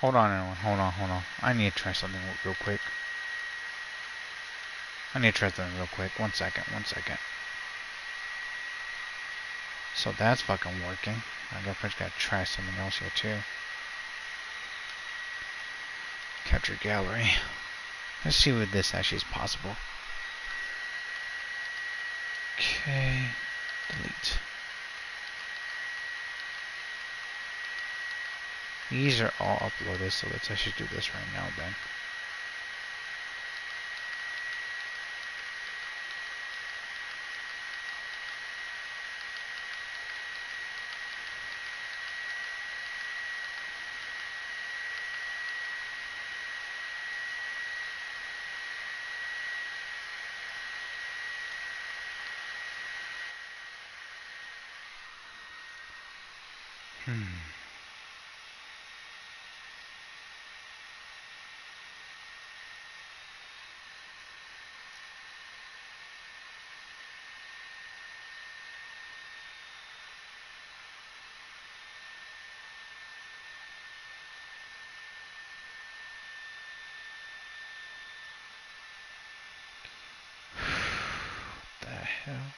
Hold on, everyone. Hold on. I need to try something real quick. One second. So that's fucking working. I guess gotta try something else here too. Capture gallery. Let's see what this actually is possible. Okay. Delete. These are all uploaded, so let's actually do this right now then. What the hell?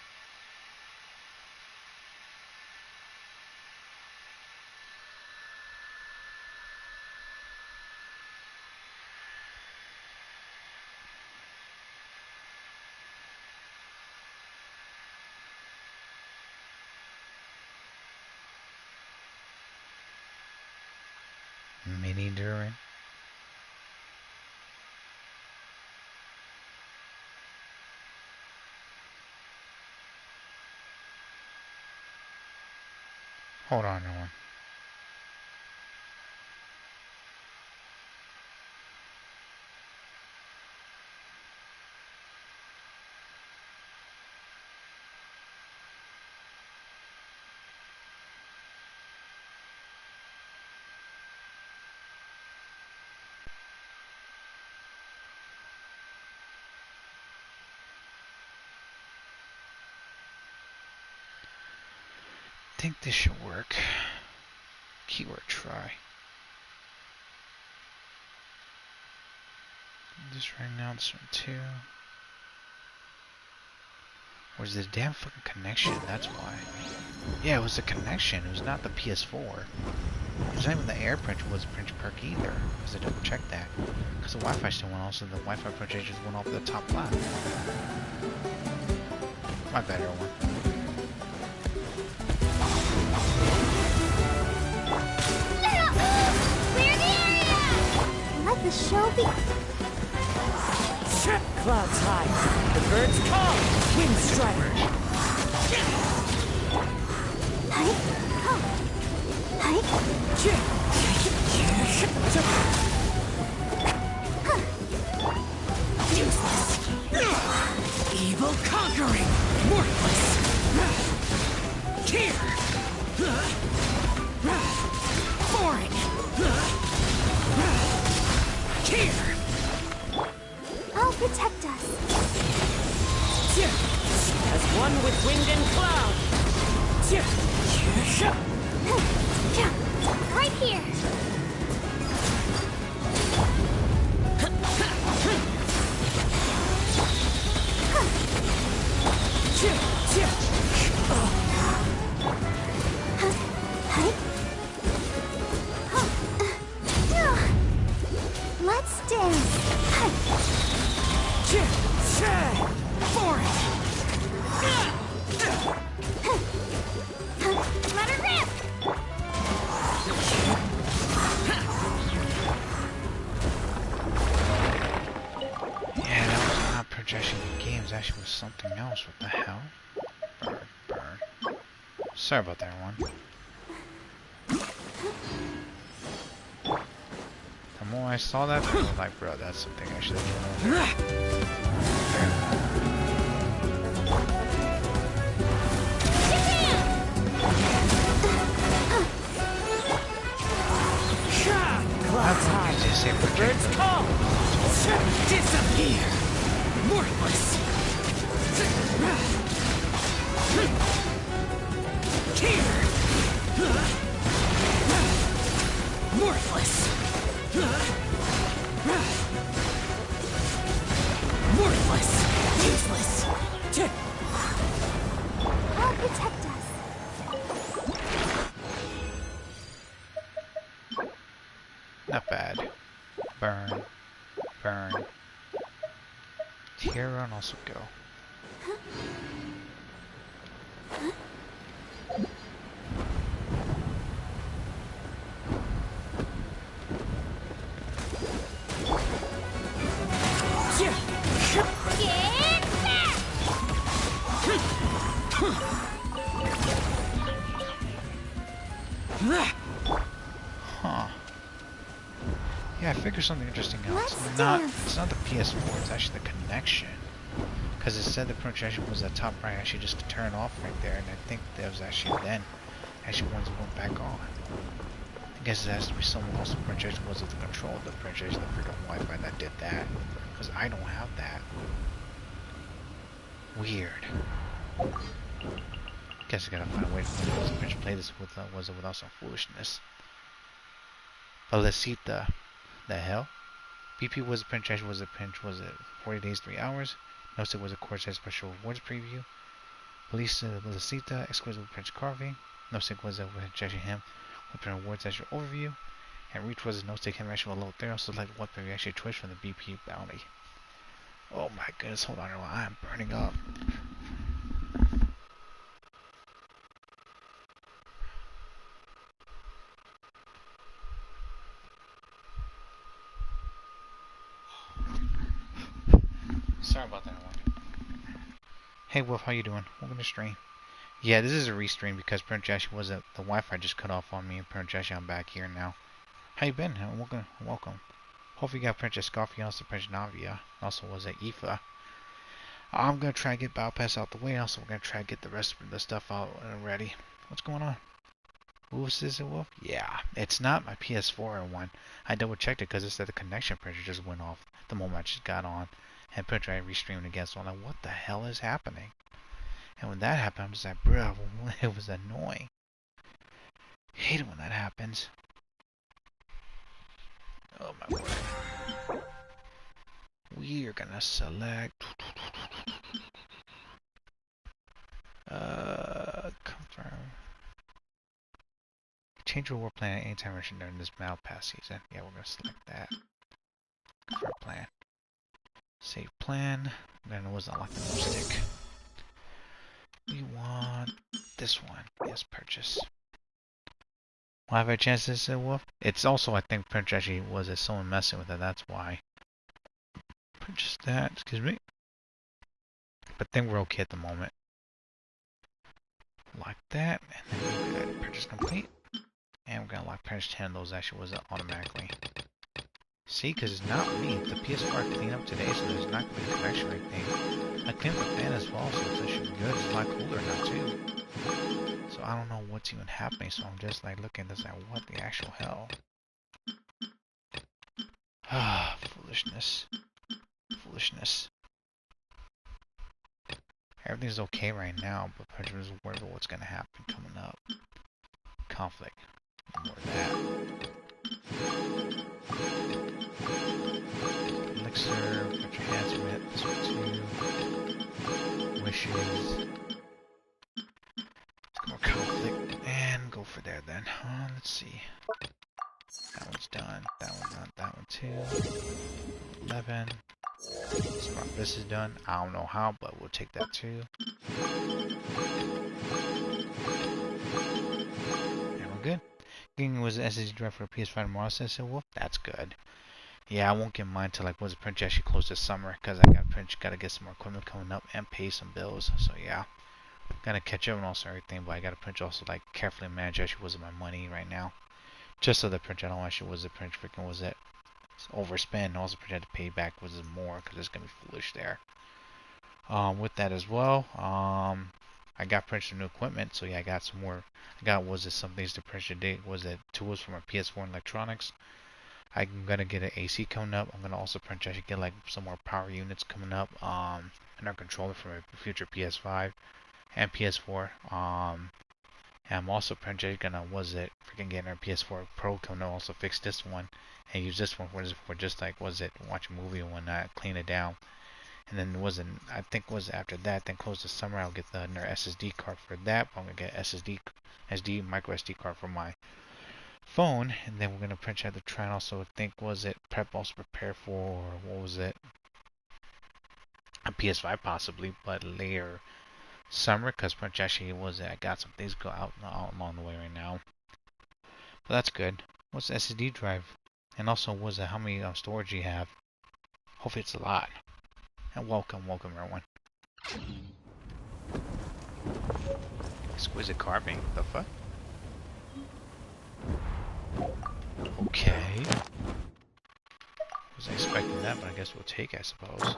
Mini Durin. Hold on, everyone. I think this should work. Keyword try. This right now, this one too. Was the damn fucking connection? That's why. Yeah, it was the connection. It was not the PS4. It was not even the air print was print perk either. Because I double checked that. Because the Wi-Fi still went off, so the Wi-Fi protection went off the top left. My bad, everyone. Clear the area! Let the show begin. Clouds high, the birds call, wind strike. Hike, come. Hike. Useless. Evil conquering, worthless. Here. Foreign. Here. I'll protect us. As one with wind and cloud. Right here. Let's dance. Let her rip! Yeah, that was not projection in games. Actually, was something else. What the hell? Burn. Sorry about that one. The more I saw that, I was like, bro, that's something I should have done. Clouds high, the birds call. Disappear, worthless. Here. Worthless. Worthless! Useless! I'll protect us. Not bad. Burn. Burn. Tierra and also go. Huh. Yeah, I figured something interesting out. It's not the PS4, it's actually the connection. Because it said the projection was at top right, actually just to turn off right there, and I think that was actually then. Actually, once it went back on. I guess it has to be someone else. The projection was at the control of the projection, the freaking Wi-Fi that did that. Because I don't have that. Weird. Guess I gotta find a way to play this without some foolishness. Felicita. The hell? BP was a pinch, Ash was a pinch, was it 40 days, 3 hours? Nostic was a course had special rewards preview. Felicita, exquisite pinch carving. Nostic was a judging him with rewards as your overview. And Reach was a Nostic him actual low there, also like weapon reaction twitch from the BP bounty. Oh my goodness, hold on, I am burning up. Sorry about that one. Hey Wolf, how you doing? Welcome to stream. Yeah, this is a restream because Prince Jashi wasn't the Wi-Fi just cut off on me, and Prince Jashi, I'm back here now. How you been? Welcome. Hopefully you got Prince Escoffier, also Prince Navia, also was at Aoife. I'm gonna try to get Battle Pass out the way. Also, we're gonna try to get the rest of the stuff out and ready. What's going on? Wolf is it Wolf? Yeah, it's not my PS4 one. I double checked it because it said the connection printer just went off the moment I just got on. And printer I restreamed again, so I'm like, what the hell is happening? And when that happened, I'm just like, bro, it was annoying. Hate it when that happens. Oh my word. We are gonna select. Confirm. Change reward plan at any time during this Battle Pass season. Yeah, we're gonna select that. Confirm plan. Save plan. Then it wasn't like the stick. We want this one. Yes, purchase. Will I have a chance to say Wolf? It's also, I think, Prince actually was it someone messing with it. That's why. Purchase that. Excuse me. But I think we're okay at the moment. Like that. And then we're good. Purchase complete. And we're going to lock Purchase 10 of those actually was automatically. See, because it's not me. The PS4 cleaned up today, so there's not going to be a connection or anything. I cleaned the fan as well, so it's actually good. It's a lot cooler now, too. So I don't know what's even happening, so I'm just like looking at this like, what the actual hell? Ah, foolishness. Foolishness. Everything's okay right now, but I'm just worried about what's going to happen coming up. Conflict. More of that. Elixir, Country Enhancement, this one too. Wishes. More conflict, and go for there then. Let's see. That one's done. That one's not. That one too. 11. This is done. I don't know how, but we'll take that too. And we're good. Getting was the SSD drive for PS5 tomorrow, says Wolf. That's good. Yeah, I won't get mine till like once the print actually closed this summer, because I gotta get some more equipment coming up and pay some bills. So yeah, gotta catch up and also everything. But I gotta print also like carefully manage actually was my money right now, just so the print I don't actually was the print freaking was it overspend. Also print had to pay back was it more because it's gonna be foolish there. With that as well, I got print some new equipment. So yeah, I got some more. I got was it some things to print today. Was it tools for my PS4 and electronics. I'm gonna get an AC coming up. I'm gonna also print. I should get like some more power units coming up. And our controller for my future PS5 and PS4. And And I'm also potentially gonna freaking get our PS4 Pro come and also fix this one and use this one for just like watch a movie and whatnot, clean it down. And then I think after that, then close the summer, I'll get another SSD card for that. I'm gonna get micro SD card for my phone, and then we're gonna print out the try and also prepare for a PS5 possibly, but later summer, because actually I got some things go out along the way right now. But that's good. What's the SSD drive? And also how many storage you have? Hopefully it's a lot. And welcome everyone. Exquisite carving. The fuck? Okay. Wasn't expecting that, but I guess we'll take it, I suppose.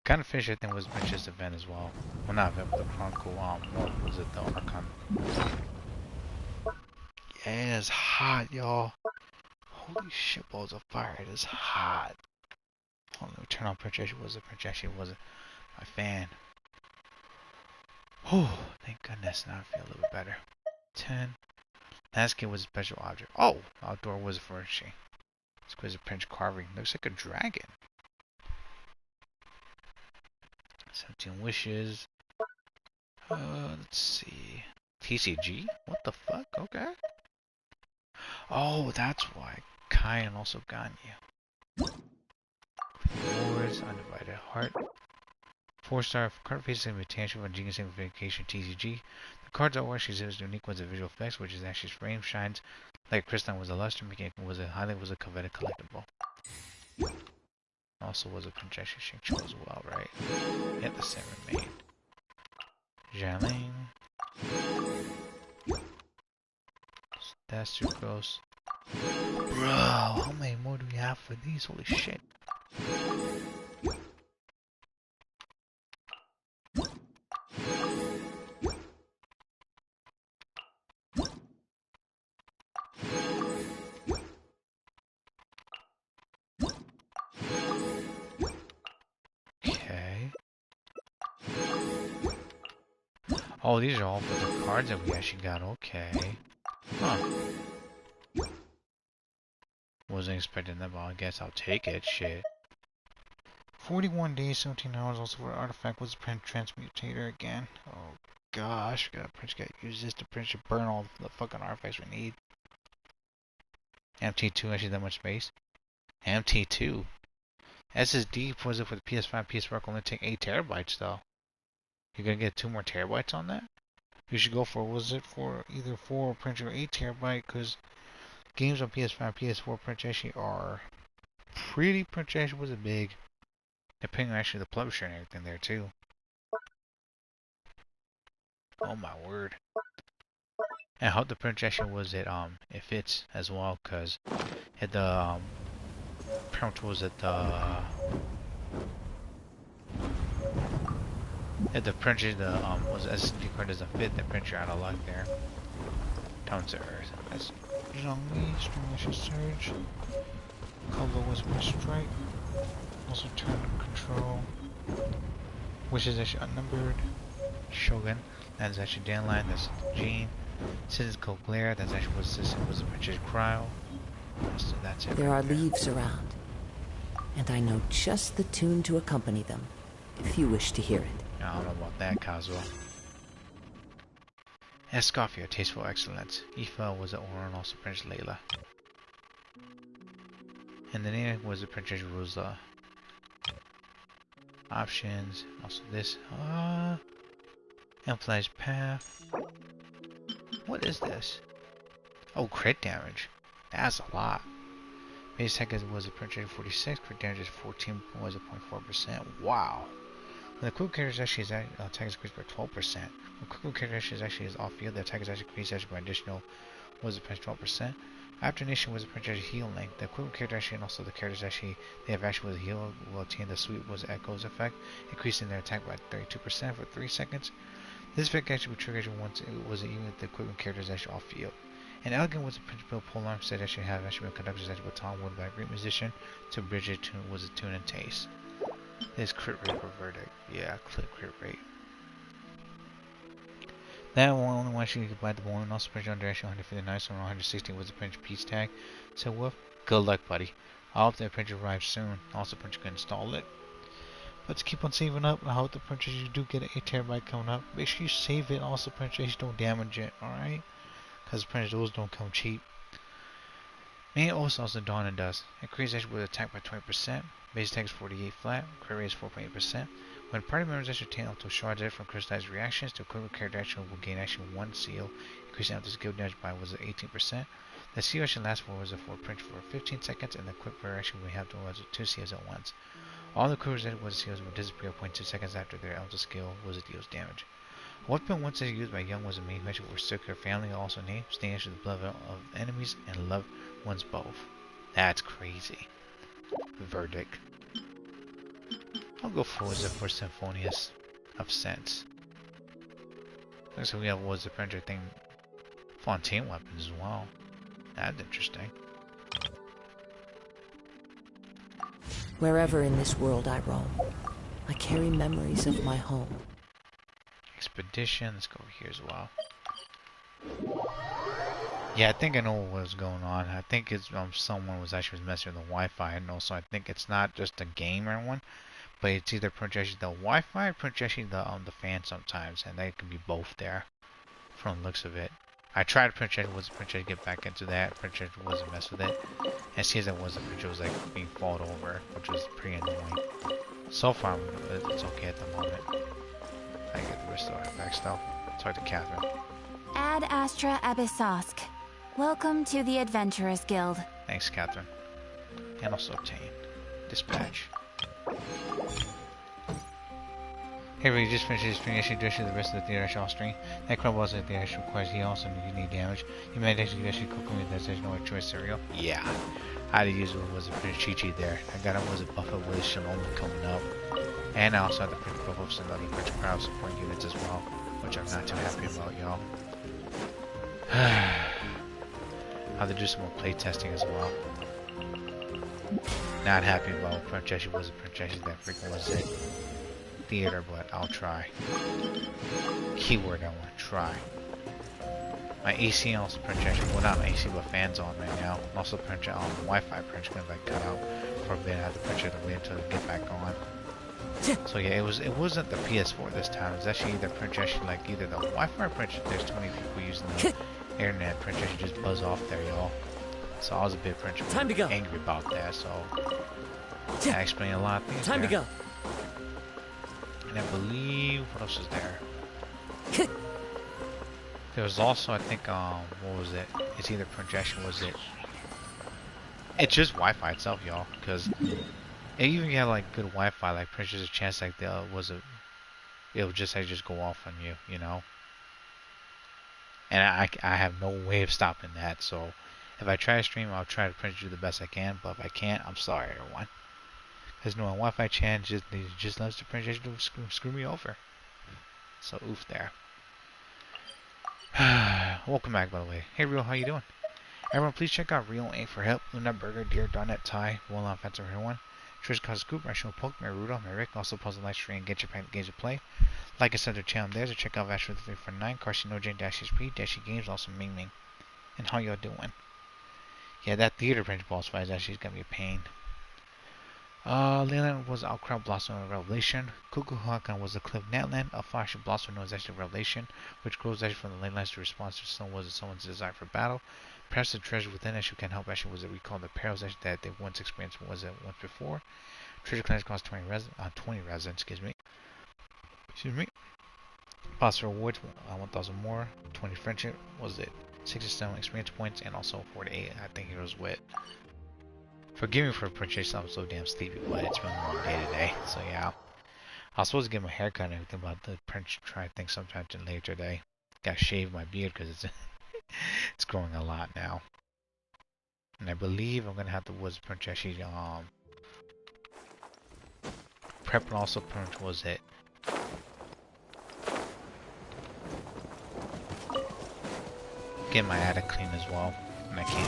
Kind of fish I think was Prince's event as well. Well, not event, but the Chronicle, what was it, the Archon? Yeah, it's hot, y'all. Holy shit, balls of fire, it is hot. Hold on, let me turn on Prince Actually wasn't my fan. Oh, thank goodness, now I feel a little bit better. 10. Landscape was a special object. Oh, outdoor was a furnishing. Exquisite Prince carving. Looks like a dragon. 17 wishes. Let's see. TCG? What the fuck? Okay. Oh, that's why. Kai and also Ganyu. Wars, Undivided Heart. 4-star card faces invitation for Genius Simplification TCG. The cards are actually exhibits unique ones of visual effects, which is actually frame shines like crystalline was a luster, making it was a coveted collectible. Also was a projection show as well, right? Yet the same remained. Jaling. That's sucrose. Bro, how many more do we have for these? Holy shit. Okay. Oh, these are all for the cards that we actually got. Okay. Huh. Wasn't expecting that, but I guess I'll take it. Shit. 41 days, 17 hours. Also for artifact was print transmutator again. Oh gosh, gotta use this to print to burn all the fucking artifacts we need. MT2 actually that much space. MT2. SSD was it for the PS5, PS4 can only take 8 terabytes though. You're gonna get 2 more terabytes on that? You should go for either 4 or print or 8 terabyte, because games on PS5, PS4 print actually are pretty was it big. Depending on actually the publisher and everything there too. Oh my word. And I hope the projection it fits as well, cause at the prompt was at the printer was SD card doesn't fit, the printer out of luck there. Down to earth. That's Zhongli, Strong Surge. Color was my strike. Also turn control. Which is actually unnumbered. Shogun. That is actually Danline, that's Gene. Citizen's Cold Glare, that's actually was the printer's cryo. That's it. There are leaves around, and I know just the tune to accompany them, if you wish to hear it. I don't know about that, Kazuo. Escoffier, Tasteful Excellence. Ifa was the owner and also Princess Layla. And the name was the Princess Rosa. Options, also this. Emphasized path. What is this? Oh, crit damage. That's a lot. Base attack was a Princess 46, crit damage is 14, was a 0.4%. Wow. When the quick character actually is attack is increased by 12%. When quick character actually is off field, the attack is actually increased actually by additional was a 12%. After Nation was a Princess healing. The quick character actually and also the characters actually they have actually with heal will obtain the sweep was Echo's effect, increasing their attack by 32% for 3 seconds. This effect actually would trigger once it was even if the equipment character is actually off field. And Elegant was a principal pole arm set actually have actually been conducted actually with Tom Wood by a great musician to bridge it to was a tune and taste. This crit rate for verdict. Yeah, crit rate. That only one she could buy the balloon. Also printed under actually 159, so 160 was the print piece tag. So woof. Good luck, buddy. I hope that printer arrives soon. Also printer can install it. Let's keep on saving up. I hope the printers you do get an 8 terabyte coming up. Make sure you save it. Also printers don't damage it. Alright? Because printers those don't come cheap. Main also Dawn and Dust. Increase actually with attack by 20%. Base attack is 48 flat. Crit rate is 4.8%. When party members actually take up to charge it from crystallized reactions to equivalent character action will gain action 1 seal. Increasing out the skill damage by was 18%. The seal action lasts for was a 4 print for 15 seconds, and the quick reaction we have to was 2 seals at once. All the crews that was seals will disappear 0.2 seconds after their elder skill was deals damage. A weapon once used by young was a main who for circular family also named, staying with the blood of enemies and loved ones both. That's crazy. Verdict. I'll go for Wizard for Symphonious of Sense. Looks like we have Wizard Printer thing. Fontaine weapons as well. That's interesting. Wherever in this world I roam, I carry memories of my home. Expedition. Let's go over here as well. Yeah, I think I know what was going on. I think it's someone was actually messing with the Wi-Fi, and also I think it's not just a gamer one, but it's either projecting the Wi-Fi or projecting the fan sometimes, and they can be both there from the looks of it. I tried to project to get back into that. Project wasn't mess with it, and it seems that wasn't. Project was like being fought over, which was pretty annoying. So far, it's okay at the moment. I get the rest of it back stuff. Talk to Catherine. Ad Astra Abyssosk. Welcome to the Adventurers Guild. Thanks, Catherine. And also obtain. Dispatch. Hey, we just finished his stream. Actually, the rest of the theater off stream. That crowd was at the actual requires he also need damage. You might actually cook him with there's no choice cereal. Yeah. I had to use what was a pretty cheat there. I got him was a buffer with Shalom coming up. And I also had to print buff ups and other French crowd support units as well, which I'm not too happy about, y'all. I have to do some more play testing as well. Not happy about Princess was a Princess that freaking was it. Theater, but I'll try. Keyword I want to try. My AC and also Princess, well not my AC but fans on right now. Also Princess on Wi-Fi Princess gonna like cut out for a bit. I have to Princess to wait until it get back on. So yeah, it wasn't the PS4 this time. It was actually either Princess like either the Wi-Fi or Princess. There's too many people using the internet. Princess just buzz off there, y'all. So I was a bit angry about that. So I explained a lot of things. Time to go. And I believe what else is there? There was also I think what was it? It's either projection was it? It's just Wi-Fi itself, y'all. Because even if you have like good Wi-Fi, like there's a chance like it'll just go off on you, you know. And I have no way of stopping that. So if I try to stream, I'll try to do the best I can. But if I can't, I'm sorry, everyone. There's no Wi-Fi chance. Just loves to print to screw me over. So oof there. Welcome back, by the way. Hey, Real, how you doing? Everyone, please check out Real Ain't for Help, Luna Burger, Dear Donut Thai, One Off Fence of Everyone, Trish Cause Scoop, Rational Poke, Marudo, Merrick, also Puzzle Live Stream, Get Your Pack Games to Play. Like I said, their channel there, so check out Astro 349, Carcinogen, HP, Dashy Games, also Ming Ming. And how y'all doing? Yeah, that theater print boss fight is actually gonna be a pain. Leyland was Outcrowd Blossom of Revelation. Cuckoo Hakan was the Cliff Netland. A Flash Blossom known as actually Revelation, which grows actually from the Leylands to response to someone's desire for battle. Perhaps the treasure within actually can help actually was it recall the perils actually that they once experienced once before. Treasure claims cost 20 resin, excuse me. Boss rewards 1,000 more, 20 friendship, was it 67 experience points, and also 48 I think heroes wit. Forgive me for purchasing something so damn sleepy, but it's been a long day today, so yeah. I was supposed to get my hair cut and everything, but the French try things sometime later today. Gotta shave my beard because it's it's growing a lot now. And I believe I'm gonna have to print actually prep and also print was it. Get my attic clean as well, and I can.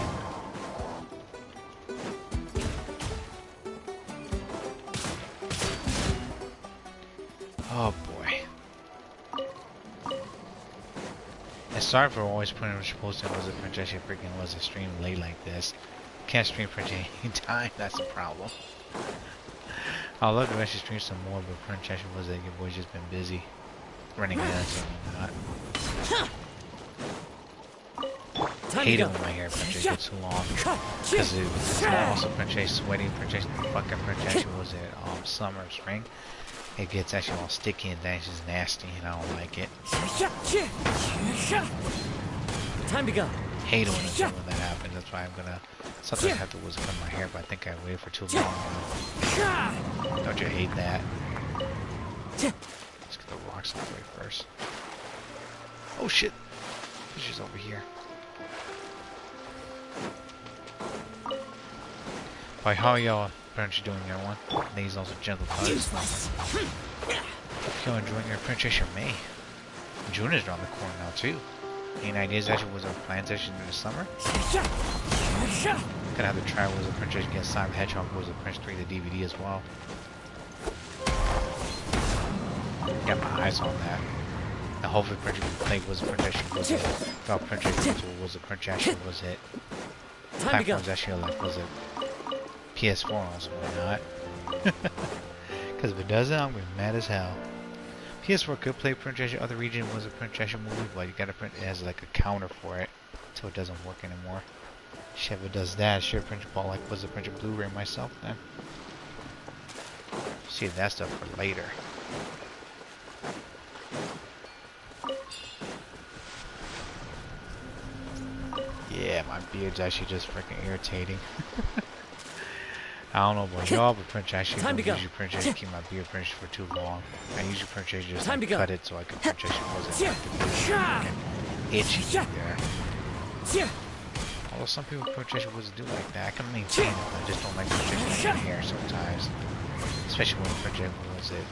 Oh boy. sorry for always posting was a princess she freaking was a stream late like this. Can't stream for any time, that's the problem. I'd love to actually stream some more, but princess was it, your boy's just been busy running errands and whatnot. Hate it when my hair princess gets too long. Because it's also princess sweaty, princess fucking princess was it summer, spring. It gets actually all sticky and then it's just nasty and I don't like it. Time to go. Hate it when that happens. That's why I'm gonna sometimes have to cut my hair, but I think I waited for too long. Don't you hate that? Let's get the rocks out of the way first. Oh shit! She's over here. By how y'all apparently doing your one? These also gentle buzz. Hope you're enjoying your Princess May. June is around the corner now too. Any ideas actually was our plans actually in the summer? Gonna have to try was a Princess against Sonic the Hedgehog was a Prince 3 the DVD as well. Got my eyes on that. And hopefully Princess Play was a Princess was it. Thought Princess was a Princess was it. Platforms actually like was it PS4 also why not? Because if it doesn't I'm gonna be mad as hell. PS4 could play Princess other region was a Princess movie, but you gotta print it has like a counter for it, so it doesn't work anymore. Shit, if it does that, sure Princess Ball like was a Princess Blu-ray myself then. See that stuff for later. Yeah, my beard's actually just freaking irritating. I don't know about y'all, but Princess actually don't usually Princess keep my beard Princess for too long. I usually Princess just like, cut it so I can Princess wasn't itchy there. Although some people Princess was do like that. I can maintain it, but I just don't like Princess in my hair sometimes. Especially when Princess was it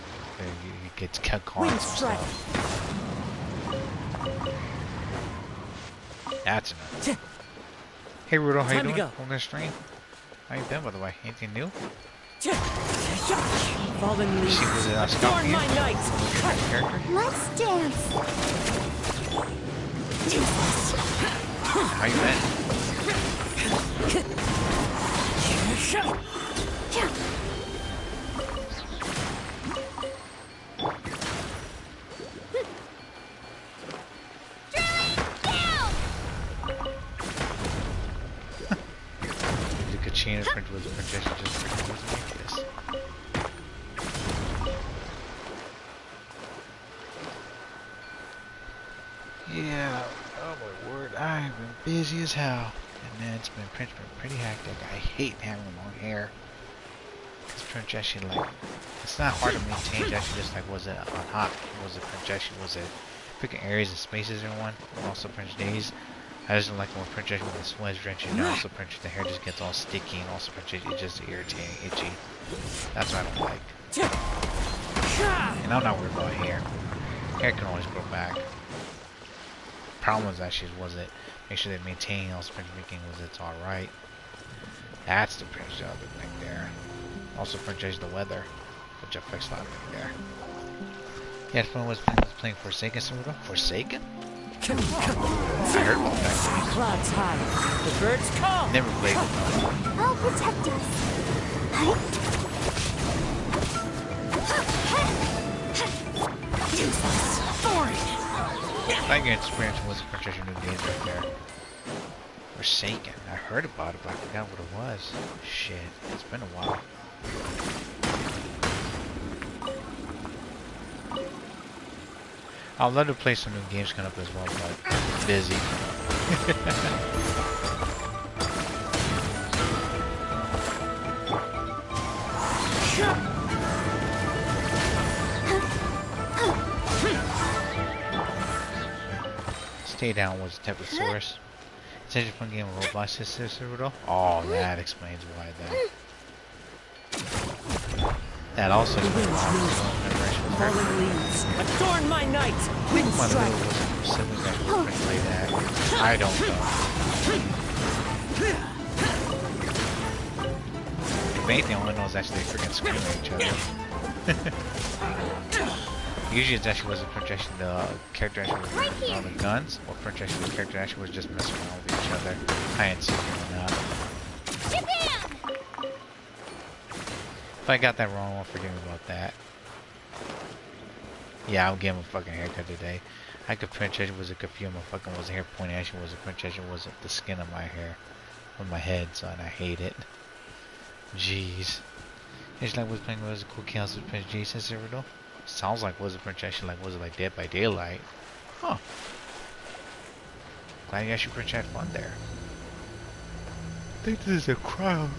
gets caught and stuff. That's enough. Hey Rudo, how you doing on this stream? How you been, by the way? Anything new? Fallen leaves. She was Adorn my night. Let's dance. How you been? Kachina's print was a princess, just wasn't like this. Yeah, oh my word, I've been busy as hell. And then it's been pretty hectic. I hate having long hair. This princess, like, it's not hard to maintain, actually just like, was it on hot, was it princess, was it freaking areas and spaces in one, and also Prince Days. I just don't like when Princess with the sweat is drenching and also Princess the hair just gets all sticky and also Princess it's just irritating, itchy. That's what I don't like. And I'm not worried about hair. Hair can always grow back. Problem was actually was it make sure they maintain also Princess making was it's alright. That's the Princess the other thing there. Also Princess the weather, which affects a lot of things there. Yeah, the fun was playing Forsaken Cerudo. Forsaken? I heard about that. Clouds high. The birds come. Never played it though. I'll protect us. I think your experience was Princess New Days right there. Forsaken. I heard about it, but I forgot what it was. Shit, it's been a while. I'd love to play some new games coming up as well, but I'm busy. Stay Down was Teposaurus. It's such a fun game of Roblox, Cerudo. Oh, that explains why then. That also explains why fallen leaves. Adorn my night. Wind strike. Siblings that can play that. I don't know. If anything, all I know is actually they freaking scream at each other. Usually it's actually wasn't projection, the character actually was using all the guns, or projection the character actually was just messing around with each other. I ain't seen enough. If I got that wrong, I'll forgive me about that. Yeah, I'll give him a fucking haircut today. I could projection was a confuse my fucking was hair point actually was a projection wasn't the skin of my hair. On my head, son, I hate it. Jeez. It's like was playing was a cool chaos with Prince Jason Cyril. Sounds like was a projection like was it like Dead by Daylight? Huh. Glad you actually Prince had fun there. I think this is a crowd.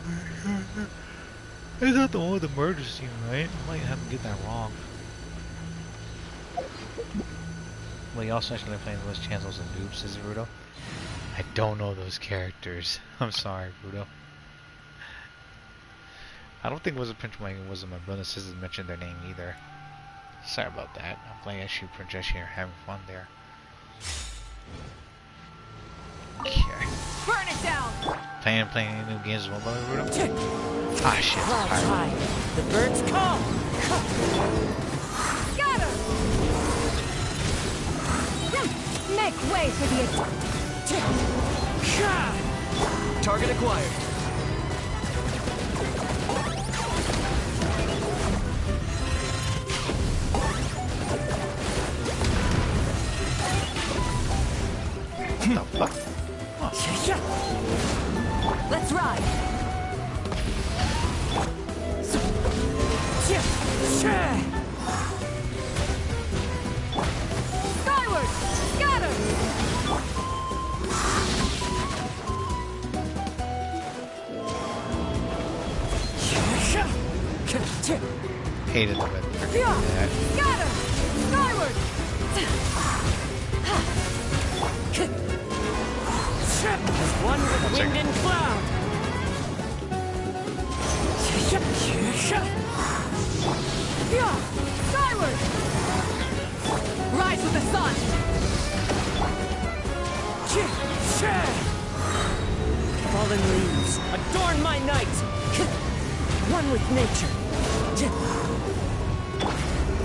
It's not the one with the murder scene, right? I might have to get that wrong. Well, you also actually playing those channels and noobs, says Rudo. I don't know those characters. I'm sorry, Rudo. I don't think it was a Prince Wayne, was my brother and sisters mentioned their name either. Sorry about that. I'm playing actually projection here, having fun there. Okay. Burn it down! Playing any new games as well, brother Rudo? Ah shit, Clouds high. The birds come! Got her! Make way for the attack! Target acquired. What the fuck? Oh. Let's ride! Skyward! Got her! Hated the red. Got her! Skyward! As one with wind and cloud! Skyward! Rise with the sun! Fallen leaves, adorn my night! One with nature.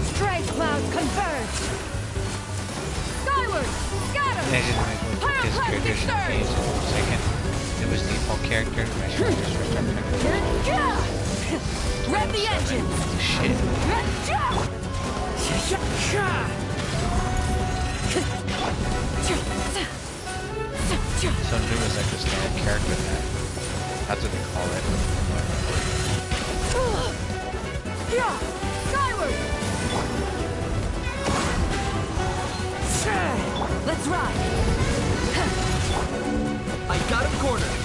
Stray clouds converge! Skyward! Got her! His character second. It was default character. Rev the engine! Shit. So new is like the standard character then. That's what they call it. Skyward! Let's ride! I got him cornered.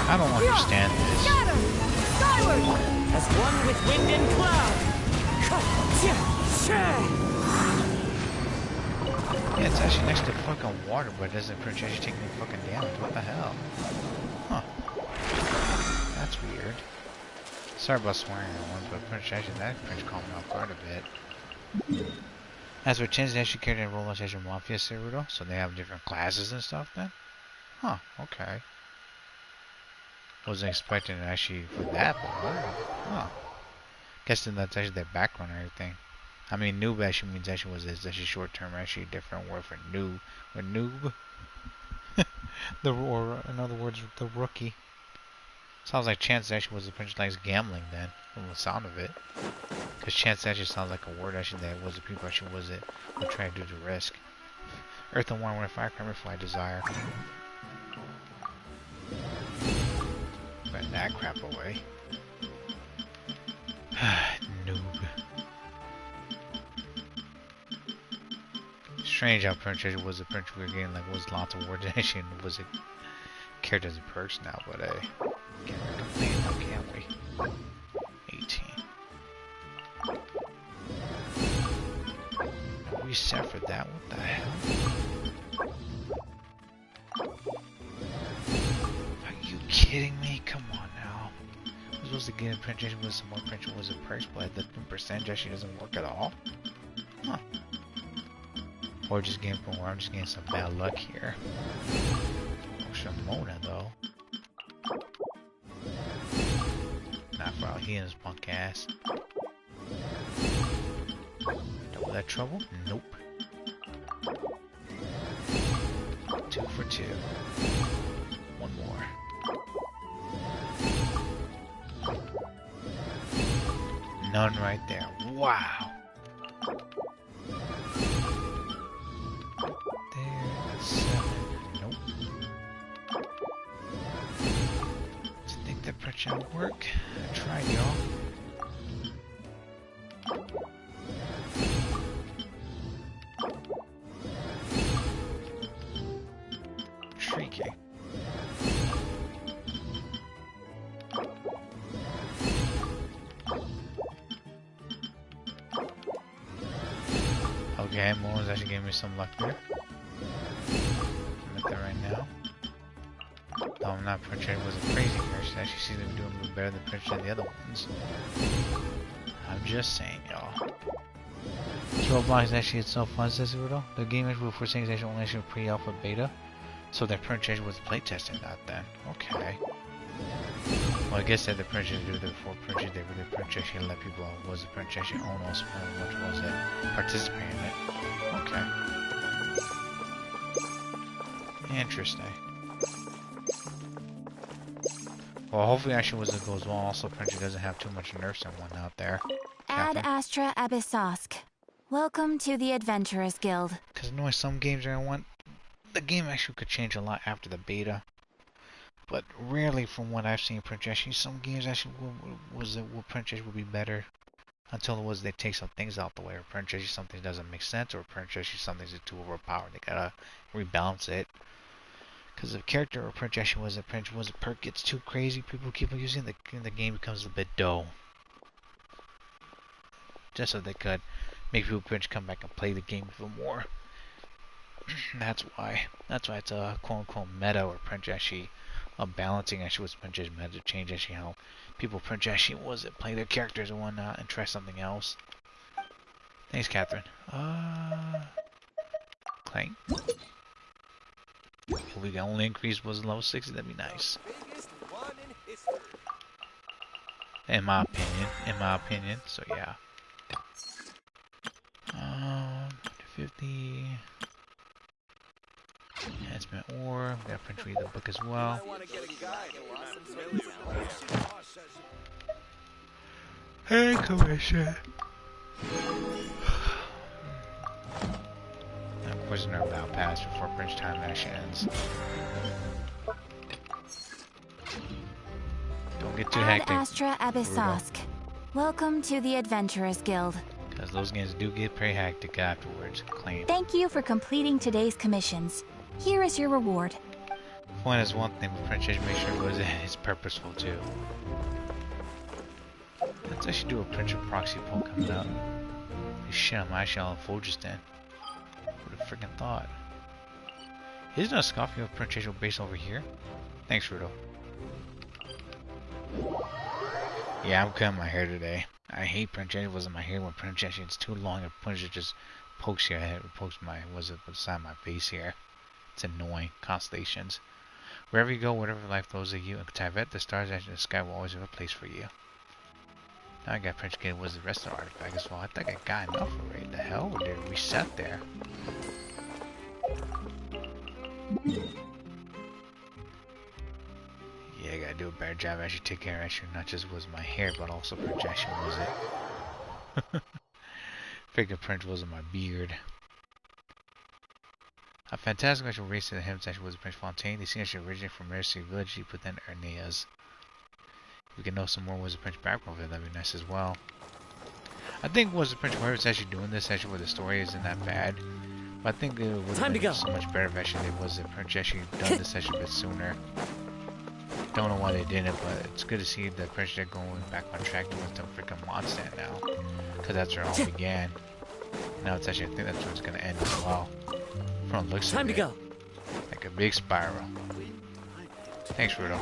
I don't understand this. Got her! Skyward! As one with wind and cloud! Yeah, it's actually next to fucking water, but it doesn't pretty much take any fucking damage. What the hell? Huh. That's weird. Sorry about swearing on one, but pretty much actually that pretty caught me off guard a bit. As for changes, they actually carried in Roller Station Mafia Cerudo, so they have different classes and stuff then? Huh, okay. Wasn't expecting it actually for that, but wow. Huh. Guessing that's actually their background and everything. I mean, noob actually means actually was it's actually short term, actually a different word for noob or noob. Or in other words, the rookie. Sounds like Chance actually was a Prince likes gambling then, from the sound of it. Because Chance actually sounds like a word actually that was the people actually was it would try to do the risk. Earth and Water, Firecracker, Fly, Desire. Put that crap away. Noob. Strange how Prince was a Prince we were getting like was lots of words and was it characters and perks now, but can't complain now, can we? 18. Reset for that, what the hell? Are you kidding me? Come on now. I was supposed to get a Prince with some more Prince was a perks, but the percentage actually doesn't work at all? Huh. Or just getting from where I'm just getting some bad luck here. Shamona though. Not for all he and his punk ass. Double that trouble? Nope. 2 for 2. One more. None right there. Wow. There, 7. Nope. Let's think that pressure will work. I tried, y'all. Shrieking. Okay, Moon's actually giving me some luck there. I'm at that right now. Though I'm not Prince was a crazy here. She actually seems to be doing a little better than Prince than the other ones. I'm just saying, y'all. Roblox is actually itself fun, says Rudo. The game is we're saying is actually only actually pre-alpha beta. So that Prince was playtesting that then. Okay. Well, I guess that the Prince do the before Prince they really Prince actually let people was the Prince actually own also much was it participate in it. Okay. Interesting. Well, hopefully actually was it goes well. Also, Prince doesn't have too much nerfs and one out there. Ad Astra Abyssosk. Welcome to the Adventurers Guild. Because I know some games I want the game actually could change a lot after the beta. But rarely, from what I've seen, Prince some games actually will Prince will be better until it was they take some things out the way, or Prince something doesn't make sense, or Prince something's too overpowered. They gotta rebalance it. Because the character or Prince was a perk gets too crazy, people keep using the game becomes a bit dull. Just so they could make people Prince come back and play the game even more. That's why it's a quote-unquote meta or Prince balancing actually was Prince meta to change actually how people Prince was it play their characters and whatnot and try something else. Thanks, Catherine. Clank. If we can only increase was level 60, that'd be nice. In my opinion. So yeah. 50. Enhancement ore. We gotta print read the book as well. Hey, Commissioner. Of course, in our battle pass before Prince time actually ends. Don't get too hectic. Ad Astra Abyssosk. Welcome to the Adventurers Guild. Because those games do get pretty hectic afterwards. Claim. Thank you for completing today's commissions. Here is your reward. Point is one thing, but Prince make sure it's purposeful too. Let's actually do a Prince proxy poll coming up. Shit, I'm actually on Folgers then. Who'd have freaking thought? Isn't a Escoffier Prince base over here? Thanks, Rudo. Yeah, I'm cutting my hair today. I hate Prince was in my hair when Prince it's too long and Prince just pokes your head, pokes my beside my face here. It's annoying. Constellations. Wherever you go, whatever life throws at you, in Tibet, the stars and the sky will always have a place for you. Now I got Prince Kid was the rest of the artifact as well. I think I got enough already. The hell? Or did it reset there? Yeah, I gotta do a better job actually take care of actually not just was my hair, but also projection was it. Figured Prince wasn't my beard. A fantastic actual race to the hymn section was Prince Fontaine. They seem actually originated from Mercy Village, but then Erneas. If we can know some more was the Prince background of it, that'd be nice as well. I think was the Prince whoever's actually doing this actually where the story isn't that bad. But I think it would have been so much better if actually it was the Prince actually done this actually a bit sooner. Don't know why they didn't, but it's good to see the Prince going back on track towards the freaking monster now. Because that's where it all began. Now it's actually, I think that's where it's going to end as well. From the looks of it. Time to go. Like a big spiral. Thanks, Rudo.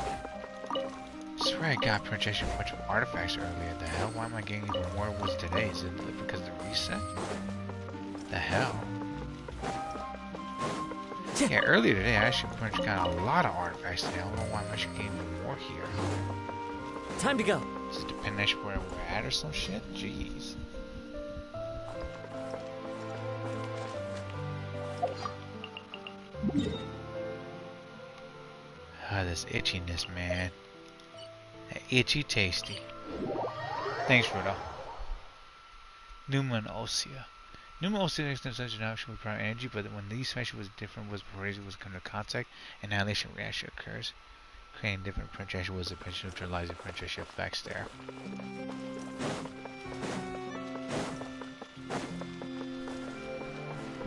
I swear I got Prince actually a bunch of artifacts earlier. The hell? Why am I getting even more was today? Is it because of the reset? The hell? Yeah, earlier today I actually pretty much got a lot of artifacts today. I don't know why I'm actually getting more here. Time to go. Does it depend on where we're at or some shit? Jeez. Ah, this itchiness, man. That itchy tasty. Thanks, Rudo. Newman Osea. Newman Osea extends such an option with prime energy, but when these fashion was different was before it was come to contact, annihilation reaction occurs. Creating different projection was the potential neutralizing projection effects there. I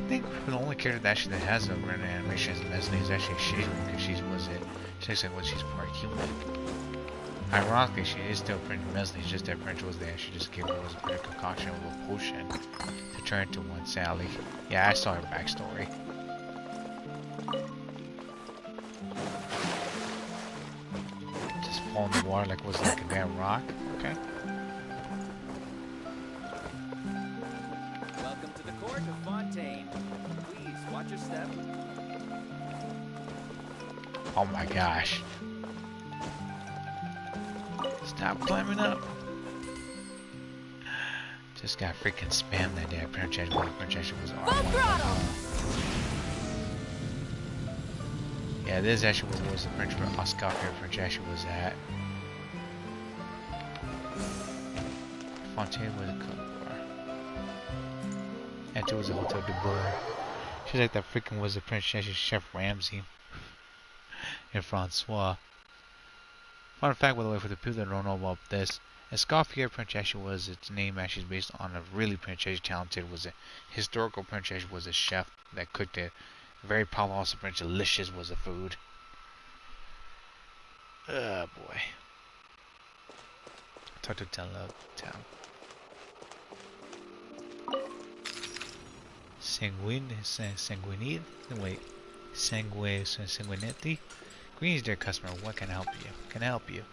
think the only character that actually has a random animation as Leslie is actually Shade because she was it. She's like, well, she's part human. Ironically, she is still pretty Leslie, just that French was there. She just gave her was a bit of concoction of a potion to turn into one Sally. Yeah, I saw her backstory. Just fall in the water like it was like a damn rock. Okay. Welcome to the court of Fontaine. Please watch your step. Oh my gosh. Stop climbing up. Just got freaking spammed that day. Projection was R1. Yeah, this is actually what was the French where Escoffier projection was at. Fontaine was a cook bar. And it was a Hotel de Bois. She's like that freaking was the projection Chef Ramsay and Francois. Fun fact, by the way, for the people that don't know about this, Escoffier projection was its name actually based on a really projection talented was a historical projection was a chef that cooked it. Very powerful, also French delicious was the food. Oh boy. Talk to Town. Sanguinite? Wait. Sanguinetti? Greetings, dear customer. What can I help you? Can I help you?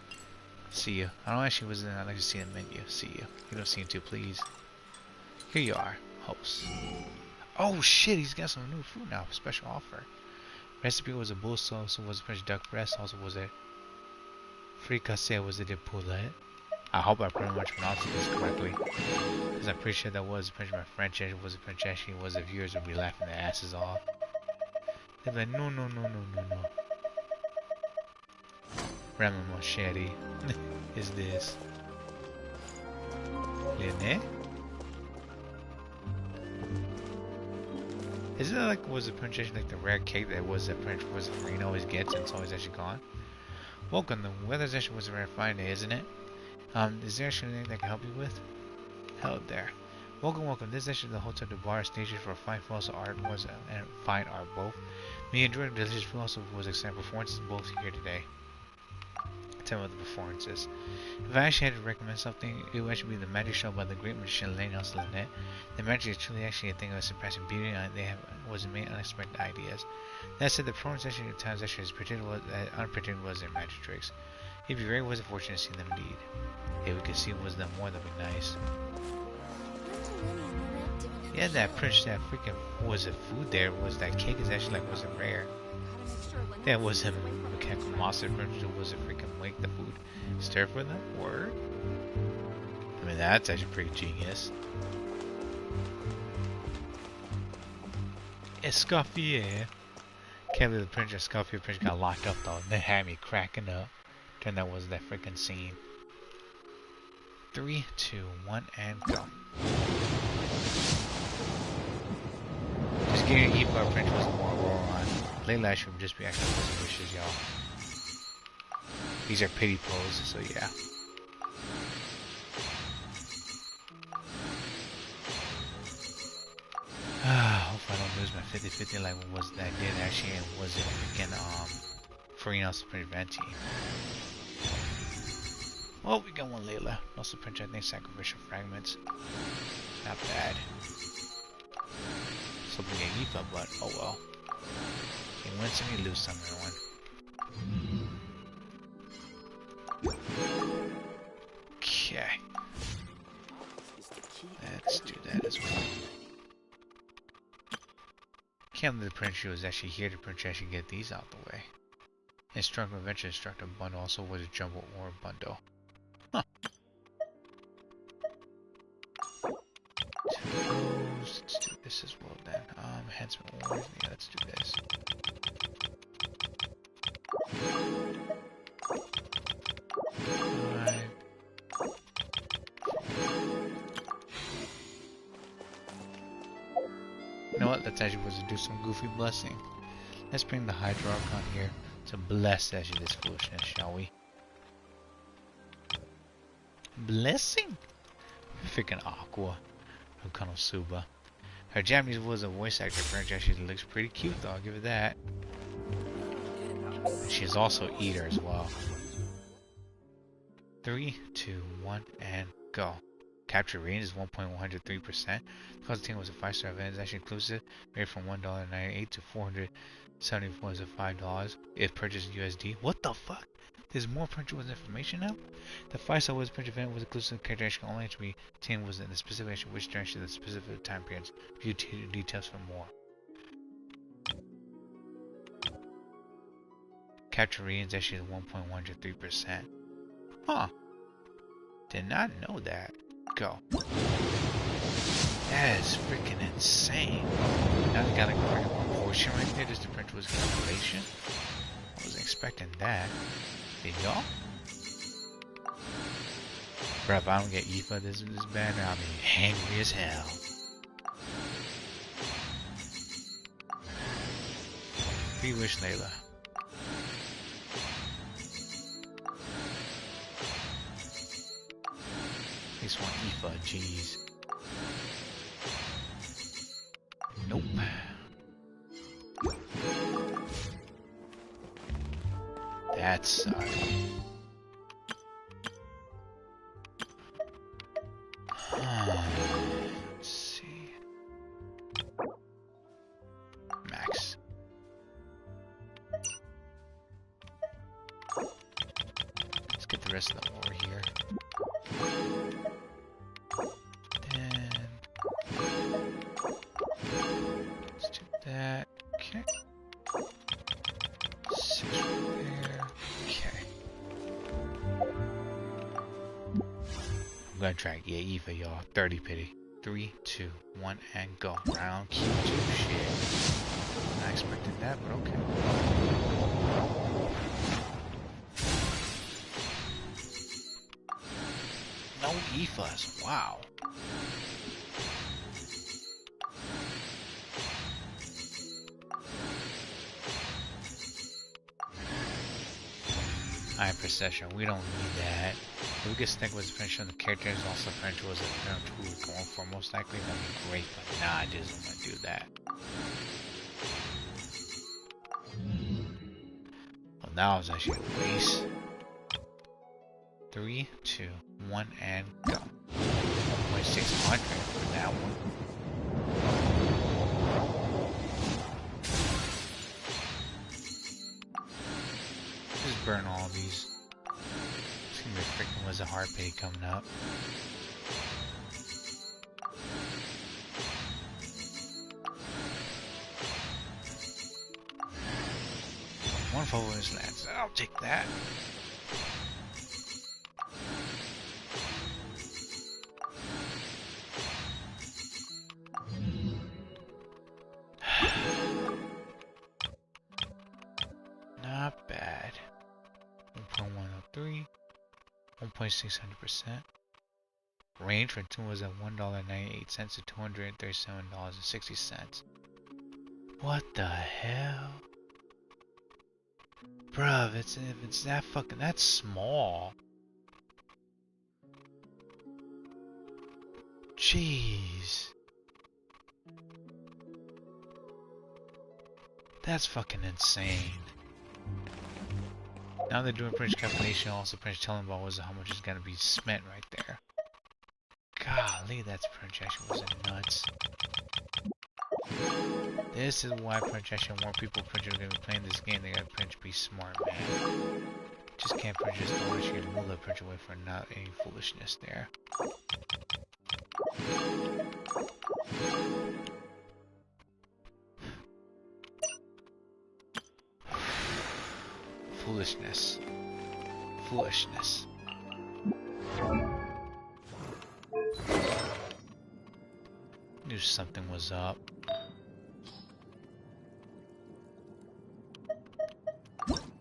See you. I don't actually was in. I'd like to see the menu. See you. You don't seem to, please. Here you are, host. Oh shit, he's got some new food now. Special offer. Recipe was a bull sauce, was a French duck breast, also was a fricassee, was a de poulet. I hope I pretty much pronounced this correctly. Because I'm pretty sure that was pretty much my French, and it was a French actually was the viewers would be laughing their asses off. They'd be like, no. Ramen Mosheri is this. Lene? Is it like was the pronunciation like the rare cake that was the French was Farina always gets and it's always actually gone? Welcome, the weather session was a rare fine day, isn't it? Is there actually anything that I can help you with? Hello there. Welcome. This is actually the Hotel de Bar station for fine food also art was and fine art both. Me enjoying delicious food also was excellent performances both here today. Tell me about the performances. If I actually had to recommend something, it would actually be the magic show by the great magician Lane Lynette. The magic is truly actually a thing of surpassing beauty, and they have was made unexpected ideas. That said, the performance actually at times actually as unpredictable was their magic tricks. It'd be very was fortunate to see them indeed. If we could see was them more, that'd be nice. Yeah, that Prince, that freaking was it food there was that cake is actually like was it rare. That was him mechanical monster Prince was it freaking make the food stir for them? Word? I mean that's actually pretty genius. Escoffier. Can't believe the Prince Escoffier Prince got locked up though. That had me cracking up. Turn that was that freaking scene. 3, 2, 1, and go. Just getting heat by Prince was more roll on. Late last year would just be actually wishes, y'all. These are pity pose, so yeah. Hope I don't lose my 50-50 like what was that I did actually and was it freaking freeing us to prevent team. Well, we got one Layla. Also print I think sacrificial fragments. Not bad. So we get Yifa, but oh well. You win some, you lose some, everyone. Okay. Let's do that as well. Can't believe the printer was actually here to print actually get these out the way. Instructor Adventure Instructor Bundle also was a Jumbo Ore Bundle. Huh. Let's do this as well then. Enhancement ores. Yeah, let's do this. Alright. You know what? Let's actually do some goofy blessing. Let's bring the Hydra Archon here to bless actually this foolishness, shall we? Blessing? Freaking Aqua from Konosuba. Her Japanese was a voice actor French. Actually looks pretty cute though, I'll give it that. She's also Eater as well. 3, 2, 1, and go. Capture range is 1.103%. Because the team was a 5-star event, it's actually inclusive. Rate from $1.98 to $474 to $5 if purchased USD. What the fuck? There's more purchase information now? The 5-star was purchase event was inclusive characteristic only to be obtained was in the specific direction which direction the specific time periods. View details for more. Capture rating is actually 1.103%. Huh. Did not know that. Go. That is freaking insane. Now they got like a freaking proportion right there. Just the print was calculation. I wasn't expecting that. Did y'all? Bro, if I don't get IFA this banner, I'll be angry as hell. We wish Layla. At least one IFA, jeez. Nope. That sucks. Let's see. Max. Let's get the rest of the ore here. Then let's do that. Okay. 6 right there. Okay. I'm gonna try to get Eva, y'all. 30 pity. 3, 2, 1, and go. Round Q2 shit. Not expecting that, but okay. No EFAs. Wow. Eye procession. We don't need that. If we get Snake was French on the characters, also French was a French who we're going for most likely, that'd be great, but nah, I just don't want to do that. Well, now it's actually a waste. 3, 2, 1, and go. 1.600 for that one. Just burn all these. It's gonna be freaking was a hard pay coming up. One forward lands. I'll take that. Not bad. 1.103, 1.600%. Range for 2 was at $1.98 to $237.60. What the hell? Bruh, if it's that fucking, that's small. Jeez. That's fucking insane. Now they're doing Prince calculation, also Prince telling about was how much is gonna be spent right there. Golly, that's Prince action wasn't nuts. This is why Prince action more people Prince are gonna be playing this game. They gotta Prince be smart, man. Just can't Prince just don't actually move the Prince away for not any foolishness there. foolishness. Foolishness. Knew something was up.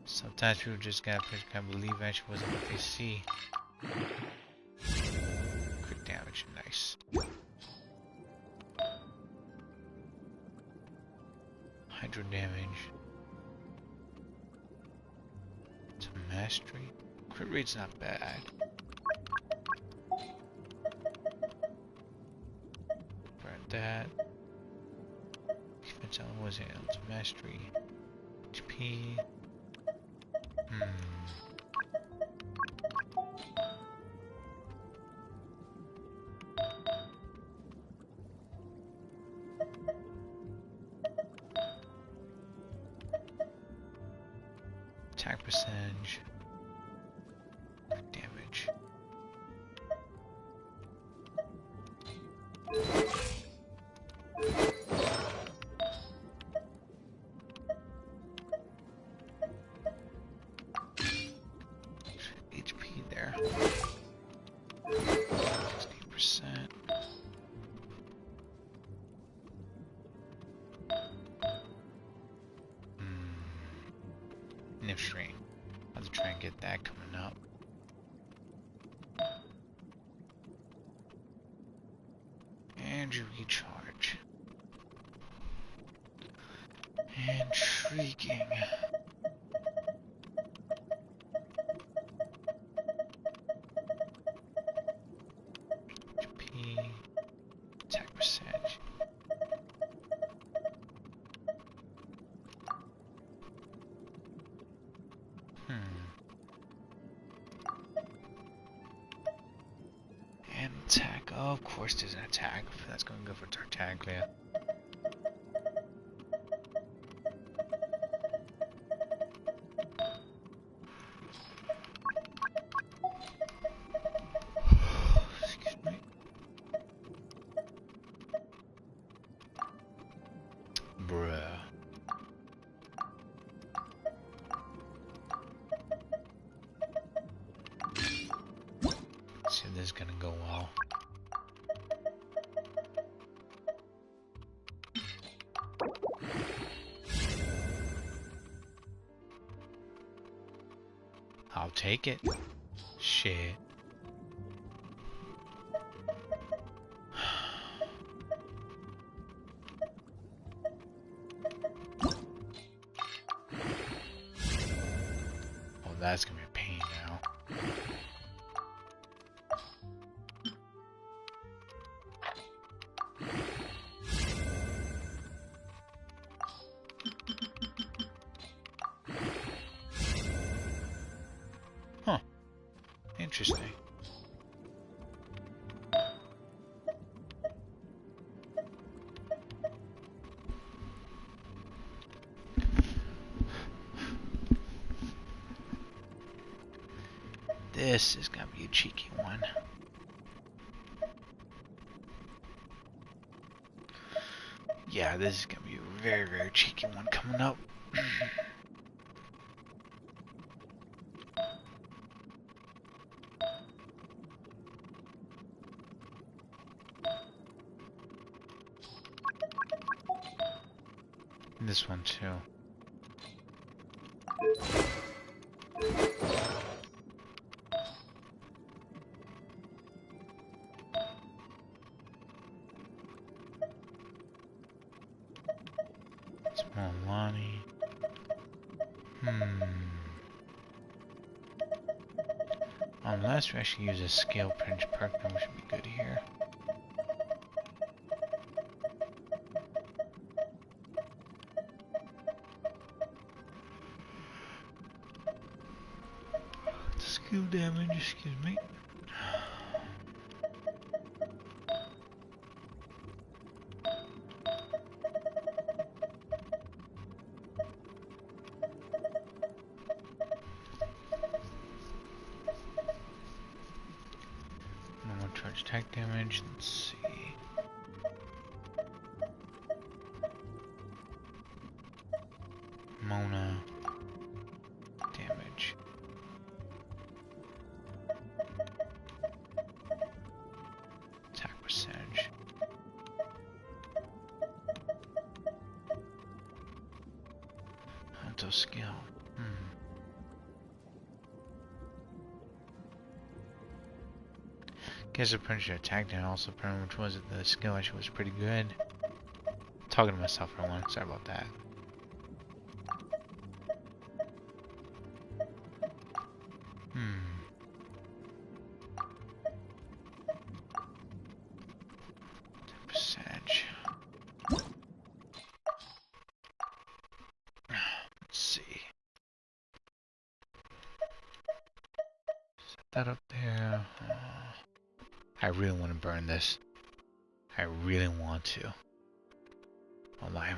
Sometimes people just gotta believe actually wasn't what they see. Quick damage, nice. Hydro damage. To mastery. Crit rate's not bad. Burn that. Defense element was it to mastery. HP. Attack percentage. Damage. HP there. 60%. Nif string. I'll have to try and get that coming up. And you recharge. Intriguing. HP. Attack percentage. And attack. Oh, of course there's an attack. That's going to go for Tartaglia. Excuse me. Bruh. See if this is gonna go well. I'll take it. Shit. Oh, that's gonna be a pain now. Huh. Interesting. This is gonna be a cheeky one. Yeah, this is gonna be a very, very cheeky one coming up. This one too. Small Lonnie. Unless we actually use a scale pinch perk, then we should be good here. Skill damage, excuse me. No more charge attack damage, let's see. Mona damage. also skill. Guess the prince attacked and also which was it? The skill actually was pretty good. Talking to myself for one. Sorry about that. Percentage. Let's see. Set that up there. I really want to burn this. I really want to. I'll lie.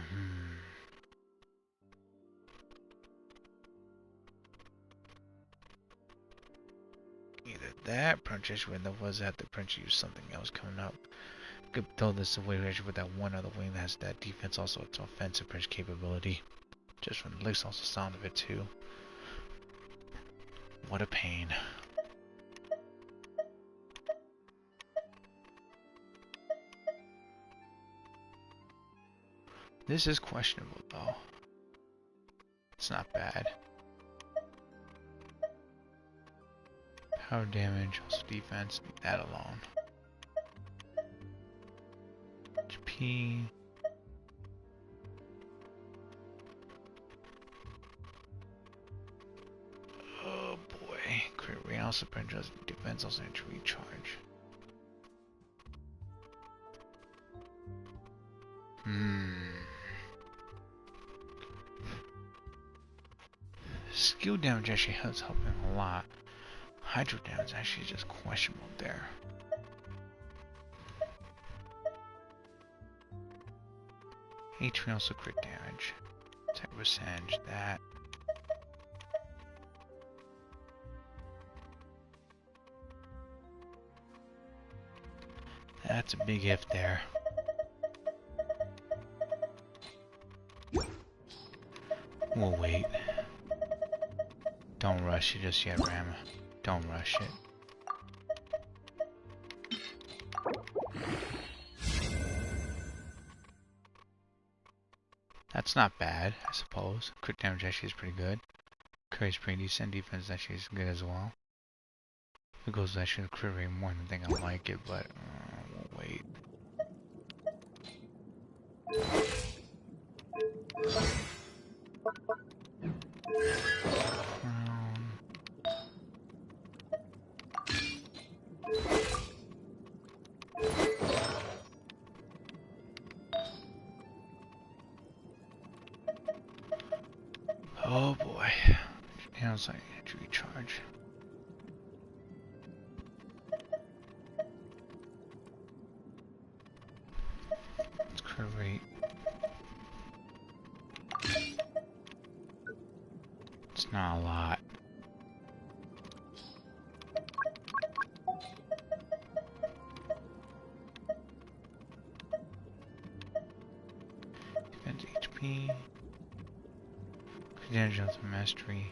Either that, purchase when there was at the purchase use something else coming up. Could throw this away with that one other wing that has that defense, also its offensive purchase capability. Just from the looks, also sound of it too. What a pain. This is questionable though. It's not bad. Power damage, also defense, leave that alone. HP. Oh boy. Crit rate also pressures defense, also need to recharge. Skill damage actually helps helping a lot. Hydro damage actually just questionable there. HP also crit damage. Attack percentage, that. That's a big if there. We'll wait. Don't rush it just yet, Ram. Don't rush it. That's not bad, I suppose. Crit damage actually is pretty good. Crit is pretty decent. Defense actually is good as well. If it goes actually the crit rate more than I think I like it, but we'll wait. Oh boy. Now it's like to recharge. It's crit rate. It's not a lot. Defense HP. Damage of mastery.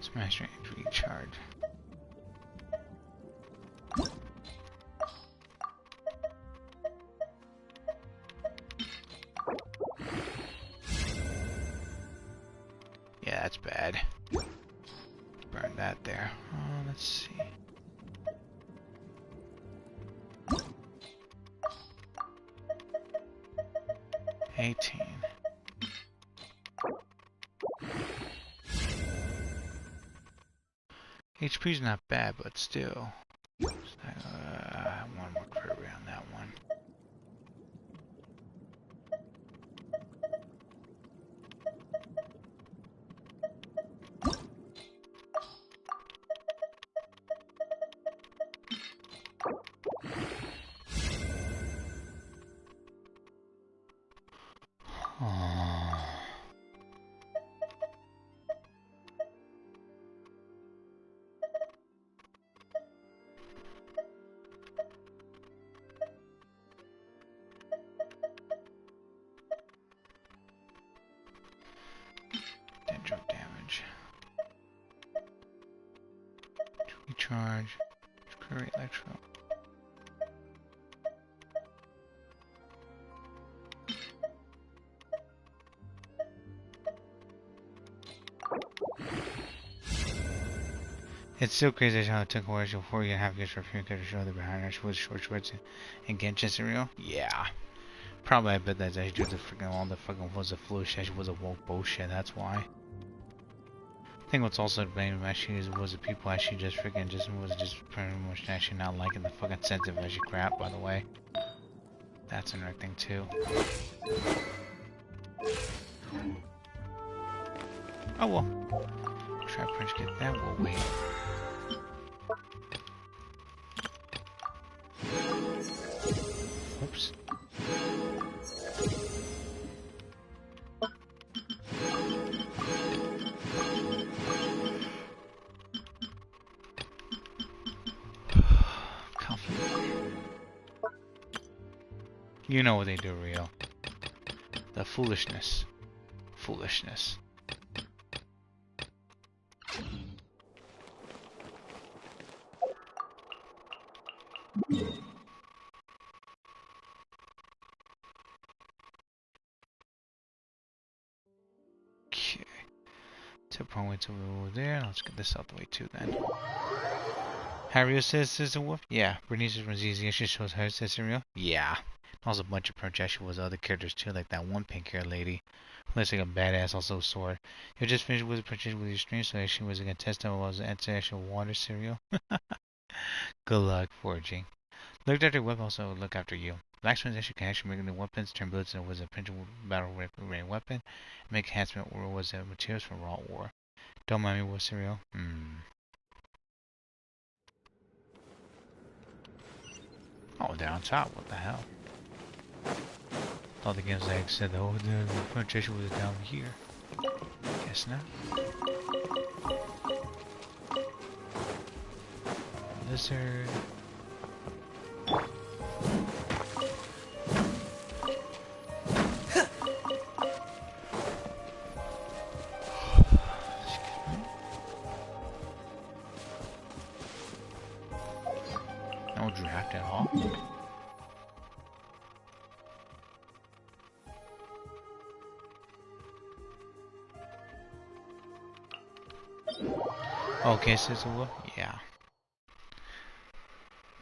Smash range recharge. Yeah, that's bad. Burn that there. Let's see. HP's not bad, but still. One more crit rate on that one. It's still crazy how it took a while before you have years for a few characters to show the behind her. She was short shorts and Genshin cereal. Yeah. Probably I bet that's actually just freaking all the fucking was a flu shit. She was a woke bullshit, that's why. I think what's also to blame actually was the people actually just freaking was pretty much actually not liking the fucking sensitive veggie crap, by the way. That's another thing too. Oh well. Try to Prince get that, we'll wait. Oops. You know what they do, Rio. The foolishness. Foolishness. Okay. Tip one way to over there. Let's get this out the way too then. Harry says Sister Wolf? Yeah. Bernice was easy. She shows her Sister Rio? Yeah. Also a bunch of projections with other characters too, like that one pink hair lady. Looks like a badass, also sword. You just finished with the project with your stream, so she was gonna test out what was the actual water cereal. Good luck foraging. Looked after your weapon, also look after you. Blacksmith's actually can actually make the weapons, turn bullets into was a printed battle ready weapon, and make enhancement or was a materials for raw war. Don't mind me, what cereal? Oh, they're on top, what the hell? Thought the game's like said the pronunciation was down here. Guess not. Lizard. No draft at all. Okay, Sizzle Wolf? Yeah.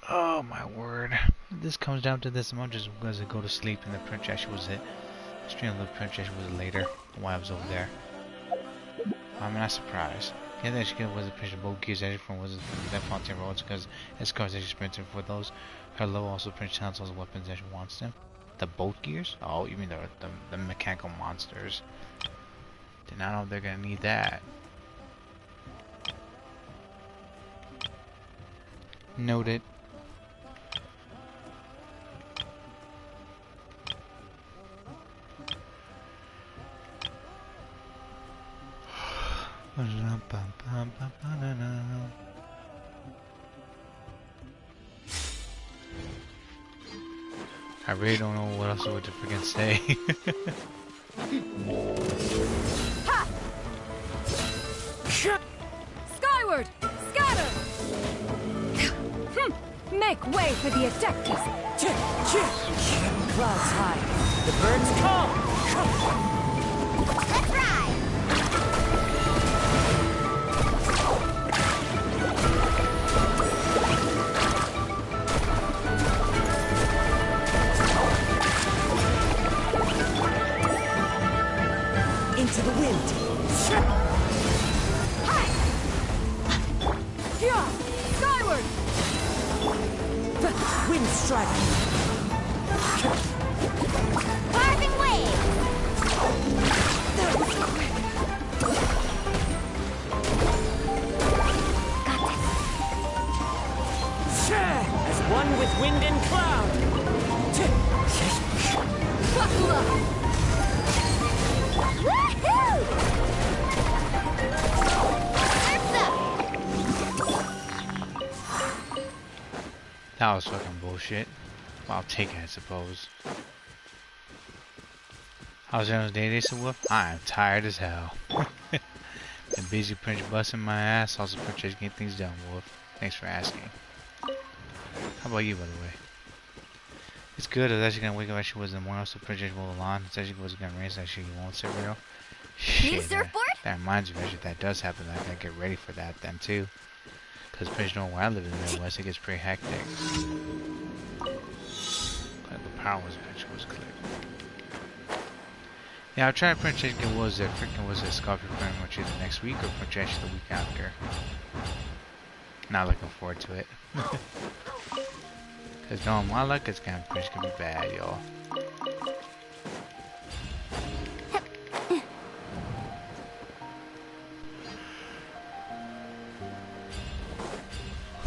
Oh my word. This comes down to this. I'm just gonna go to sleep and the print actually was it. Stream of the print actually was later while I was over there. I'm not surprised. Yeah, that actually was a picture of both gears actually from was it that Fontaine Roads because Escoffier actually sprinted for those. Her low also prints out those weapons that she wants them. The boat gears? Oh, you mean the mechanical monsters. Then I don't know if they're gonna need that. Noted. I really don't know what else I would freaking say. Skyward! Scatter! Make way for the Adeptus! Clouds high. The birds come! Let's ride! Into the wind. Skyward! Wind strike. Carving waves! That was quick! Got this. As one with wind and cloud. Buckle up! Woohoo! That was fucking bullshit. Well, I'll take it, I suppose. How's your day, Wolf? I am tired as hell. Been busy Prince busting my ass, also Prince getting things done, Wolf. Thanks for asking. How about you, by the way? It's good. I was actually gonna wake up. Actually, was in the morning. Also, Prince mow the lawn. It's actually was gonna rain. So actually, you won't sit real. Need a surfboard? That reminds me. Actually, if that does happen, I gotta get ready for that then too. Because pretty sure where I live in the Midwest, it gets pretty hectic. Like the power was clear. Yeah, I'll try to print check it was a freaking was a Escoffier print, which either next week or print check the week after. Not looking forward to it. Cause knowing my luck, it's gonna be bad, y'all.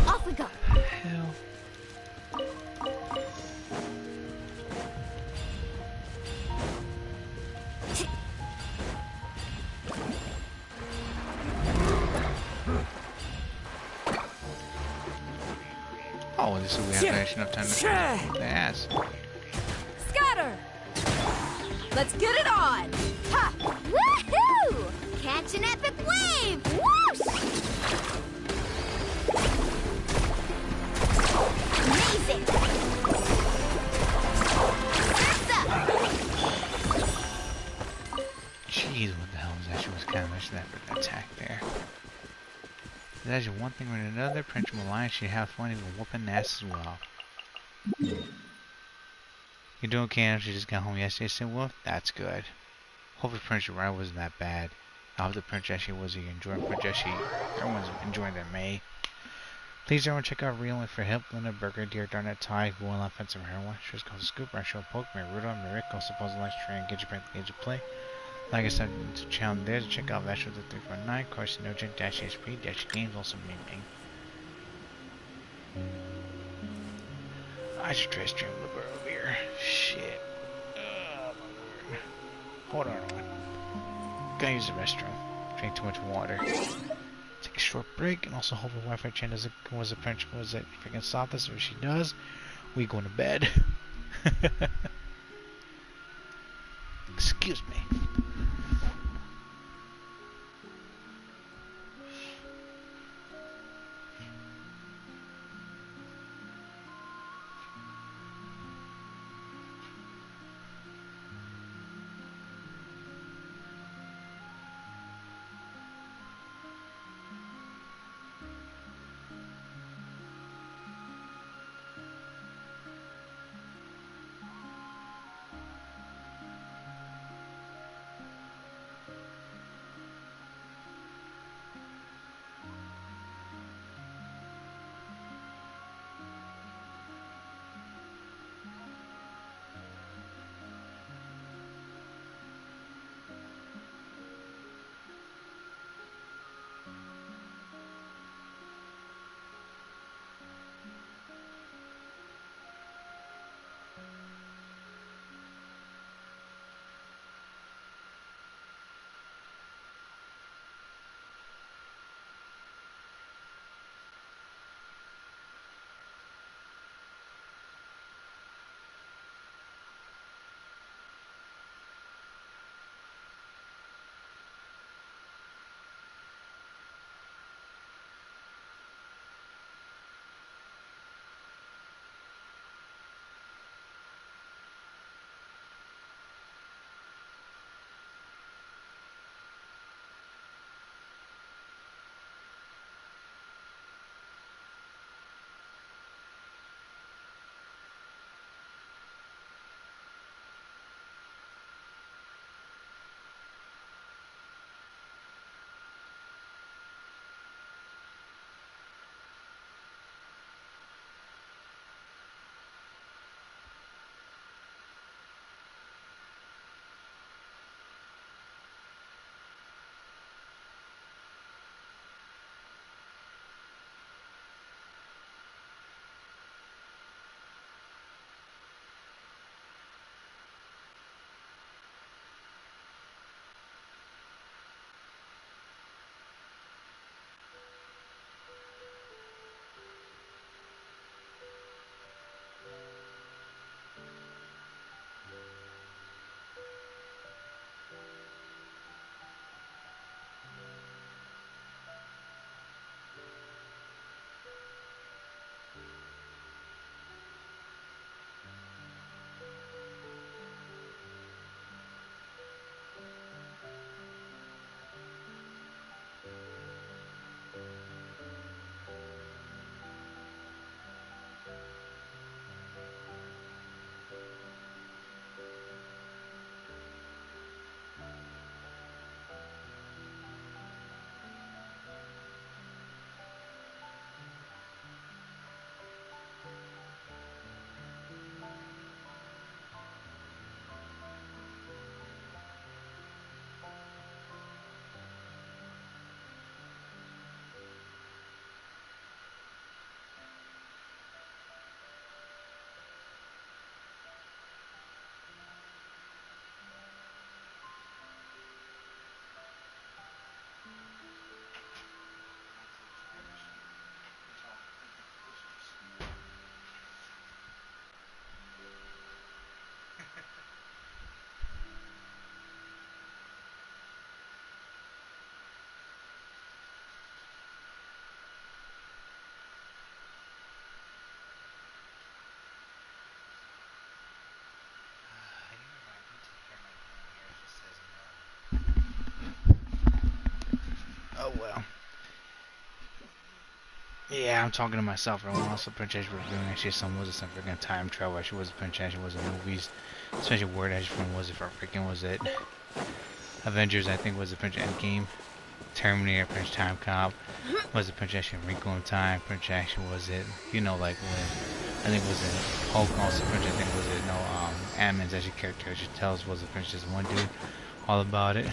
Off we go. Hell. Oh, this is we have actually enough time to the ass. Scatter! Let's get it on! Ha! Woohoo! Catch an epic wave! Whoosh! Amazing! Jeez, what the hell was that? She was kind of missing that for the attack there. There's actually one thing or another. Prince from Alliance should have fun even whooping ass as well. You're doing okay, she just got home yesterday, so well, that's good. Hopefully Prince Ride wasn't that bad. I hope the Prince actually was enjoying Prince actually. Everyone's enjoying their May. Please everyone check out Real for Help, Linda Burger, Dear Darnet Ty, Who Will Offensive Heroin, She's called Scoop, Ratio Poke, Rudolph, Miracle, Supposed Life Train, Get Your Prank, Get Your Play. Like I said, to channel there to check out Vashel the 349, Carson Nojin, Dash HP, Dash Games, also memeing. I should try to stream a little bit earlier. Shit. Oh my lord. Hold on. Gotta use the restroom. Drink too much water. Take a short break, and also hope the Wi-Fi chain doesn't was it freaking stop this, or if she does, we going to bed. Excuse me. well. Yeah, I'm talking to myself. I want also Princess reviewing. Actually, some was it some freaking time travel. Actually, was it Princess? Was it movies? Especially word actually from was it for freaking was it Avengers? I think was it Princess Endgame, Terminator, Prince Time Cop. Was it Princess Wrinkle in Time? Princess was it? You know, like when I think was it Hulk also Princess. I think was it Ant-Man's actually character. She tells was it Princess one dude all about it.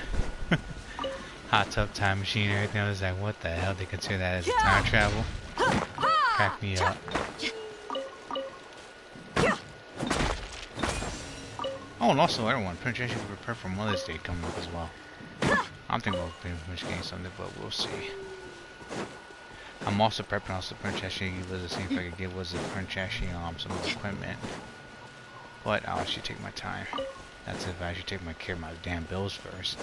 Hot tub time machine and everything. I was like, what the hell? They consider that as time travel? Crack me up. Oh, and also everyone, Princess should prepare for Mother's Day coming up as well. I'm thinking about getting something, but we'll see. I'm also prepping also Princess to see if I could get was the Princess some more equipment. But I'll actually take my time. That's if I should take care of my damn bills first.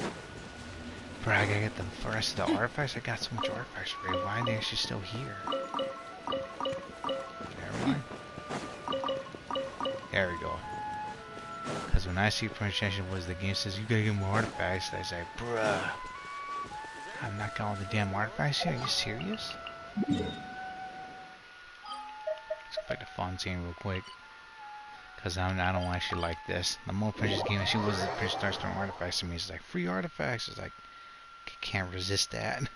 But I gotta get the rest of the artifacts. I got so much artifacts for you. Why are they actually still here? Never mind. There we go. Because when I see Princess was the game says you gotta get more artifacts, I say, bruh, I'm not got all the damn artifacts here. Are you serious? Let's go back to Fontaine real quick. Because I don't actually like this. The more Princess game that she was, the Princess starts throwing artifacts to me. It's like free artifacts. It's like can't resist that.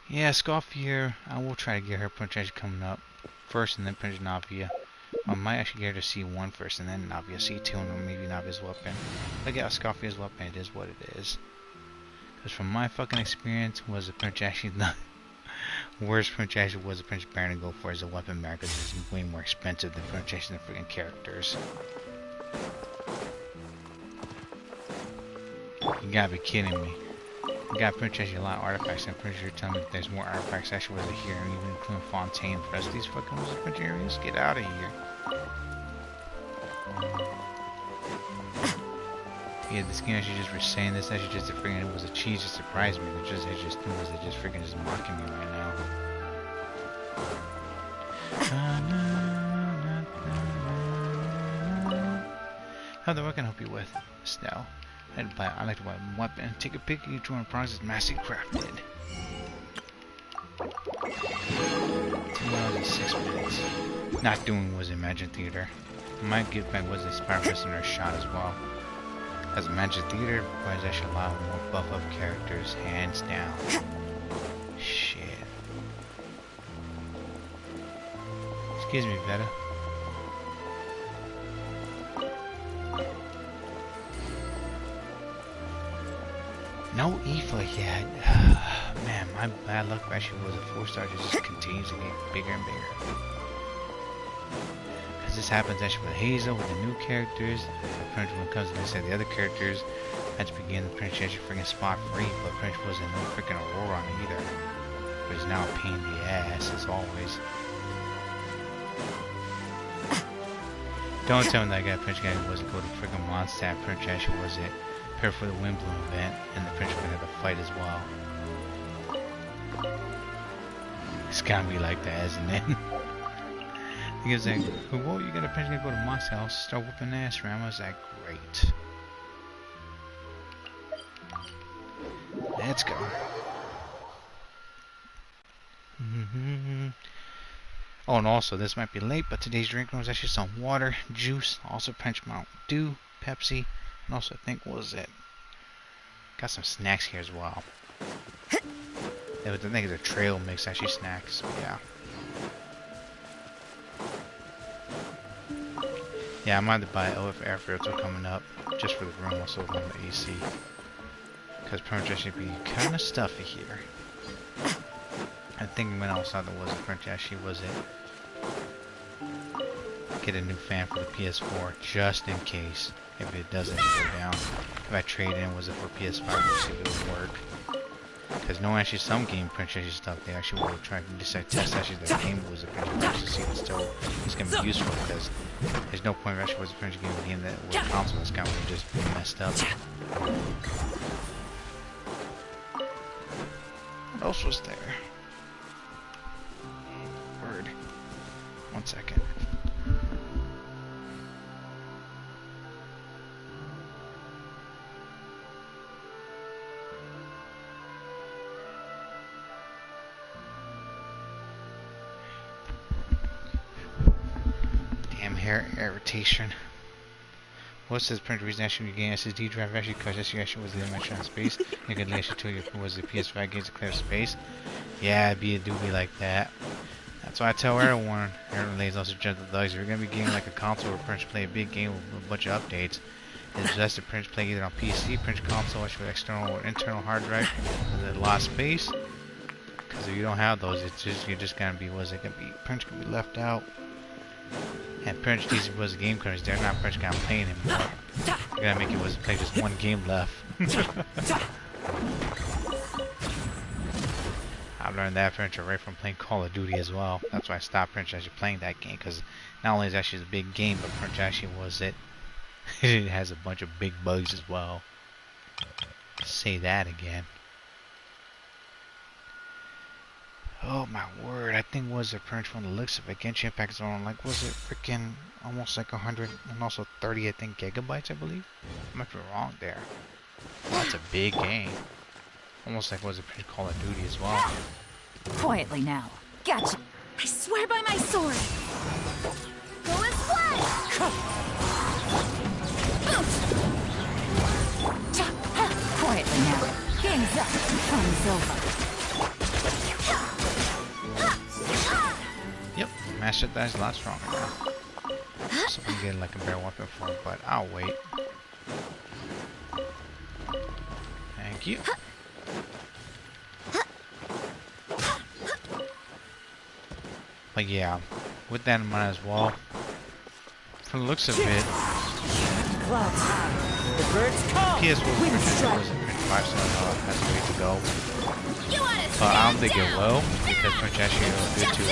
Yeah, Escoffier, I will try to get her Princess coming up first and then Princess Navia. I might actually get her to C1 first and then Navia C2 and maybe Navia's weapon. If I get Escoffier's weapon, it is what it is. Because from my fucking experience, was the Princess the worst Princess was the Princess Baron to go for as a weapon maker because it's way more expensive than Princess and the freaking characters. You gotta be kidding me. You got Princess a lot of artifacts. I'm pretty sure you're telling me that there's more artifacts actually was here, and even including Fontaine. The rest of these fucking was Princess areas. Get out of here. Yeah, this game actually just was saying this. Actually, just a freaking it was a cheese. Just surprised me. It just freaking just mocking me right now. How the fuck can I help you with, Estelle? I like to buy a weapon. Take a pic of each one of the products that's massively crafted. 2 hours and 6 minutes. Not doing was Imagine Theater. I might give back was a Spire Prisoner a shot as well. As Imagine Theater requires actually a lot more buff up characters, hands down. Shit. Excuse me, Veta. No Aoife yet. Man, my bad luck actually was a 4-star. Just continues to get bigger and bigger. As this happens actually with Hazel, with the new characters. When it comes to the other characters, I had to begin the Prince actually freaking spot free, but Prince wasn't no freaking Aurora on it either. But he's now a pain in the ass as always. Don't tell me that guy Prince guy wasn't go to freaking Mondstadt. Prince actually was it. Prepare for the Windbloom event, and the Prince will have a fight as well. It's gotta be like that, isn't it? He goes like, "Whoa, you got a Prince gonna go to Monk's house, start whooping ass." Rama's like, "Great, let's go." Oh, and also this might be late, but today's drink was actually some water, juice, also Prince Mountain Dew, Pepsi. And also, I think, what was it? Got some snacks here as well. I think it's a trail mix, actually, snacks. So, yeah. Yeah, I might have to buy OF air filter coming up, just for the room, also on the AC. Because pretty much should be kind of stuffy here. I think when I was out there was a French actually was it. Get a new fan for the PS4 just in case. If it doesn't go down. If I trade in, was it for PS5, we'll see if it would work. Because no, actually, some game Princess stuff, they actually will try to decide test actually the game was a Princess to see if it's going to be useful. Because there's no point actually was a Princess game that was a console that's kind of just messed up. What else was there? Word. 1 second. hair irritation. What's this print reason actually you gain SSD drive actually because this actually was the dimension of space. You can actually tell you was the PS5 gains a clear space. Yeah, it do be like that. That's why I tell everyone, lays also gentle dogs, if you're gonna be getting like a console or print play a big game with a bunch of updates, it's best to print play either on PC, print console, which with external or internal hard drive, with a lot of space. Because if you don't have those, it's just you're just gonna be print's gonna be left out. And Prince these was game crunch, they're not Prince gonna play anymore. They're gonna make it was play just one game left. I've learned that Prince right from playing Call of Duty as well. That's why I stopped Prince actually playing that game, because not only is it actually a big game, but Prince actually was it. It has a bunch of big bugs as well. Say that again. Oh my word, I think was it Prince from the looks of it. Genshin Impact is on like was it freaking almost like 100 and also 30 I think gigabytes I believe. I might be wrong there. Well, that's a big game. Almost like was it Prince Call of Duty as well. Quietly now. Gotcha. I swear by my sword. Go and fly! Quietly now. Game's up. Fun's over. Yep, Master that is a lot stronger now. So I'm getting like a better weapon form, but I'll wait. Thank you. But yeah, with that in mind as well, from the looks of it, PS wasn't Prince 5 has a way to go. But I don't think it will, because Prince actually is good to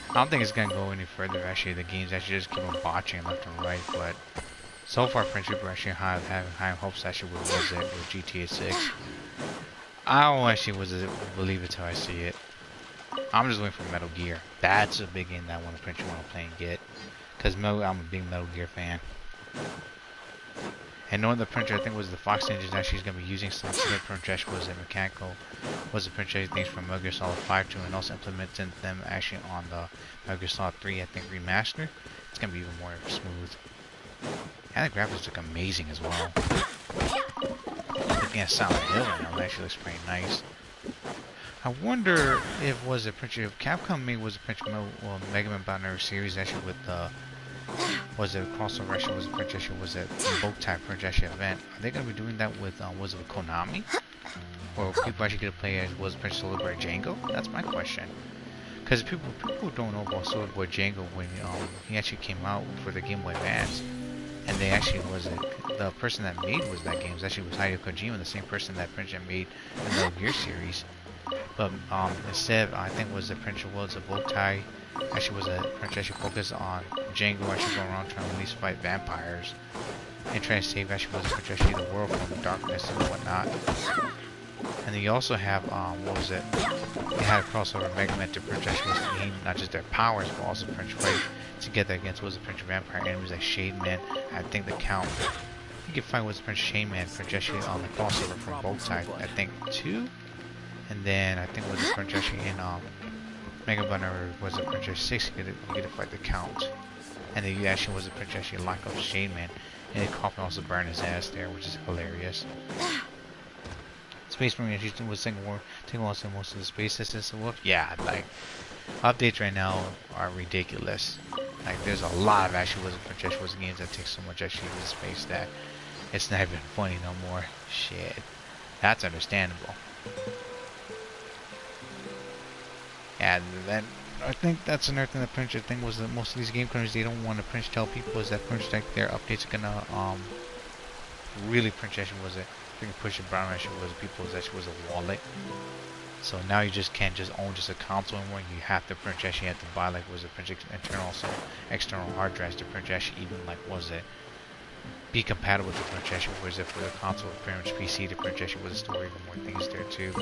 I don't think it's gonna go any further. Actually, the games actually just keep on botching left and right. But so far, Prince people actually having high hopes actually with GTA 6. I don't actually believe it till I see it. I'm just waiting for Metal Gear. That's a big game that I want to Prince want to play and get, because I'm a big Metal Gear fan. And knowing the printer, I think was the Fox Ninjas actually is going to be using some script printer was a mechanical, was the printer things from Metal Gear Solid 5 to, and also implementing them actually on the Metal Gear Solid 3, I think remaster. It's going to be even more smooth. And the graphics look amazing as well. Looking at Silent Hill right now, it actually looks pretty nice. I wonder if was a printer, if Capcom made was a printer Mega Man Battle series actually with the was it crossover actually was a projection was it bulk type projection event, are they gonna be doing that with was it with Konami, or people actually gonna play as was Prince Solar Boy Django? That's my question, because people don't know about Solar Boy Django when he actually came out for the Game Boy Advance, and they actually was it the person that made was that game was actually was Hideo Kojima, the same person that Prince made the Metal Gear series. But instead I think was the Prince was a bulk tie. Actually was a Prince actually focused on Django actually going around trying to at least fight vampires and trying to save actually was a Prince actually the world from darkness and whatnot. And then you also have what was it? They had a crossover Mega Man to Prince actually was to gain not just their powers but also Prince fight together against was the Prince vampire enemies like Shade Man. I think the Count. You can find was Prince Shade Man Prince actually on the crossover from both sides. I think 2. And then I think was the Prince actually in Mega Man or was it Prince 6, you get to fight the Count. And then you actually was a Prince actually lock up Shade Man, and the Coffin also burned his ass there, which is hilarious. Space Marine actually was taking most of the space systems. Well, yeah, like updates right now are ridiculous. Like there's a lot of actually was Prince was games that take so much actually in space that it's not even funny no more. Shit, that's understandable. And then I think that's another thing that Prince I think was that most of these game companies they don't want to Prince tell people is that Prince like their updates are gonna really Prince actually was it freaking push it brown actually was people actually was a wallet. So now you just can't just own just a console anymore. You have to Prince actually have to buy like was it Prince internal so external hard drives to Prince actually even like was it be compatible with the Prince actually was it for the console pretty much PC to Prince actually was a store even more things there too.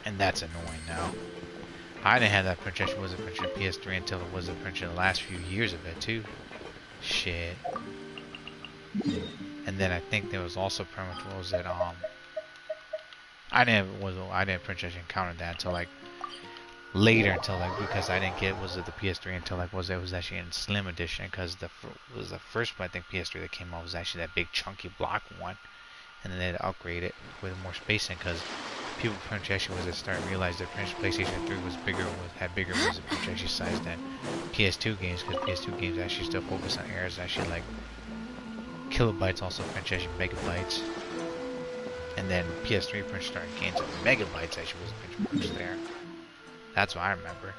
And that's annoying now. I didn't have that projection was a projection PS3 until it was a projection the last few years of it too. Shit. And then I think there was also pretty much what was it I didn't Princess encounter that until like later, until like, because I didn't get was it the PS3 until like it was actually in Slim Edition, because was the first one I think PS3 that came out was actually that big chunky block one, and then they had to upgrade it with more space in, because people actually was starting to realize that PlayStation 3 was bigger, had bigger was actually size than PS2 games, because PS2 games actually still focus on errors actually like kilobytes, also actually megabytes, and then PS3 started gaining megabytes actually was there. That's what I remember.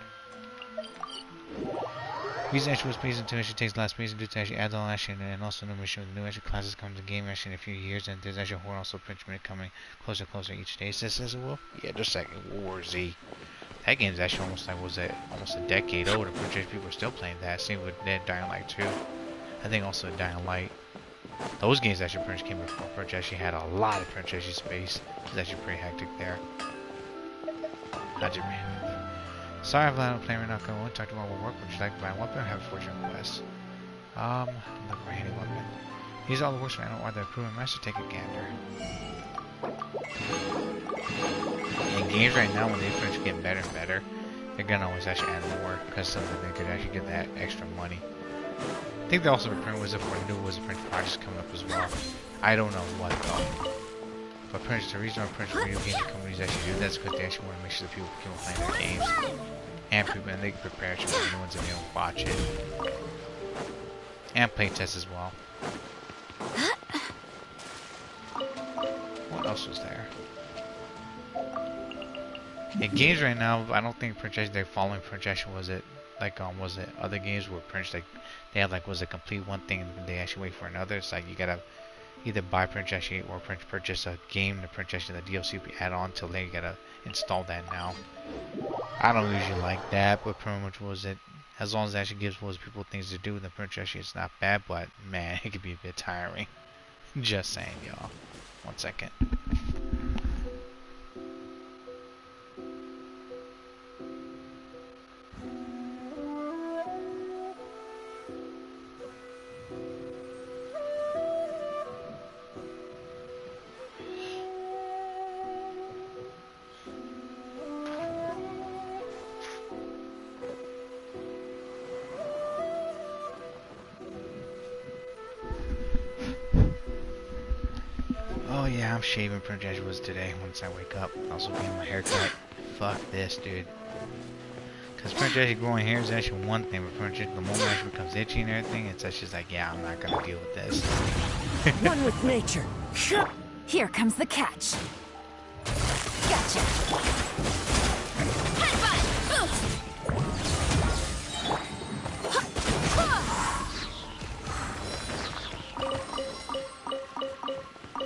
Reason actually was based into actually takes last reason due to actually add-on action and also new mission with new actual classes come to the game actually in a few years, and there's actually Horn also Princeman coming closer and closer each day. Says it will? Yeah, just like World War Z. That game's actually almost like almost a decade old, and British people are still playing that. Same with Dying Light 2. I think also Dying Light. Those games actually Prince came before. Prince actually had a lot of Prince actually space. It was actually pretty hectic there. How'd you man? Sorry if I don't play right now. I won't talk about what work. Would you like to buy a weapon? I have a fortune request. Look for a handy weapon. These are all the works right now. Are the proven master? Take a gander. In games right now, when they finish getting better and better, they're gonna always actually add more, because something they could actually get that extra money. I think they also print was for new print projects coming up as well. I don't know what though. But Prince, the reason why Prince video game companies actually do that is because they actually want to make sure that people keep playing their games. And they can prepare for the new ones and they don't watch it. And play test as well. What else was there? In games right now, I don't think projection they're following projection was it other games where Prince like they have like was a complete one thing and they actually wait for another. It's like you gotta either buy projection or purchase a game to projection the DLC add on till then you gotta install that now. I don't usually like that, but pretty much was it as long as it actually gives most people things to do, the projection it's not bad, but man, it could be a bit tiring. Just saying, y'all. 1 second. Oh yeah, I'm shaving projection was today once I wake up. Also getting my hair cut. Fuck this, dude. Because projection growing hair is actually one thing, but projection the moment it actually becomes itchy and everything, it's just like, yeah, I'm not gonna deal with this. One with nature. Here comes the catch. Gotcha.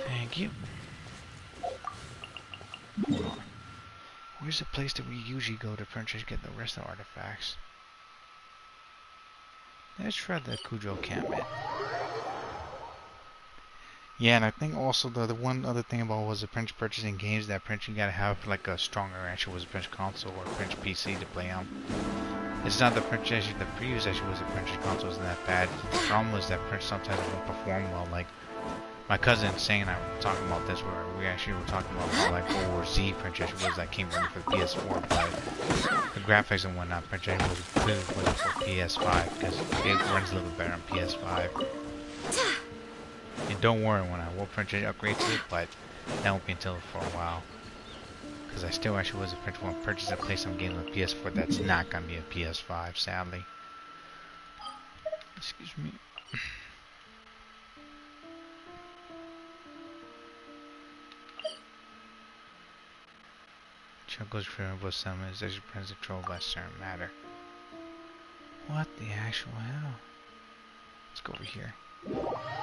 Thank you. Hold on. Where's the place that we usually go to purchase get the rest of the artifacts? Let's try the Cujo encampment. Yeah, and I think also the one other thing about was the Prince purchasing games that Prince you gotta have like a stronger actually was a Prince console or a Prince PC to play on. It's not the Prince actually the previous actually was a Prince console isn't that bad. The problem was that Prince sometimes won't perform well. Like my cousin Sang and I were talking about this where we actually were talking about how like World War Z Prince actually was that came ready for the PS4, but the graphics and whatnot Prince actually was good for PS5 because it runs a little bit better on PS5. And don't worry when I will upgrade to it, but that won't be until for a while. Because I still actually was a Prince want to purchase and play some game with PS4 that's not going to be a PS5, sadly. Excuse me. Chuckles for both summons as your presence controlled by a certain matter. What the actual hell? Let's go over here.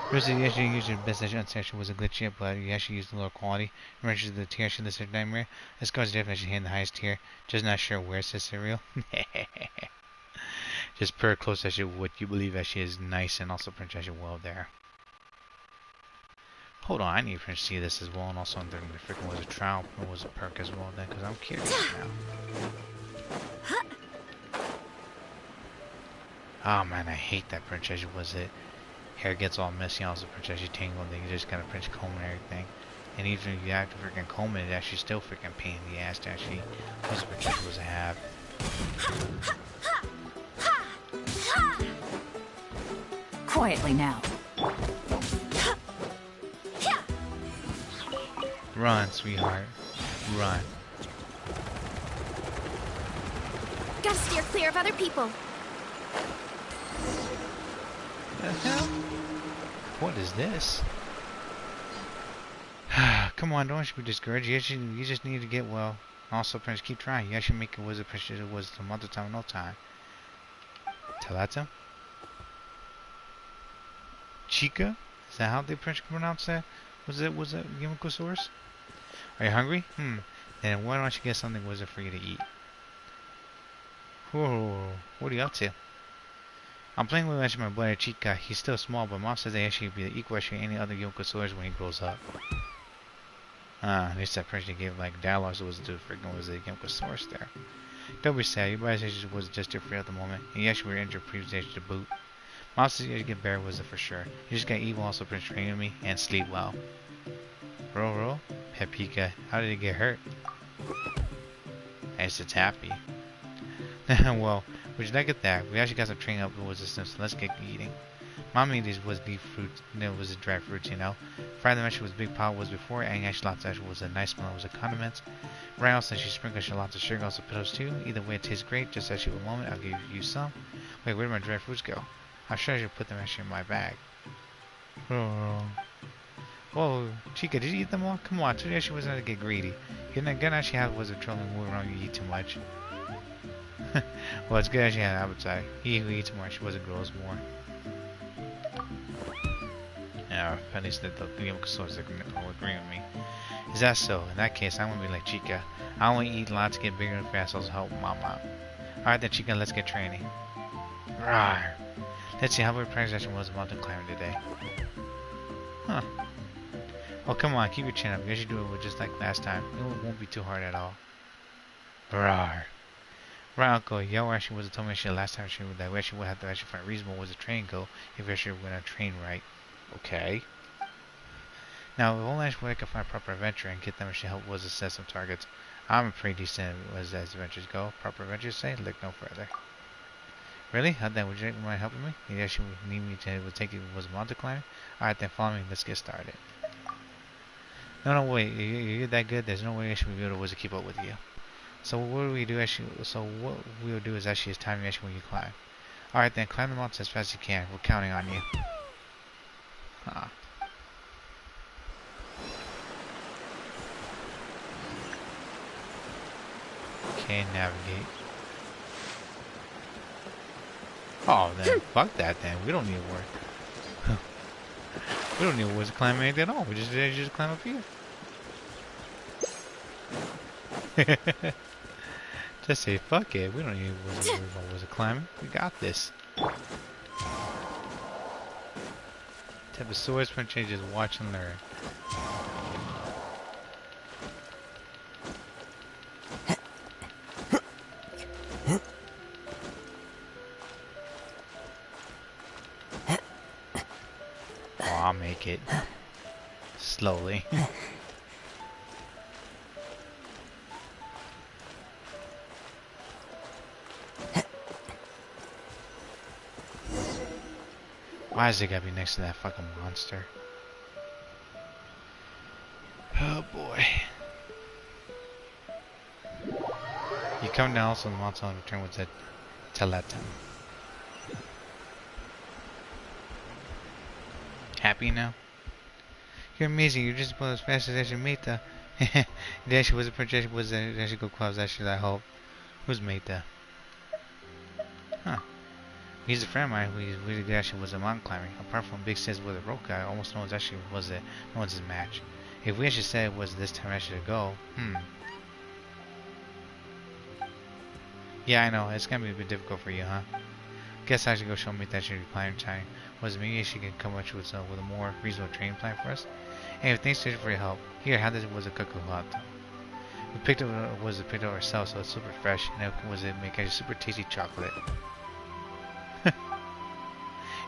First, you actually used your best section was a glitch yet, but you actually used the lower quality. Remember the tier actually listed Nightmare. This card's definitely hitting the highest tier. Just not sure where it says cereal. Just per close actually what you believe actually is nice and also print actually well there. Hold on, I need to see this as well, and also under the freaking was a trial or was a perk as well then, because I'm curious now. Oh man, I hate that print actually was it. Hair gets all messy, also print actually tangled, then you just gotta print comb and everything. And even if you have to freaking comb it, it's actually still freaking pain in the ass to actually was supposed to have. Quietly now. Run, sweetheart. Run. Gotta steer clear of other people. The hell? What is this? Come on, don't be discouraged. You just need to get well. Also, Prince, keep trying. You actually make a wizard Prince was a month of time, no time. Tell that to him. Chica? Is that how they Prince pronounce that? Was it Yumikosaurus? Are you hungry? Then why don't you get something wizard for you to eat? Whoa, what are you up to? I'm playing with actually my brother Chica. He's still small, but Mom says they actually be the equal to any other Yumikosaurus when he grows up. They said Prince gave like dialogues was the freaking was the Yumikosaurus there. Don't be sad, your brother was just too free at the moment. And you actually were injured previously to boot. Mom says you get better was it for sure. You just got evil also Prince training me and sleep well. Roll. Pet Pika, how did he get hurt? I said happy. Well, would you like it that? We actually got some training up with the system, so let's get eating. Mom made these was beef fruits, was the dry fruits, Fried them actually was big pot was before, and actually lots actually was a nice smell, was a condiments. Right also she sprinkled lots of sugar, also potatoes too. Either way it tastes great, just actually a moment, I'll give you some. Wait, where did my dry fruits go? I'm sure I should put them actually in my bag. Whoa, Chica, did you eat them all? Come on, today she wasn't to get greedy. You're not gonna actually have was a trolling move around you eat too much. Well, it's good as she had an appetite. He who eats more, she wasn't grows more. Yeah, at least the Yumikosaurus will agree with me. Is that so? In that case, I'm gonna be like Chica. I only eat lots to get bigger and fast, so I'll help Mom out. Alright then, Chica, let's get training. Rawr. Let's see how many practice session was mountain climbing today. Huh. Oh, come on, keep your chin up. You should do it just like last time. It won't be too hard at all. Rawr. Right, Uncle. Yo actually was told me actually last time that we actually would have to actually find reasonable was a train go if we actually were gonna train right. Okay. Now, if only actually I could find proper adventure and get them actually help was to set some targets. I'm pretty decent as adventures go. Proper adventures say, look no further. Really? How then? Would you mind helping me? You actually need me to take you was mountain climbing? Alright then, follow me. Let's get started. No, wait. You're that good. There's no way I should be able to keep up with you. So what do we do actually? So what we'll do is actually time you actually when you climb. All right then, climb the mountain as fast as you can. We're counting on you. Huh. Okay, navigate. Oh, then fuck that. Then we don't need to work. We don't need to climb anything at all. We just climb up here. Just say fuck it. We don't need to worry about wizard climbing. We got this. Type of swords print changes. Watch and learn. Oh, I'll make it slowly. Why is it gotta be next to that fucking monster? Oh boy. You come down also the mountain and return with that Teletum. Happy now? You're amazing, you're just about as fast as Meta. The actually was a projection was actually go clouds actually I hope. Who's Meta? Huh. He's a friend of mine who really actually was a mountain climber. Apart from Big Sis with a rope guy, almost no one's actually was it. No one's his match. If we actually said it was this time actually to go, Yeah, I know it's gonna be a bit difficult for you, huh? Guess I should go show me that you're climbing time. Was maybe she can come up with a more reasonable training plan for us. Anyway, thanks to you for your help. Here, how this was a cuckoo hut. We picked up picked up ourselves, so it's super fresh, and it make a super tasty chocolate.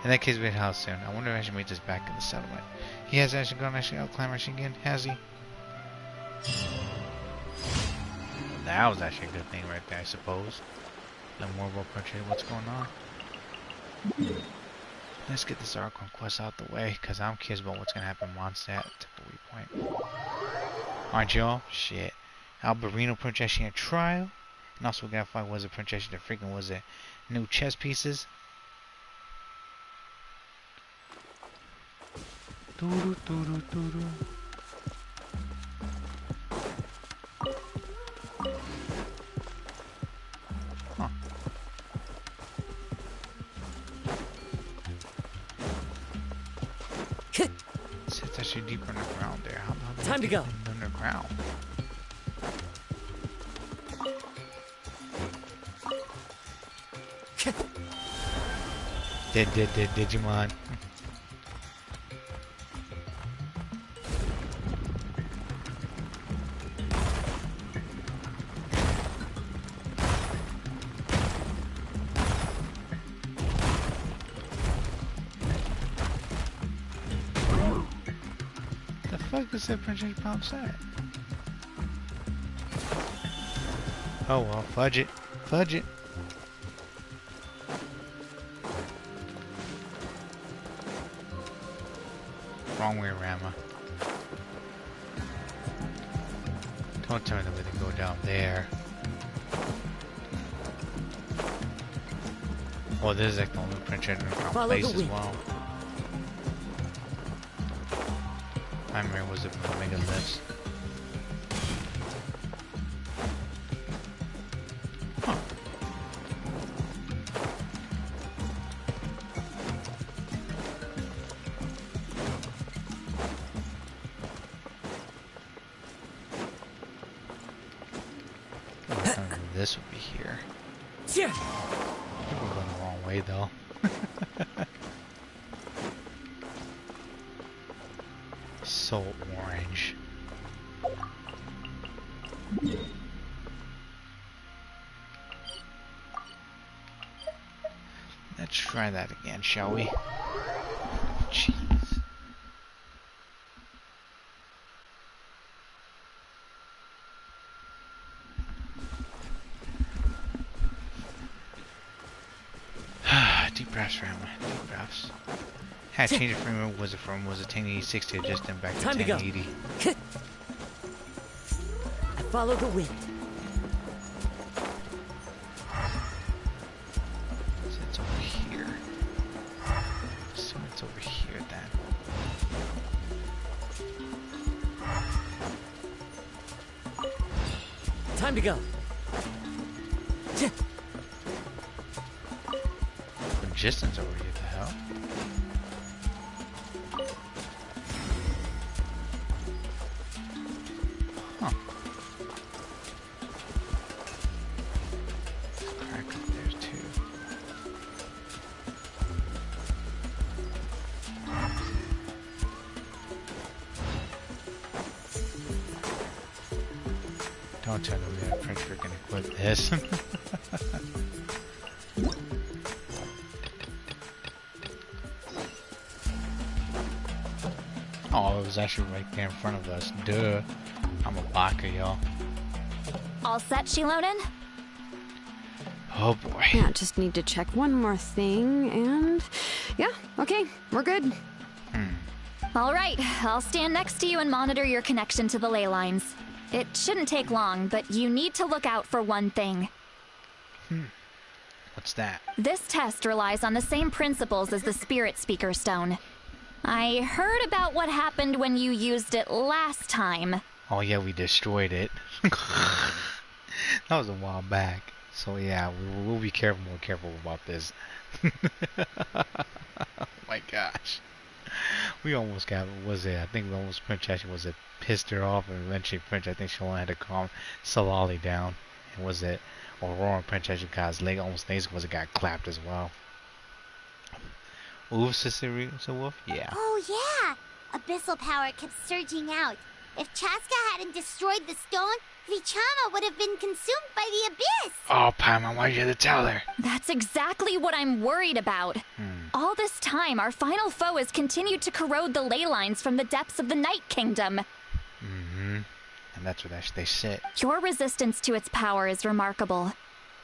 In that case, we head house soon. I wonder if I should meet this back in the settlement. He has actually gone out climbing again, has he? That was actually a good thing right there, I suppose. Learn more about Princess, what's going on. Let's get this Arc Conquest out the way, because I'm curious about what's going to happen in Mondstadt. Typical point. Aren't y'all? Shit. Alberino Princess in a trial. And also we got to find was it Princess the freaking was it new chess pieces. Doo-doo, doo-doo, doo-doo. Huh. It's actually deeper underground there. How Time to go. Underground. Digimon. The fuck is that Princess Pounce at? Oh well, fudge it. Fudge it. Wrong way, Rama. Don't tell me that we can go down there. Oh, this is like the only Princess in place as well. Nightmare was the mega lifts. Huh. This would be here. Yeah. We're going the wrong way though. So orange. Let's try that again, shall we? Jeez. Deep breaths, Rama. Deep breaths. Had changed it from was it 1086 to just then back to 1080. I follow the wind. So it's over here. So it's over here then. Time to go. Magician's over here, the hell? Huh. Crack up there too. Don't tell me we have Prince freaking equip this. Oh, it was actually right there in front of us. Duh. I'm a baka, y'all. All set, Shilonen? Oh boy. Yeah, just need to check one more thing, and yeah, okay, we're good. All right, I'll stand next to you and monitor your connection to the ley lines. It shouldn't take long, but you need to look out for one thing. What's that? This test relies on the same principles as the Spirit Speaker Stone. I heard about what happened when you used it last time. Oh yeah, we destroyed it. That was a while back. So yeah, we'll be more careful about this. Oh my gosh. We almost got, I think we almost pissed her off, and eventually I think she only had to calm Salali down. And Aurora Prince actually got his leg almost got clapped as well. Ooh, Sister Wolf? Yeah. Oh, yeah. Abyssal power kept surging out. If Chaska hadn't destroyed the stone, Vichama would have been consumed by the abyss. Oh, Paimon, why'd you have to tell her? That's exactly what I'm worried about. All this time, our final foe has continued to corrode the ley lines from the depths of the Night Kingdom. and that's where they sit. Your resistance to its power is remarkable,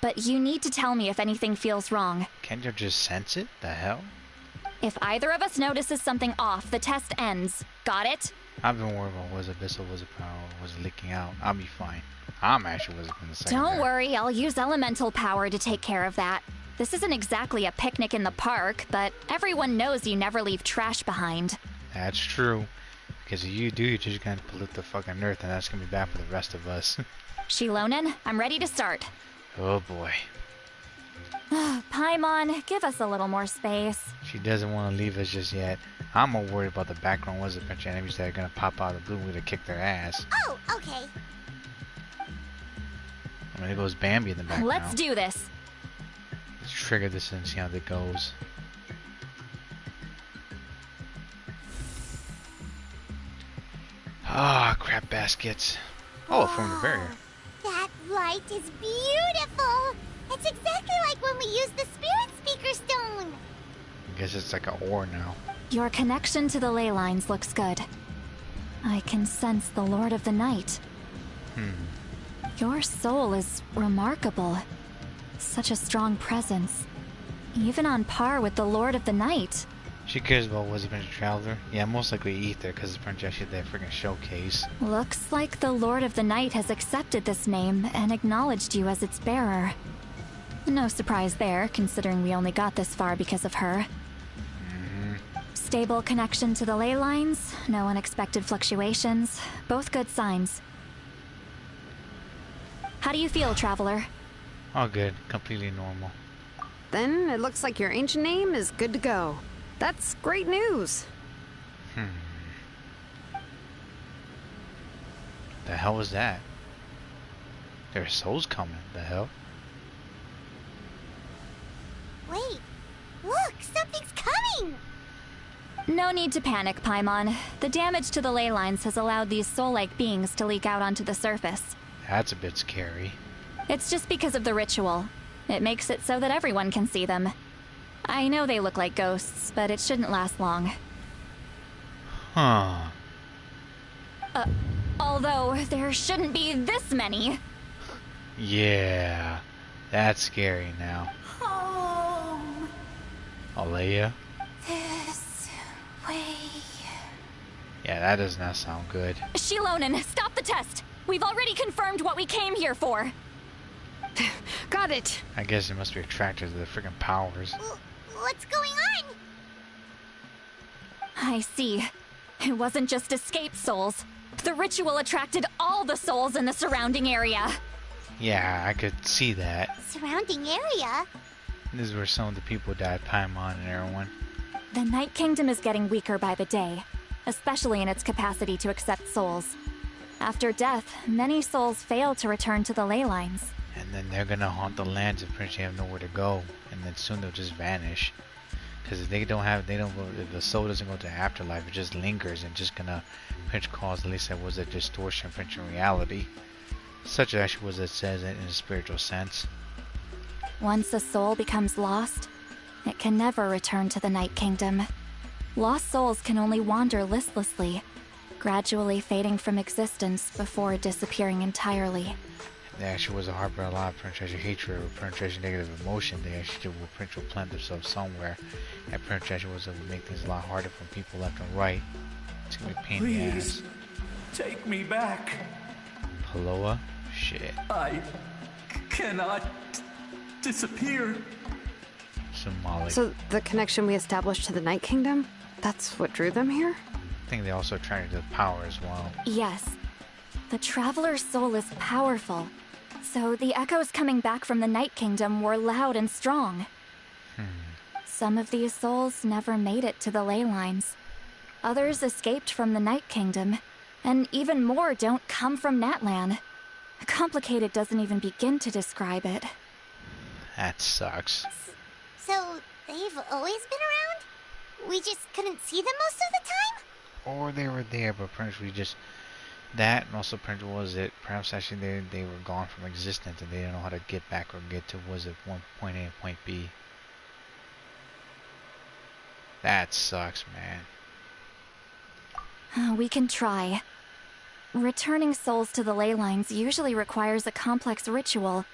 but you need to tell me if anything feels wrong. Can't you just sense it? The hell? If either of us notices something off, the test ends. Got it? I've been worried about was abyssal, was it power, was it leaking out. I'll be fine. I'm actually was in the second. Don't worry, I'll use elemental power to take care of that. This isn't exactly a picnic in the park, but everyone knows you never leave trash behind. That's true. Because if you do, you're just gonna pollute the fucking earth, and that's gonna be bad for the rest of us. Shilonen, I'm ready to start. Oh boy. Paimon, give us a little more space. She doesn't want to leave us just yet. I'm more worried about the background wizard bunch of enemies that are gonna pop out of the blue to kick their ass. Oh, okay. I mean, there goes Bambi in the background. Let's do this. Let's trigger this and see how that goes. Ah, crap baskets. Oh, from the barrier. That light is beautiful. It's exactly like when we used the spirit speaker stone. I guess it's like an ore now. Your connection to the ley lines looks good. I can sense the Lord of the Night. Your soul is remarkable. Such a strong presence. Even on par with the Lord of the Night. She cares about was he Prince Traveler? Yeah, most likely Ether, because it's Prince actually that freaking showcase. Looks like the Lord of the Night has accepted this name and acknowledged you as its bearer. No surprise there, considering we only got this far because of her. Stable connection to the ley lines, no unexpected fluctuations, both good signs. How do you feel, Traveler? All good, completely normal. Then it looks like your ancient name is good to go. That's great news. The hell was that? There are souls coming. The hell? Wait, look, something's coming. No need to panic, Paimon. The damage to the ley lines has allowed these soul-like beings to leak out onto the surface. That's a bit scary. It's just because of the ritual. It makes it so that everyone can see them. I know they look like ghosts, but it shouldn't last long. Huh. Although, there shouldn't be this many. Yeah. That's scary now. Home. Alea? This way. Yeah, that does not sound good. Shilonen, stop the test! We've already confirmed what we came here for. Got it. I guess it must be attracted to the freaking powers. What's going on? I see. It wasn't just escaped souls. The ritual attracted all the souls in the surrounding area. Yeah, I could see that. Surrounding area? This is where some of the people died, Paimon and everyone. The Night Kingdom is getting weaker by the day, especially in its capacity to accept souls. After death, many souls fail to return to the ley lines. And then they're gonna haunt the lands if Prince have nowhere to go, and then soon they'll just vanish. Because if if the soul doesn't go to afterlife, it just lingers and just gonna Prince cause, at least that was a distortion Prince in reality. Such actually was it says it in a spiritual sense. Once a soul becomes lost, it can never return to the Night Kingdom. Lost souls can only wander listlessly, gradually fading from existence before disappearing entirely. There actually was a harbor a lot of Prince Treasure hatred or Prince Treasure negative emotion. They actually will Prince will plant themselves somewhere. And Prince Treasure was able to make things a lot harder for people left and right. It's gonna be a pain in the ass. Please, take me back. Paloa? Shit. I cannot disappear. Somali. So the connection we established to the Night Kingdom, that's what drew them here? I think they also attracted to the power as well. Yes. The Traveler's soul is powerful, so the echoes coming back from the Night Kingdom were loud and strong. Some of these souls never made it to the ley lines. Others escaped from the Night Kingdom, and even more don't come from Natlan. Complicated doesn't even begin to describe it. That sucks. So, they've always been around? We just couldn't see them most of the time? Or they were there, but Prince we just... That, and also Prince was it. Perhaps actually they were gone from existence and they didn't know how to get back or get to was it one point A and point B. That sucks, man. We can try. returning souls to the ley lines usually requires a complex ritual.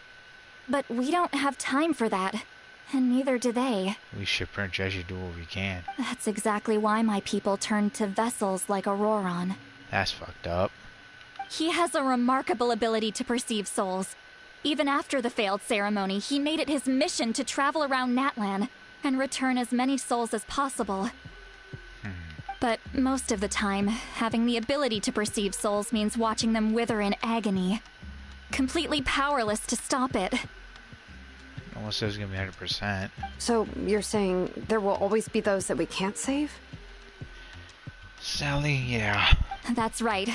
But we don't have time for that, and neither do they. We should Princess do what we can. That's exactly why my people turned to vessels like Auroron. That's fucked up. He has a remarkable ability to perceive souls. Even after the failed ceremony, he made it his mission to travel around Natlan and return as many souls as possible. But most of the time, having the ability to perceive souls means watching them wither in agony. Completely powerless to stop it. Almost says it's gonna be 100%. So you're saying there will always be those that we can't save? Sally, yeah. That's right.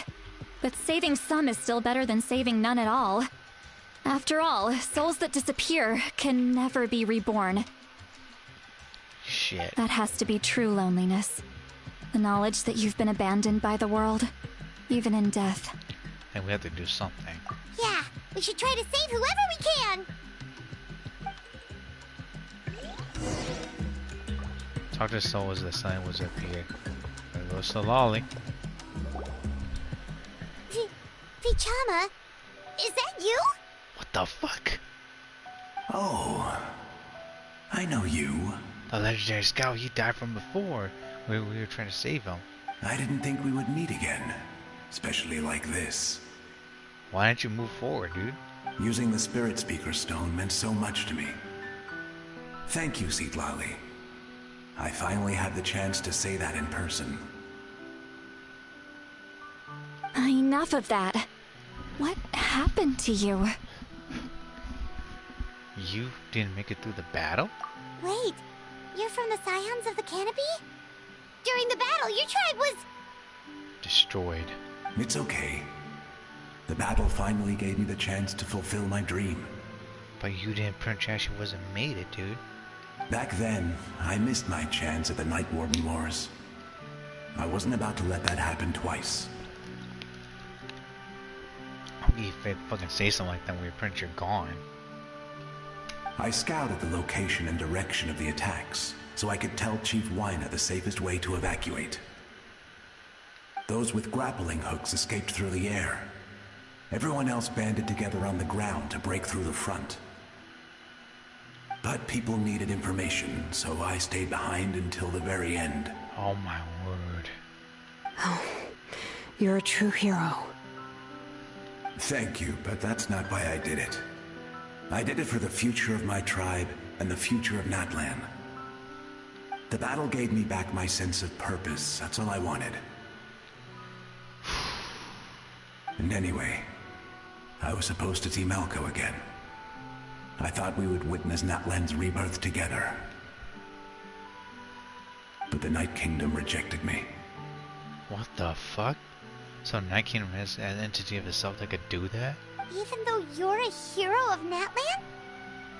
But saving some is still better than saving none at all. After all, souls that disappear can never be reborn. Shit. That has to be true loneliness. The knowledge that you've been abandoned by the world, even in death. And we have to do something. Yeah, we should try to save whoever we can. Talk to soul as the sun was appeared. There goes the lolly. Vichama, is that you? What the fuck? Oh, I know you. The legendary scout he died from before. We were trying to save him. I didn't think we would meet again, especially like this. Why didn't you move forward, dude? Using the Spirit Speaker Stone meant so much to me. Thank you, Seatlali. I finally had the chance to say that in person. Enough of that. What happened to you? You didn't make it through the battle? Wait, you're from the Scions of the Canopy? During the battle, your tribe was... Destroyed. It's okay. The battle finally gave me the chance to fulfill my dream. But you didn't, Princess, you wasn't made it, dude. Back then, I missed my chance at the Night Warden Wars. I wasn't about to let that happen twice. If they fucking say something like that when Prince, you're gone. I scouted the location and direction of the attacks, so I could tell Chief Wyna the safest way to evacuate. Those with grappling hooks escaped through the air. Everyone else banded together on the ground to break through the front. But people needed information, so I stayed behind until the very end. Oh my word. Oh, you're a true hero. Thank you, but that's not why I did it. I did it for the future of my tribe and the future of Natlan. The battle gave me back my sense of purpose, that's all I wanted. And anyway, I was supposed to see Malco again. I thought we would witness Natlan's rebirth together. But the Night Kingdom rejected me. What the fuck? So Night Kingdom has an entity of itself that could do that? Even though you're a hero of Natlan?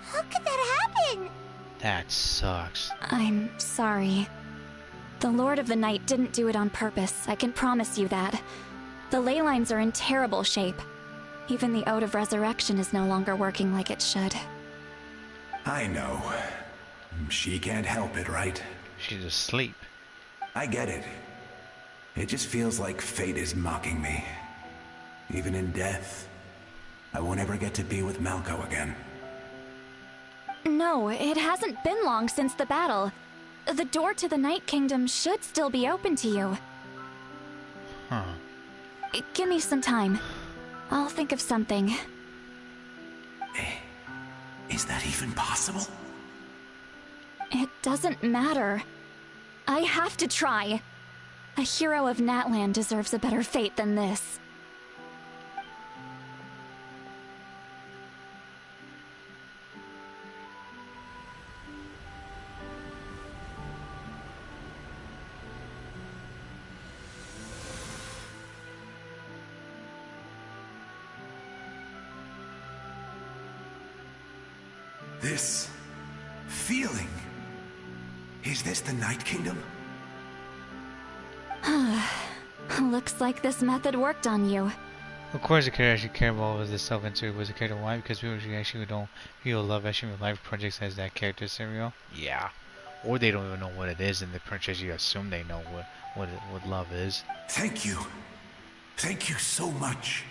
How could that happen? That sucks. I'm sorry. The Lord of the Night didn't do it on purpose, I can promise you that. The ley lines are in terrible shape. Even the Ode of Resurrection is no longer working like it should. I know. She can't help it, right? She's asleep. I get it. It just feels like fate is mocking me. Even in death, I won't ever get to be with Malco again. No, it hasn't been long since the battle. The door to the Night Kingdom should still be open to you. Huh. Give me some time. I'll think of something. Is that even possible? It doesn't matter. I have to try. A hero of Natlan deserves a better fate than this. This feeling. Is this the Night Kingdom? Looks like this method worked on you. Of course, the character actually care about was the self-insert was the character. Why? Because people actually don't feel love actually real life projects as that character scenario. Yeah, or they don't even know what it is, and the princess you assume they know what love is. Thank you. Thank you so much.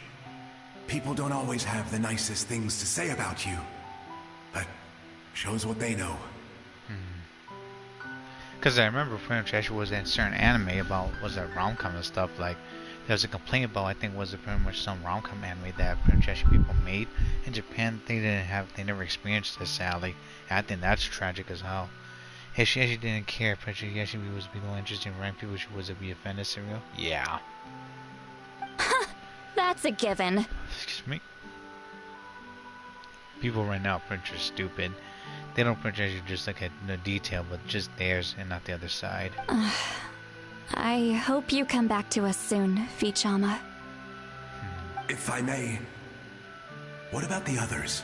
People don't always have the nicest things to say about you, but shows what they know. Because I remember pretty much actually was in certain anime about, was that rom-com and stuff, like, there was a complaint about, I think, was it pretty much some rom-com anime that pretty much actually people made in Japan. They never experienced this, sadly. And I think that's tragic as hell. If she actually didn't care, pretty much she actually was being interested in rank people, she was to be offended, serial? Yeah. That's a given. Excuse me. People right now pretty much are stupid. They don't pretty much actually just look at the detail, but just theirs and not the other side. I hope you come back to us soon, Vichama. If I may, what about the others?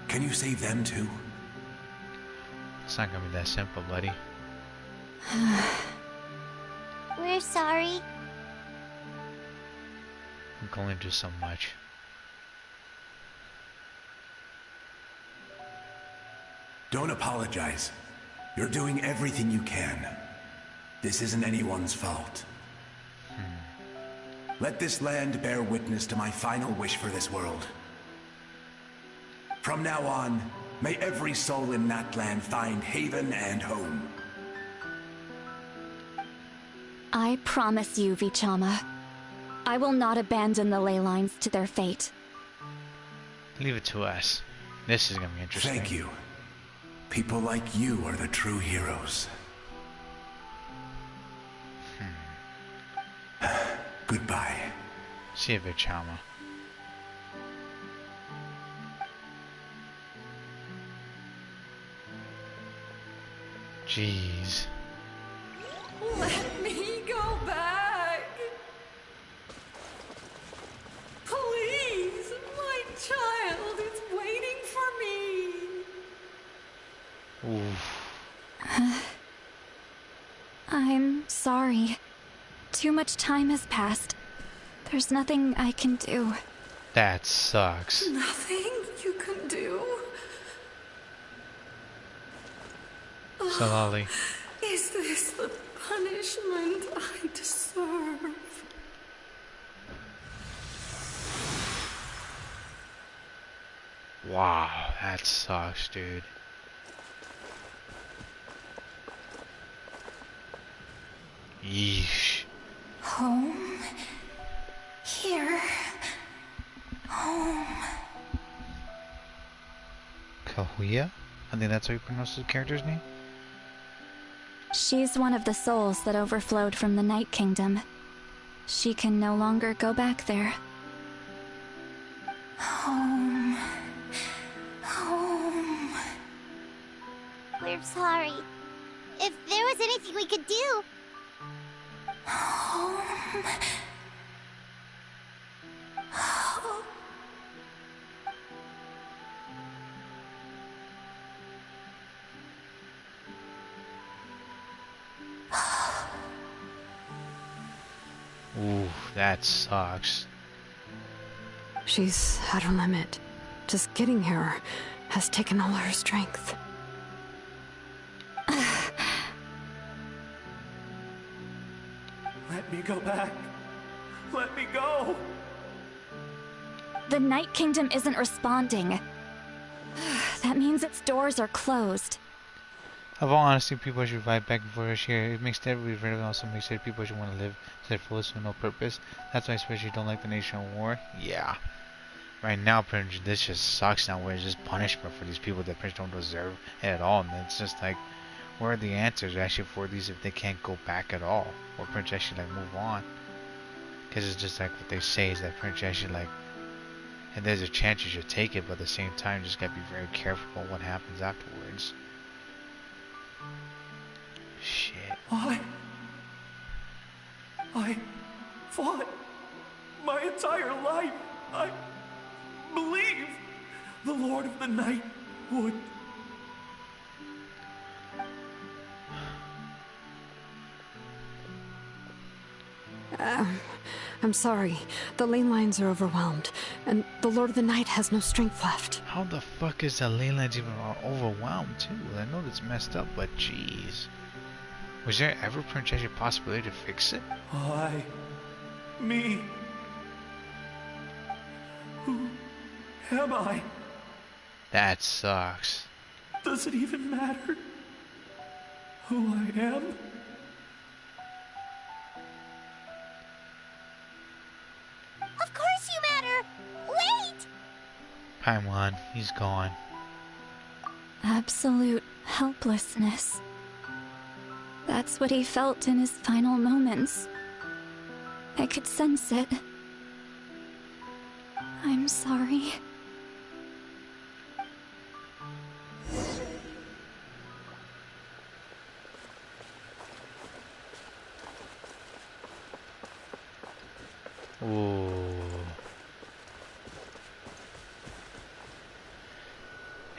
Can you save them too? It's not gonna be that simple, buddy. We're sorry. We can only do so much. Don't apologize. You're doing everything you can. This isn't anyone's fault. Let this land bear witness to my final wish for this world. From now on, may every soul in that land find haven and home. I promise you, Vichama. I will not abandon the ley lines to their fate. Leave it to us. This is gonna be interesting. Thank you. People like you are the true heroes. Goodbye. See you, Vichama. Jeez. Let me go back. Please, my child is waiting for me. Oof. I'm sorry. Too much time has passed. There's nothing I can do. That sucks. Nothing you can do. So, Lolly. Is this the punishment I deserve? Wow, that sucks, dude. Yeesh. Home. Here. Home. Kahuya? I think that's how you pronounce the character's name? She's one of the souls that overflowed from the Night Kingdom. She can no longer go back there. Home. Home. We're sorry. If there was anything we could do. Home. Ooh, that sucks. She's at her limit. Just getting here has taken all her strength. Let me go back. Let me go. The Night Kingdom isn't responding. That means its doors are closed. Of all honesty, people should fight back and forth here. It makes everybody very also makes it people should want to live to their fullest with no purpose. That's why I especially don't like the nation of war. Yeah. Right now, pretty much, this just sucks now where it's just punishment for these people that pretty much don't deserve it at all. And it's just like, where are the answers actually for these if they can't go back at all? Or pretty much actually like move on? Because it's just like what they say is that pretty much actually like, and there's a chance you should take it, but at the same time, you just gotta be very careful about what happens afterwards. Shit. I fought my entire life. I believed the Lord of the Night would. I'm sorry. The lane lines are overwhelmed, and the Lord of the Night has no strength left. How the fuck is the ley lines even overwhelmed too? I know that's messed up, but jeez. Was there ever potentially a possibility to fix it? Me. am I? That sucks. Does it even matter who I am? Of course you matter! Wait! Paimon, he's gone. Absolute helplessness. That's what he felt in his final moments. I could sense it. I'm sorry. Ooh.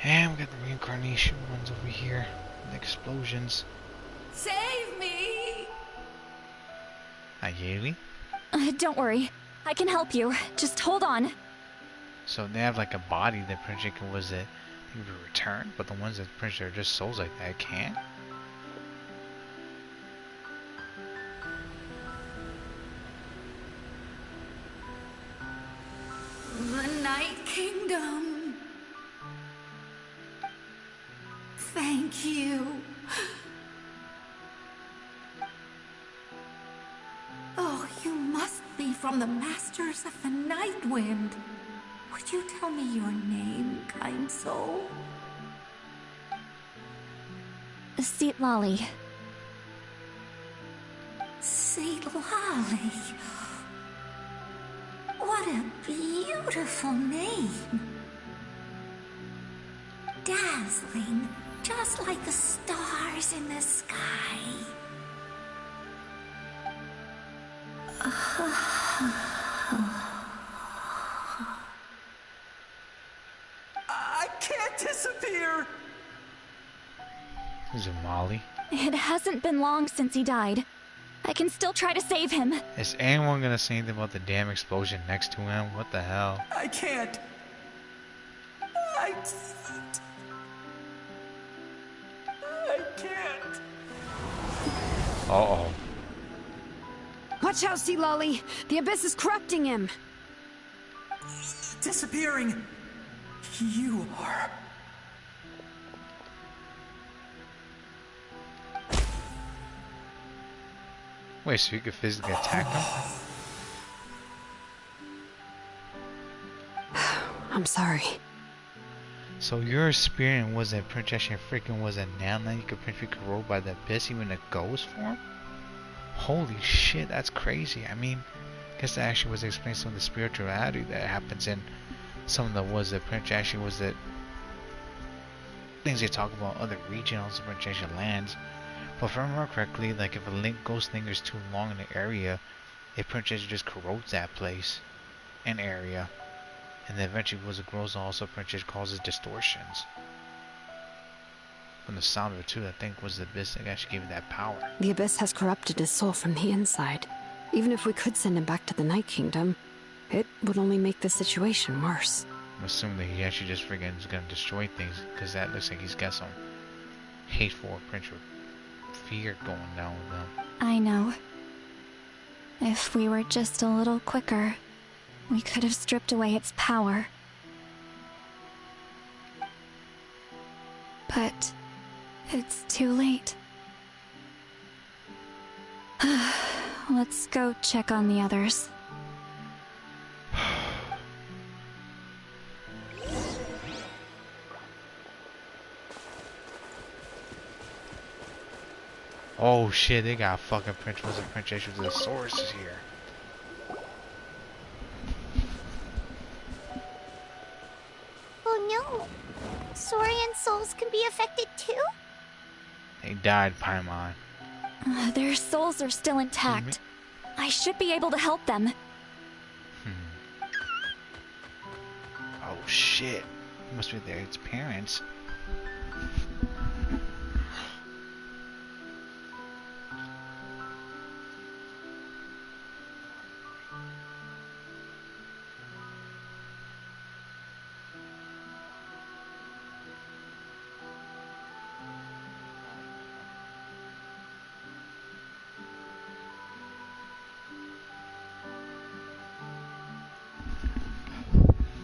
And we got the reincarnation ones over here. The explosions. Save me! Ayeli? Don't worry. I can help you. Just hold on. So they have like a body that pretty much was it they would return, but the ones that pretty much are just souls like that can't. The Night Kingdom. Thank you. Oh, you must be from the Masters of the Night Wind. Would you tell me your name, kind soul? Seatlolly. Seatlolly. What a beautiful name. Dazzling, just like the stars in the sky. I can't disappear! Is it Molly? It hasn't been long since he died. I can still try to save him. Is anyone gonna say anything about the damn explosion next to him? What the hell? I can't. I can't. Uh-oh. Watch out, Sea Lolly. The abyss is corrupting him. Disappearing. You are. Wait, so you could physically attack him? I'm sorry. So your experience was that projection freaking was a noun that you could be corroded by the abyss, even a ghost form? Holy shit, that's crazy. I mean, I guess that actually was explaining some of the spirituality that happens in some of the was that projection was that things they talk about other regions of projection lands. But if I remember correctly, like if a ghost lingers too long in the area, it projection just corrodes that place, an area. And then eventually was it grows also pretty causes distortions. From the sound of it too, I think was the abyss that actually gave it that power. The abyss has corrupted his soul from the inside. Even if we could send him back to the Night Kingdom, it would only make the situation worse. I'm assuming that he actually just freaking is gonna destroy things, because that looks like he's got some hateful prince fear going down with them. I know. If we were just a little quicker, we could have stripped away its power. But it's too late. Let's go check on the others. Oh shit, they got fucking principals and princesses with the sources here. Oh no! Saurian souls can be affected too? They died, Paimon. Their souls are still intact. I should be able to help them. Oh shit. Must be their parents.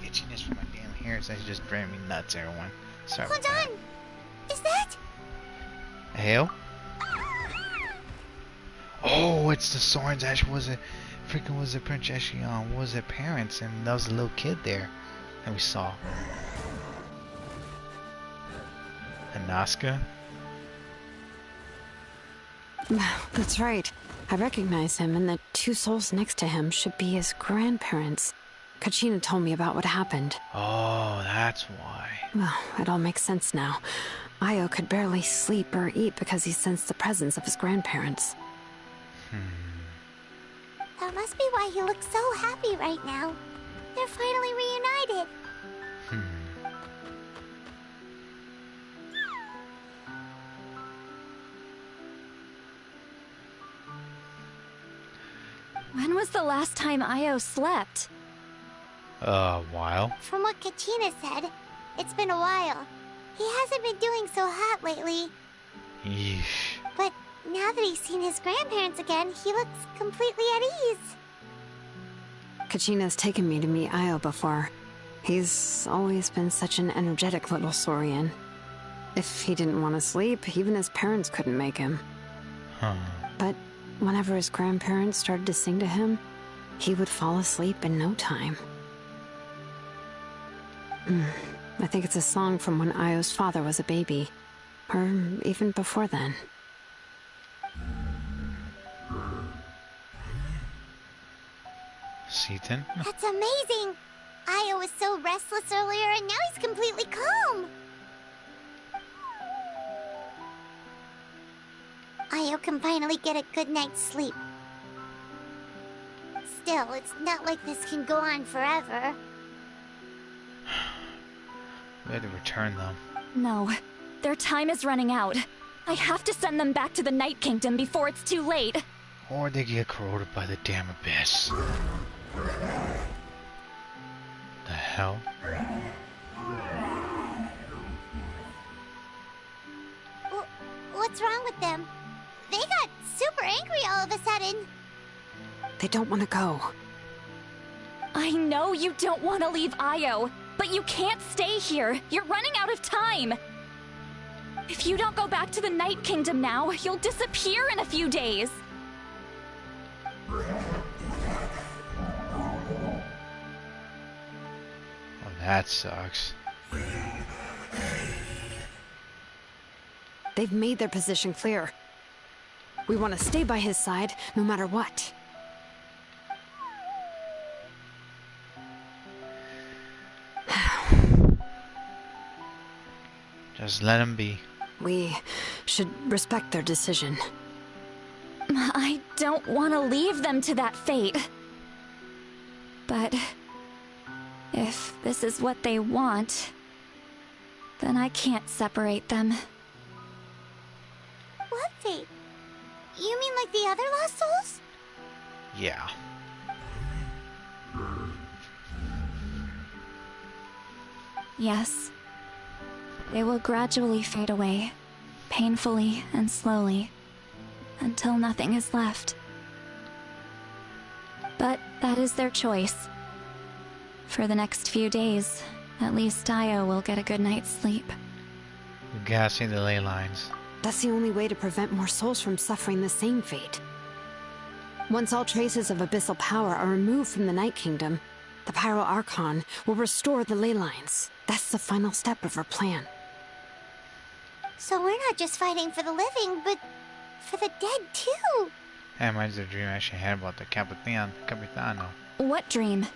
Itchiness from my damn hear it, so she's just driving me nuts, everyone. Sorry Hold about that. on! Is that? A hail? Oh, it's the Soren's Ash. Was it Princess Xion? Was it parents? And that was a little kid there that we saw. And Nazca? That's right. I recognize him, and the two souls next to him should be his grandparents. Kachina told me about what happened. Oh, that's why. Well, it all makes sense now. Io could barely sleep or eat because he sensed the presence of his grandparents. That must be why he looks so happy right now. They're finally reunited. When was the last time Io slept? A while. From what Kachina said, it's been a while. He hasn't been doing so hot lately. Yeesh. But now that he's seen his grandparents again, he looks completely at ease. Kachina's taken me to meet Io before. He's always been such an energetic little Saurian. If he didn't want to sleep, even his parents couldn't make him. But whenever his grandparents started to sing to him, he would fall asleep in no time. I think it's a song from when Io's father was a baby. Or even before then. Seaton? That's amazing! Io was so restless earlier and now he's completely calm! Io can finally get a good night's sleep. Still, it's not like this can go on forever. We had to return them. No, their time is running out. I have to send them back to the Night Kingdom before it's too late. Or they get corroded by the damn abyss. The hell? What's wrong with them? They got super angry all of a sudden. They don't want to go. I know you don't want to leave Io, but you can't stay here. You're running out of time. If you don't go back to the Night Kingdom now, you'll disappear in a few days. Oh, that sucks. They've made their position clear. We want to stay by his side, no matter what. Just let him be. We should respect their decision. I don't want to leave them to that fate. But if this is what they want, then I can't separate them. What fate? You mean like the other lost souls? Yeah. Yes. They will gradually fade away, painfully and slowly, until nothing is left. But that is their choice. For the next few days, at least Io will get a good night's sleep. We gotta see the ley lines. That's the only way to prevent more souls from suffering the same fate. Once all traces of abyssal power are removed from the Night Kingdom, the Pyro Archon will restore the ley lines. That's the final step of our plan. So we're not just fighting for the living, but for the dead too. That reminds me of the dream I actually had about the Capitano. What dream?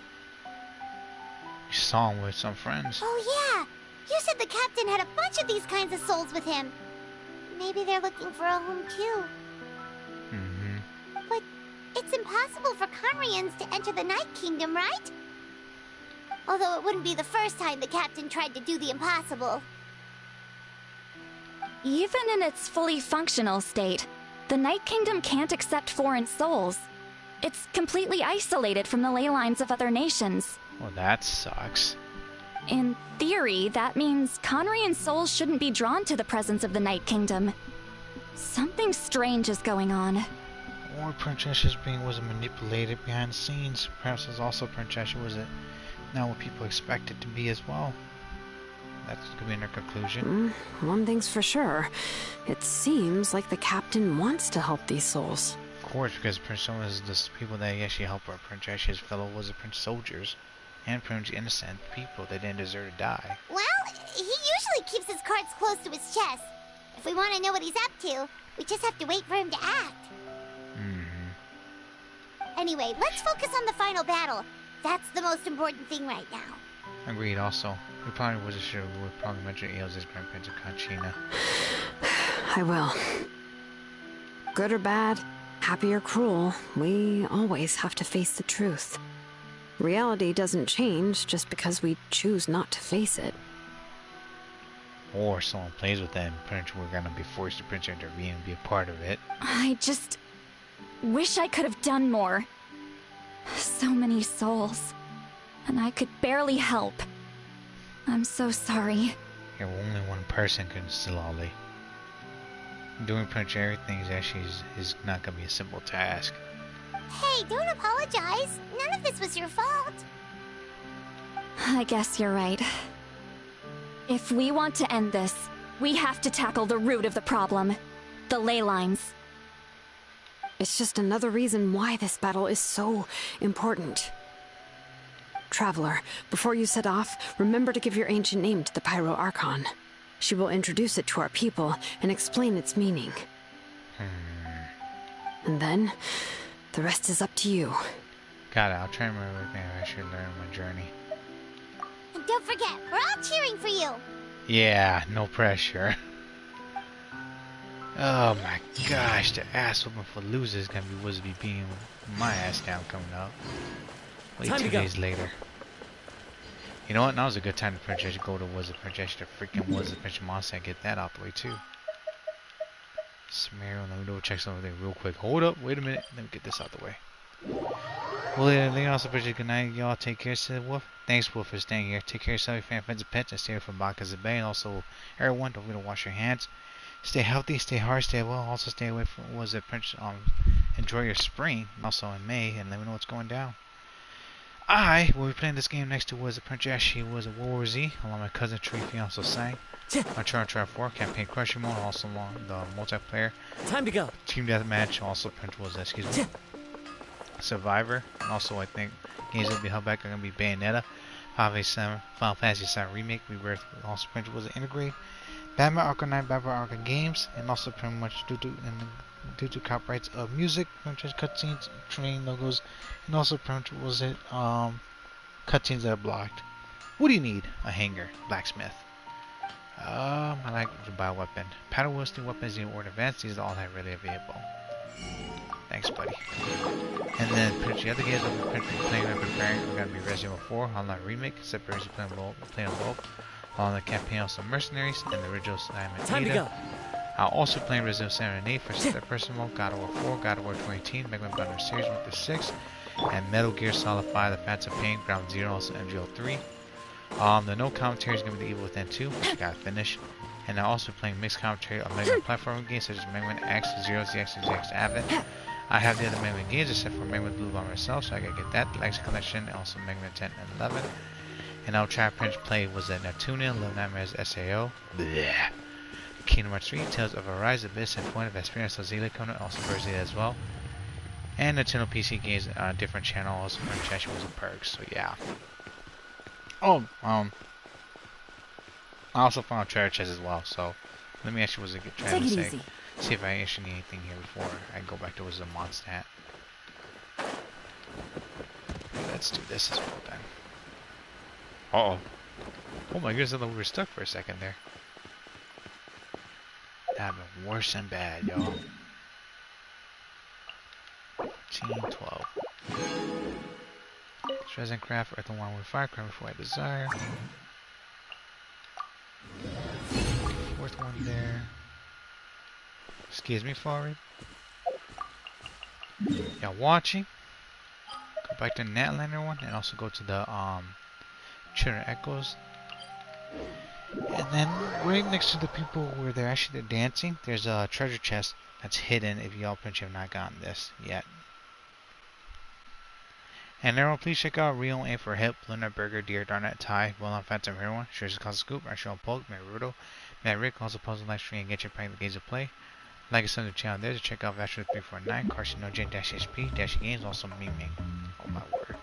We saw him with some friends. Oh yeah! You said the captain had a bunch of these kinds of souls with him. Maybe they're looking for a home too. But it's impossible for Conrians to enter the Night Kingdom, right? Although it wouldn't be the first time the captain tried to do the impossible. Even in its fully functional state, the Night Kingdom can't accept foreign souls. It's completely isolated from the ley lines of other nations. Well, that sucks. In theory, that means Conrian souls shouldn't be drawn to the presence of the Night Kingdom. Something strange is going on. Or Princess was manipulated behind the scenes. Perhaps there's also Princess was not what people expect it to be as well. That's going to be in their conclusion. One thing's for sure. It seems like the captain wants to help these souls. Of course, because Prince Sola is the people that he actually helped, our Prince Ashley's fellow was the Prince soldiers. And Prince innocent people that didn't deserve to die. Well, he usually keeps his cards close to his chest. If we want to know what he's up to, we just have to wait for him to act. Anyway, let's focus on the final battle. That's the most important thing right now. Agreed. Also, we probably wasn't sure. We would probably mention Eos' grandparents of Conchina. I will. Good or bad, happy or cruel, we always have to face the truth. Reality doesn't change just because we choose not to face it. Or someone plays with them, we're gonna be forced to intervene and be a part of it. I just wish I could have done more. So many souls, and I could barely help. I'm so sorry. Yeah, well, only one person can Silali. Doing pretty much everything is not gonna be a simple task. Hey, don't apologize. None of this was your fault. I guess you're right. If we want to end this, we have to tackle the root of the problem. The ley lines. It's just another reason why this battle is so important. Traveler, before you set off, remember to give your ancient name to the Pyro Archon. She will introduce it to our people and explain its meaning. And then, the rest is up to you. Got it. I'll try and remember everything I should learn on my journey. And don't forget, we're all cheering for you. Yeah, no pressure. Oh my gosh, the ass whooping for losers is gonna be Wizzy beating my ass down coming up. Wait 2 days later. You know what? Now's a good time to Princess go to Wizard Princess to freaking Wizard Princess Monster and get that out the way too. Smear, let me go check something real quick. Hold up, wait a minute. Let me get this out the way. Well, later also, Princess, good night. Y'all take care, said Wolf. Thanks, Wolf, for staying here. Take care of yourself, your fan, friends, and pets, and stay away from Baka's Bay. And also, everyone, don't forget to wash your hands. Stay healthy, stay hard, stay well. Also, stay away from Wizard Princess. Enjoy your spring, also in May, and let me know what's going down. I will be playing this game next to Wizard Princess. She was a World War Z, along with my cousin Trifi also sang. On Char 4, Campaign Crushing Mode, also along the multiplayer. Time to go. Team Deathmatch, also Prince was, Survivor, and also I think games that will be held back are going to be Bayonetta, Final Fantasy VII Remake, Rebirth, also Prince was integrated. Batman Arkham Knight, Batman Arkham games, and also pretty much due to copyrights of music, cutscenes, training logos, and also pretty much was it cutscenes that are blocked. What do you need? A hanger, blacksmith. I like to buy a weapon. Paddle wielding weapons or advanced. These are all that are really available. Thanks, buddy. And then pretty much the other games I'm playing and preparing are gonna be Resident Evil 4 Online Remake, separately playing both. On the campaign also Mercenaries and the original Simon Time to go. I'll also play Resident Evil 7 and 8 for third-person mode, God of War 4, God of War 2018, Mega Man Bundle Series 1 through 6, and Metal Gear Solid 5, The Phantom Pain, Ground Zero, also MGO 3. The no commentary is going to be The Evil Within 2, which I got to finish. And I'm also playing mixed commentary on Mega Man platform games such as Mega Man X, Zero, ZX, and ZX Advent. I have the other Mega Man games except for Mega Man Blue by myself, so I gotta get that, the Legacy Collection, and also Mega Man 10 and 11. And I'll try to play was that Neptunia, Little Nightmares SAO, bleh. Kingdom Hearts 3, Tales of Arise, Abyss, and Point of Experience, so Zeta coming also for Zeta as well. And Nintendo PC games on a different channel, also for was and perks, so yeah. Oh, I also found treasure chests as well, so let me actually try to see if I actually need anything here before I go back to Wizard Mondstadt. Let's do this as well then. Uh-oh. Oh my goodness, I thought we were stuck for a second there. That'd been worse than bad, y'all. 14, 12. Resin Craft, Earth and Wine with Firecraft before I desire. Fourth one there. Excuse me, forward. Y'all watching? Go back to Natlander one and also go to the Children Echoes. And then right next to the people where they're dancing, there's a treasure chest that's hidden if y'all have not gotten this yet. And everyone, please check out Real A for Hip, Luna Burger, Dear Darnet, Thai, Well on Phantom Hero, Shares Cause Scoop, Marshall Polk, Marudo, Matt Rick, also puzzle live stream and get your playing the games of play. Like us on the channel there to check out Vasher 349, Carson J HP, Dash Games, also Miming. Oh my word.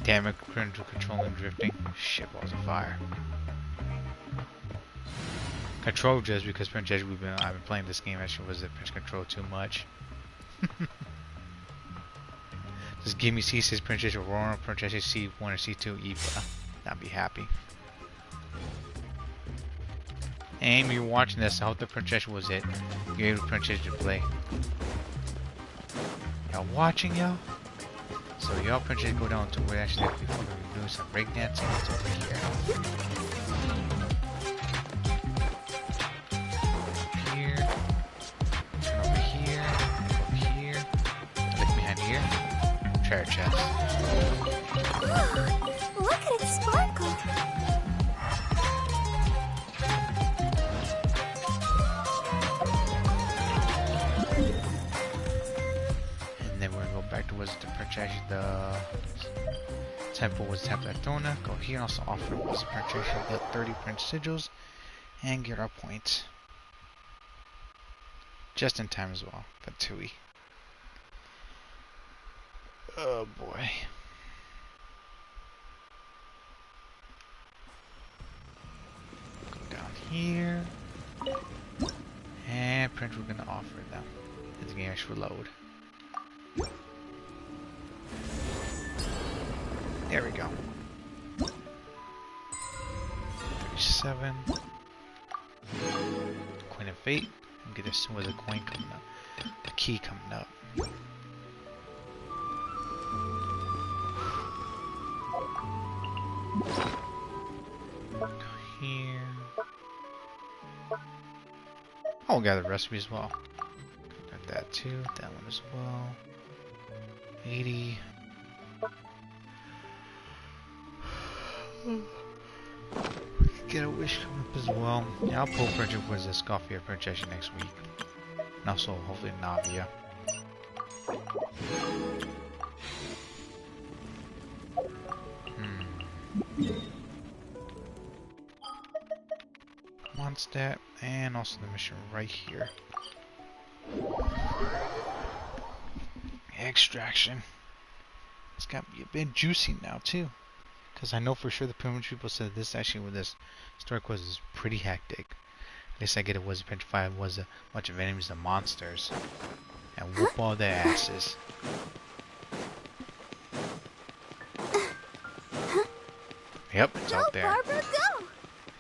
Damn it, controlling drifting. Shit balls of fire. Control just because I've been playing this game actually was it Prince Control too much. Just give me C6 Princess Aurora, Princess C1 or C2 Eva. I'd be happy. And you're watching this, I hope the Princess was it. You're able to Princess to play. Y'all watching y'all? So y'all Princess go down to where actually before we do some breakdancing. It's over here. Here. Turn over here. Over here. Look behind here. Treasure chest. Look at it sparkle. And then we're gonna go back to the Princess. The temple was Temple Athona. Go here and also offer was the Princess the 30 Prince Sigils and get our points. Just in time as well. Fatui. Oh boy. Go down here. And Prince we're gonna offer them. It's the game actually load. There we go. 37. Coin of Fate. I'm gonna assume with a coin coming up. The key coming up. Go here. Oh, got the recipe as well. Got that too. That one as well. 80. Get a wish coming up as well. Yeah, I'll pull Project was Escoffier projection next week. And also hopefully Navia. Mondstadt and also the mission right here. Extraction. It's got to be a bit juicy now too. Because I know for sure the Primitive people said this actually with this story quest is pretty hectic. At least I get it was Prince 5 was a bunch of enemies and monsters. And whoop all their asses. Yep, it's out there. Barbara, go!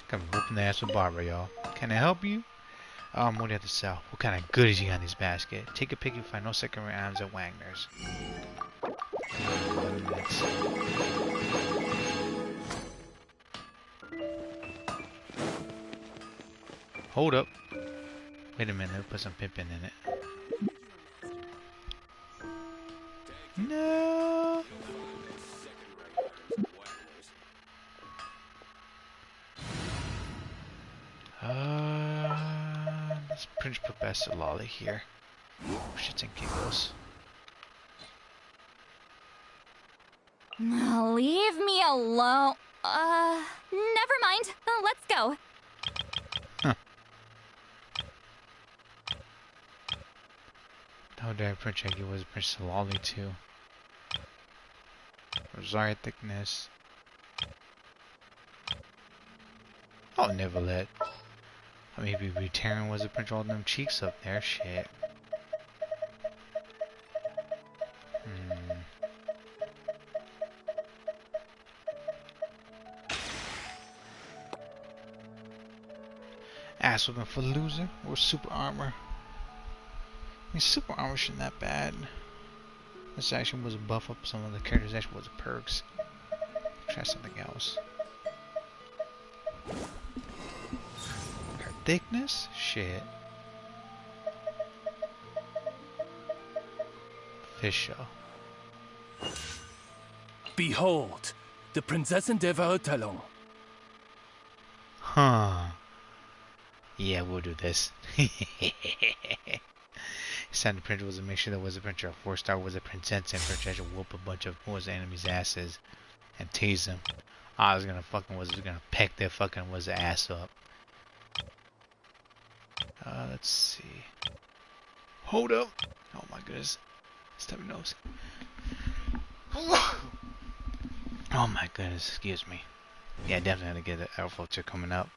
Come whooping the ass with Barbara, y'all. Can I help you? What do you have to sell? What kind of goodies you got in this basket? Take a pick, you find no second rate items at Wagner's. Hold up. Wait a minute, I'll put some pimpin' in it. No. Let's Prince Professor Lolly here. Shits and giggles. Leave me alone. Never mind. Let's go. How did I project it was Prince Lolly too? Rosaria thickness. Oh, never let. Maybe Return was a Prince all them cheeks up there. Shit. Ass whipping for the loser or super armor. I mean, super armor isn't that bad. This action was a buff up some of the characters. Actually was a perks. Try something else. Her thickness? Shit. Fisher. Behold, the Prinzessin der Verurteilung. Huh. Yeah, we'll do this. Send the printer was to make sure there was a printer. A 4-star was a princess and printer to whoop a bunch of enemies' asses and tease them. I was gonna peck their fucking ass up. Let's see. Hold up! Oh my goodness. Stubby nose. Oh my goodness, excuse me. Yeah, definitely had to get an air filter coming up.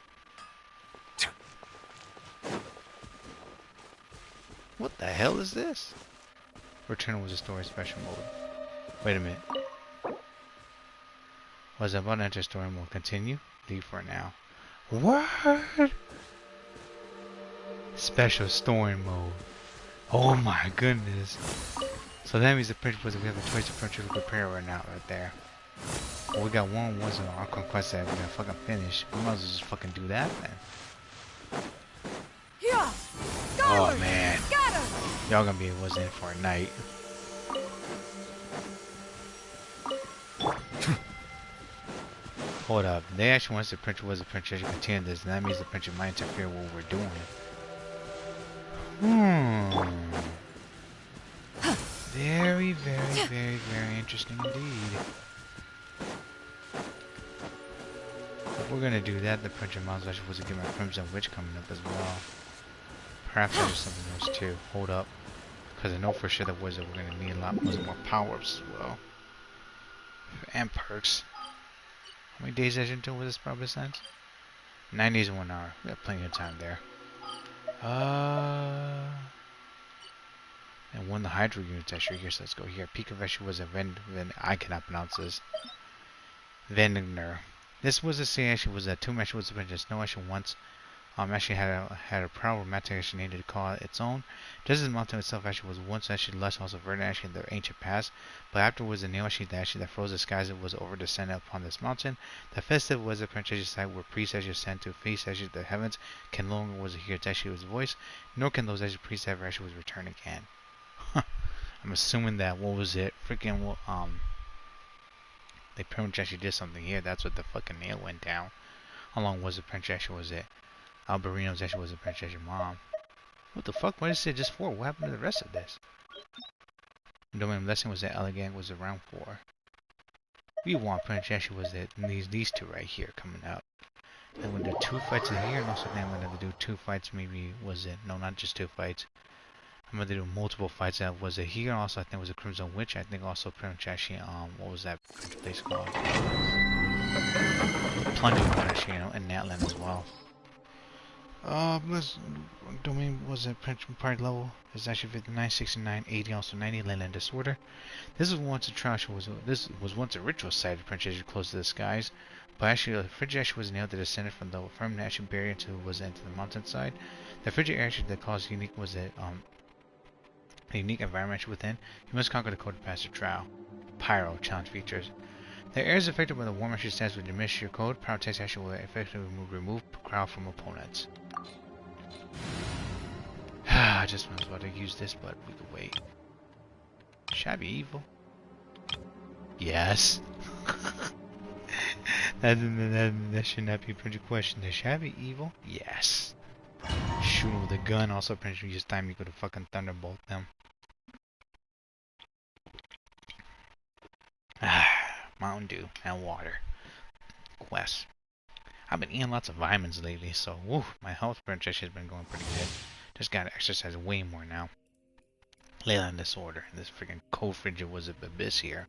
What the hell is this? Return was a story special mode. Wait a minute. Was about to enter story mode. Continue. Leave for now. What? Special story mode. Oh my goodness. So that means the printer was we have a choice of printer to prepare right now, right there. Well, we got one was on our conquest that we're gonna fucking finish. We might as well just fucking do that then. Yeah. Oh man. Y'all gonna be was in for a night. Hold up. They actually wants the printer was a printer to continue this, and that means the printer might interfere with what we're doing. Very, very, very, very interesting indeed. If we're gonna do that, the printer might as well was to get my Crimson Witch coming up as well. Perhaps there's something else too. Hold up. Because I know for sure that we're gonna need a lot more power-ups as well. And perks. How many days until was this probably since? 9 days and 1 hour. We have plenty of time there. And one of the Hydro units actually here, so let's go here. Peak of actually was a I cannot pronounce this. Vendner. This was a scene actually was a 2 match was a snow actually once actually had a problematic actually needed to call it its own. Just as the mountain itself actually was once actually less also verdant actually in the ancient past, but afterwards the nail actually that froze the skies it was over descended upon this mountain. The festive was a princess site where priests actually sent to face actually the heavens can no longer was hear its actually his voice, nor can those actually priests ever actually was return again. I'm assuming that what was it? Freaking they pretty much actually did something here. That's what the fucking nail went down. How long was the princess actually was it? Alberino's actually was a princess mom. What the fuck? Why did it say just 4? What happened to the rest of this? Domain blessing was that elegant was around 4. We want princess was that these two right here coming up. Then we'll do 2 fights in here, and also then we're gonna do 2 fights. Maybe was it? No, not just 2 fights. I'm gonna do multiple fights. That was it here. Also, I think it was a Crimson Witch. I think also Prince actually what was that place called? Plunder one actually, you know, in Natland as well. Domain was a party level. It's actually 59, 69, 80, also 90 Land Disorder. This was once a trash this was once a ritual site of Prince close to the skies. But actually the frigid ash was nailed that descended from the firm ash barrier into the mountainside. The frigid ash that caused unique was a unique environment within. You must conquer the code to pass the trial. Pyro challenge features. The air is affected by the warm action stats with diminish your code. Pyrotex action will effectively remove crowd from opponents. I just was about to use this, but we could wait. Should I be evil? Yes. that should not be a pretty question. Should I be evil? Yes. Shoot with a gun. Also, potentially use time you go to fucking thunderbolt them. Mountain Dew and water. Quest. I've been eating lots of vitamins lately, so woo, my health project has been going pretty good. Just gotta exercise way more now. Leyland Disorder. This freaking cold frigid was a abyss here.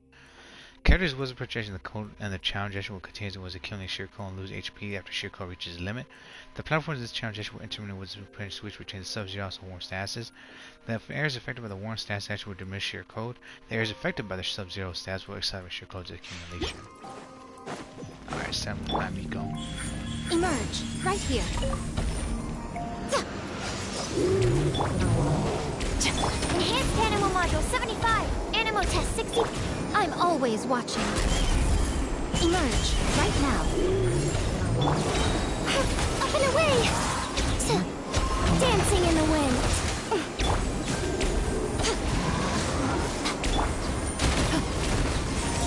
Characters was a projection the code and the challenge action will continue to was a killing sheer code and lose HP after sheer code reaches its limit. The platforms this challenge action will interminate with the switch between the sub-zero also warm statuses. The areas affected by the warm status action will diminish sheer code. The areas affected by the sub-zero stats will accelerate sheer code's accumulation. Alright, Sam, let me go. Emerge, right here. Enhanced animal module 75. Animal test 60. I'm always watching. Emerge, right now. Up and away! Dancing in the wind.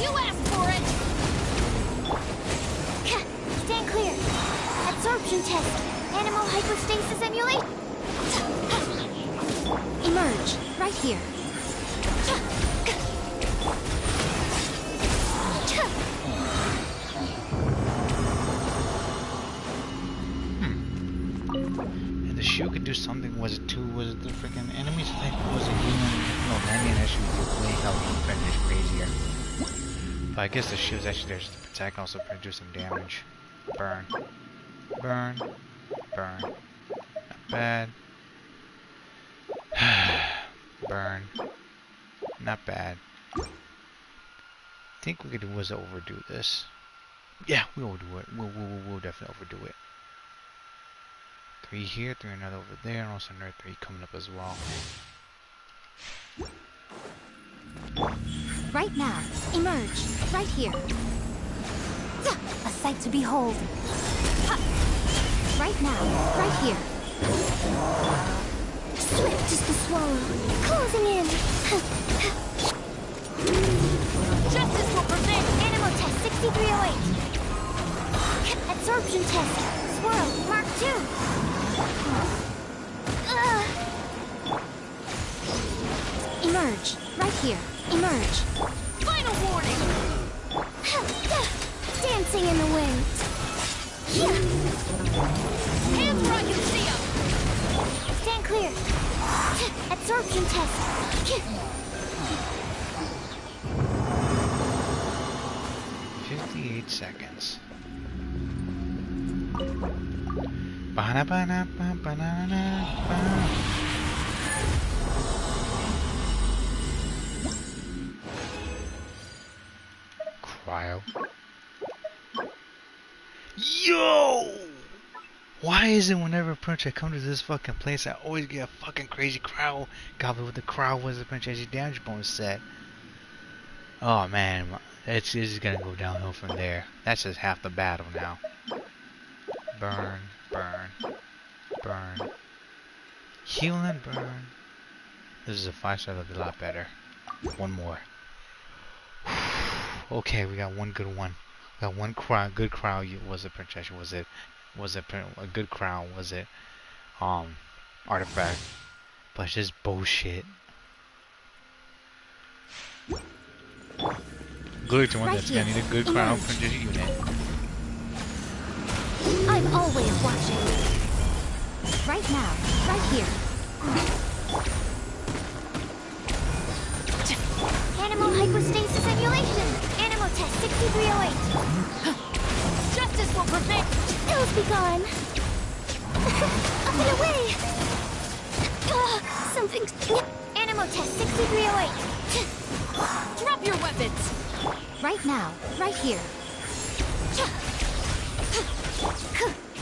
You asked for it! Stand clear. Absorption test. Animal hypostasis emulate. Emerge, here. And the shoe could do something. Was it two? Was it the freaking enemies? I think was it human? No, Navia actually would way help the finish crazier. But I guess the shoe is actually there just to protect, also produce some damage. Burn. Burn. Burn. Not bad. Burn. Not bad. I think we could do was overdo this. Yeah, we'll do it. We'll definitely overdo it. 3 here, 3 another over there, and also another 3 coming up as well. Right now, emerge. Right here. A sight to behold. Right now, right here. Swift as the swallow, closing in. Justice will prevail. Animal test 6308. Absorption test. Swirl, Mark 2. Emerge. Right here. Emerge. Final warning. Dancing in the wind. Hands where I can see them. Stand clear. Absorption test. 58 seconds. Cryo. Yo! Why is it whenever Prince I come to this fucking place, I always get a fucking crazy crowd goblin with the crowd was the Prince damage bonus set? Oh man, it's just gonna go downhill from there. That's just half the battle now. Burn, burn, burn. Heal and burn. This is a 5-star, that'll be a lot better. One more. Okay, we got one good one. We got one crowd, good crowd. Was it Princess? Was it a good crowd? Was it artifact? But it's just bullshit. Good to one Right that's gonna need a good crowd Princess unit. I'm always watching. Right now, right here. Animal hypostasis emulation. Animal test 6308. Justice will prevail. Those be gone. Up and away. Something. Animal test 6308. Drop your weapons. Right now, right here.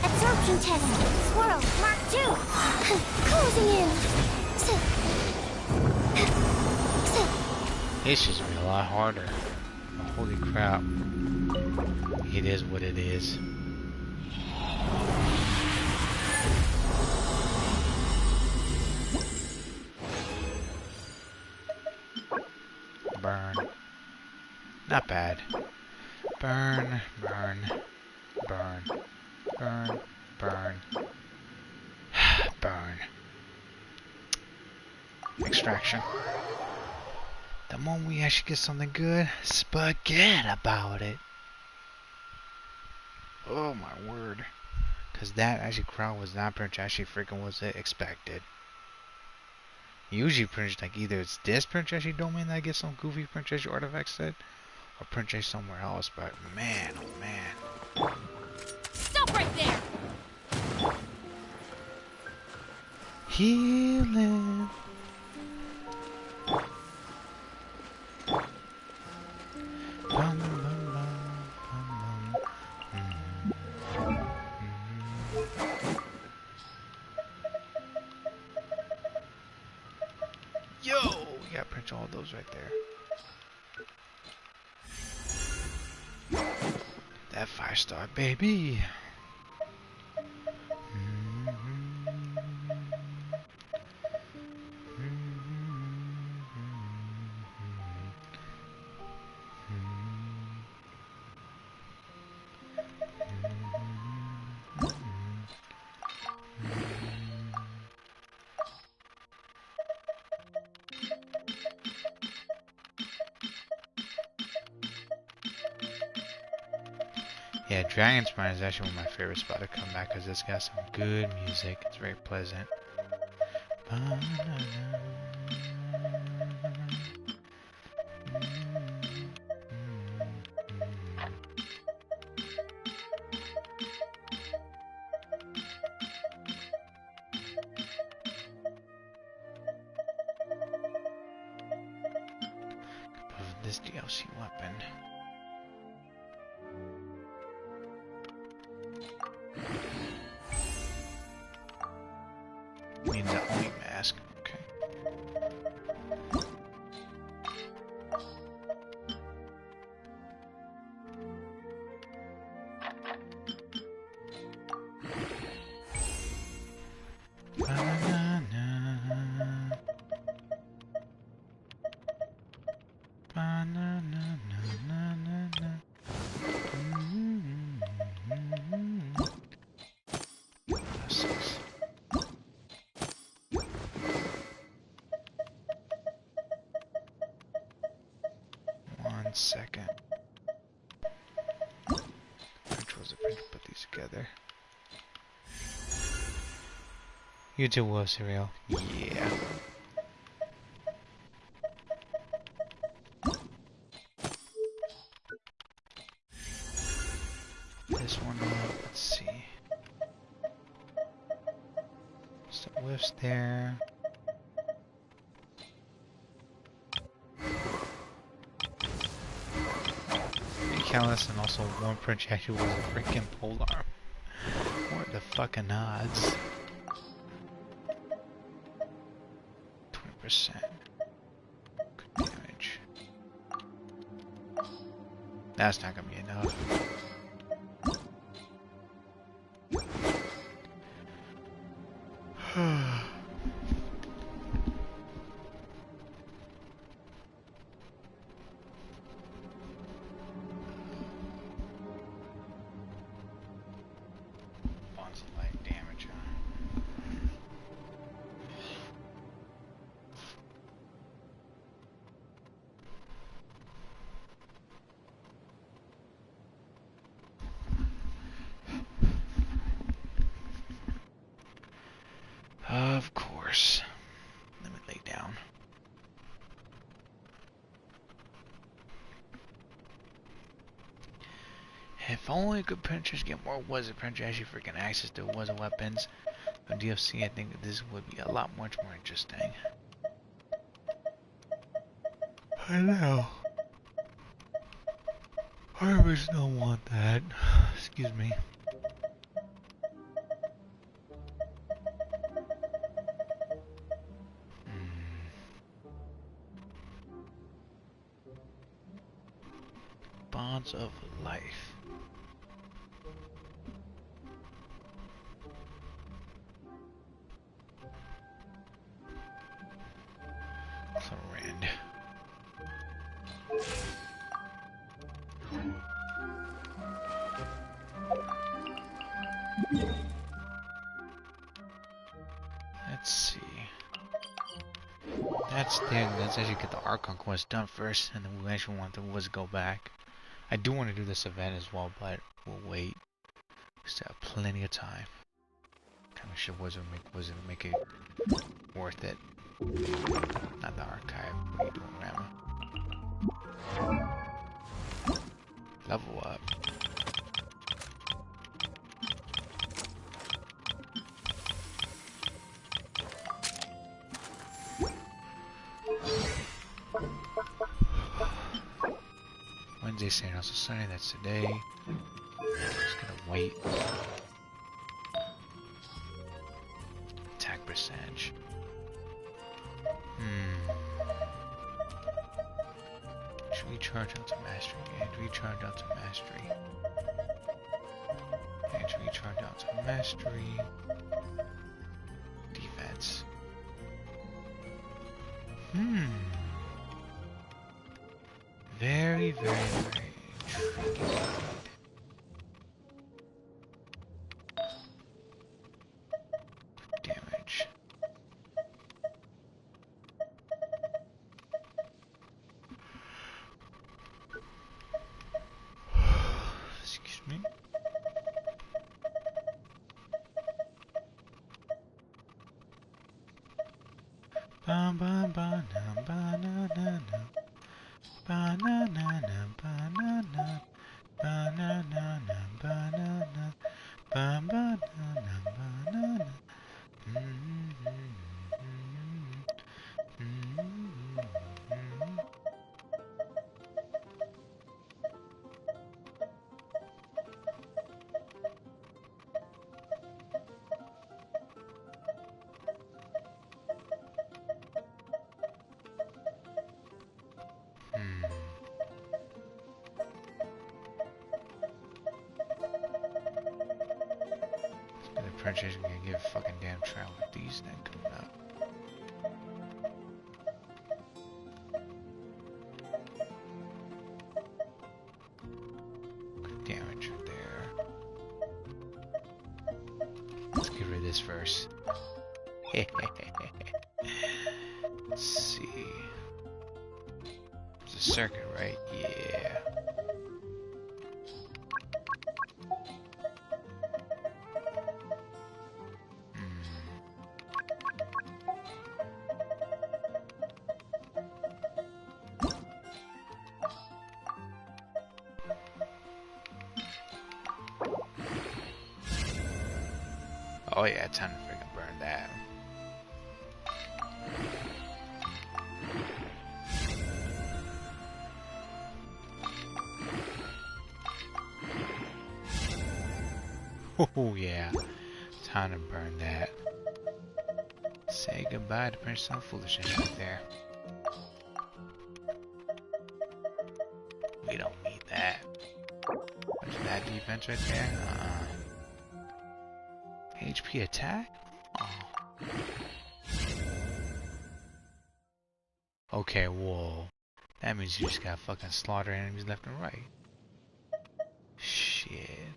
Absorption test. Swirl, Mark 2. Closing in. This should be a lot harder. Holy crap. It is what it is. Burn. Not bad. Burn, burn, burn, burn, burn, burn. Extraction. The moment we actually get something good, forget about it. Oh my word. Because that actually crowd was not pretty much actually freaking was it expected. Usually pretty much like either it's this Princess domain that I get some goofy Princess artifact set, or Princess somewhere else, but man, oh man. Stop right there! Healing. Bum, bum, bum, bum, bum. Yo! We gotta print all those right there. That 5-star, baby! Yeah, Dragon Spine is actually one of my favorite spots to come back because it's got some good music. It's very pleasant. This DLC weapon. Means the only mask. Okay. One second. Which was a print to put these together. You too, Will Cereal. Yeah. This one, let's see. Some whiffs there. Callus, and also one projectile was a freaking polearm. What the fucking odds? 20%. Good damage. That's not gonna be enough. Of course. Let me lay down. If only could printers get more wizard printers actually freaking access to wizard weapons on DLC, I think this would be a lot much more interesting. I know. I just don't want that. Excuse me. Bonds of life. Chlorand. Let's see. Let's actually get the Archon quest done first, and then we actually want the Wiz go back. I do want to do this event as well, but we'll wait. We still have plenty of time. Kind of sure Wizard make it worth it. Not the archive. What are you doing, Rama? Level up. Wednesday, Saturday, also Sunday, that's today. Just gonna wait. Attack percentage. Should we charge out to mastery? And recharge out to mastery. And recharge out to mastery. Defense. Very, very, very intriguing. Damage. Excuse me. Ba ba ba na ba na na na. Ba na na na ba na na. Ba na na na ba na na. Ba ba na na ba na na. The purchase gonna give a fucking damn trial with these then coming up. Good damage there. Let's get rid of this first. Let's see. It's a circuit, right? Yeah. Oh yeah, time to freaking burn that. Oh yeah, time to burn that. Say goodbye to Prince some foolishness right there. We don't need that. What's that defense right there? HP attack? Oh. Okay, whoa. That means you just gotta fucking slaughter enemies left and right. Shit.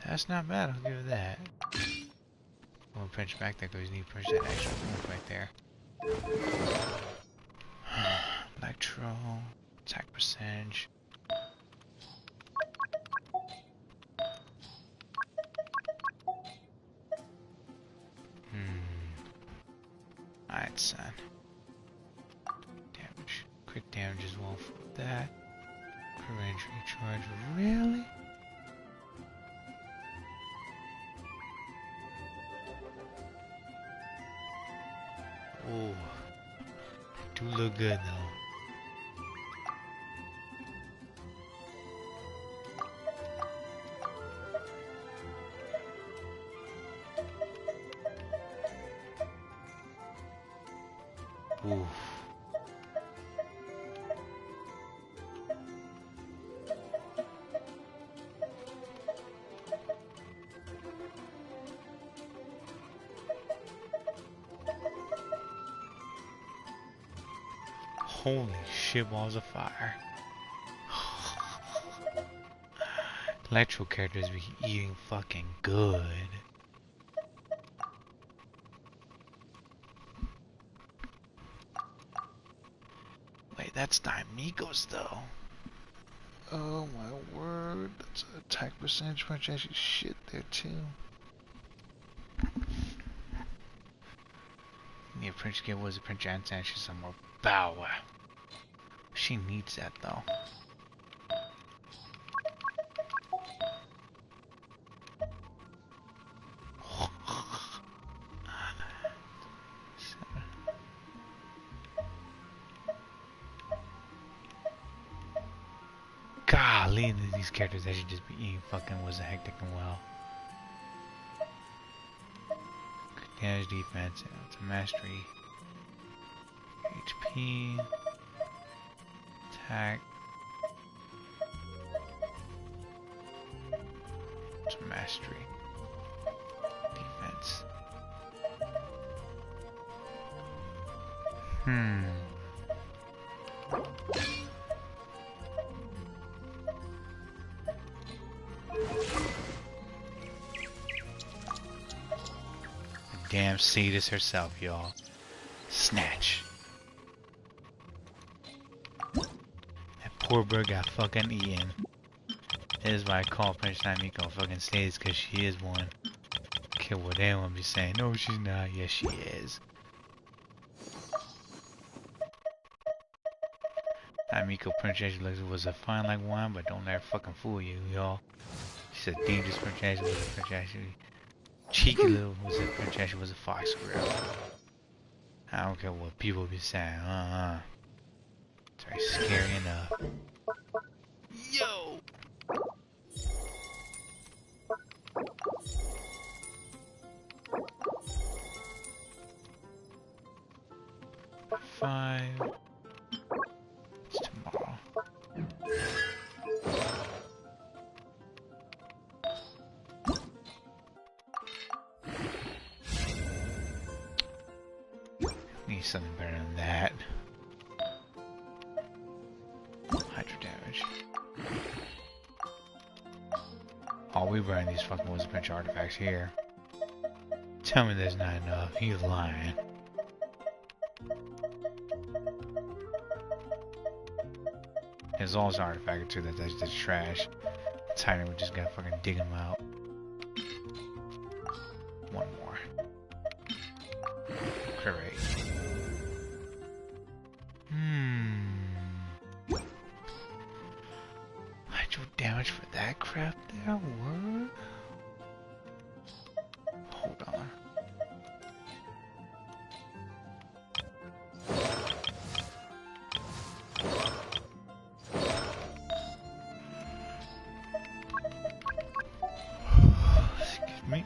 That's not bad, I'll give it that. We'll punch back there because we need to punch that extra move right there. Electro, attack percentage. Alright, son. Damage. Quick damage as well for that. Range recharge. Really? Oh. Do look good though. Oof. Holy shit, balls of fire. Electro characters be eating fucking good. Wait, that's Daimiko's though. Oh my word, that's an attack percentage punch actually shit there too. Need a Prince Gill was a Prince Jansen actually some more power. She needs that though. Golly, these characters that should just be eating fucking was a hectic and well. Damage defense, it's a mastery. HP, attack, it's a mastery. Defense. Damn Cetus herself, y'all. Snatch. That poor bird got fucking eaten. That is why I call Prince Namiko fucking stays, because she is one. Okay, what anyone be saying. No, she's not. Yes, she is. Namiko Princess was a fine like wine, but don't let her fucking fool you, y'all. She's a dangerous princess, was a princess. Cheeky little was a princess, was a fox squirrel. I don't care what people be saying. It's very scary enough. Yo! Five. It's tomorrow. Need something better than that. Hydro damage. Oh, we burn these fucking Wizard Prince artifacts here. Tell me there's not enough. He's lying. There's also an artifact or two that's just trash. Titan, we just gotta fucking dig them out. One more. Great. Hydro damage for that crap there? What? Hold on. Excuse me.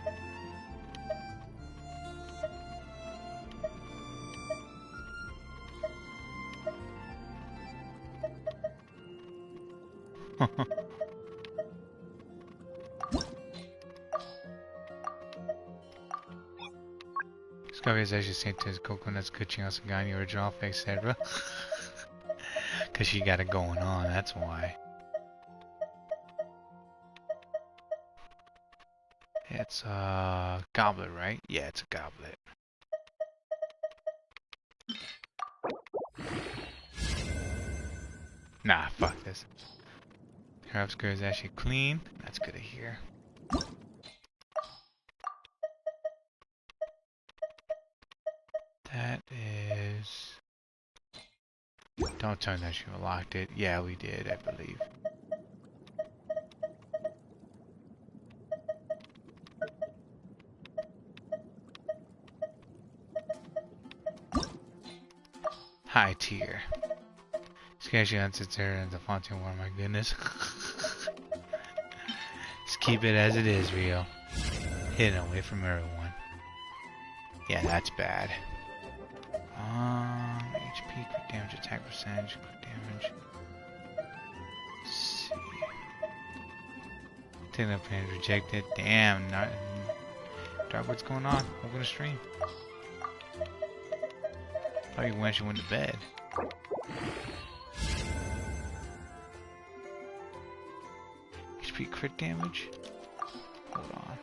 Escoffier is actually saying to his coconuts, Kuching Osagani, original, etc. Cause she got it going on, that's why. It's a goblet, right? Yeah, it's a goblet. Nah, fuck this. Her upskirt is actually clean. That's good to hear. That is... Don't tell me that you unlocked it. Yeah, we did, I believe. High tier. Sketchy unsits her and the fontaine water, my goodness. Just keep it as it is, Rio. Hidden away from everyone. Yeah, that's bad. HP, quick damage, attack percentage, quick damage. Let's see. Taking up and rejected. Damn, not. Dark, what's going on? I'm gonna stream. Thought you went, she went to bed. HP crit damage? Hold on.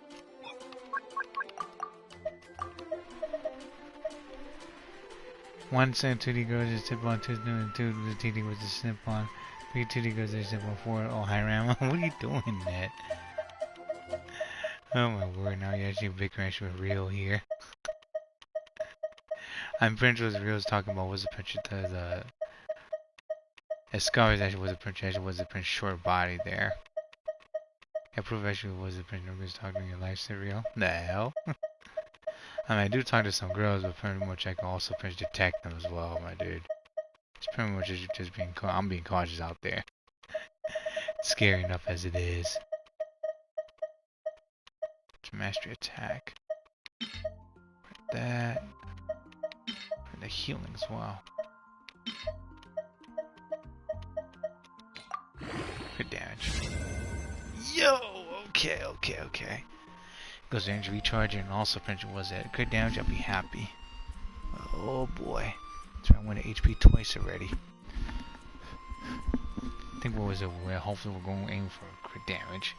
One set 2D goes to tip on 2 new and 2 the TD was a snip on. 3 2D goes to snip on 4. Oh, hi Rama. What are you doing, Ned? Oh my word, now you actually big crash with real here. I'm pretty sure what Real was talking about was the picture the Escoffier actually was a prince, actually was a prince short body there. I prove actually was a prince. Nobody's talking in your life, is it real? The hell? I mean, I do talk to some girls, but pretty much I can also pretty detect them as well, my dude. It's pretty much just being I'm being cautious out there. It's scary enough as it is. It's mastery attack. Put that. Put the healing as well. Good damage. Yo! Okay. Goes to energy recharger and also pension was at good damage, I'll be happy. Oh boy. So I went to HP twice already. I think what was it? Hopefully we're going to aim for crit damage.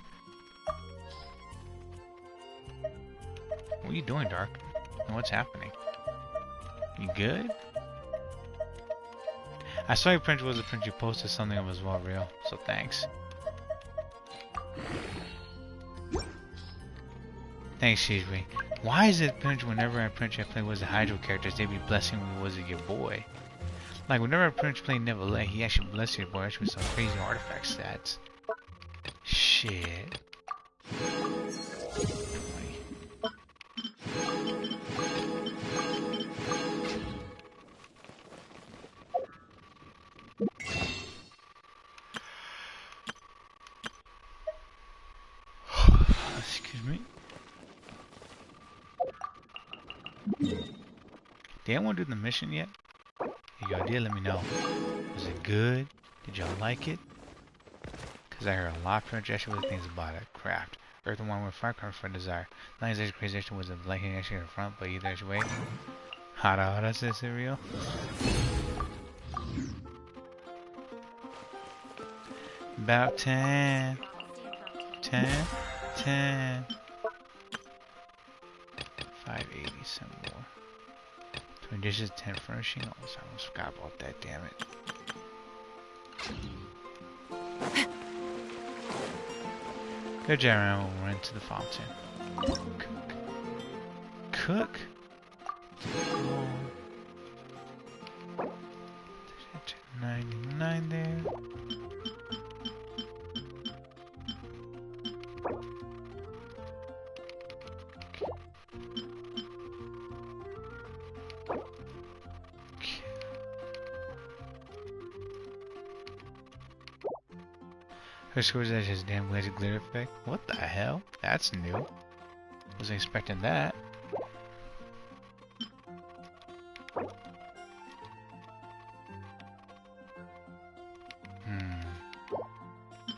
What are you doing, Dark? And what's happening? You good? I saw your print was a print. You posted something of as well, real. So thanks. Thanks, Shizri. Why is it print whenever I print I play was the Hydro characters, they be blessing me was it your boy? Like whenever I print play Never he actually bless your boy actually with some crazy artifact stats. Shit. Excuse me. Did anyone do the mission yet? If y'all did, let me know. Was it good? Did y'all like it? Because I heard a lot of projection things about it. Craft. Earth and One with Firecracker for Desire. Lion's Edge Crazy Action was a lightning action in the front, but either way. Hara says it real. About 10. 10. 10. 580, some more. 20 dishes, 10 furnishing. Oh, I almost forgot about that, damn it. Good job, and we'll run to the fountain. Cook? Oh. 99 there. Her scores that his damn lazy glitter effect. What the hell? That's new. Wasn't expecting that.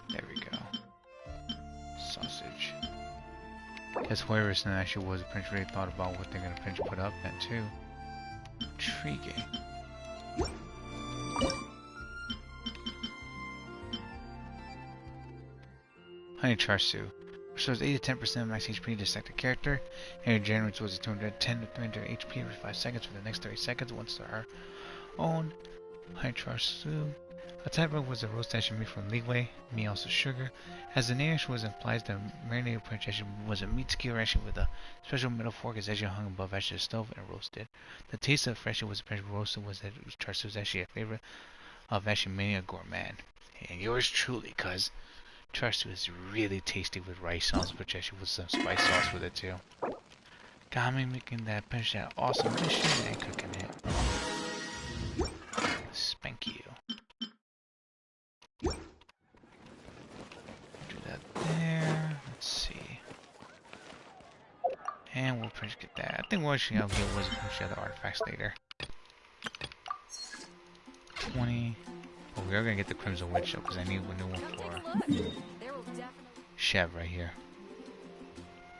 There we go. Sausage. Guess whoever's in actually was, the Prince really thought about what they're gonna Prince put up then too. Intriguing. Honey Charsu, which shows 8 to 10% max HP to select a character, and it generates was 210 to 300 HP every 5 seconds for the next 30 seconds once they are owned. Honey Charsu. A type of was a roast action made from leeway, me also sugar. As the name was implies, the marinated punch action was a meat skewer action with a special metal fork is actually hung above actually the stove and roasted. The taste of fresh was roasted was that Charsu was actually a favorite of actually many a gourmand. And yours truly, cuz. Charsu is really tasty with rice sauce, but actually with some spice sauce with it too. Got me making that punch that awesome mission and cooking it. Spank you. Do that there. Let's see. And we'll pretty get that. I think what I'll get was a bunch of other artifacts later. 20. Oh, we are gonna get the Crimson Witch though, because I need a new one for Chev right here.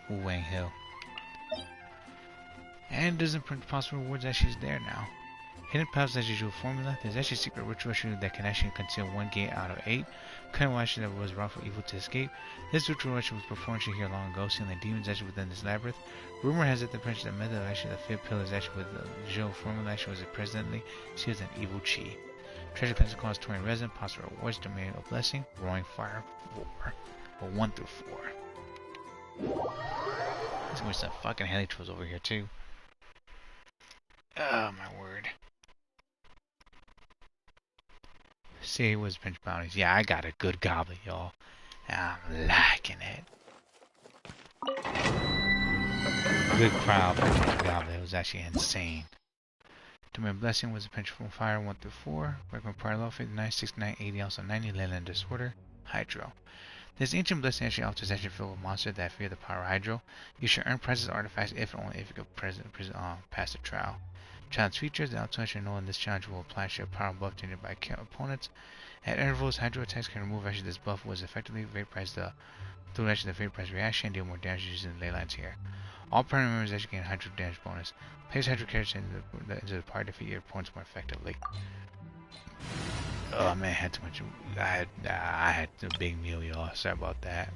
Wu Wang Hill. And it doesn't print possible rewards that she's there now. Hidden powers as usual formula. There's actually a secret ritual that can actually conceal 1 gate out of 8. Kind of action that was wrong for evil to escape. This ritual was performed here long ago, seeing the demons actually within this labyrinth. Rumor has it the prince the method of actually the fifth pill is actually with the Joe formula actually was it presently. She was an evil chi. Treasure pencil costs 20 resin, possible rewards, domain of blessing, roaring fire, war. But 1 through 4. There's gonna be some fucking helitrons over here too. Oh my word. See, it was pinch bounties. Yeah, I got a good goblin, y'all. I'm liking it. Good crowd for pinch goblin. It was actually insane. Domain blessing was a pinch from fire 1 through 4. Recommend prior law 59, 69, 80, also 90. Leyland disorder. Hydro. This ancient blessing actually alters actually filled with monsters that fear the power of Hydro. You should earn prizes artifacts if and only if you can pass the trial. Challenge features. The outside know in this challenge will apply to a power buff generated by opponents. At intervals, Hydro attacks can remove actually this buff was effectively vaporize the through actually the vaporize reaction and deal more damage using the ley lines here. All permanent members actually gain Hydro damage bonus. Place Hydro characters into the party to defeat your opponents more effectively. Oh man, I had too much. I had a big meal, y'all. Sorry about that.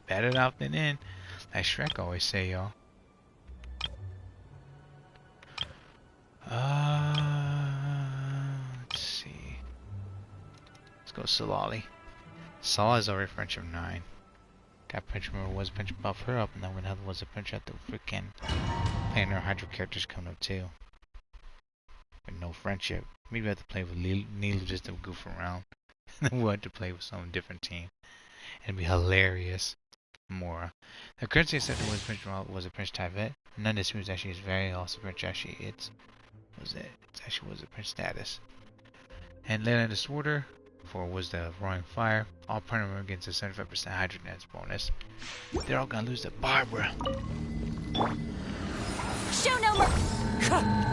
Better out than in. Like Shrek always say, y'all. go Solali. Saw is already French of 9. That Prince was Prince buff her up, and then another was a Prince at the freaking playing her Hydro characters coming up too. With no friendship. Maybe we have to play with Neil just to goof around. And then we'll have to play with some different team. And it'd be hilarious. Mora. The currency accepted was a Prince Tyvet. None disputes that she is very awesome Prince actually it actually was a Prince status. And Leyland Disorder for was the Roaring Fire. All partner against a 75% Hydro Dance bonus. They're all gonna lose to Barbara. Show no mercy.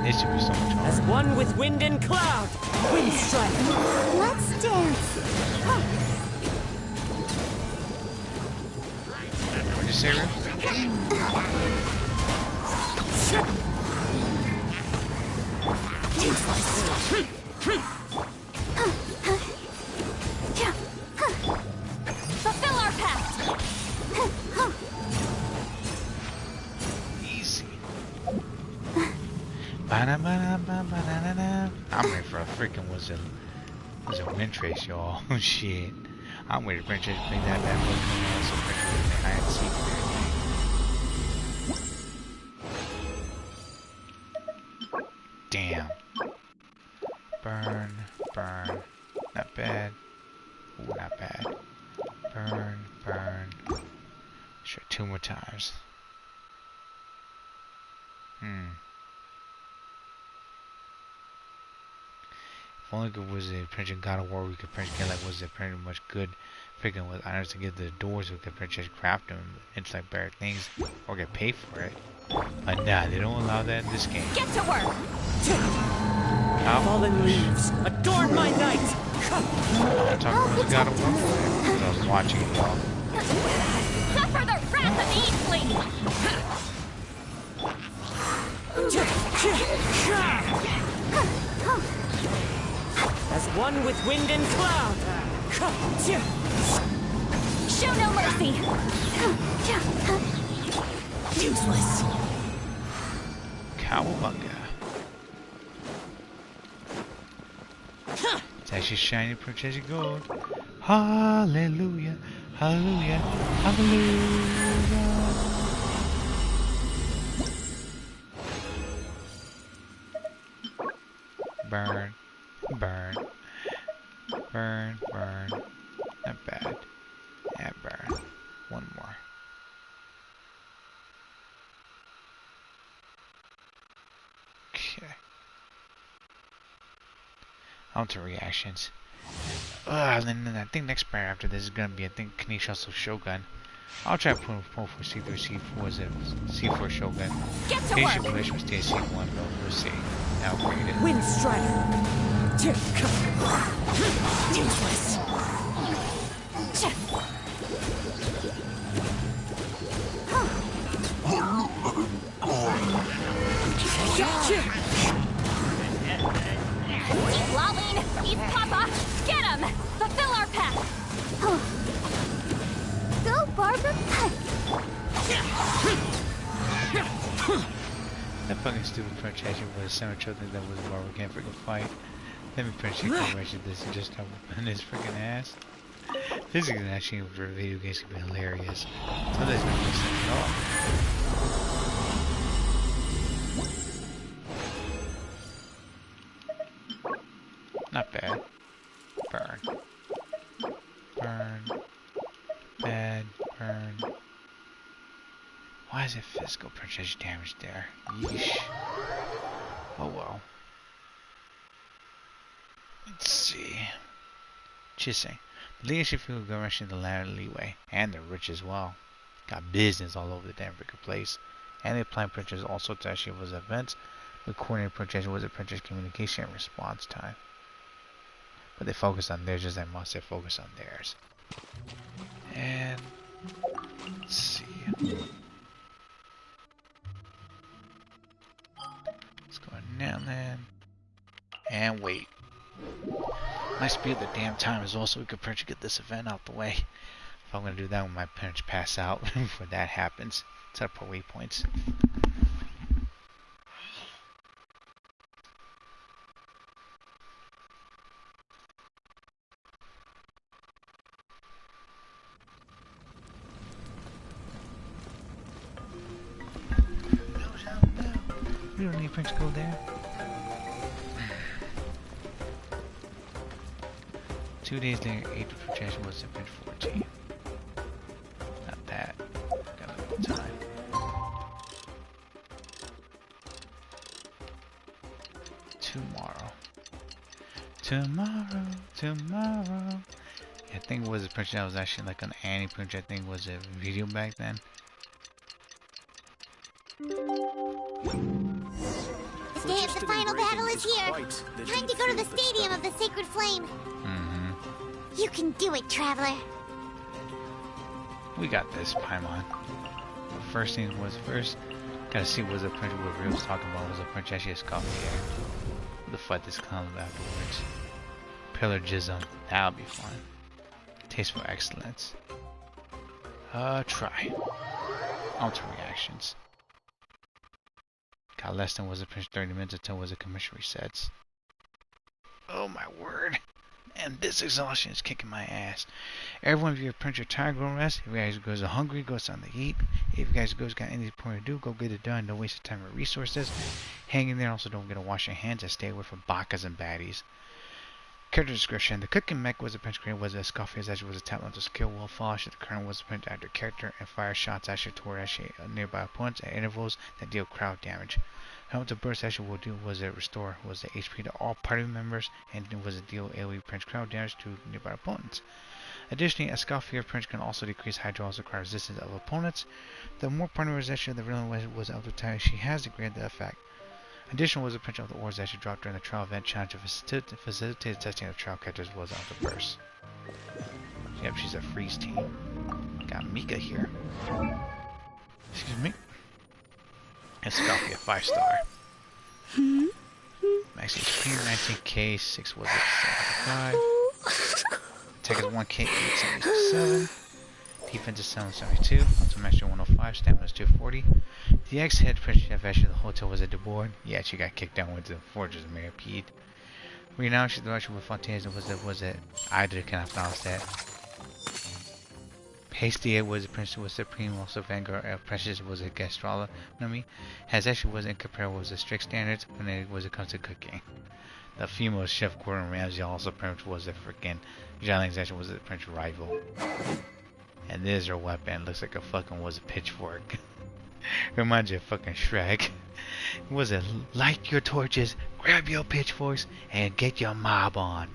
This should be so much harder. As one with wind and cloud. Wind strike. Let's dance. What'd you say, Ruth? Fulfill our pact. Easy. I'm ready for a freaking was a wind trace, y'all. Shit. I'm ready to Prince play that bad boy. Also Prince with the hide and seek and everything. Damn. Burn. Not bad. Ooh, not bad. Burn. Sure, 2 more times. If only good was a Prince in God of War, we could Prince get like was it pretty much good freaking with items to get the doors, we could Prince just craft them into like better things or get paid for it. But nah, they don't allow that in this game. Get to work. Fallen leaves, adorn my night. I'm talking about God of War. I was watching it, y'all. Suffer the wrath of Eastling. As one with wind and cloud. Show no mercy. Useless. Cowabunga. It's actually shiny Princess Gold. Hallelujah. Hallelujah. Hallelujah. Burn. Not bad. Yeah, burn. One more. Okay. On to reactions. And then I think next part after this is gonna be, I think, Kanishas Shogun. I'll try to pull for C3, C4, was it C4 Shogun? Get to Kanishas work. wish was stay C1, but we'll see. Now upgrade it. Wind strike. Useless. Keep lolling. Eat Papa. Get him. Fulfill our pact. Go, Barbara. That fucking stupid French actually was a cemetery that was a bar we can't freaking fight. Let me French can mention this and just start whipping his freaking ass. Physics and actually for video games can be hilarious. Sometimes not make sense at all. Not bad. Burn. Bad. Burn. Why is it physical percentage damage there? Yeesh. Oh well. Let's see. Chising. The leadership feel government the land leeway. And they're rich as well. Got business all over the damn freaking place. And they plan purchase also to actually was events. But coordinated purchase was a purchase communication response time. But they focus on theirs just like must they focus on theirs. And let's see. Let's go now then. And wait. My speed of the damn time is also we could pretty get this event out the way. If I'm gonna do that when my parents pass out before that happens. Set up for waypoints. We don't need Prince to go there. 2 days later, April projection was at Prince 14. Not that. Got a little time. Tomorrow. Yeah, I think it was a Prince that was actually like an anime Prince. I think was a video back then. The day of the final battle is here. Time to go to the Stadium of the Sacred Flame. You can do it, Traveler. We got this, Paimon. First thing was first. Gotta see what the Prince what Rio was talking about. Was the Prince actually a Escoffier? The fight this comes afterwards. Pillagism. That'll be fun. Taste for excellence. Try. Alter reactions. Got less than was a Prince 30 minutes until was a commission resets. Oh my word. And this exhaustion is kicking my ass. Everyone, if you're a Prince, you're tired, go rest. If you guys goes hungry, go something to eat. If you guys got anything to do, go get it done. Don't waste your time or resources. Hang in there. Also, don't forget to wash your hands and stay away from bakas and baddies. Character description. The cooking mech was a Prince created was a Escoffier actually was a tap on the skill wall flash. The current was a Prince after character and fire shots actually toward nearby opponents at intervals that deal crowd damage. Help to burst actually will do was a restore was the HP to all party members and it was a deal AoE Prince crowd damage to nearby opponents. Additionally, Escoffier Prince can also decrease hydraulics require resistance of opponents. The more party members actually the villain was of the time she has the greater the effect. Additional was a Prince of the ores that she dropped during the trial event challenge to facilitate testing of trial characters was on the burst. Yep, she's a freeze team. Got Mika here. Excuse me. Escoffier 5-star. Max HP 19k, 6 was it 75. Attack is 1k, 877. Defense is 772. Ultimate mastery 105. Stamina is 240. The ex-head Prince Chef actually the hotel was at the board. Yeah, she got kicked down with the Fortress of Maripede. Renowned she's the Raiju with Fontaines was it I cannot pronounce that. Hasty was a Prince was Supreme, also Vanguard Precious was a gastronomy. Has actually was incomparable with the strict standards when it comes to cooking. The female chef Gordon Ramsay also Prince was a freaking Jialing's actually was a Prince rival. And this is her weapon, looks like a fucking was a pitchfork. Reminds you of fucking Shrek. Was it light your torches, grab your pitchforks, and get your mob on.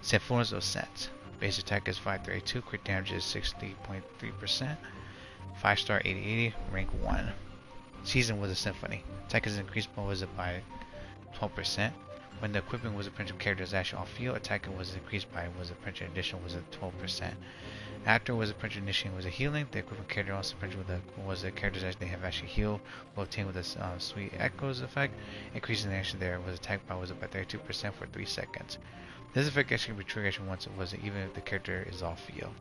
Set 4 of those sets. Base attack is 532, crit damage is 60.3%, 5-star 8080, rank 1. Season was a symphony. Attack is increased by 12%. When the equipping was a Prince of characters actually off field, attacking was increased by was a Prince addition was a 12%. After was a Prince initiating was a healing. The equipping character also Prince with was a characters that they have actually healed will obtain with this sweet echoes effect. Increasing the action there was attack by was up by 32% for 3 seconds. This effect actually can be triggered once it was even if the character is off field.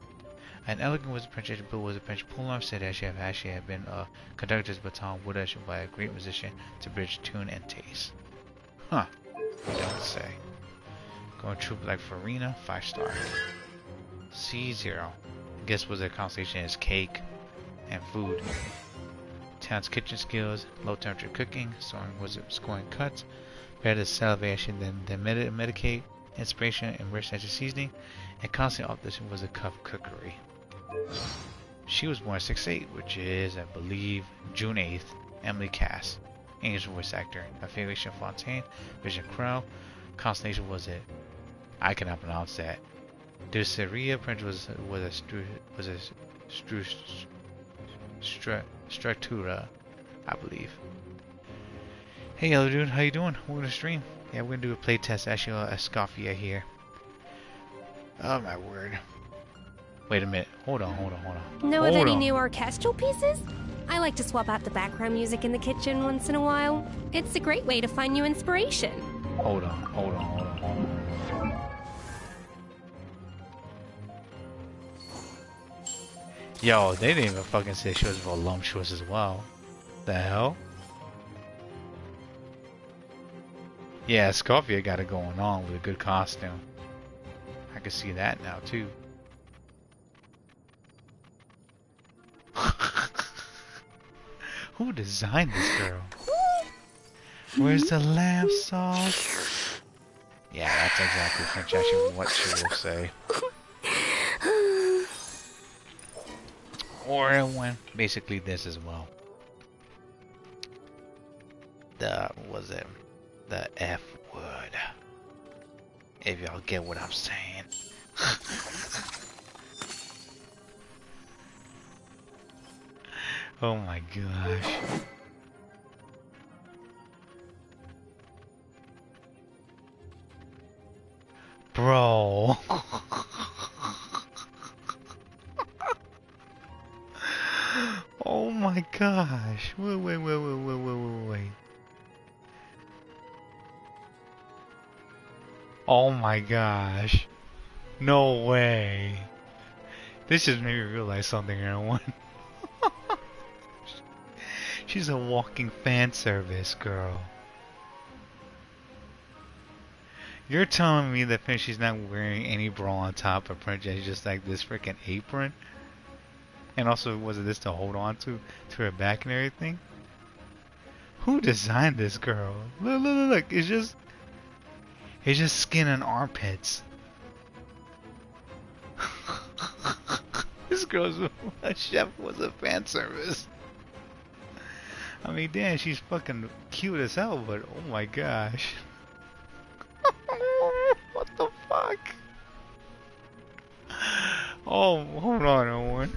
An elegant was a Prince build was a Prince pull-off said actually have been conducted as baton wood actually by a great musician to bridge tune and taste. Huh. You don't say. Going troop like Farina, 5-star. C0. Guess was their constellation is cake and food. Town's kitchen skills, low temperature cooking, scoring cuts, better salivation than medicate, inspiration and rich natural seasoning, and constant opposition was a cup cookery. She was born 6'8", which is, I believe, June 8th. Emily Cass, English voice actor. Affiliation Fontaine, Vision Crow. Constellation was it? I cannot pronounce that. Dulceria Prince was a Stratura, I believe. Hey, yellow dude, how you doing? We're gonna stream. Yeah, we're gonna do a playtest. Actually, Escoffier here. Oh my word! Wait a minute. Hold on. Know of any new orchestral pieces? I like to swap out the background music in the kitchen once in a while. It's a great way to find new inspiration. Hold on. Yo, they didn't even fucking say she was voluptuous as well. The hell? Yeah, Escoffier got it going on with a good costume. I can see that now too. Who designed this girl? Where's the lamb sauce? Yeah, that's exactly French actually what she will say. Or when basically this as well. The was it the F word? If y'all get what I'm saying. Oh my gosh. Bro. Oh my gosh. Wait. Oh my gosh. No way. This just made me realize something, everyone. She's a walking fan service, girl. You're telling me that she's not wearing any bra on top of Princess, just like this freaking apron? And also, was it this to hold on to her back and everything? Who designed this girl? Look, it's just skin and armpits. This girl's a chef was a fan service. I mean, damn, she's fucking cute as hell, but oh my gosh. What the fuck? Oh, hold on, Owen.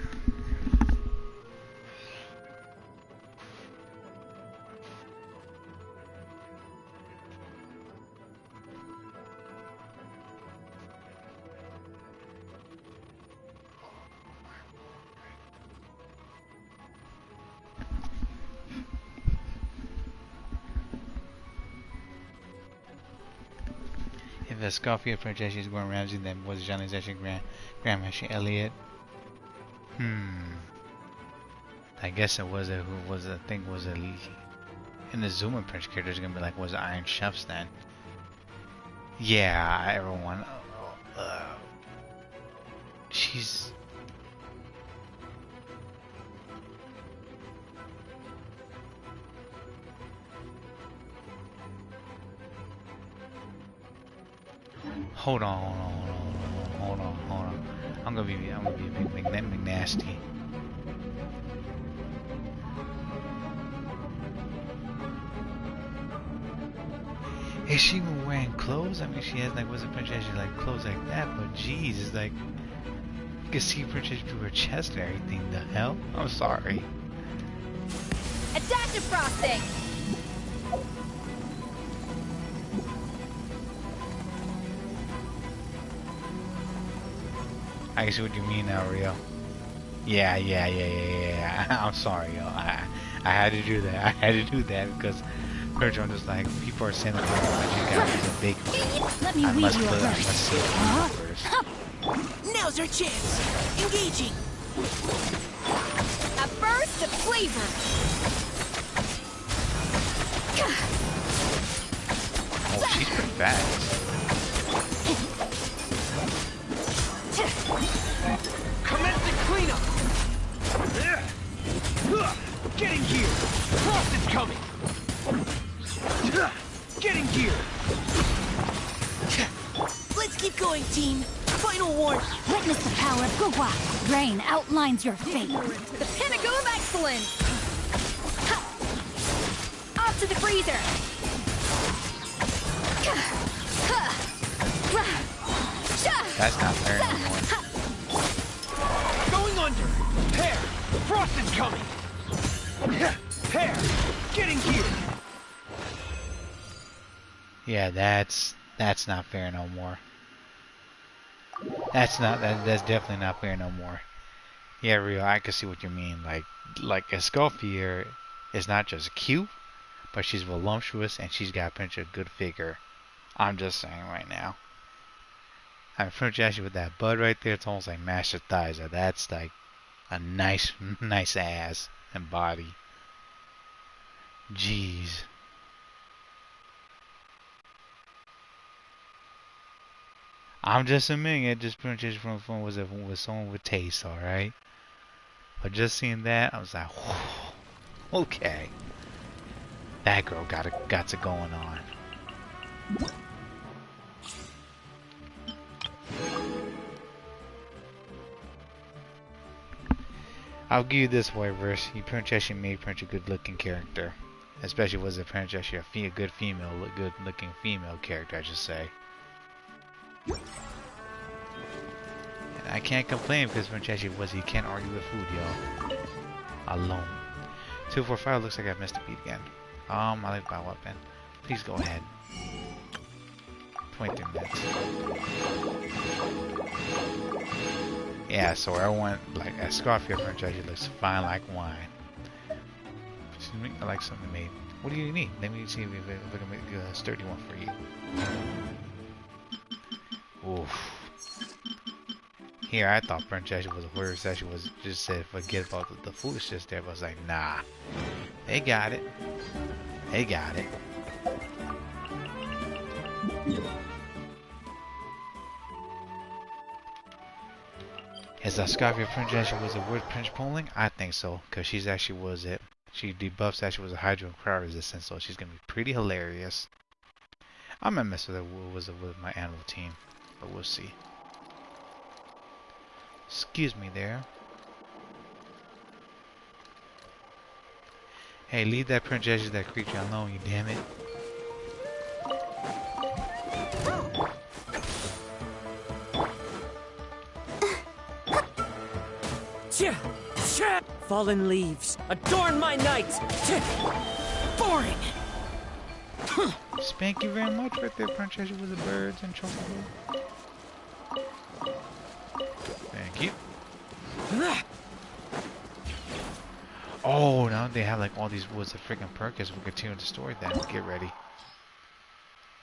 If Escoffier Princess is Gordon Ramsay, then was Johnny's actually Grandmaster Elliot? I guess it was I think was in the Zuma Prince characters gonna be like, was it Iron Chefs then? Yeah, everyone. She's. Hold on. I'm gonna be a big nasty. Is she even wearing clothes? I mean, she has like, was it Princess? She like clothes like that, but geez, it's like you can see Princess through her chest and everything. The hell? I'm sorry. Adaptive frosting. I see what you mean now, Rio. Yeah. I'm sorry, yo. I had to do that. I had to do that because I'm just like, people are saying that Magic Guy is a big. Let me weed you I must see it first. Now's our chance. Engaging. A burst of flavor. Oh, she's pretty fast. Commence the cleanup! Getting here! Frost is coming! Getting here! Let's keep going, team! Final warning! Witness the power of Gugwa. Rain outlines your fate. The pinnacle of excellence! Off to the freezer! That's not fair anymore. Going under! Hair! Frost is coming! Hair! Getting here! Yeah, that's not fair no more. That's definitely not fair no more. Yeah, Rio, I can see what you mean. Like Escoffier is not just cute, but she's voluptuous and she's got a good figure. I'm just saying right now. I'm French actually with that bud right there. It's almost like master thighs. That's like a nice ass and body. Jeez. I'm just admitting it. Just Princess from was someone with taste, all right. But just seeing that, I was like, whoa, okay. That girl got it going on. I'll give you this way, verse. You pretty much actually made Prince a good-looking character, especially was it pretty much actually a good female, good-looking female character, I should say. And I can't complain because Prince actually was. He can't argue with food, y'all. Alone. 245 looks like I've missed a beat again. I like my weapon. Please go ahead. 23 minutes. Yeah, so everyone, like, Escoffier franchise looks fine like wine. Excuse me, I like something made. What do you need? Let me see if I can make a sturdy one for you. Oof. Here, I thought franchise was a horror session was just said forget about the foolishness there, but I was like, nah. They got it. They got it. Is Escoffier franchise was a word Prince polling? I think so, because she's actually was it. She debuffs actually was a Hydro and crowd resistance, so she's gonna be pretty hilarious. I might mess with her with my animal team, but we'll see. Excuse me there. Hey, leave that princess, that creature alone, you damn it. Fallen leaves, adorn my night! Boring! Thank you very much right there, princess with the birds and chocolate. Thank you. Oh, now they have like all these woods of freaking perk as we continue the story then. Get ready.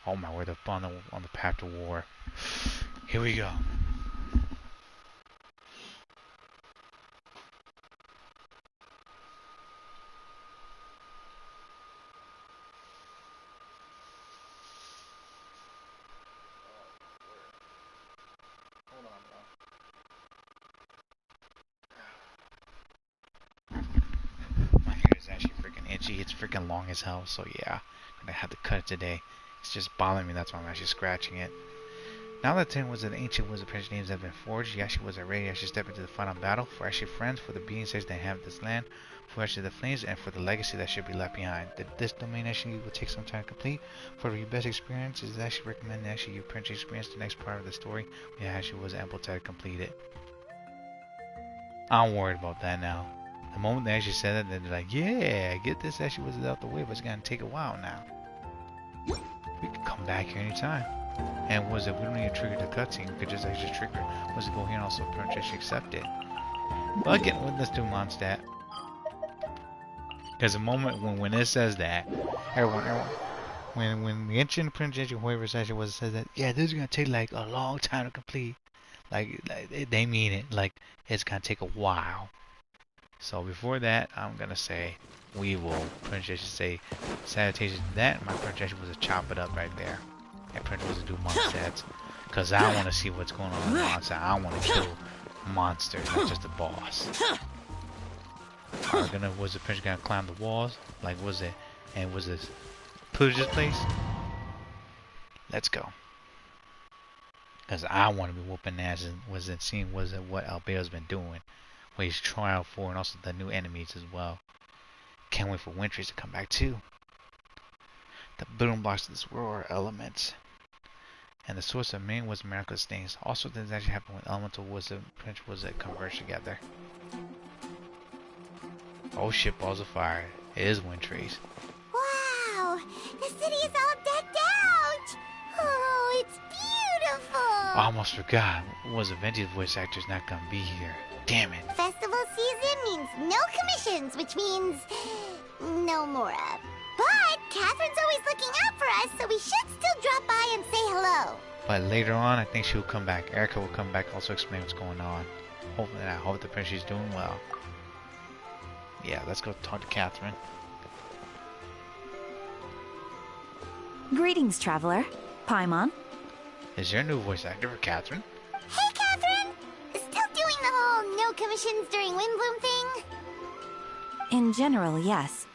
Oh my word, up on the path to war. Here we go. It's freaking long as hell, so yeah, I had to cut it today. It's just bothering me, that's why I'm actually scratching it. Now that 10 was an ancient wizard prince names have been forged, Yashi was ready to step into the final battle for actually friends, for the beings that inhabit this land, for actually the flames, and for the legacy that should be left behind. This domain actually will take some time to complete. For your best experience, is actually recommend actually you print experience the next part of the story. We actually was able to complete it. I'm worried about that now. The moment they actually said it, they're like, yeah, get this actually was out the way, but it's gonna take a while now. We can come back here anytime. And was it, we don't need to trigger the cutscene, we could just actually trigger. Was it go here and also purchase accept it? But again, let's do Mondstadt. Because the moment when it says that, everyone, when the ancient Princess whoever actually was says that, yeah, this is gonna take like a long time to complete. Like they mean it, like it's gonna take a while. So before that, I'm gonna say we will Princess say salutations to that. My Princess was to chop it up right there. And Princess was to do Mondstadt. Cause I wanna see what's going on in Mondstadt. I wanna kill monsters, not just the boss. Was the Princess gonna climb the walls? Like was it and was this Pooja's place? Let's go. Cause I wanna be whooping ass and seeing what Albeo's been doing. What he's trying for, and also the new enemies as well. Can't wait for Wintries to come back too. The building blocks of this world are elements, and the source of main was miraculous things. Also, things actually happen when elemental wisdom was converge together. Oh shit! Balls of fire! It is Wintries. Wow! The city is all decked out. Oh, it's beautiful. I almost forgot. Was Aventi's voice actor's not gonna be here? Damn it. Festival season means no commissions, which means no Mora. But Catherine's always looking out for us, so we should still drop by and say hello. But later on, I think she'll come back. Erica will come back, also explain what's going on. Hopefully, I hope the princess is doing well. Yeah, let's go talk to Catherine. Greetings, traveler. Paimon. Is there a new voice actor for Catherine? Hey, Catherine! Still doing the whole no commissions during Windbloom thing? In general, yes.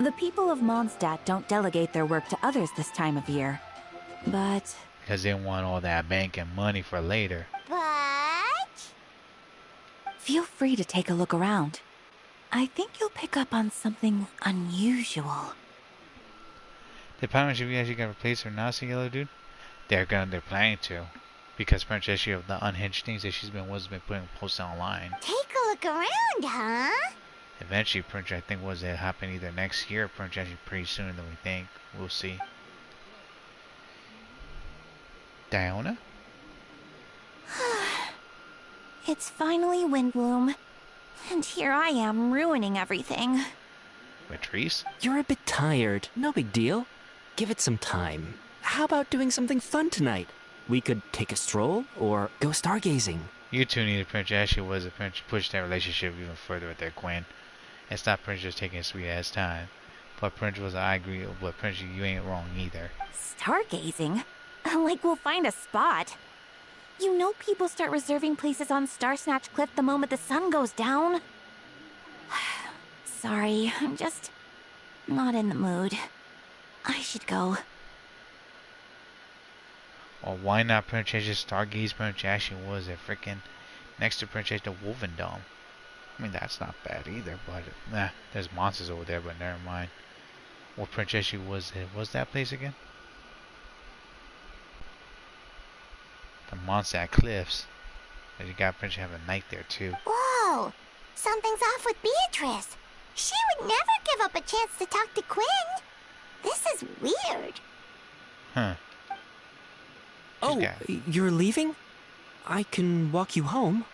The people of Mondstadt don't delegate their work to others this time of year. But... because they want all that bank and money for later. But... feel free to take a look around. I think you'll pick up on something unusual. Did Paimon should we actually gonna replace her now, Yellow Dude? They're planning to. Because Princess of the unhinged things that she's been putting posts online. Take a look around, huh? Eventually, Princess, I think, it happen either next year or Princess pretty sooner than we think. We'll see. Diona? It's finally Windbloom. And here I am ruining everything. Patrice? You're a bit tired. No big deal. Give it some time. How about doing something fun tonight? We could take a stroll or go stargazing. You two need a Princess. She was a Princess. Push that relationship even further with their Quinn. And stop Princess taking a sweet ass time. But Princess, I agree. But Princess, you ain't wrong either. Stargazing? Like we'll find a spot. You know people start reserving places on Star Snatch Cliff the moment the sun goes down. Sorry, I'm just not in the mood. I should go. Or why not Princess Stargaze? Princess she was a freaking next to Princess the Wolven Dome. I mean that's not bad either, but nah, there's monsters over there, but never mind. What Princess she was that place again? The Mondstadt Cliffs. And you got Princess have a night there too. Whoa! Something's off with Beatrice. She would never give up a chance to talk to Quinn. This is weird. Huh. Oh, you're leaving? I can walk you home.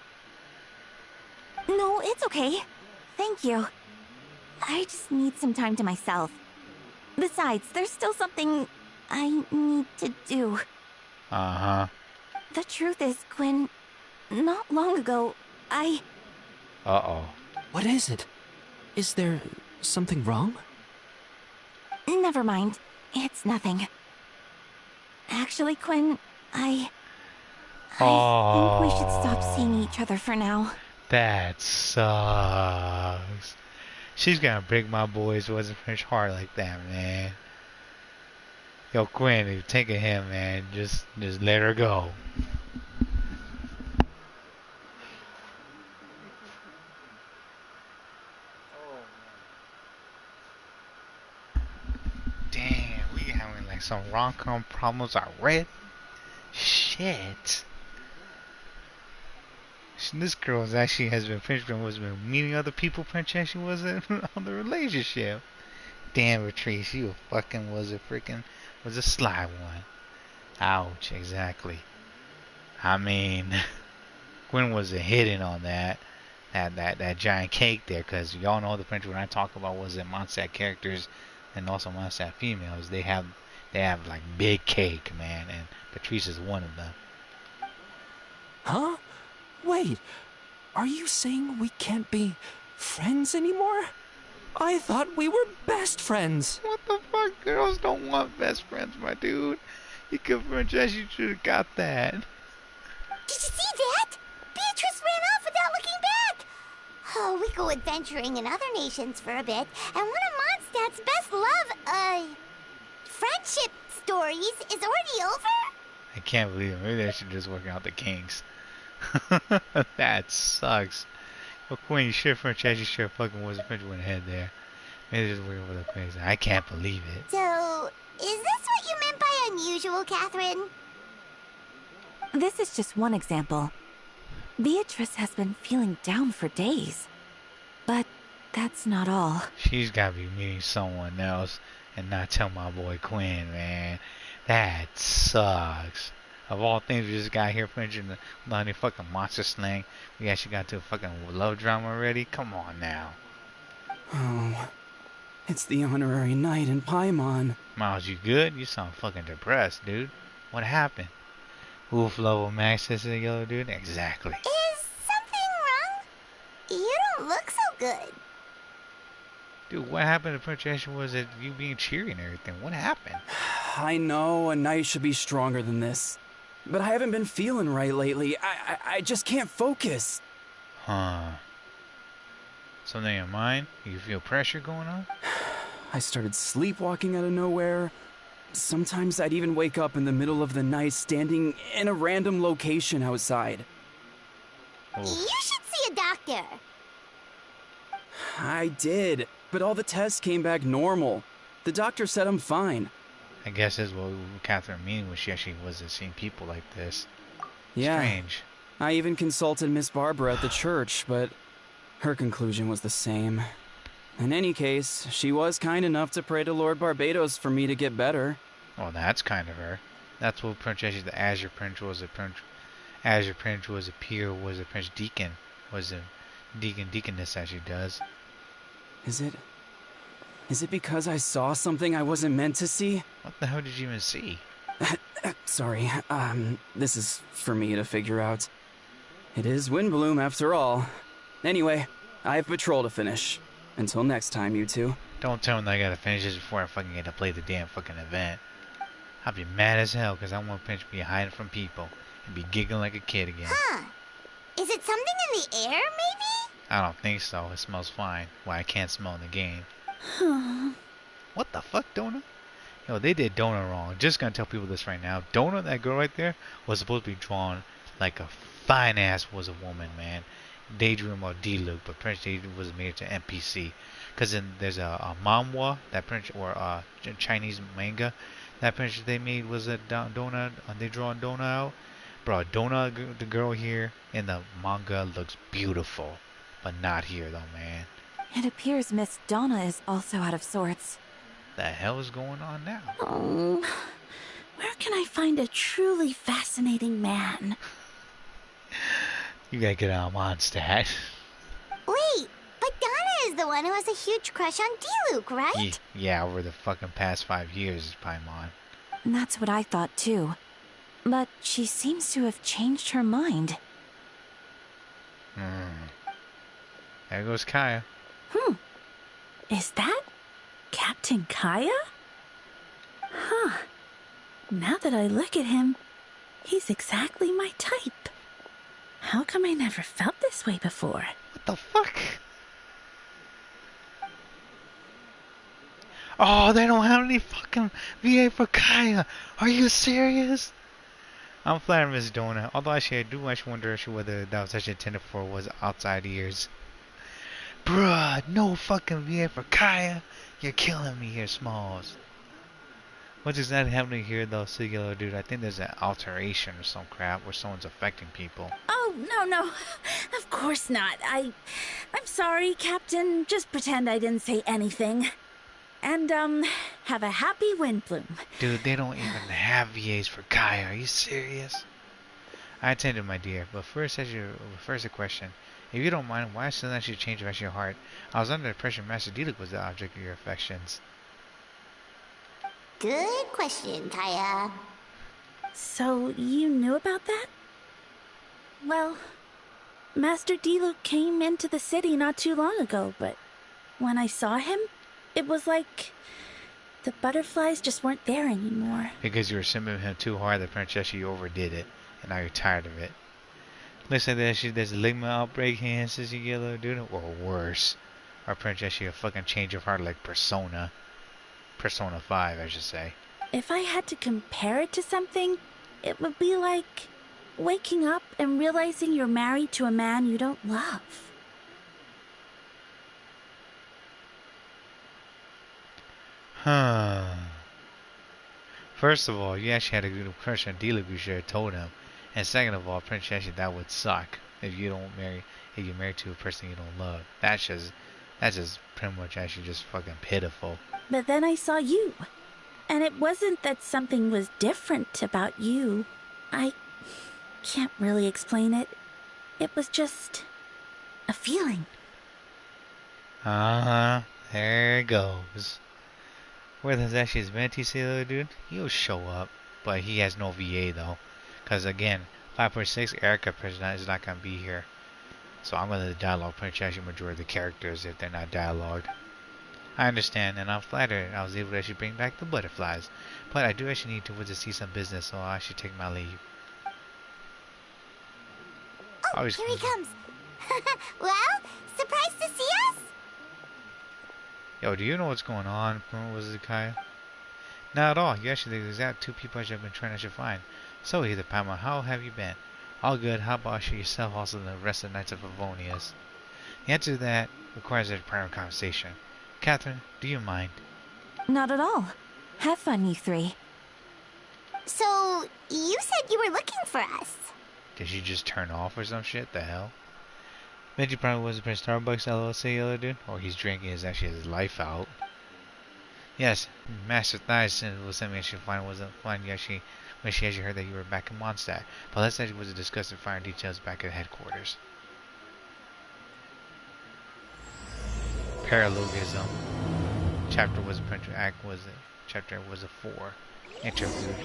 No, it's okay. Thank you. I just need some time to myself. Besides, there's still something I need to do. Uh-huh. The truth is, Quinn, not long ago, Uh-oh. What is it? Is there something wrong? Never mind. It's nothing. Actually, Quinn, I think we should stop seeing each other for now. That sucks. She's gonna break my boy's wasn't French heart like that, man. Yo, Quinn, if you take a hint, man, just let her go. Damn, we having like some rom-com problems already. Shit. This girl actually has been meeting other people. Princess, she wasn't on the relationship. Damn, Patrice, you fucking was a sly one. Ouch, exactly. I mean, Gwen was a hidden on that giant cake there, because y'all know the Princess when I talk about was it Mondstadt characters and also Mondstadt females, they have like big cake, man, and Patrice is one of them. Huh? Wait, are you saying we can't be friends anymore? I thought we were best friends. What the fuck? Girls don't want best friends, my dude. You could Princess, you should have got that. Did you see that? Beatrice ran off without looking back. Oh, we go adventuring in other nations for a bit, and one of Mondstadt's best friendship stories is already over? I can't believe it. Maybe they should just work out the kinks. That sucks. Well, Queen, you sure Princess, you sure fucking was a Princess went ahead there. Maybe just working over the place. I can't believe it. So, is this what you meant by unusual, Catherine? This is just one example. Beatrice has been feeling down for days. But that's not all. She's gotta be meeting someone else and not tell my boy Quinn, man. That sucks. Of all things, we just got here finishing the any fucking monster slang. We actually got to a fucking love drama already. Come on now. Oh, it's the honorary knight in Paimon. Miles, you good? You sound fucking depressed, dude. What happened? Wolf level max is a yellow dude? Exactly. Is something wrong? You don't look so good. Dude, what happened to Princess was it you being cheery and everything? What happened? I know a knight should be stronger than this. But I haven't been feeling right lately. I just can't focus. Huh. Something in mind? You feel pressure going on? I started sleepwalking out of nowhere. Sometimes I'd even wake up in the middle of the night standing in a random location outside. You should see a doctor. I did, but all the tests came back normal. The doctor said I'm fine. I guess that's what Catherine mean when she actually wasn't seeing people like this. Yeah. Strange. I even consulted Miss Barbara at the church, but her conclusion was the same. In any case, she was kind enough to pray to Lord Barbados for me to get better. Well, that's kind of her. That's what Princess, the Azure Prince was a Prince. Azure Prince was a peer, was a Prince Deacon, was a Deaconess as she does. Is it because I saw something I wasn't meant to see? What the hell did you even see? Sorry, this is for me to figure out. It is Windbloom after all. Anyway, I have patrol to finish. Until next time, you two. Don't tell me that I gotta finish this before I fucking get to play the damn fucking event. I'll be mad as hell because I want Prince to be hiding from people and be giggling like a kid again. Huh. Is it something in the air, maybe? I don't think so. It smells fine. Why I can't smell in the game. What the fuck, Dona? Yo, they did Dona wrong. Just gonna tell people this right now. Dona, that girl right there, was supposed to be drawn like a fine ass was a woman, man. Daydream or D-Luke, but Prince Daydream was made to NPC. Cause then there's a manhwa that Prince or Chinese manga that Prince they made was a Dona. They drawn Dona out. Bro, Dona, the girl here in the manga looks beautiful, but not here though, man. It appears Miss Donna is also out of sorts. The hell is going on now? Oh, where can I find a truly fascinating man? You gotta get on Mondstadt. Wait, but Donna is the one who has a huge crush on D-Luke, right? Yeah, over the fucking past 5 years is Paimon. That's what I thought too. But she seems to have changed her mind. There goes Kaya. Is that Captain Kaya? Huh. Now that I look at him, he's exactly my type. How come I never felt this way before? What the fuck? Oh, they don't have any fucking VA for Kaya. Are you serious? I'm flattered, Miss Dona. Although actually, I do actually wonder whether that was actually intended for was outside ears. Bruh, no fucking VA for Kaya. You're killing me here, Smalls. What's exactly happening here, though, Singular Dude? I think there's an alteration or some crap where someone's affecting people. Oh, no. Of course not. I'm sorry, Captain. Just pretend I didn't say anything. And, have a happy Windbloom. Dude, they don't even have VAs for Kaya. Are you serious? I attended, my dear. But first a question. If you don't mind, why suddenly actually change your heart? I was under the impression Master D-Luke was the object of your affections. Good question, Kaya. So, you knew about that? Well, Master D-Luke came into the city not too long ago, but when I saw him, it was like the butterflies just weren't there anymore. Because you were simping him too hard, the princess, you overdid it, and now you're tired of it. Looks like there's a ligma outbreak here, says you yellow dude, or worse. Or princess, you a fucking change of heart like Persona 5, I should say. If I had to compare it to something, it would be like waking up and realizing you're married to a man you don't love. First of all, you actually had a good crush on D-Luke, you should have told him. And second of all, princess, that would suck if you're married to a person you don't love. That's just pretty much actually just fucking pitiful. But then I saw you. And it wasn't that something was different about you. I can't really explain it. It was just a feeling. There it goes. Where there's actually his venti sailor dude, he'll show up. But he has no VA though. Because again, 5.6 Erica is not going to be here. So I'm going to dialogue punch actually majority of the characters if they're not dialogued. I understand, and I'm flattered I was able to actually bring back the butterflies. But I do actually need to see some business, so I should take my leave. Oh, here he comes. Well, surprised to see us? Yo, do you know what's going on? Was it Kaya? Not at all. You're actually the exact two people I've been trying to find. So, Heather Palmer, how have you been? All good. How about you yourself, also the rest of the Knights of Avonius? The answer to that requires a private conversation. Catherine, do you mind? Not at all. Have fun, you three. So, you said you were looking for us. Did she just turn off or some shit? The hell? Benji probably wasn't playing Starbucks LLC, other dude. Or he's drinking his life out. Yes, Master Thighs was something she find wasn't fun. Yeah, when she actually heard that you were back in Mondstadt. But let's say it was discussing fire details back at headquarters. Paralogism. Chapter was a printer. Act was a chapter was a 4. Interlude.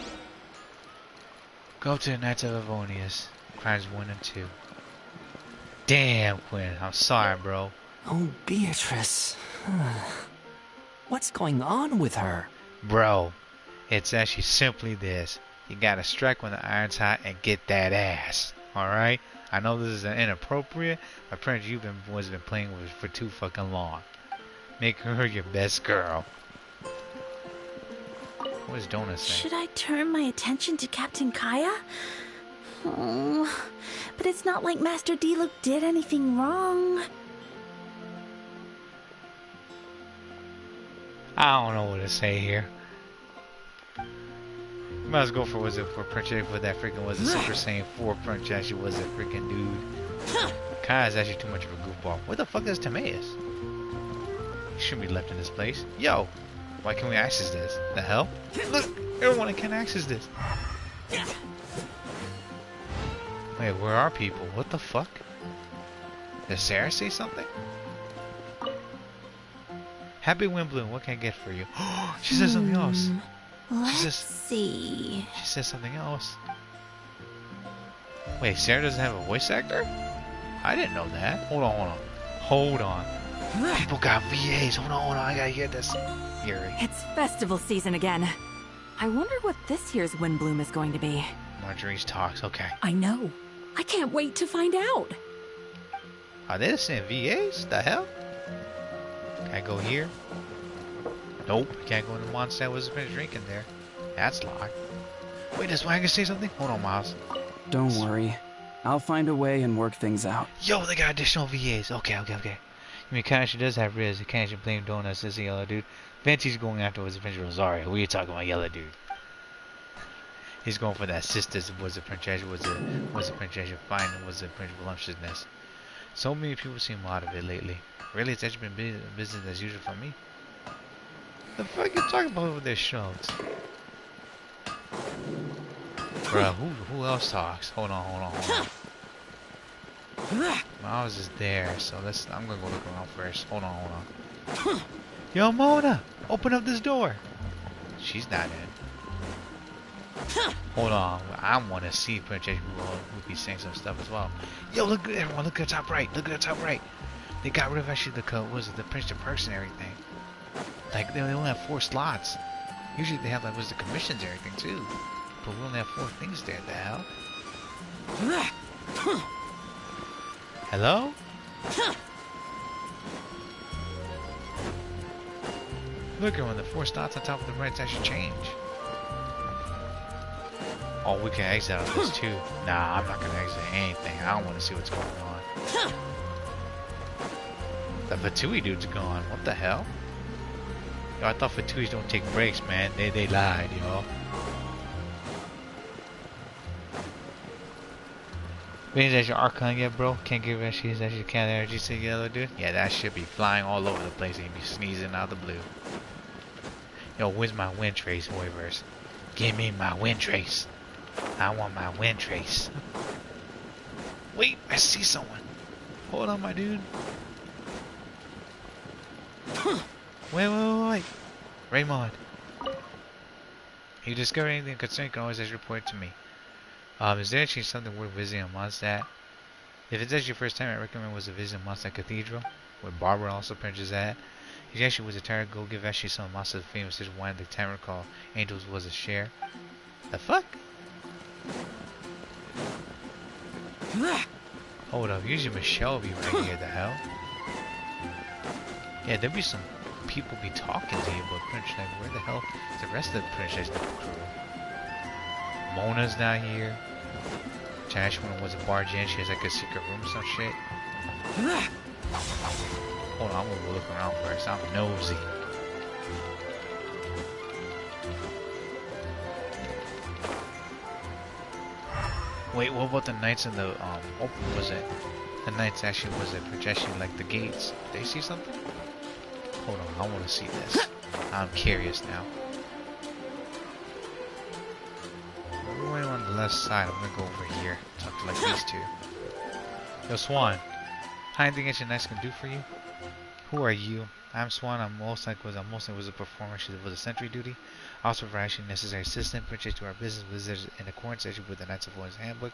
Go to the Knights of Avonius. Crimes 1 and 2. Damn, Quinn. I'm sorry, bro. Oh, Beatrice. What's going on with her? Bro, it's actually simply this. You gotta strike when the iron's hot and get that ass. Alright? I know this is inappropriate, but Prince, you've been playing with for too fucking long. Make her your best girl. What is Donut saying? Should I turn my attention to Captain Kaya? Oh, but it's not like Master D-Luke did anything wrong. I don't know what to say here. Might as well go for Prince for that freaking was a Super Saiyan 4 Prince actually was a freaking dude. Kaya's actually too much of a goofball. Where the fuck is Timaeus? He shouldn't be left in this place. Yo, why can't we access this? The hell? Look, everyone can access this. Wait, where are people? What the fuck? Did Sarah say something? Happy Windbloom, what can I get for you? She said something else. Let's see. She said something else. Wait, Sarah doesn't have a voice actor? I didn't know that. Hold on. People got VAs. Hold on. I gotta hear this. Hear it. It's festival season again. I wonder what this year's Windbloom is going to be. Marjorie's talks. Okay. I know. I can't wait to find out. Are they the same VAs? The hell? Can I go here? Nope. Can't go in the Mondstadt. Wasn't finished drinking there. That's locked. Wait, does Wagon say something? Hold on, Miles. Don't worry. I'll find a way and work things out. Yo, they got additional VAs. Okay. I mean, Kashi does have Riz. Kashi blame Donuts as a yellow dude. Venti's going after his Avenger Rosario. What are you talking about, yellow dude? He's going for that sisters. Was a princess? Was a princess? Fine. Was a prince voluptuousness. So many people seem out of it lately. Really, it's actually been business as usual for me. The fuck you talking about over there, Schultz? Bruh, who else talks? Hold on. Miles is there, so I'm gonna go look around first. Hold on. Yo, Mona, open up this door. She's not in. Hold on, I want to see Princess who be saying some stuff as well. Yo, look at everyone, look at the top right. They got rid of actually the Prince to Perks and everything. Like they only have 4 slots. Usually they have like the commissions and everything too. But we only have 4 things there. The hell? Hello? Look at when the 4 slots on top of the right actually change. Oh, we can exit out of this too. Nah, I'm not gonna exit anything. I don't want to see what's going on. The Fatui dude's gone. What the hell? Yo, I thought Fatuis don't take breaks, man. They lied, yo. Ain't that your Archon yet, bro? Can't give that shit. Is that your cat energy to yellow, dude? Yeah, that should be flying all over the place and be sneezing out the blue. Yo, where's my wind trace, Hoiverse? Give me my wind trace. I want my wind trace. Wait, I see someone. Hold on, my dude. Wait. Raymond. If you discover anything concerning, you can always just report it to me. Is there actually something worth visiting on Mondstadt? If it's actually your first time, I recommend was a visit Mondstadt Cathedral, where Barbara also prints at. He actually was a tired go give actually some of Mondstadt's famous wine the town recall Angels was a share. The fuck? Hold up, usually Michelle will be right here, the hell? Yeah, there'll be some people be talking to you, but pretty much like, where the hell is the rest of the Princess crew? Mona's not here. Chashman was a barge in. She has like a secret room or some shit. Hold on, I'm gonna go look around first. I'm nosy. Wait, what about the knights in the open? Was it the knights actually? Was it projection like the gates? Did they see something? Hold on, I want to see this. I'm curious now. We're going on the left side. I'm gonna go over here. Talk to like these two. Yo, Swan. Hi, anything that your knights can do for you? Who are you? I'm Swan. I'm most likely was a performer. She was a sentry duty. Also for actually necessary assistant purchased to our business visitors in accordance with the Knights of Olympus handbook.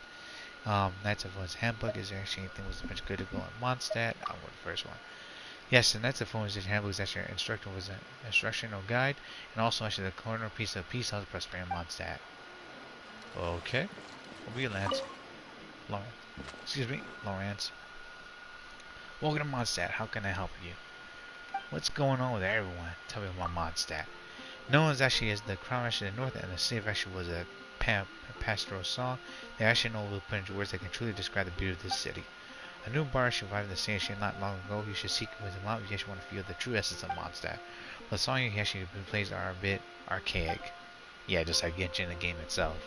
Knights of Olympus handbook. Is there actually anything was much good to go on Mondstadt? I'll go the first one. Yes, the Knights of Olympus handbook is actually an instructional guide, and also actually the corner piece of Peace House Prosperity in Mondstadt. Okay. We'll be Lance. Lawrence. Welcome to Mondstadt. How can I help you? What's going on with everyone? Tell me about Mondstadt. No one's actually as the crown actually the north and the city actually was a pastoral song. They actually know the French words that can truly describe the beauty of this city. A new bar survived the city not long ago. You should seek with them out if you actually want to feel the true essence of Mondstadt. But the song you actually plays are a bit archaic. Yeah, just like Genshin in the game itself.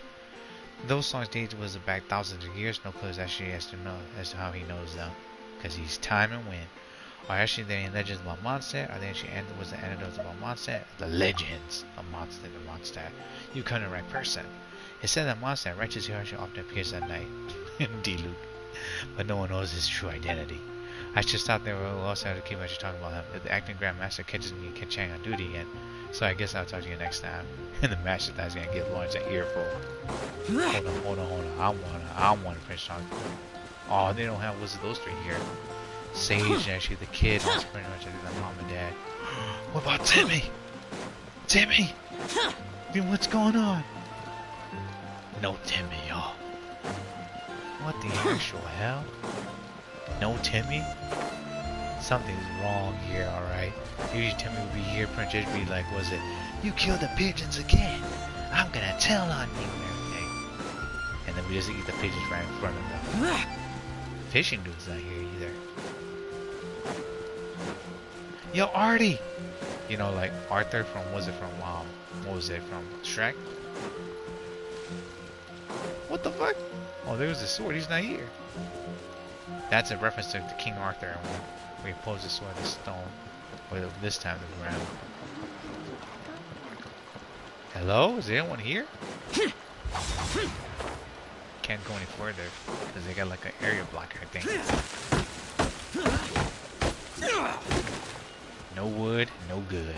Those songs dated was back thousands of years. No clue actually as to how he knows them, because he's time and wind. Are actually there any legends about Mondstadt? Are there actually was the anecdotes about Mondstadt? The legends of Mondstadt. You come to the right person. It said that Mondstadt, righteous hero often appears at night. Diluc. But no one knows his true identity. I should stop there. We'll also have to keep actually talking about him. If the acting Grandmaster catches me catching on duty again, so I guess I'll talk to you next time. And the master that's gonna give Lawrence an earful. Hold on. I want to finish talking. Oh, they don't have those three here. Sage, actually, the kid, also pretty much I think the mom and dad. What about Timmy? Timmy! Dude, what's going on? No Timmy, y'all. What the actual hell? No Timmy? Something's wrong here, alright? Usually Timmy would be here, Princess would be like, was it, you killed the pigeons again? I'm gonna tell on you and everything. And then we just eat the pigeons right in front of them. Fishing dude's not here either. Yo, Artie! You know, like Arthur from, what was it, from Shrek? What the fuck? Oh, there was a sword, he's not here. That's a reference to King Arthur when he posed the sword in stone. Or this time the ground. Hello? Is there anyone here? Can't go any further because they got like an area blocker, I think. No wood, no good.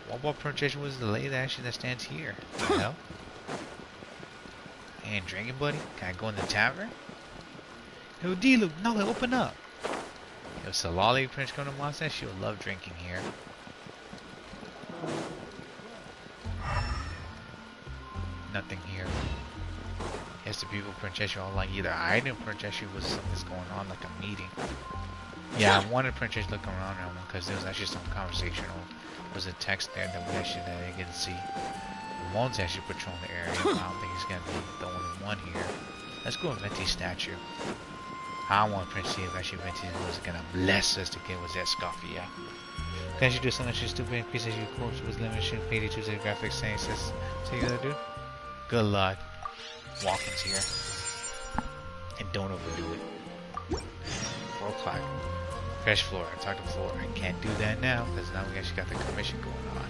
What about projection was the lady that stands here? What the hell? And drinking, buddy? Can I go in the tavern? Yo, Diluc, no, open up. Yo, Salali, Prince come to Mondstadt, she would love drinking here. Nothing here. Yes, the people Princess all like either hiding or Princess was something's going on, like a meeting. Yeah, I wanted Princess to look around at one because there was actually some conversation or was a text there that we actually didn't get to see. One's actually patrolling the area, but I don't think he's gonna be the only one here. Let's go with Venti's statue. I want Prince to see if actually Venti was gonna bless us to get with Escoffier. Can you do something she's stupid and piece as you coach was limited pay to the graphics saying says so you gotta do? Good luck. Walk-ins here. And don't overdo it. 4 o'clock. Fresh floor. I talked to floor. I can't do that now because now we actually got the commission going on.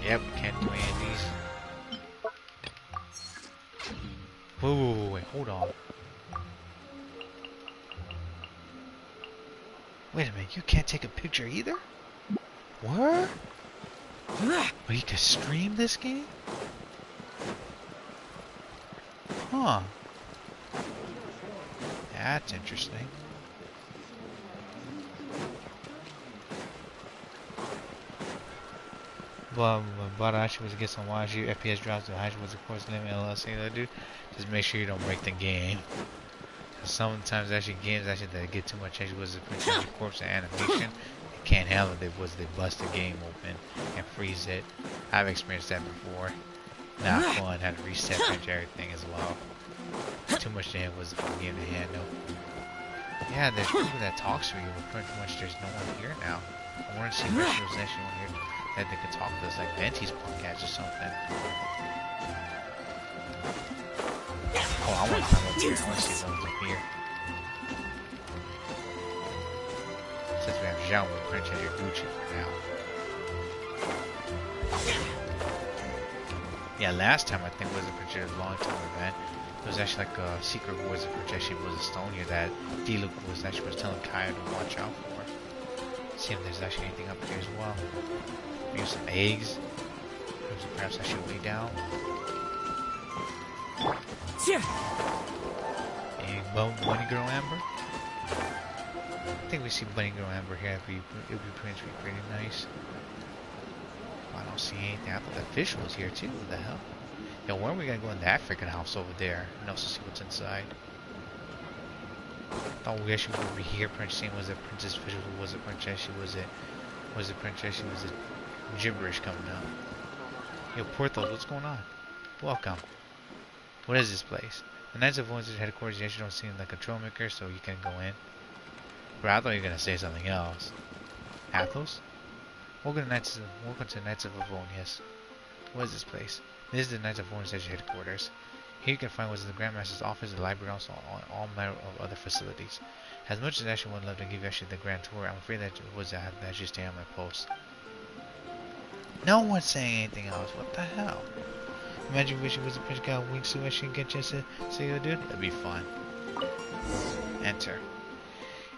Yep, can't do any of these. Wait, hold on. Wait a minute, you can't take a picture either? What? But you can stream this game? Huh. That's interesting. But actually was to get some YG FPS drops to high was of course limit LLC that dude. Just make sure you don't break the game. Sometimes actually games actually that get too much actually was the Prince Corpse and animation. They can't handle it. They bust the game open and freeze it. I've experienced that before. Not fun. Had to reset everything as well. Too much to handle was the game to handle. Yeah, there's people that talks to you, but pretty much there's no one here now. I want to see if there's actually one here that they could talk to us, like Venti's podcast or something. Oh, I want to climb up here. I want to see someone up here. Since we have Zhao and Princess Yaguchi for now. Yeah, last time I think was a Princess long time event. It was actually like a secret voice of Princess was a stone here that D-Luke was actually telling Kaya to watch out for. See if there's actually anything up here as well. Maybe some eggs. Maybe perhaps I should way down. Hey, Bunny Girl Amber? I think we see Bunny Girl Amber here. It would be pretty nice. I don't see anything. I thought the fish was here too. What the hell? Yo, when are we gonna go in that freaking house over there and also see what's inside? Thought we actually would be here. Princess was it Princess Fish? Was it Princess? Was it Princess? Was it gibberish coming out? Yo, Porthos, what's going on? Welcome. What is this place? The Knights of One's headquarters. You actually don't seem like a troublemaker, so you can go in. But I thought you were gonna say something else. Athos? Welcome to Knights of Avonius. What is this place? This is the Knights of Avonius headquarters. Here you can find what's in the Grandmaster's office, the library, and also all manner of other facilities. As much as I actually would love to give you actually the grand tour, I'm afraid that I have to actually stay on my post. No one's saying anything else. What the hell? Imagine wishing was a Prince got a wingsuit actually get you to say yo dude? That'd be fun. Enter.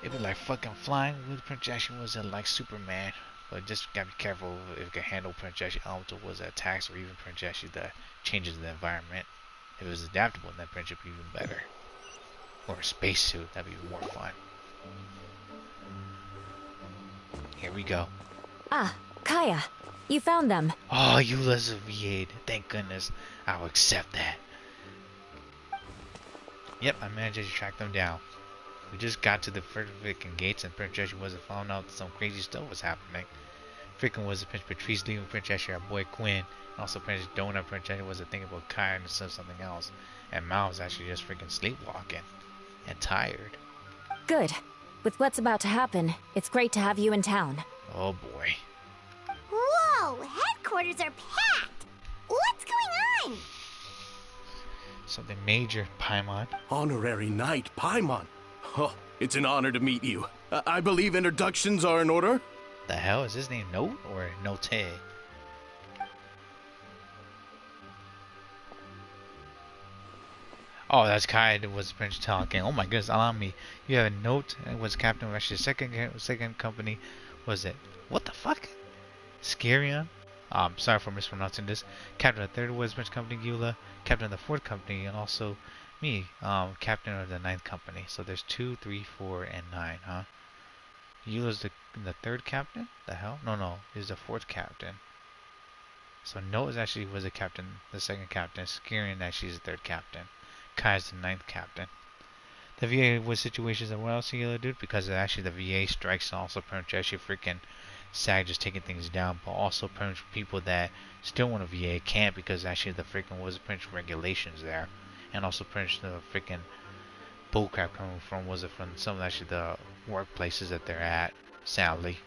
It'd be like fucking flying with Prince Jackson was like Superman. But just gotta be careful if it can handle Prince Jackson was attacks or even Prince Jackson the changes in the environment. If it was adaptable, then Prince would be even better. Or a spacesuit, that'd be even more fun. Here we go. Ah, Kaya. You found them. Oh, Eula's a V8. Thank goodness. I'll accept that. Yep, I managed to track them down. We just got to the freaking gates and Prince Jesse wasn't found out that some crazy stuff was happening. Freaking was Prince Patrice leaving Prince Jesse, our boy Quinn, and also Prince Donut. Prince Jesse was thinking about Kaya and something else. And Mao was actually just freaking sleepwalking and tired. Good. With what's about to happen, it's great to have you in town. Oh boy. Whoa! Headquarters are packed! What's going on? Something major, Paimon. Honorary Knight Paimon. Oh, it's an honor to meet you. I believe introductions are in order? The hell? Is his name Note or Note? Oh, that's Kai. It was Prince talking. Oh my goodness, allow me. You have a Note. It was captain of actually second company. Was it? What the fuck? Scarion? Sorry for mispronouncing this. Captain of the 3rd was Prince Company Eula. Captain of the 4th Company, and also me, Captain of the 9th Company. So there's 2, 3, 4, and 9, huh? Eula's the 3rd captain? The hell? No, he's the 4th captain. So Note actually was the captain, the 2nd captain. Scarion actually is the 3rd captain. Kai's the 9th captain. The VA was situations that what else Eula did? Because actually the VA strikes and also Prince actually freaking SAG just taking things down, but also Prince people that still want a VA can't because actually the freaking was Prince regulations there. And also Prince the freaking bullcrap coming from was it from some of actually the workplaces that they're at, sadly.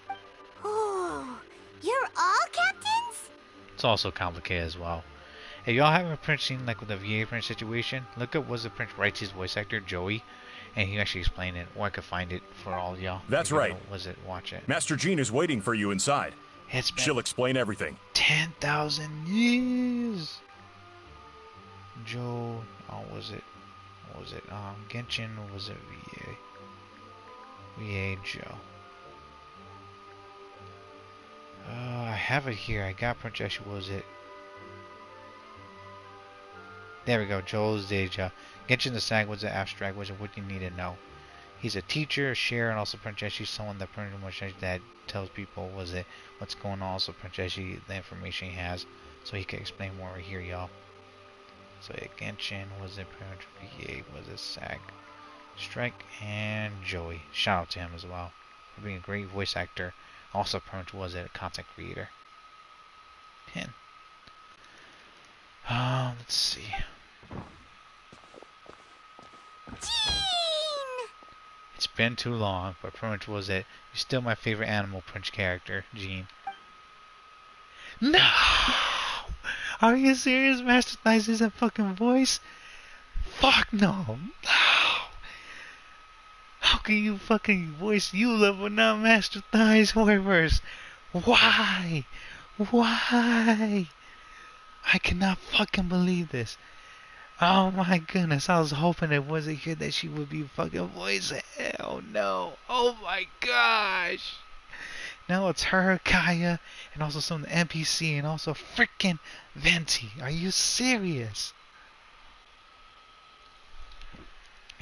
Oh, you're all captains? It's also complicated as well. If y'all haven't Prince seen like with the VA Prince situation, look up was the Prince Right's voice actor, Joey, and he actually explained it, or I could find it for all y'all. That's right. Was it? Watch it. Master Jean is waiting for you inside. She'll explain everything. 10,000 years. Joe, was it? What was it? Genshin, or was it VA? VA Joe. I have it here. I got Prince Joshua. Was it? There we go. Joel's Deja. Genshin the SAG was an abstract, which is what you need to know. He's a teacher, a share, and also Prince Joshua, someone that pretty much that tells people was it what's going on. Also Prince Joshua, the information he has, so he can explain more right here, y'all. So yeah, Genshin was it Prince VA was it SAG? Strike and Joey. Shout out to him as well for being a great voice actor. Also, pretty much was a content creator. 10. Let's see. Jean! It's been too long, but pretty much was it. You're still my favorite Animal Print character, Jean. No! Are you serious? Master Thighs is a fucking voice? Fuck no! No! How can you fucking voice Eula but not Master Thighs Horrorverse? Why? Why? I cannot fucking believe this. Oh my goodness, I was hoping it wasn't here that she would be fucking voice. Hell no. Oh my gosh. Now it's her, Kaya, and also some NPC, and also freaking Venti. Are you serious?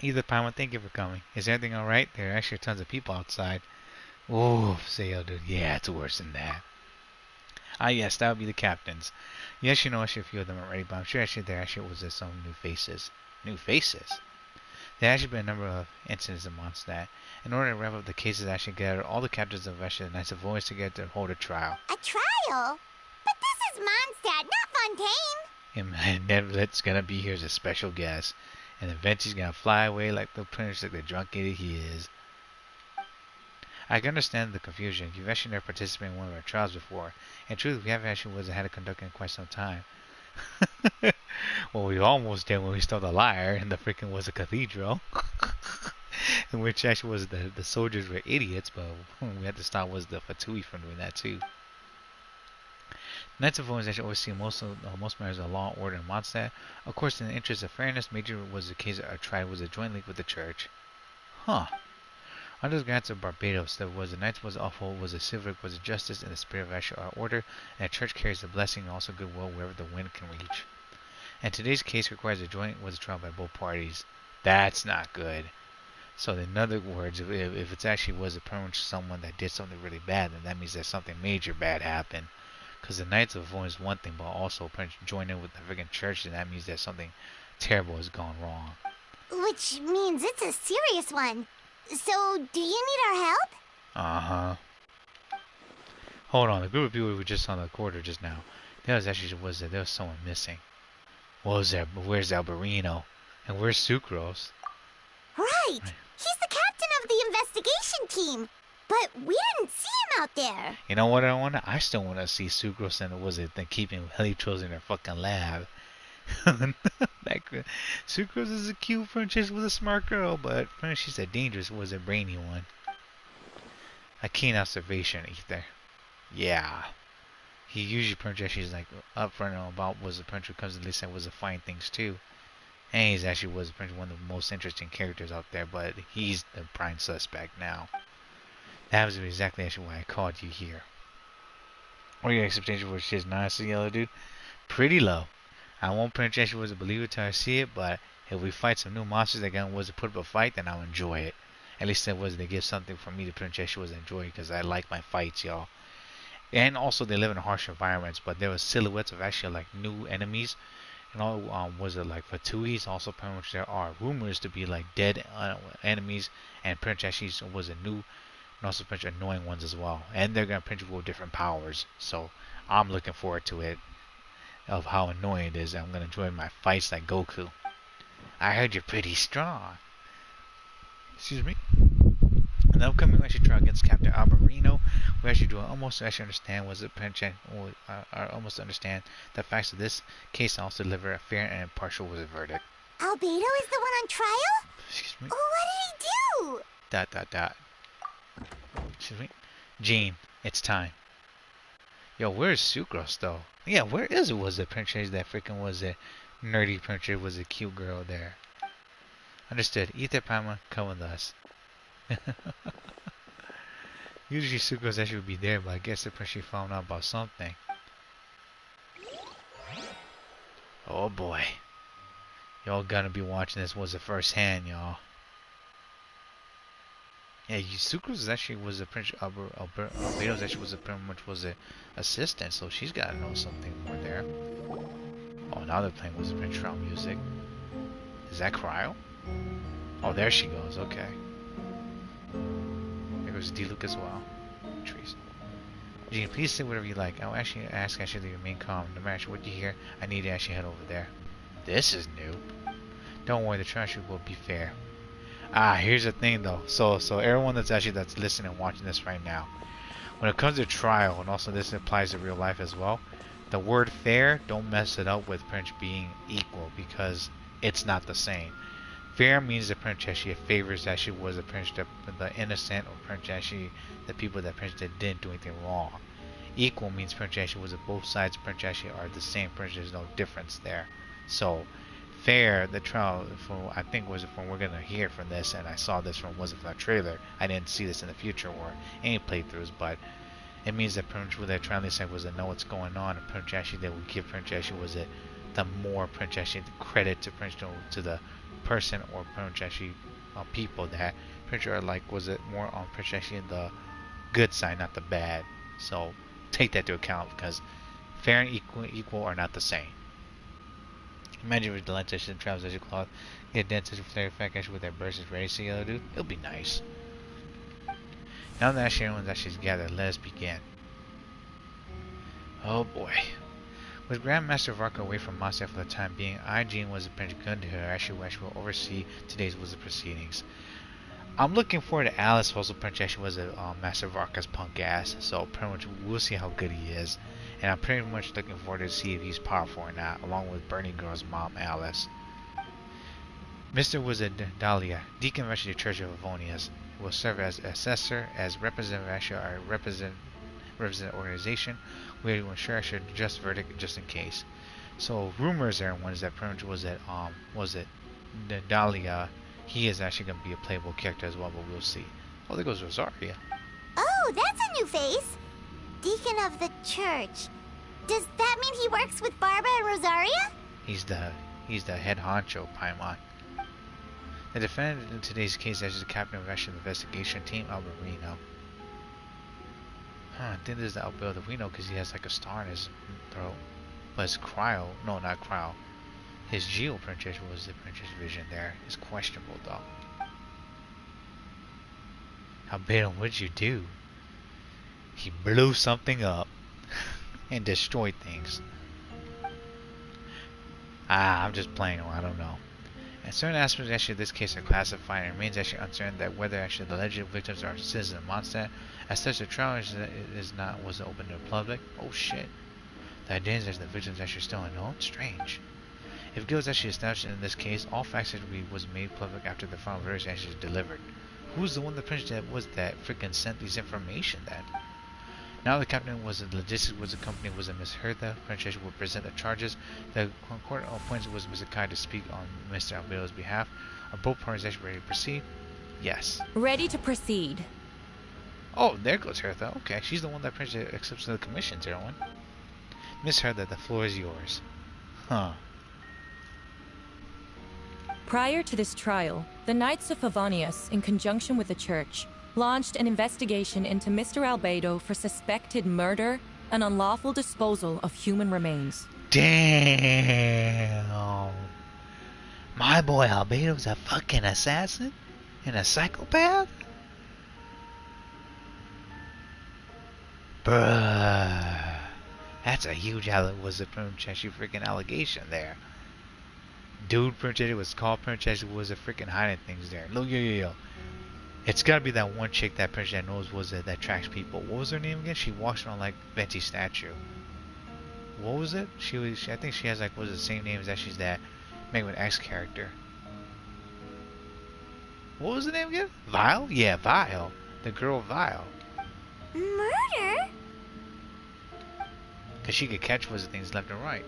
Either Palma, thank you for coming. Is everything alright? There are actually tons of people outside. Oh, say yo, dude. Yeah, it's worse than that. Ah, yes, that would be the captains. Yes, you know, actually a few of them already, but I'm sure actually there actually was some new faces. New faces? There actually been a number of incidents amongst that. In order to wrap up the cases, actually gathered all the captains of actually the Knights of Voice together to hold a trial. A trial? But this is Mondstadt, not Fontaine. And Nevlet's gonna be here as a special guest. And then Venti's gonna fly away like the prince, like the drunk idiot he is. I can understand the confusion. You've actually never participated in one of our trials before. In truth, we haven't actually had to conduct it in quite some time. Well, we almost did when we stole the lyre, and the freaking was a cathedral. In which actually was the soldiers were idiots, but we had to stop was the Fatui from doing that too. Knights of Voice actually oversee most matters of law and order in Mondstadt. Of course, in the interest of fairness, major was the case our tribe was a joint link with the church. Huh. Under the grants of Barbados, there was the Knights was awful, was a civic, was a justice, and the spirit of actual our order, and the church carries the blessing and also goodwill wherever the wind can reach. And today's case requires a joint was a trial by both parties. That's not good. So in other words, if it's actually was a permanent someone that did something really bad, then that means that something major bad happened. Because the Knights of Voice is one thing, but also join in with the freaking church, and that means that something terrible has gone wrong. Which means it's a serious one. So, do you need our help? Uh-huh. Hold on, the group of people who were just on the corridor just now, there was someone missing. What was that? Where's Alberino? And where's Sucrose? Right! He's the captain of the investigation team! But we didn't see him out there! You know what I want? I still want to see Sucrose and keeping Helios in their fucking lab. Sucrose is a cute princess with a smart girl, but she's a dangerous, was a brainy one. A keen observation, Ether. Yeah. He usually she's like upfront about was the prince who comes to listen was to find things too. And he's actually was one of the most interesting characters out there, but he's the prime suspect now. That was exactly actually why I called you here. What are your expectations for shit's nice, yellow dude? Pretty low. I won't pretend she was a believer till I see it, but if we fight some new monsters that again was to put up a fight, then I'll enjoy it. At least it was to give something for me to pretend she was enjoy because I like my fights, y'all. And also they live in harsh environments, but there was silhouettes of actually like new enemies. And all was it like Fatuis? Also, pretty much there are rumors to be like dead enemies, and pretty much actually was a new, and also pretty much annoying ones as well. And they're gonna pretty much with different powers, so I'm looking forward to it. Of how annoying it is. I'm gonna enjoy my fights like Goku. I heard you're pretty strong. Excuse me. In the upcoming actually trial against Captain Alberino, we actually do almost actually understand was it almost understand the facts of this case and also deliver a fair and impartial was a verdict. Albedo is the one on trial? Excuse me. What did he do? ... Excuse me. Jean, it's time. Yo, where's Sucrose though? Yeah, where is it? Was the princess that freaking was a nerdy princess? Was a cute girl there? Understood. Ether Palma, come with us. Usually Sucrose actually would be there, but I guess the princess found out about something. Oh boy. Y'all gonna be watching this was the first hand, y'all. Yeah, Sucrose actually was a Prince Albedo's actually was a pretty much was a assistant, so she's gotta know something more there. Oh, now they're playing was the Prince Round music. Is that Cryo? Oh, there she goes. Okay. There goes D-Luke as well. Trees. Jean, please say whatever you like. I'll actually ask Ashley to remain calm. No matter what you hear, I need to actually head over there. This is new. Don't worry, the trash will be fair. Ah, here's the thing though. So everyone that's listening and watching this right now, when it comes to trial, and also this applies to real life as well, the word fair, don't mess it up with Prince being equal, because it's not the same. Fair means the Prince actually favors actually was the Prince the innocent, or Prince actually the people that Prince that didn't do anything wrong. Equal means Prince actually was that both sides Prince actually are the same. Prince, there's no difference there. So fair, the trial, from I think was from we're gonna hear from this, and I saw this from was it from the trailer. I didn't see this in the future or any playthroughs, but it means that Prince with that trial side was to know what's going on, and Prince actually that would give Prince actually was it the more Prince actually the credit to Prince to the person or Prince actually people that Prince are like was it more on Prince actually in the good side, not the bad. So take that to account, because fair and equal are not the same. Imagine if the light session travels as your cloth, get dented with flare effect actually with their bursts ready to see the other dude. It'll be nice. Now that actually everyone's actually gathered, let us begin. Oh boy. With Grandmaster Varka away from Moscow for the time being, Jean was a Prince Gun who actually will oversee today's was the proceedings. I'm looking forward to Alice also Prince actually was a Master Varka's punk ass, so pretty much we'll see how good he is. And I'm pretty much looking forward to see if he's powerful or not, along with Burning Girl's mom, Alice. Mr. Wizard Dahlia, Deacon of the Church of Avonias, will serve as assessor, as representative of our represent organization. We will ensure a just verdict just in case. So rumors everyone is that pretty much was it Dahlia, he is actually going to be a playable character as well, but we'll see. Oh, there goes Rosaria. Oh, that's a new face. Deacon of the church. Does that mean he works with Barbara and Rosaria? He's the head honcho, Paimon. The defendant in today's case is the captain of the investigation team, Alberino. I think this is the Alberino because he has like a star in his throat. But it's Cryo, no, not Cryo. His Geo Princess was the Princess Vision there. It's questionable though. Alberino, what'd you do? He blew something up and destroyed things. I'm just playing, I don't know. And certain aspects actually of this case are classified, and it remains actually uncertain that whether actually the alleged victims are citizens of Mondstadt. As such, the trial wasn't open to the public. Oh shit. The identities of the victims actually still unknown? Strange. If guilt was actually established in this case, all facts was made public after the final verdict actually delivered. Who's the one that freaking sent these information then? Now the captain was the logistics was the company was a Miss Hertha. Princess will present the charges. The court appointed was Mr. Kai to speak on Mr. Albedo's behalf. Are both parties actually ready to proceed? Yes. Ready to proceed. Oh, there goes Hertha. Okay, she's the one that Princess accepts the commissions, everyone. Miss Hertha, the floor is yours. Huh. Prior to this trial, the Knights of Favonius, in conjunction with the church, launched an investigation into Mr. Albedo for suspected murder and unlawful disposal of human remains. Damn. My boy Albedo's a fucking assassin? And a psychopath? Bruh. That's a huge freaking allegation there. Dude, Princess was called Princess was a freaking hiding things there. Look, yo. It's gotta be that one chick that Princess knows that tracks people. What was her name again? She walks around like Venti's statue. What was it? I think she has like was the same name as that she's that Mega Man X character. What was the name again? Vile? Yeah, Vile. The girl Vile. Murder? Cause she could catch was the things left and right.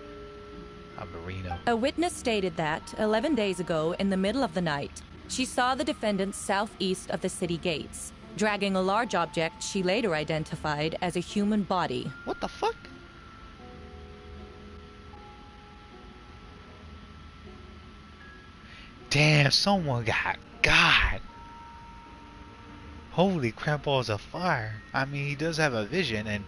Alberino. A witness stated that 11 days ago, in the middle of the night, she saw the defendant southeast of the city gates, dragging a large object she later identified as a human body. What the fuck? Damn, someone got God. Holy crap, balls of fire. I mean, he does have a vision, and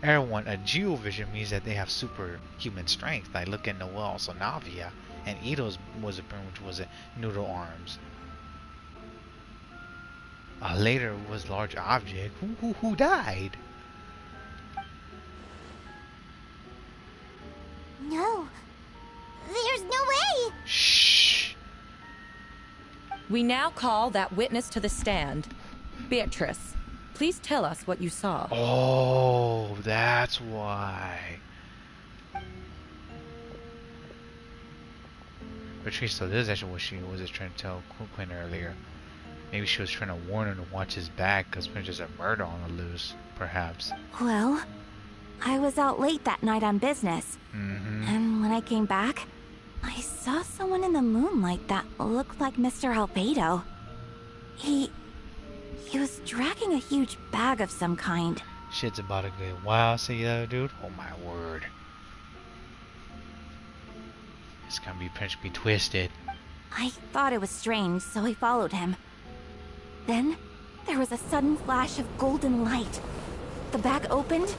everyone, a Geo vision means that they have superhuman strength. Like, look at Noel, so Navia, and Ito's was a noodle arms. Later was large object. Who died? No. There's no way! Shh. We now call that witness to the stand. Beatrice, please tell us what you saw. Oh, that's why. Beatrice, so this is actually what she was trying to tell Quinn earlier. Maybe she was trying to warn her to watch his back because there's a murder on the loose, perhaps. Well, I was out late that night on business. And when I came back, I saw someone in the moonlight that looked like Mr. Albedo. He was dragging a huge bag of some kind. Shit's about to get wild, see that dude? Oh my word. It's gonna be Pinch be twisted. I thought it was strange, so I followed him. Then, there was a sudden flash of golden light. The bag opened,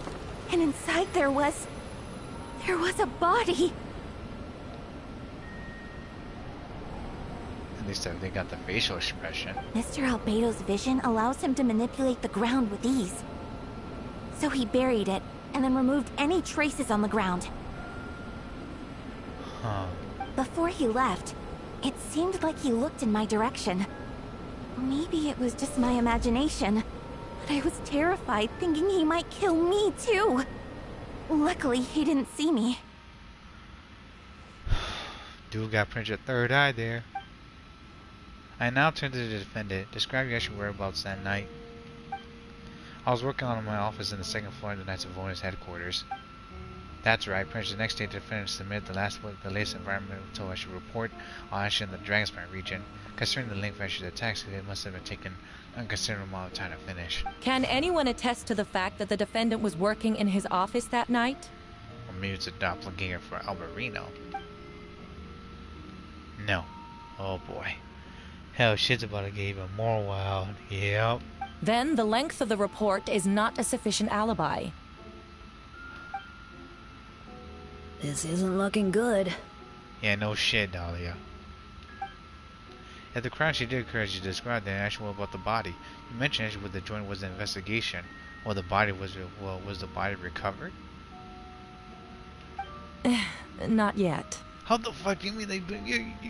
and inside there was a body. At least they got the facial expression. Mr. Albedo's vision allows him to manipulate the ground with ease. So he buried it, and then removed any traces on the ground. Huh. Before he left, it seemed like he looked in my direction. Maybe it was just my imagination, but I was terrified thinking he might kill me too. Luckily, he didn't see me. Dude got Prince a third eye there. I now turn to the defendant. Describe your actual whereabouts that night. I was working on my office in the second floor of the Knights of Avoidance headquarters. That's right, Prince. The next day, the defendant submitted the latest environmental issue report on action in the Dragonspine region. Concerning the link of the attacks, it must have been taken a considerable amount of time to finish. Can anyone attest to the fact that the defendant was working in his office that night? Or maybe it's a doppelganger for Alberino. No. Oh boy. Hell, shit's about to get even more wild. Yep. Then the length of the report is not a sufficient alibi. This isn't looking good. Yeah, no shit, Dahlia. If the crime she did occur as you described, then actually what about the body? You mentioned actually what the joint was an investigation. Well, the body was the body recovered? Not yet. How the fuck do you mean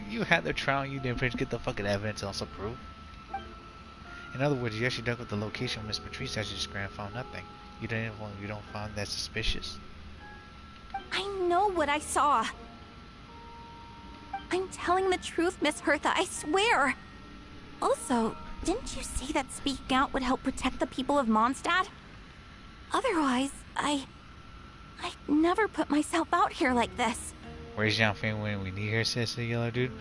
you had the trial and you didn't get the fucking evidence and also proof? In other words, you actually dug up the location of Miss Patrice as you described and found nothing. You don't find that suspicious? I know what I saw. I'm telling the truth, Miss Hertha, I swear. Also, didn't you say that speaking out would help protect the people of Mondstadt? Otherwise, I'd never put myself out here like this. Where's Jean-Fin when we need her, says the yellow dude?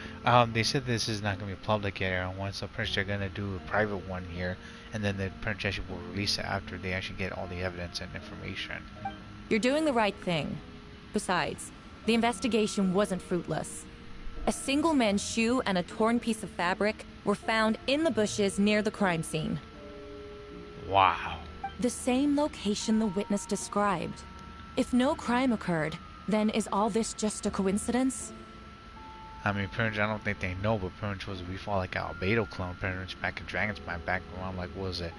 They said this is not going to be public yet on one, so Prince they're going to do a private one here, and then the Prince actually will release it after they actually get all the evidence and information. You're doing the right thing. Besides, the investigation wasn't fruitless. A single man's shoe and a torn piece of fabric were found in the bushes near the crime scene. Wow. The same location the witness described. If no crime occurred, then is all this just a coincidence? I mean, Prince, I don't think they know, but Prince was before like an Albedo clone, Prince back in Dragonspine, back around like, what was it?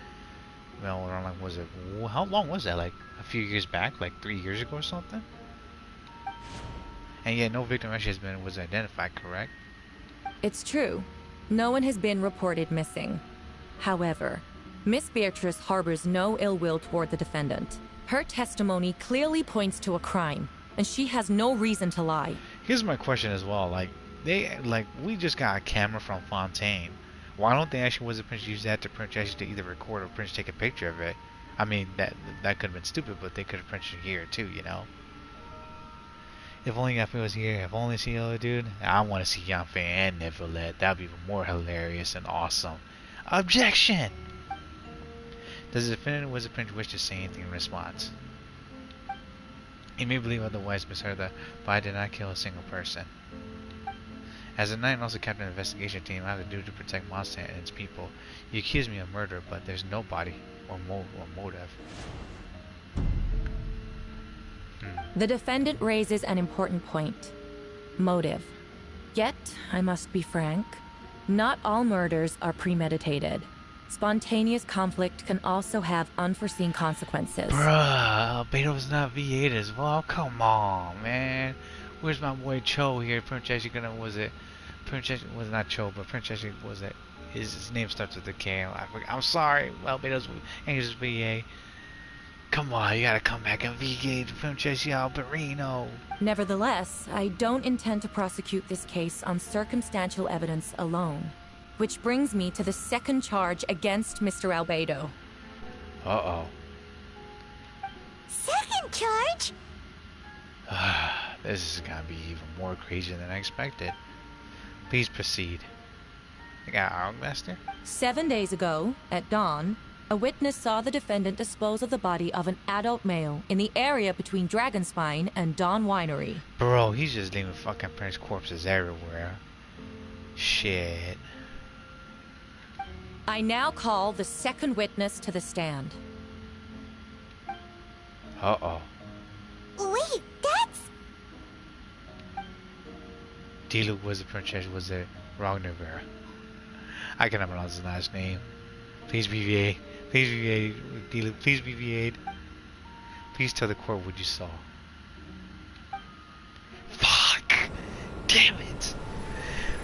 Well, around like, was it, how long was that? Like a few years back, like 3 years ago or something? And yet no victim actually was identified, correct? It's true. No one has been reported missing. However, Miss Beatrice harbors no ill will toward the defendant. Her testimony clearly points to a crime, and she has no reason to lie. Here's my question as well. We just got a camera from Fontaine. Why don't they actually use that to Prince actually to either record or Prince take a picture of it? I mean, that could have been stupid, but they could have printed it here too, you know? If only Yanfei was here, if only see the other dude, I want to see Yanfei and Nicolette. That'd be even more hilarious and awesome. Objection! Does the defendant was the Prince wish to say anything in response? You may believe otherwise, Miss Hertha, but I did not kill a single person. As the knight and also captain of the investigation team, I have a duty to protect Mondstadt and its people. You accuse me of murder, but there's no body or motive. The defendant raises an important point. Motive. Yet, I must be frank, not all murders are premeditated. Spontaneous conflict can also have unforeseen consequences. Bruh, Albedo's not V8 as well. Come on, man. Where's my boy Cho here? Princess gonna was it? Princess was not Cho, but Princess was it? His name starts with a K. I'm sorry, Albedo's Angel's VA. Come on, you gotta come back and V8 Princess Alberino. Nevertheless, I don't intend to prosecute this case on circumstantial evidence alone. Which brings me to the second charge against Mr. Albedo. Uh-oh. Second charge? This is gonna be even more crazy than I expected. Please proceed. I got Argmaster? 7 days ago, at dawn, a witness saw the defendant dispose of the body of an adult male in the area between Dragonspine and Dawn Winery. Bro, he's just leaving fucking Prince corpses everywhere. Shit. I now call the second witness to the stand. Uh-oh. Wait, that's... Diluc was the princess, was it Ragnarvera? I cannot pronounce his last name. Please be VA. Please be VA. Diluc, please be VA. Please tell the court what you saw. Fuck! Damn it!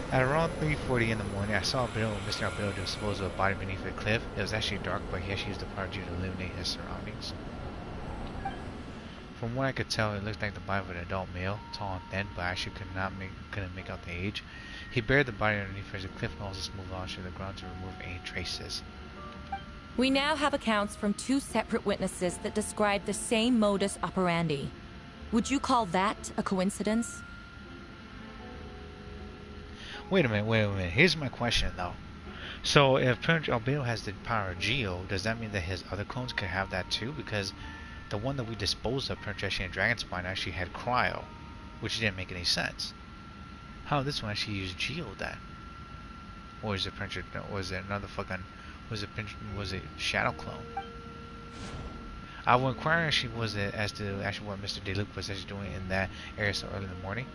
At around 3:40 in the morning, I saw Mr. Albedo dispose of a body beneath a cliff. It was actually dark, but he actually used the power to illuminate his surroundings. From what I could tell, it looked like the body of an adult male, tall and thin, but I actually couldn't make out the age. He buried the body underneath the cliff and also smoothed off to the ground to remove any traces. We now have accounts from two separate witnesses that describe the same modus operandi. Would you call that a coincidence? Wait a minute. Here's my question, though. So, if Prince Albedo has the power of Geo, does that mean that his other clones could have that too? Because the one that we disposed of, Prince and Dragonspine, actually had Cryo, which didn't make any sense. How this one actually used Geo then? Or is it Prince? Was it another fucking? Was it Shadow clone? I will inquire actually as to actually what Mr. Diluc was actually doing in that area so early in the morning.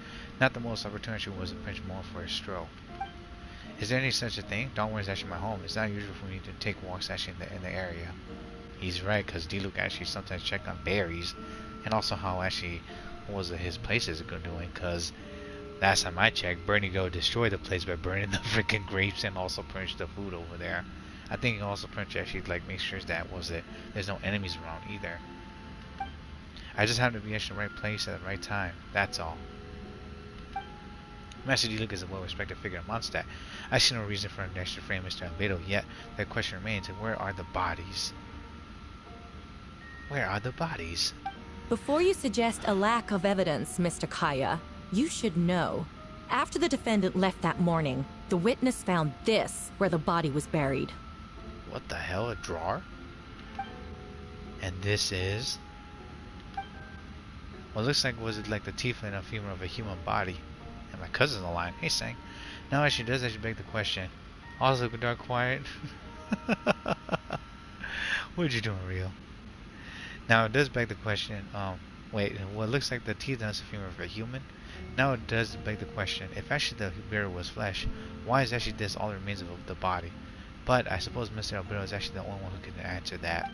Not the most opportunity was a Prince more for a stroll. Is there any such a thing? Dawnware is actually my home. It's not usual for me to take walks actually in the area. He's right, because Diluc actually sometimes check on berries, and also how actually what was it his place is doing, because last time I checked, Bernie go destroyed the place by burning the freaking grapes and also purged the food over there. I think he also actually like make sure that there's no enemies around either. I just happen to be at the right place at the right time. That's all. Master Diluc is a well-respected figure in Mondstadt. I see no reason for an extra frame Mr. Albedo, yet that question remains: where are the bodies? Where are the bodies? Before you suggest a lack of evidence, Mr. Kaya, you should know. After the defendant left that morning, the witness found this where the body was buried. What the hell? A drawer? And this is... Well, it looks like was it like the teeth and a femur of a human body. And my cousin's alive. Hey, Sang. Now actually does actually beg the question. Also, dark quiet. What did you doing, real? Now it does beg the question. Wait. Well, it looks like the teeth and a femur of a human. Now it does beg the question. If actually the burial was flesh, why is actually this all that remains of the body? But I suppose Mr. Albedo is actually the only one who can answer that.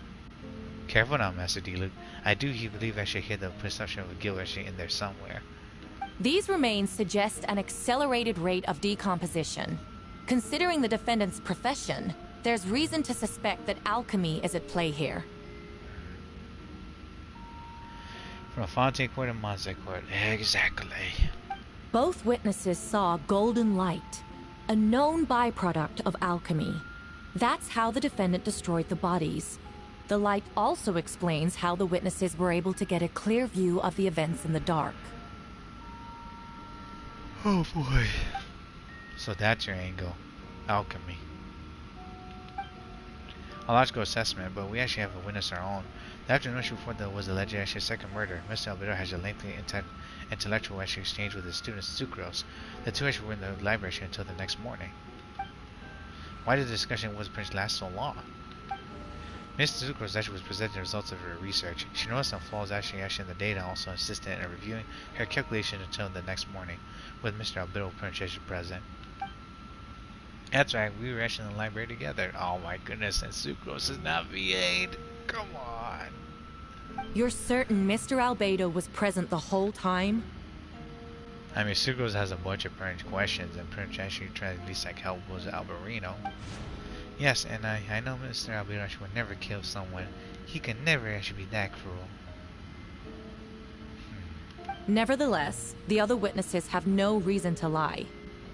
Careful now, Master Diluc. I do believe I should hear the presumption of a guilt actually in there somewhere. These remains suggest an accelerated rate of decomposition. Considering the defendant's profession, there's reason to suspect that alchemy is at play here. From Fontaine Court and Mondstadt Court. Exactly. Both witnesses saw golden light, a known byproduct of alchemy. That's how the defendant destroyed the bodies. The light also explains how the witnesses were able to get a clear view of the events in the dark. Oh boy. So that's your angle. Alchemy. A logical assessment, but we actually have a witness our own. The afternoon before there was alleged actually second murder, Mr. Albedo has a lengthy intellectual actually exchange with his student Sucrose. The two actually were in the library until the next morning. Why did the discussion with Prince last so long? Mr. Sucrose actually was presenting the results of her research. She noticed some flaws actually in the data and also insisted in reviewing her calculations until the next morning, with Mr. Albedo Prince present. That's right, we were actually in the library together. Oh my goodness, and Sucrose is not VA'd. Come on. You're certain Mr. Albedo was present the whole time? I mean, Sucrose has a bunch of Prince questions, and Prince actually tried to at least like help was Alberino. Yes, and I know Mr. Albedo actually would never kill someone. He could never actually be that cruel. Nevertheless, the other witnesses have no reason to lie.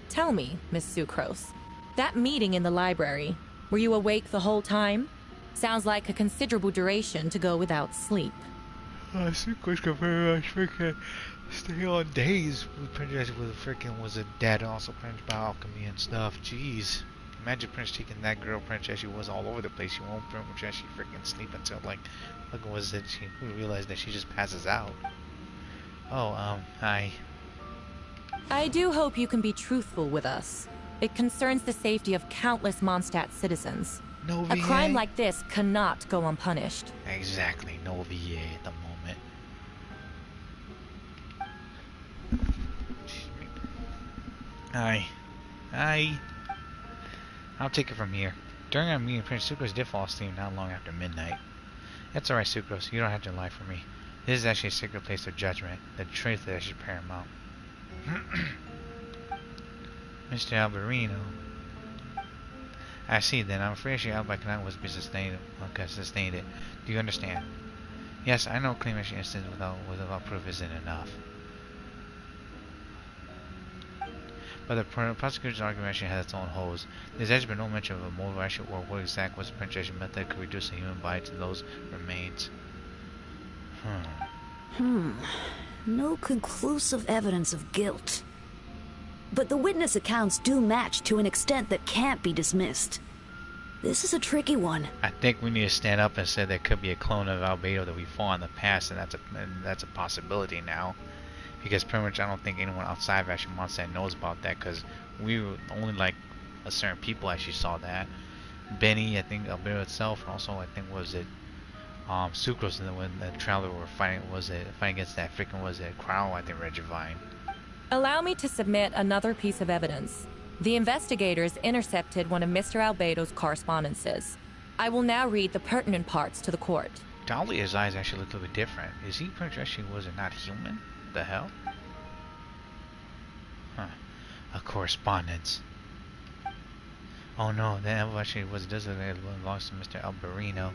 Tell me, Miss Sucrose, that meeting in the library, were you awake the whole time? Sounds like a considerable duration to go without sleep. Sucrose could very much freaking stay on days with Prince was a dad, also Prince by alchemy and stuff. Jeez. Imagine Prince taking that girl. Prince actually was all over the place. She won't pretty much actually freaking sleep until like, look, was it? She realized that she just passes out. Oh, hi. I do hope you can be truthful with us. It concerns the safety of countless Mondstadt citizens. No VA. A crime like this cannot go unpunished. Exactly, no VA at the moment. Hi. Hi. I'll take it from here. During our meeting, Prince Sucrose did fall asleep not long after midnight. It's alright, Sucrose. You don't have to lie for me. This is actually a sacred place of judgment. The truth is actually paramount. Mr. Alberino. I see then. I'm afraid your alibi cannot was be sustained. Okay, sustained it. Do you understand? Yes, I know claim actually instance without proof isn't enough. But the prosecutor's argument actually has its own holes. There's actually been no mention of a motive actually or what exact was the penetration method could reduce a human body to those remains. No conclusive evidence of guilt. But the witness accounts do match to an extent that can't be dismissed. This is a tricky one. I think we need to stand up and say there could be a clone of Albedo that we fought in the past, and that's a possibility now. Because pretty much I don't think anyone outside of actually Mondstadt knows about that, because we were only like a certain people actually saw that. Benny, I think Albedo itself, and also I think was it Sucrose, and then when the Traveler were fighting against that freaking Crow, I think Regivine. Allow me to submit another piece of evidence. The investigators intercepted one of Mr. Albedo's correspondences. I will now read the pertinent parts to the court. Dahlia's eyes actually look a little bit different. Is he pretty actually was it not human? The hell? Huh. A correspondence. Oh no, that envelope actually does look like it belongs to Mr. Alberino.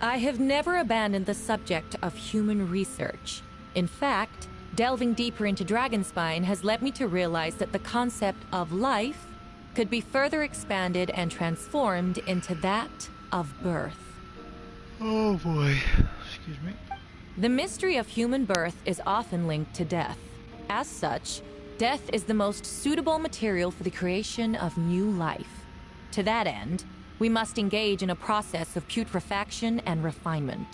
I have never abandoned the subject of human research. In fact, delving deeper into Dragonspine has led me to realize that the concept of life could be further expanded and transformed into that of birth. Oh boy. Excuse me. The mystery of human birth is often linked to death. As such, death is the most suitable material for the creation of new life. To that end, we must engage in a process of putrefaction and refinement.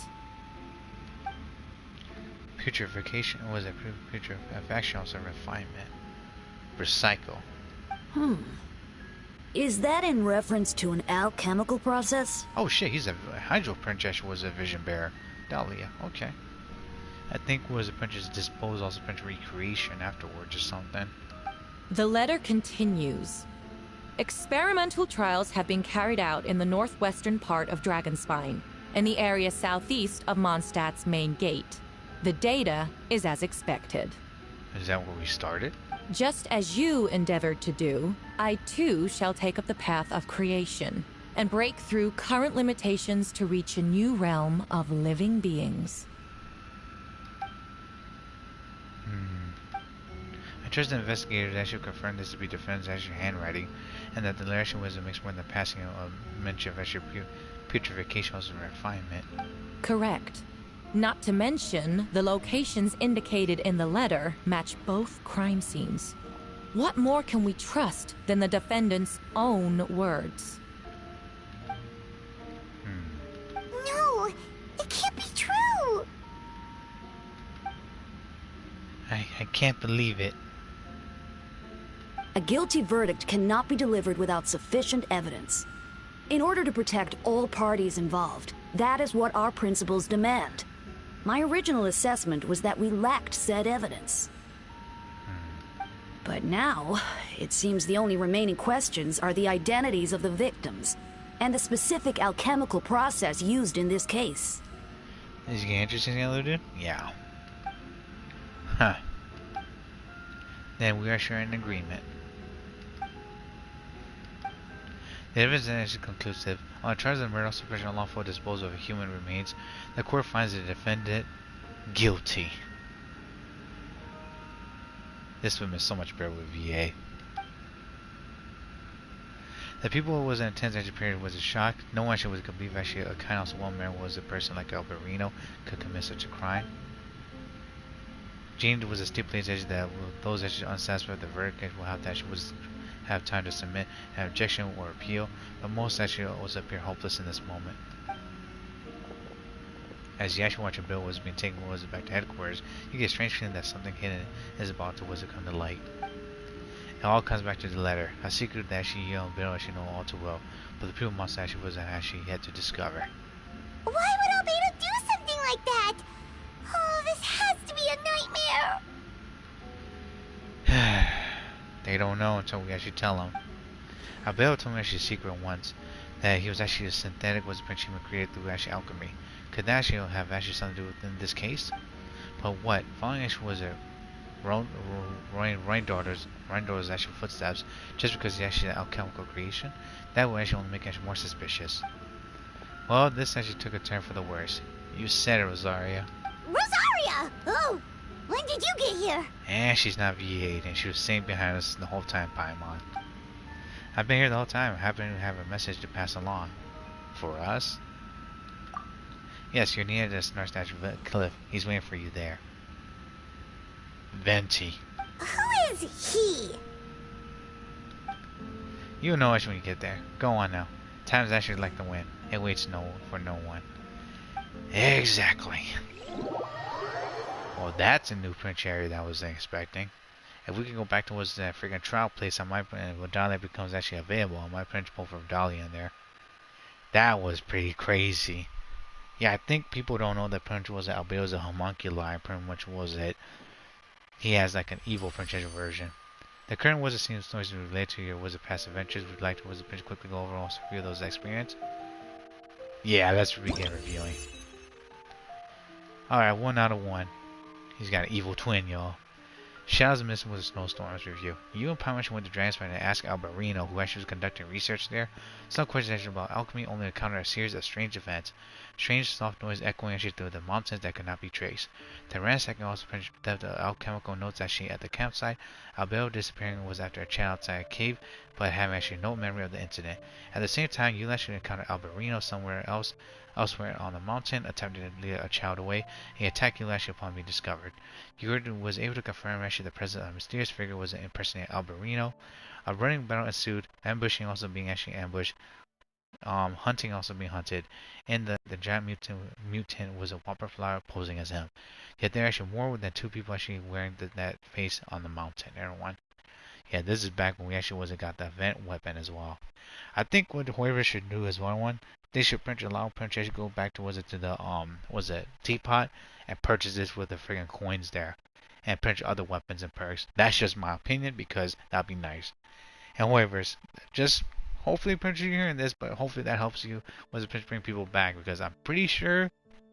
Putrefaction was a putrefaction, also refinement. Recycle. Is that in reference to an alchemical process? Oh shit, he's a Hydro Princess was a vision bearer. Dahlia, okay. I think was a Princess disposal, also Princess recreation afterwards or something. The letter continues. Experimental trials have been carried out in the northwestern part of Dragonspine, in the area southeast of Mondstadt's main gate. The data is as expected. Is that where we started? Just as you endeavored to do, I too shall take up the path of creation and break through current limitations to reach a new realm of living beings. I trust the investigators actually confirmed this to be defendant's actual handwriting, and that the letter was a mix more than the passing of mention of actual putrefaction was a refinement. Correct. Not to mention, the locations indicated in the letter match both crime scenes. What more can we trust than the defendant's own words? No, it can't be true. I can't believe it. A guilty verdict cannot be delivered without sufficient evidence. In order to protect all parties involved, that is what our principles demand. My original assessment was that we lacked said evidence. But now, it seems the only remaining questions are the identities of the victims and the specific alchemical process used in this case. Is it getting interesting, yellow dude? Yeah. Huh. Then we are sure in agreement. The evidence is conclusive. On charges of murder, suppression, and unlawful disposal of human remains, the court finds the defendant guilty. This would have been so much better with VA. The people who was in a tense period was a shock. No one actually could believe actually a kind of woman was a person like Alberino could commit such a crime. Jean was a stipulated that those actually unsatisfied with the verdict will have to actually have time to submit an objection or appeal, but most actually also appear hopeless in this moment. As the actual watcher bill was being taken back to headquarters, you get a strange feeling that something hidden is about to come to light. It all comes back to the letter, a secret that she Bill actually know all too well, but the people must actually wasn't actually yet to discover. Why would Albedo do something like that? Oh, this has to be a nightmare. They don't know until we actually tell them. Albedo told me actually a secret once, that he was actually a synthetic was human created through actually alchemy. Could that actually have actually something to do with in this case? But what? Following actually was a Rheindaughters actual footsteps, just because he actually an alchemical creation, that would actually only make it more suspicious. Well, this actually took a turn for the worse. You said it, Rosaria. Rosaria! Oh, when did you get here? And she's not V8, and she was staying behind us the whole time, Paimon. I've been here the whole time. I happen to have a message to pass along. For us? Yes, you're near the Star Statue Cliff. He's waiting for you there. Venti. Who is he? You'll know us when you get there. Go on now. Time's actually like the wind. It waits for no one. Exactly. Well, that's a new Prince area that I wasn't expecting. If we can go back towards that freaking trial place, I might, when Dahlia becomes actually available, I might Prince pull for Dahlia in there. That was pretty crazy. Yeah, I think people don't know that Prince was Albedo's a homunculi. Pretty much was it. He has like an evil princess version. The current was a scene of stories related to your was it past adventures. Would like to was it Prince quickly go over all three of those experiences? Yeah, that's what we get reviewing. Alright, 1 out of 1. He's got an evil twin, y'all. Shadows Missing was a snowstorms review. You and Paimon went to Dragonspire to ask Alberino, who actually was conducting research there, some questions about alchemy, only encountered a series of strange events. Strange soft noise echoing actually through the mountains that could not be traced. The ransacking also left the alchemical notes actually at the campsite. Albedo disappearing was after a chat outside a cave, but having actually no memory of the incident. At the same time, you actually encountered Alberino elsewhere on the mountain, attempting to lead a child away. He attacked you actually upon being discovered. You was able to confirm actually the presence of a mysterious figure was an impersonating Alberino. A running battle ensued, ambushing also being actually ambushed. Hunting also being hunted, and the giant mutant was a whopper flower posing as him. Yet there are actually more than 2 people actually wearing that face on the mountain. Everyone, yeah, this is back when we actually got the vent weapon as well. I think what whoever should do is they should allow Prince to go back to the teapot and purchase this with the friggin' coins there, and purchase other weapons and perks. That's just my opinion because that'd be nice. And whoever's just. Hopefully, Prince, you're hearing this, but hopefully that helps you Prince bring people back, because I'm pretty sure,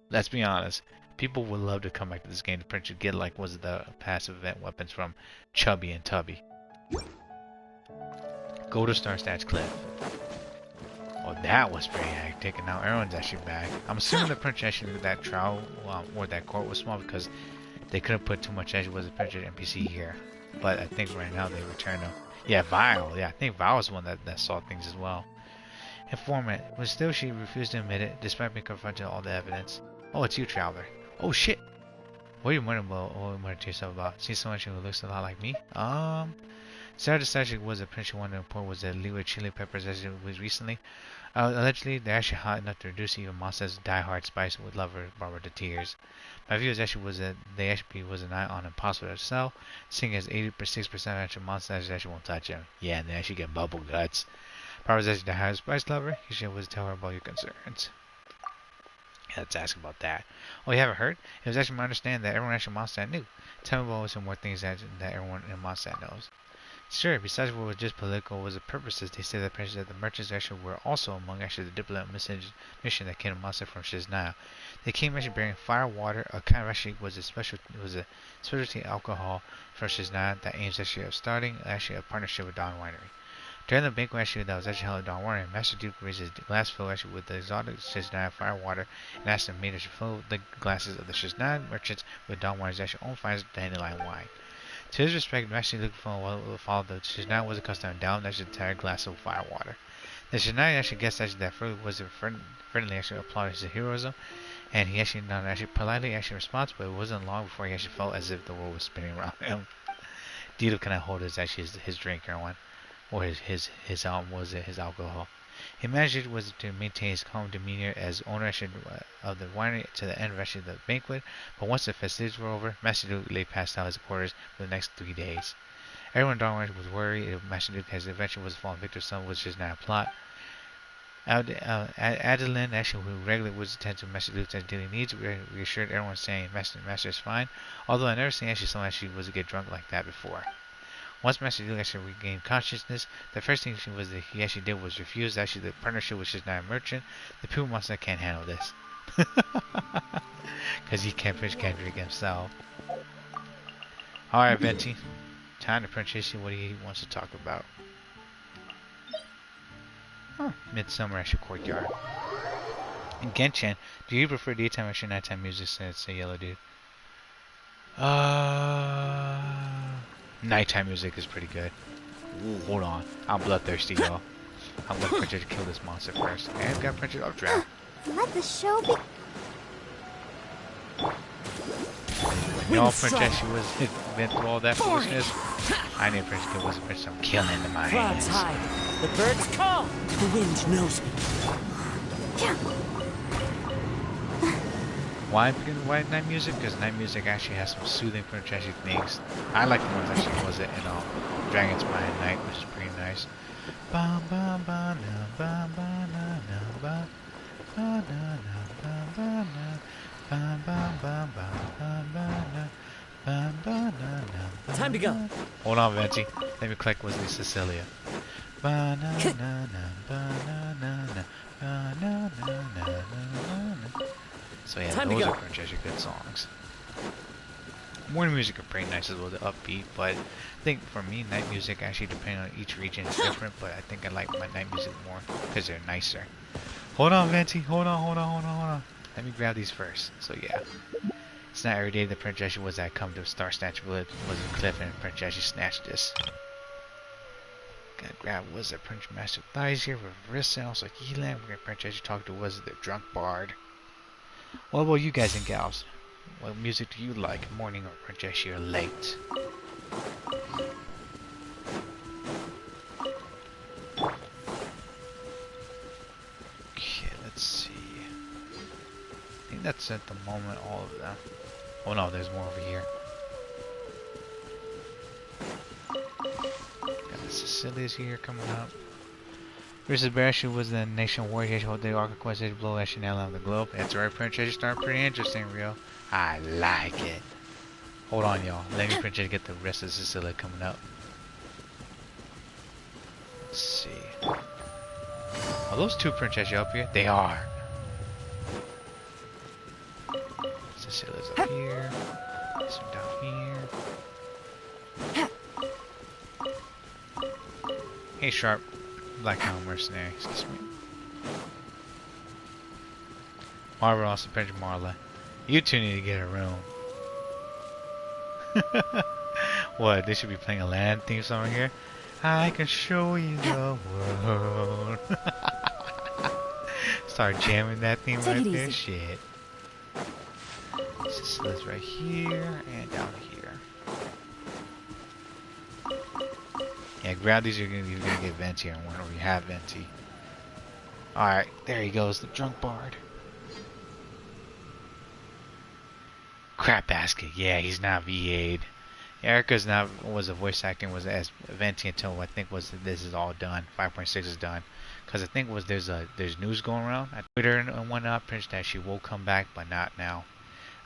let's be honest, people would love to come back to this game. The Prince should get the passive event weapons from Chubby and Tubby. Go to Star Stats Cliff. Oh, that was pretty hectic, and now everyone's actually back. I'm assuming the Prince actually did that trial, or that court was small, because they couldn't put too much actually Prince NPC here. But I think right now they returned them. Yeah, Vile. Yeah, I think Vile was the one that saw things as well. Informant. But still, she refused to admit it, despite being confronted with all the evidence. Oh, it's you, Traveler. Oh, shit. What are you wondering about? What are you wondering to yourself about? See someone who looks a lot like me? Sarah decided was a Prince she wanted to report was that liquid chili peppers as it was recently. Allegedly, they're actually hot enough to reduce even Monster's die-hard spice would love her Barbara to tears. My view actually was that they actually was an eye on impossible to sell, seeing as 86% of actual Monsters actually won't touch him. Yeah, and they actually get bubble guts. Barbara's actually the high spice lover. You should always tell her about your concerns. Let's ask about that. Oh, you haven't heard? It was actually my understanding that everyone actually in Mondstadt knew. Tell me about some more things that everyone in Mondstadt knows. Sure, besides what was just political was the purposes, they say that the merchants actually were also among actually the diplomatic mission that came to Mondstadt from Shiznaya. They came actually bearing fire, water, a kind of actually was a specialty alcohol from Shiznaya that aims actually at starting actually a partnership with Dawn Winery. During the banquet actually that was actually held at Dawn Winery, Master Duke raised his glass filled actually with the exotic Shiznaya fire water and asked the maiden to fill the glasses of the Shiznaya merchants with Dawn Winery's actually own finest dandelion wine. To his respect, Master Duke followed the Shiznaya was accustomed to down actually the entire glass of fire water. The Shiznaya actually guessed actually that Furley was friendly actually applauded his heroism, and he actually not actually politely actually responds, but it wasn't long before he actually felt as if the world was spinning around him. Dito cannot hold his drink or one. Or his alcohol. He managed was to maintain his calm demeanor as owner of the winery to the end of actually the banquet, but once the festivities were over, Master Duke lay passed out his quarters for the next 3 days. Everyone in Dawn Winery was worried if Master Duke has eventually was fallen victim to some was just not a plot. Adeline, actually, who regularly was attended to Master Duke's daily needs, reassured everyone saying Master is fine, although I never seen actually someone actually was to get drunk like that before. Once Master Duke actually regained consciousness, the first thing he actually did was refuse actually the partnership with Shiznaya merchant. The people monster can't handle this. Because he can't drink himself. Alright, Venti. Time to Princess, what he wants to talk about. Midsummer actually courtyard. In Genshin, do you prefer daytime or nighttime music since say Yellow Dude? Nighttime music is pretty good. Ooh, hold on. I'm bloodthirsty, y'all. I'm gonna Princess kill this monster first. And got Princess up draft. Let the show be. Y'all, Princess, she was been through all that foolishness. I need Princess was a Princess. I'm killing the mines. Clouds high. The birds call. The wind knows me. Why night music? Because night music actually has some soothing Princess things. I like the ones actually was it Dragon's Mind at Night, which is pretty nice. Bum bum bum bum bum bum bum bum. Time to go. Hold on, Venti. Let me collect was the Cecilia. So yeah, those are Princess good songs. Morning music are pretty nice as well, the upbeat, but I think for me, night music actually depending on each region is different, but I think I like my night music more because they're nicer. Hold on, Venti, hold on. Let me grab these first. So yeah, it's not every day the Princess was that come to Star Snatch Village was a cliff and Princess snatched this. Gotta grab was the Prince Master Thighs here with wrist and also Yelan. We're gonna Princess talk to was the drunk bard. What about you guys and gals? What music do you like, morning or Princess or late? Okay, let's see. I think that's at the moment all of them. Oh no, there's more over here. Got the Cecilia's here coming up. Versus Barashu was the nation warrior who the Arc Quest blow Ashen on the globe. That's right, Princess started pretty interesting, Rio. I like it. Hold on, y'all. Let me Princess get the rest of Cecilia coming up. Let's see. Are those two Princess up here? They are. Cecilia's up here. This one down here. Hey, Sharp. Black Hound Mercenary, excuse me. Marvel also Prince Marla. You two need to get a room. What, they should be playing a land theme song here? I can show you the world. Start jamming that theme right there. Shit. Cecilia's right here and down here. Yeah, grab these, you're gonna get Venti on one, or you have Venti. Alright, there he goes, the drunk bard. Crap basket, yeah, he's not VA'd. Erica's now was a voice acting was as Venti until I think was this is all done. 5.6 is done. Because I think was there's news going around at Twitter and whatnot, Prince that she will come back, but not now.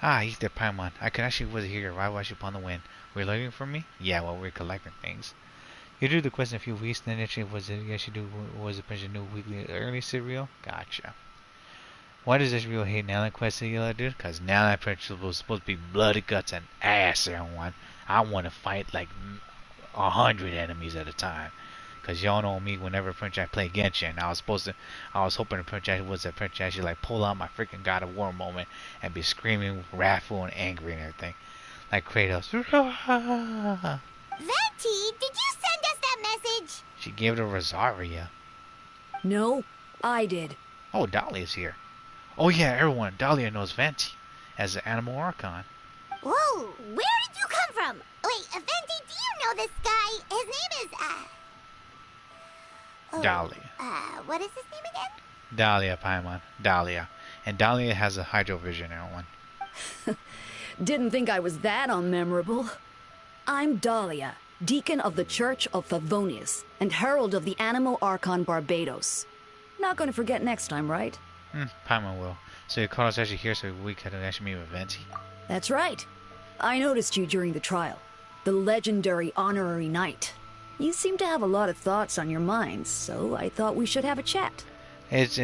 Ah, he's there, Paimon. I could actually was here. Why was she upon the wind? Were you looking for me? Yeah, well, we're collecting things. You do the quest in a few weeks, then actually was it? Yes, you do. Was it Prince new weekly early serial? Gotcha. Why does this real hate Nala quest serial, dude? Because Nala Prince was supposed to be bloody guts and ass, everyone. I want to fight like 100 enemies at a time. Cause y'all know me. Whenever Prince I play Genshin, I was hoping the Prince was a Prince actually like pull out my freaking God of War moment and be screaming, wrathful, and angry and everything, like Kratos. Venti, did you send us that message? She gave it to Rosaria. No, I did. Oh, Dahlia's here. Oh yeah, everyone. Dahlia knows Venti as the Animal Archon. Whoa, where did you come from? Wait, Venti, do you know this guy? His name is Dahlia. What is his name again? Dahlia, Paimon. Dahlia. And Dahlia has a hydrovision, everyone. Didn't think I was that unmemorable. I'm Dahlia, Deacon of the Church of Favonius, and Herald of the Animal Archon Barbados. Not gonna forget next time, right? Paimon will. So you called us actually here so we could actually meet with Venti? That's right. I noticed you during the trial. The legendary honorary knight. You seem to have a lot of thoughts on your minds, so I thought we should have a chat. It's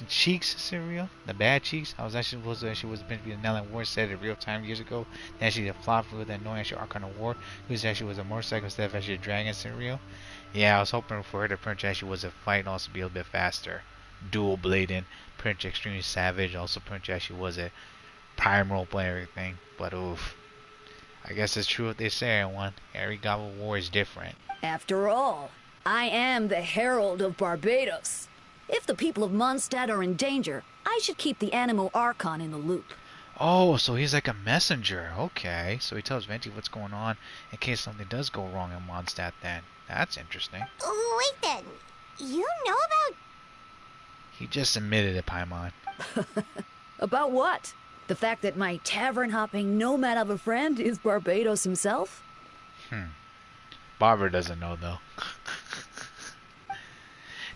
Cheeks cereal, the bad Cheeks. I was actually was meant to be the Nella War said in real time years ago. Then actually the flop with that annoying actually Archon of War, who's actually was a motorcycle instead of actually a dragon cereal. Yeah, I was hoping for her to Prince actually was a fight and also be a little bit faster. Dual blading, Prince extremely savage, also Prince actually was a prime roleplay and everything. But oof. I guess it's true what they say, everyone. Every God of War is different. After all, I am the Herald of Barbados. If the people of Mondstadt are in danger, I should keep the Animal Archon in the loop. Oh, so he's like a messenger. Okay, so he tells Venti what's going on in case something does go wrong in Mondstadt then. That's interesting. Wait then, you know about... He just admitted it, Paimon. About what? The fact that my tavern-hopping nomad of a friend is Barbados himself? Barber doesn't know, though.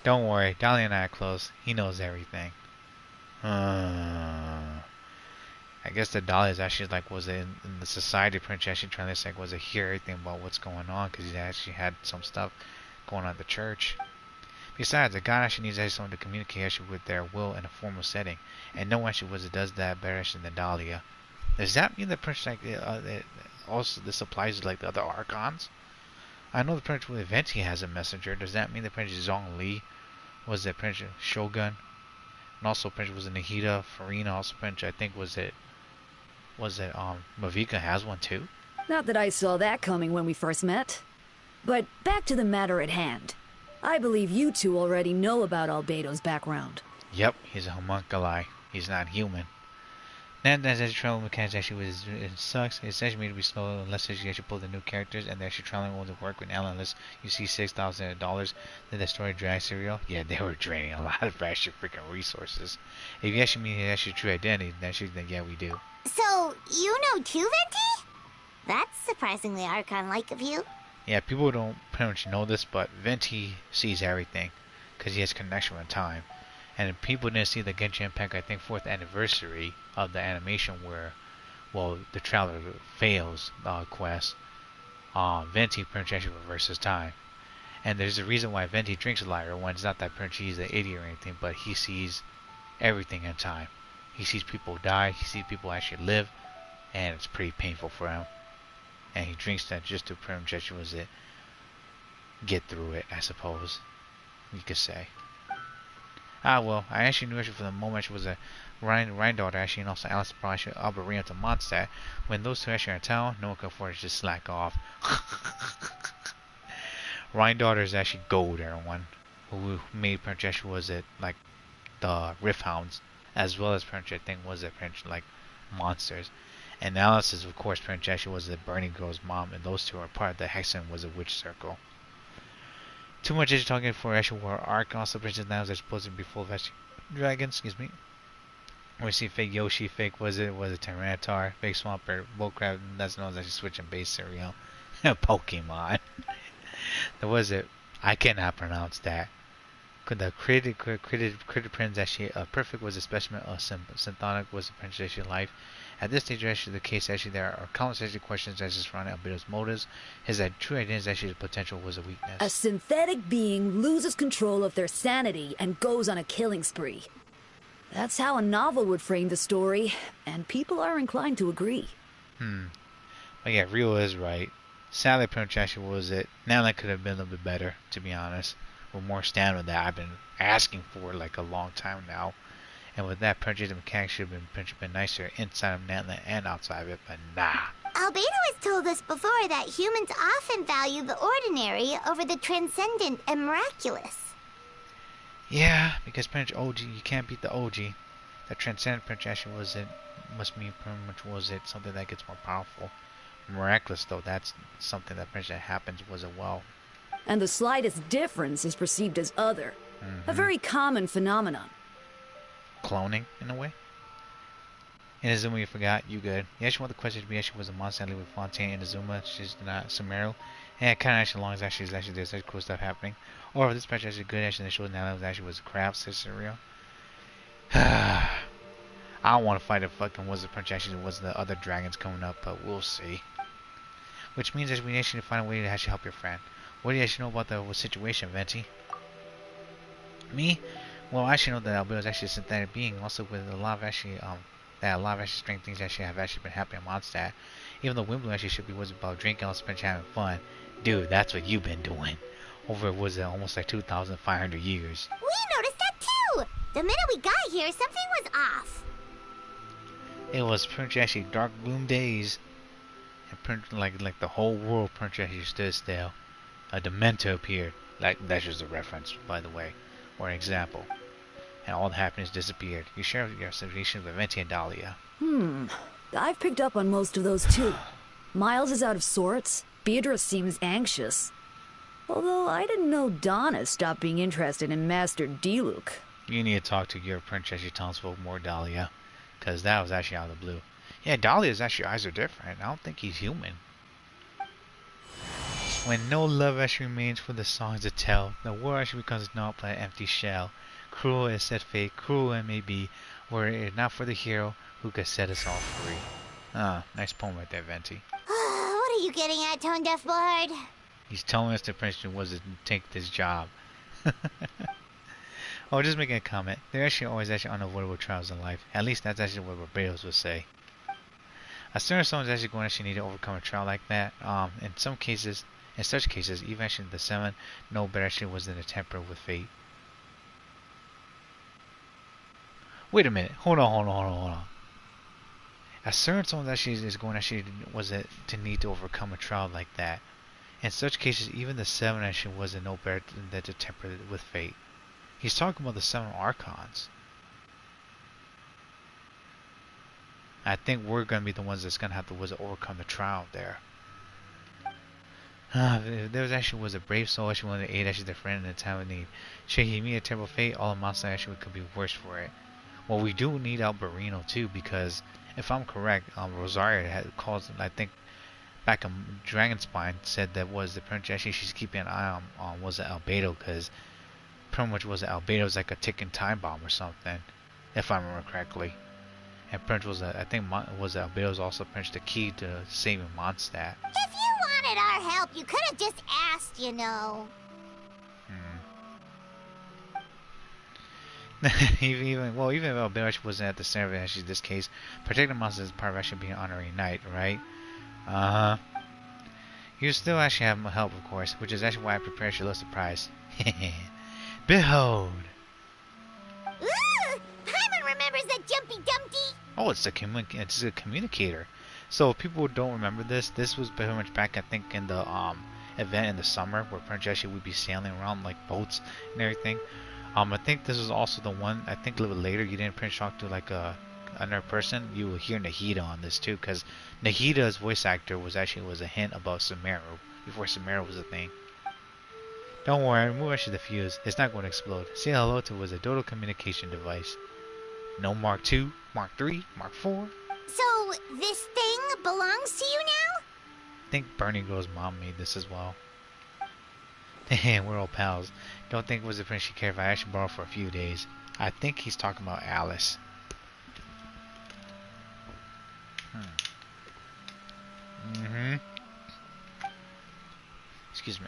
Don't worry, Dahlia and I are close. He knows everything. I guess the Dahlia is actually like was in the society Prince actually trying to like was to hear everything about what's going on because he actually had some stuff going on at the church. Besides, a god actually needs actually someone to communicate actually with their will in a formal setting, and no one actually does that better actually than Dahlia. Does that mean that Prince like also this applies to like the other archons? I know the Prince with Venti has a messenger. Does that mean the Prince Zhongli was the Prince Shogun, and also Prince was in Nahida, Farina, also Prince I think was it Mavika has one too? Not that I saw that coming when we first met. But back to the matter at hand. I believe you two already know about Albedo's background. Yep, he's a homunculi. He's not human. Then there's actually travel mechanics actually it sucks. It's actually made to be slow unless you actually pull the new characters and they're actually traveling won't work with Alan unless you see $6,000. Then the story drag serial. Yeah, they were draining a lot of actually freaking resources. If you actually mean his actually true identity, then yeah we do. So you know too, Venti? That's surprisingly Archon-like of you. Yeah, people don't pretty much know this, but Venti sees everything because he has connection with time. And people didn't see the Genshin Impact, I think, 4th anniversary of the animation where, well, the traveler fails quest. Venti pretty much actually reverses time. And there's a reason why Venti drinks a lot. Everyone, it's not that pretty much he's an idiot or anything, but he sees everything in time. He sees people die, he sees people actually live, and it's pretty painful for him. And he drinks that just to pretty much actually was it get through it, I suppose you could say. Well, I actually knew actually from the moment she was a Rhine daughter actually, and also Alice brought actually Alberina to Mondstadt. When those two actually are in town, no one can afford to just slack off. Rhine daughter is actually gold, everyone. Who made pretty much actually was it like the Rift Hounds, as well as pretty much I think was it pretty much like monsters. And Alice is of course pretty much actually was the Burning Girl's mom, and those two are part of the Hexen was a witch circle. Too much is talking for actual war arc. Also, Princess now is supposed to be full of actually dragons. Excuse me. We see fake Yoshi, fake was it Tyranitar, fake Swampert, Bullcrab, that's known as actually switching base cereal. Pokemon. There was it. I cannot pronounce that. The critter prince actually perfect was a specimen of Synthonic was a prince actually life. At this stage actually the case actually there are countless actually questions as surrounding Albedo's motives. His true identity actually the potential was a weakness. A synthetic being loses control of their sanity and goes on a killing spree. That's how a novel would frame the story, and people are inclined to agree. But yeah, Rio is right. Sadly, Prince actually was it. Now that could have been a little bit better, to be honest. With more stamina that I've been asking for like a long time now. And with that, purchase the mechanics should have been nicer inside of Natlan and outside of it, but nah. Albedo has told us before that humans often value the ordinary over the transcendent and miraculous. Yeah, because Prince OG, you can't beat the OG. The transcendent Prince actually was it, must mean pretty much was it something that gets more powerful. Miraculous though, that's something that Prince that happens was it well. And the slightest difference is perceived as other. A very common phenomenon. Cloning, in a way. And Inazuma, you forgot, you good. You actually want the question to be actually was a monster with Fontaine and Inazuma, she's not Sumeru. And it kind of actually long as actually there's such cool stuff happening. Or if this patch actually good, actually they showed now it actually was a crab scenario. I don't want to fight a fucking wizard punch actually was the other dragons coming up, but we'll see. Which means that we actually need to find a way to actually help your friend. What do you actually know about the situation, Venti? Me? Well, I actually know that Albedo is actually a synthetic being, also with a lot of actually strange things actually have actually been happening on Mondstadt. Even though Wimbledon actually should be was about drinking, also been having fun. Dude, that's what you've been doing. Over was almost like 2,500 years. We noticed that too! The minute we got here, something was off. It was pretty much actually dark gloom days. And like the whole world pretty much actually stood still. A Demento appeared. Like, that's just a reference, by the way. Or an example. And all the happiness disappeared. You share your observations with Venti and Dahlia. I've picked up on most of those too. Miles is out of sorts. Beatrice seems anxious. Although I didn't know Donna stopped being interested in Master Diluc. You need to talk to your princess townsfolk more, Dahlia. Because that was actually out of the blue. Yeah, Dahlia's actually eyes are different. I don't think he's human. When no love actually remains for the songs to tell, the world actually becomes naught but an empty shell. Cruel is said fate, cruel it may be, were it not for the hero who could set us all free. Nice poem right there, Venti. What are you getting at, Tone Deaf Bard? He's telling us the prince was to take this job. Oh, just making a comment. There are actually always actually unavoidable trials in life. At least that's actually what Barbados would say. A certain someone's actually going to actually need to overcome a trial like that. In such cases, even actually the 7 no better actually was than a temper with fate. Wait a minute. Hold on. A certain someone actually is going actually was it to need to overcome a trial like that. In such cases, even the 7 actually was no better than to temper with fate. He's talking about the 7 Archons. I think we're going to be the ones that's going to have to overcome the trial there. If there was a brave soul actually wanted to aid actually their friend in a time of need. Should he meet a terrible fate, all of Monster actually could be worse for it. Well, we do need Alberino too, because if I'm correct, Rosario had called, I think, back in Dragonspine said that was the prince actually she's keeping an eye on was it Albedo, because pretty much was it Albedo's like a ticking time bomb or something, if I remember correctly. And Prince was I think was Albedo's also Prince the key to saving Mondstadt. If you wanted our help, you could have just asked, you know. even if Albedo actually wasn't at the center of it, actually this case, protecting monsters is part of actually being an honorary knight, right? You still actually have my help, of course, which is actually why I prepared your little surprise. Behold! Ooh! Paimon remembers that Jumpy Dumpty! Oh, it's a communicator. So if people don't remember this was pretty much back, I think, in the event in the summer where Prince actually would be sailing around like boats and everything. I think this was also the one, I think a little bit later, you didn't Prince talk to like another person. You will hear Nahida on this too, because Nahida's voice actor was a hint about Sumeru before Sumeru was a thing. Don't worry, remove actually the fuse. It's not going to explode. Say hello to was a Dodo communication device. No Mark II, Mark 3, Mark 4. So, this thing belongs to you now? I think Bernie Girl's mom made this as well. Damn, we're all pals. Don't think it was the prince she cared if I actually borrowed for a few days. I think he's talking about Alice. Excuse me.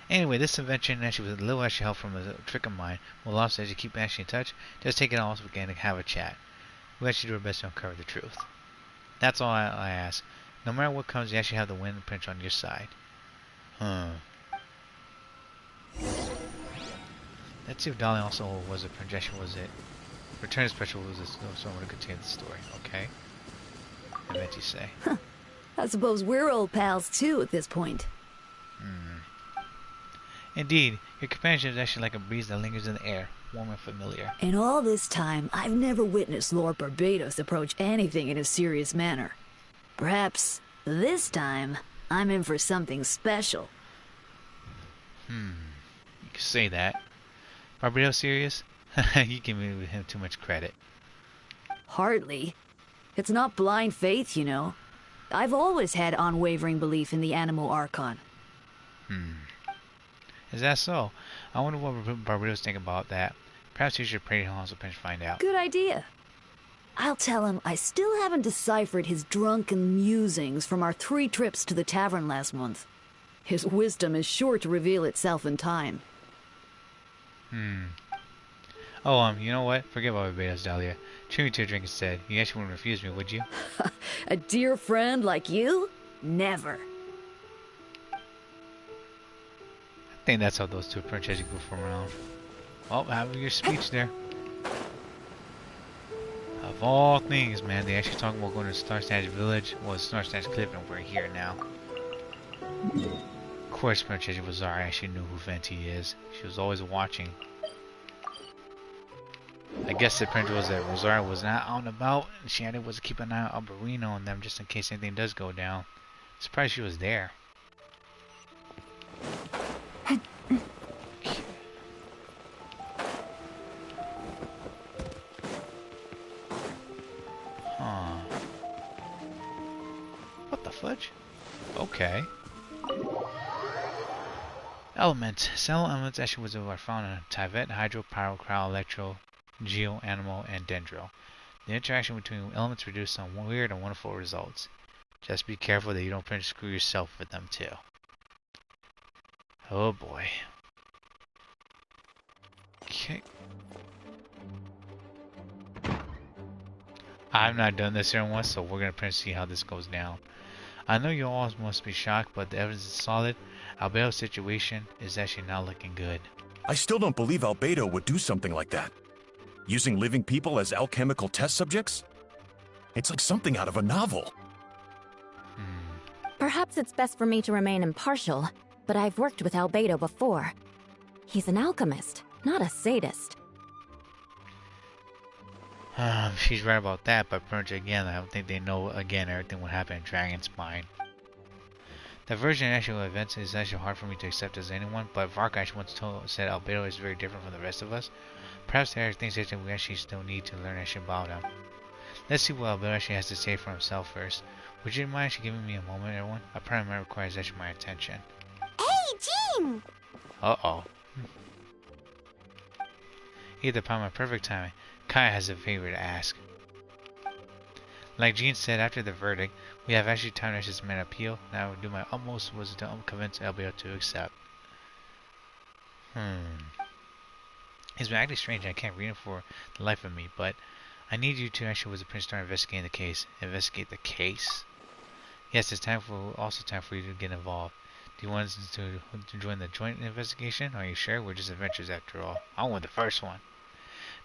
Anyway, this invention actually with a little extra help from a trick of mine will allow us to keep Ashley in touch. Just take it all so we can have a chat. We actually do our best to uncover the truth. That's all I ask. No matter what comes, you actually have the win and pinch on your side. Let's see if Dolly also was a projection. Was it? Return to Special was someone to continue the story. Okay. I bet you say. I suppose we're old pals too at this point. Indeed, your companionship is actually like a breeze that lingers in the air, warm and familiar. In all this time, I've never witnessed Lord Barbados approach anything in a serious manner. Perhaps this time, I'm in for something special. You could say that. Barbados serious? You give him too much credit. Hardly. It's not blind faith, you know. I've always had unwavering belief in the Animal Archon. Is that so? I wonder what Barbados think about that. Perhaps you should pray to him so Pinch find out. Good idea. I'll tell him I still haven't deciphered his drunken musings from our 3 trips to the tavern last month. His wisdom is sure to reveal itself in time. Oh, you know what? Forget about Barbados, Dahlia. Treat me to a drink instead. You actually wouldn't refuse me, would you? A dear friend like you? Never. I think that's how those two princesses go from around. Well, have your speech there. Of all things, man, they actually talking about going to Star Snatch Village. Well, Star Snatch Cliff, and we're here now. Of course, Princess Rosaria actually knew who Venti is. She was always watching. I guess the Princess was that Rosaria was not out and about, and she had to keep an eye on Alberino and them just in case anything does go down. Surprised she was there. What the fudge? Okay. Elements. Cell elements actually was are found in Tyvet, Hydro, Pyro, Cryo, Electro, Geo, Animal, and Dendro. The interaction between elements produces some weird and wonderful results. Just be careful that you don't screw yourself with them too. Oh boy. Okay. I've not done this here once, so we're gonna see how this goes down. I know you all must be shocked, but the evidence is solid. Albedo's situation is actually not looking good. I still don't believe Albedo would do something like that. Using living people as alchemical test subjects? It's like something out of a novel. Perhaps it's best for me to remain impartial, but I've worked with Albedo before. He's an alchemist, not a sadist. She's right about that, but pretty much again, I don't think they know again everything what happened in Dragon Spine. The version of actual events is actually hard for me to accept as anyone, but Vark actually once said Albedo is very different from the rest of us. Perhaps there are things that we actually still need to learn actually about him. Let's see what Albedo actually has to say for himself first. Would you mind actually giving me a moment, everyone? A primary requires actually my attention. Hey, Jean! Uh-oh. Either upon my perfect timing, Kaya has a favor to ask. Like Jean said after the verdict, we have actually time to submit an appeal. Now I will do my utmost was to convince Albedo to accept. It's been actually strange. I can't read it for the life of me, but I need you to actually was the prince start investigating the case. Investigate the case? Yes, it's time for you to get involved. Do you want us to join the joint investigation? Are you sure? We're just adventurers after all. I want the first one.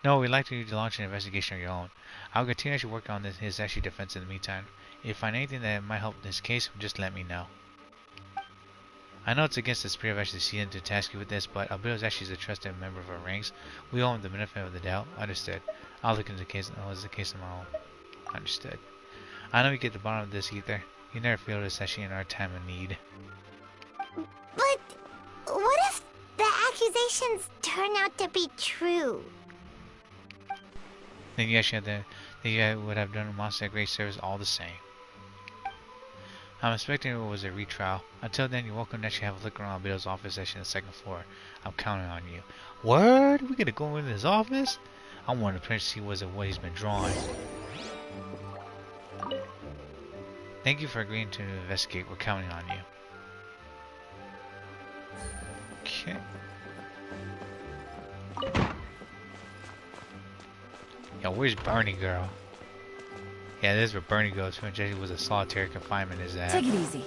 No, we'd like you to launch an investigation on your own. I'll continue to work on his actually defense in the meantime. If you find anything that might help in this case, just let me know. I know it's against the spirit of actually seeing to task you with this, but Albedo is actually a trusted member of our ranks. We owe him the benefit of the doubt. Understood. I'll look into the case as the case tomorrow. Understood. I know you get to the bottom of this either. You never feel this actually in our time of need. But what if the accusations turn out to be true? Then you actually have You would have done Monster a great service all the same. I'm expecting it was a retrial. Until then, you're welcome to actually have a look around Albedo's office section on the second floor. I'm counting on you. Word? We gonna go into his office? I want to see what he's been drawing. Thank you for agreeing to investigate. We're counting on you. Okay. Yo, where's Bernie girl? Yeah, this is where Bernie goes. When Jesse was a solitary confinement, is that? Take it easy.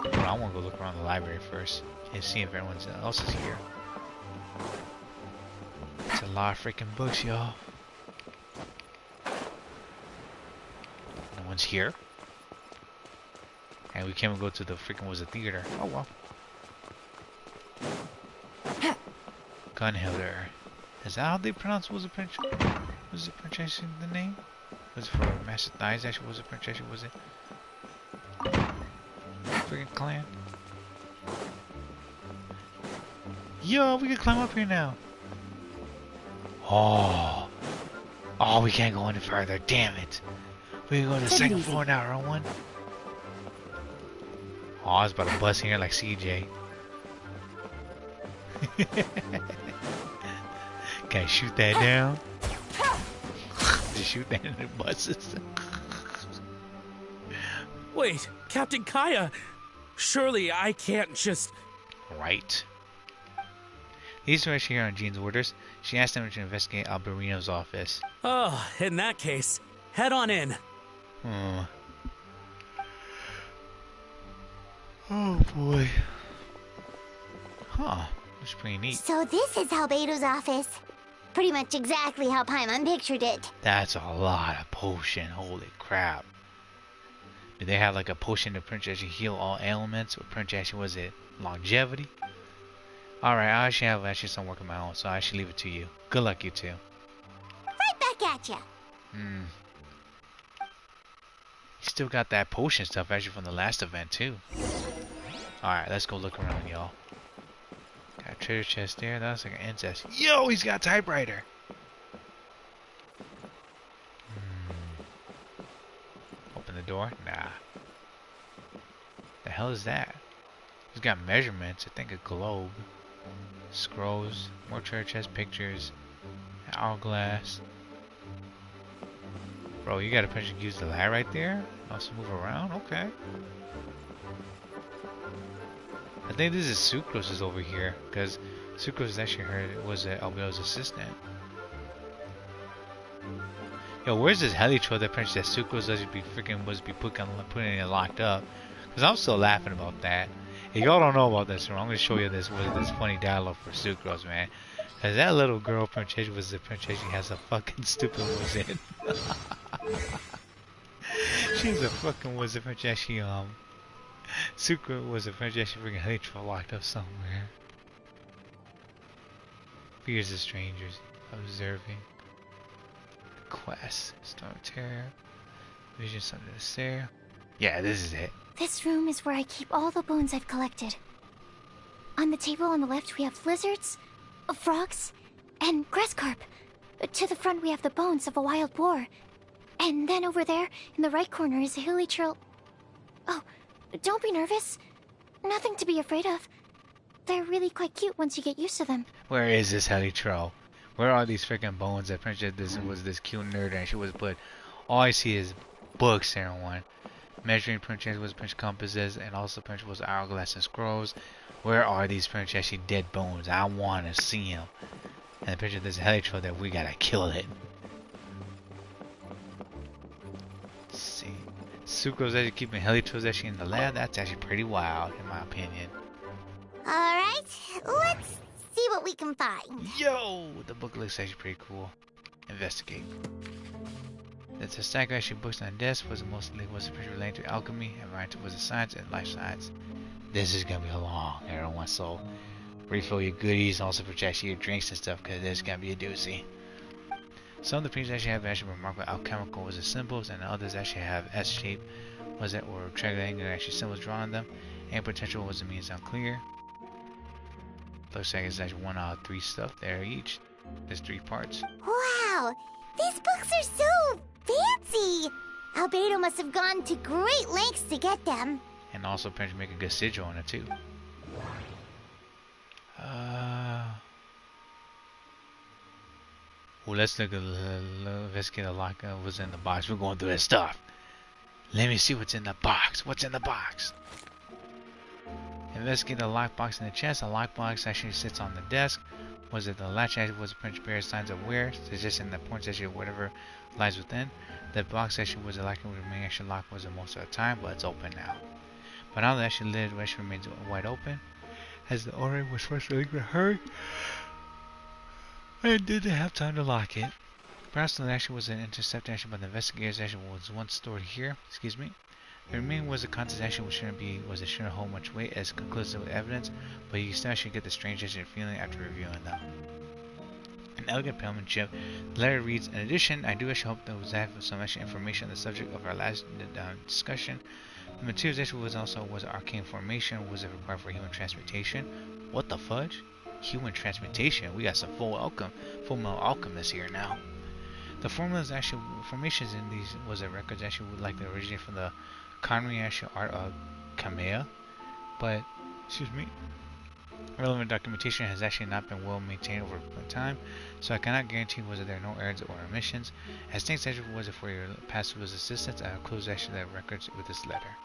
Well, I want to go look around the library first and see if everyone else is here. It's a lot of freaking books, y'all. No one's here. And we can't even go to the freaking theater. Oh well. Gunhilder. Is that how they pronounce was it pronunciation the name? Was it for Master Thighs actually was it pronunciation was it? Freaking clan. Yo, we can climb up here now. Oh, we can't go any further. Damn it. We can go to the second floor now, Rowan. Oh, I was about to bust here like CJ. Can I shoot that down? Just shoot that in the buses. Wait, Captain Kaya! Surely I can't just... Right. These are actually here on Jean's orders. She asked them to investigate Alberino's office. Oh, in that case, head on in. Oh boy. Huh. That's pretty neat. So this is Albedo's office. Pretty much exactly how Paimon pictured it. That's a lot of potion. Holy crap. Do they have like a potion to actually heal all ailments? Or actually was it longevity? Alright, I actually have some work of my own, so I should leave it to you. Good luck, you two. Right back at ya. You still got that potion stuff actually from the last event too. Alright, let's go look around, y'all. Got a treasure chest there. That's like an incest. Yo, he's got a typewriter. Open the door? Nah. The hell is that? He's got measurements. I think a globe. Scrolls. More treasure chest pictures. An hourglass. Bro, you gotta use the ladder right there? Also move around? Okay. I think this is Sucrose is over here, because Sucrose is actually was Albedo's assistant. Yo, where's this helitrol that Princess Sucrose was putting it locked up? Because I'm still laughing about that. If y'all don't know about this, I'm going to show you this funny dialogue for Sucrose, man. Because that little girl, Princess was the Princess, she has a fucking stupid wizard. She's a fucking wizard, Princess. She, Sucrose was a Princess, she freaking helitrol locked up somewhere. Fears of strangers, observing. Quest, Storm Terror, Vision Under the Stair. Yeah, this is it. This room is where I keep all the bones I've collected. On the table on the left we have lizards, frogs, and grass carp. To the front we have the bones of a wild boar. And then over there, in the right corner, is a hilly trail. Oh, don't be nervous. Nothing to be afraid of. They're really quite cute once you get used to them. Where is this helitrol? Where are these freaking bones that Princess was this cute nerd and she was put? All I see is books, everyone. Measuring Princess was Princess compasses and also Princess was hourglass and scrolls. Where are these Princess dead bones? I want to see them. And the picture of this helitrol that we gotta kill it. Let's see. Sucrose actually keeping helitrolls actually in the lab. That's actually pretty wild, in my opinion. Alright, let's see what we can find. Yo! The book looks actually pretty cool. Investigate. There's a stack of actually books on the desk was mostly related to alchemy, environmental was science, and life science. This is gonna be long, everyone, so refill your goodies and also protect your drinks and stuff because this is gonna be a doozy. Some of the pieces actually have actually remarkable alchemical was the symbols, and others actually have S shape was it or triangular actually symbols drawn on them, and potential was the means unclear. Looks like it's actually 1 out of 3 stuff there each. There's 3 parts. Wow, these books are so Fancy! Albedo must have gone to great lengths to get them. And also apparently make a good sigil on it too. Well, let's look at investigate the lock was in the box. We're going through that stuff. Let me see what's in the box. What's in the box? Investigate the lockbox in the chest. A lockbox actually sits on the desk. Was it the latch actually was Prince Bear's signs of wear, suggesting that points actually whatever lies within. The box actually was likely to remain actually locked was most of the time, but it's open now. But now the actually lid actually remains wide open, as the owner was forced to linger hurry and didn't have time to lock it. Perhaps the actually was an intercept actually by the investigators actually was once stored here. Excuse me. The remaining was the contents actually shouldn't hold much weight as conclusive evidence, but you still actually get the strange feeling after reviewing them. An elegant penmanship. The letter reads, in addition, I do actually hope there was some extra information on the subject of our last discussion. The materials actually was arcane formation, was it required for human transportation? What the fudge? Human transportation? We got some full metal alchemists here now. The formulas actually formations in these was a records actually would like to originate from the Conry actual art of Kamea, but relevant documentation has actually not been well maintained over time, so I cannot guarantee was there are no errors or omissions. As things actually was it for your past assistance, I will close actually the records with this letter.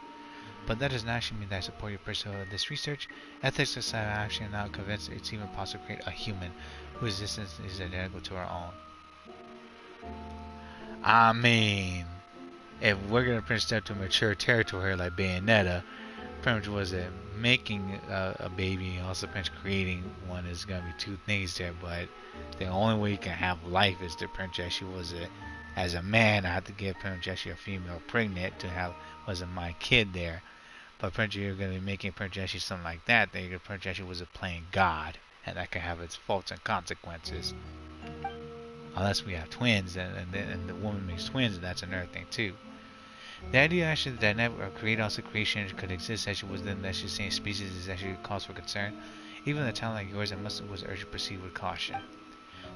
But that does not actually mean that I support your pursuit of this research. Ethics aside, I'm actually not convinced it's even possible to create a human whose existence is identical to our own. I mean, if we're gonna pretty step to mature territory like Bayonetta, pretty much was it making a baby and also pretty much creating one is gonna be two things there. But the only way you can have life is to pretty much actually was it as a man. I have to get pretty much actually a female pregnant to have was it my kid there. But pretty much you're gonna be making pretty much actually something like that. Then you're gonna pretty much actually was it playing God, and that can have its faults and consequences. Unless we have twins, and the woman makes twins, and that's another thing too. The idea actually that never creation could exist actually was then actually same species is actually cause for concern. Even a town like yours, it must was urged to proceed with caution.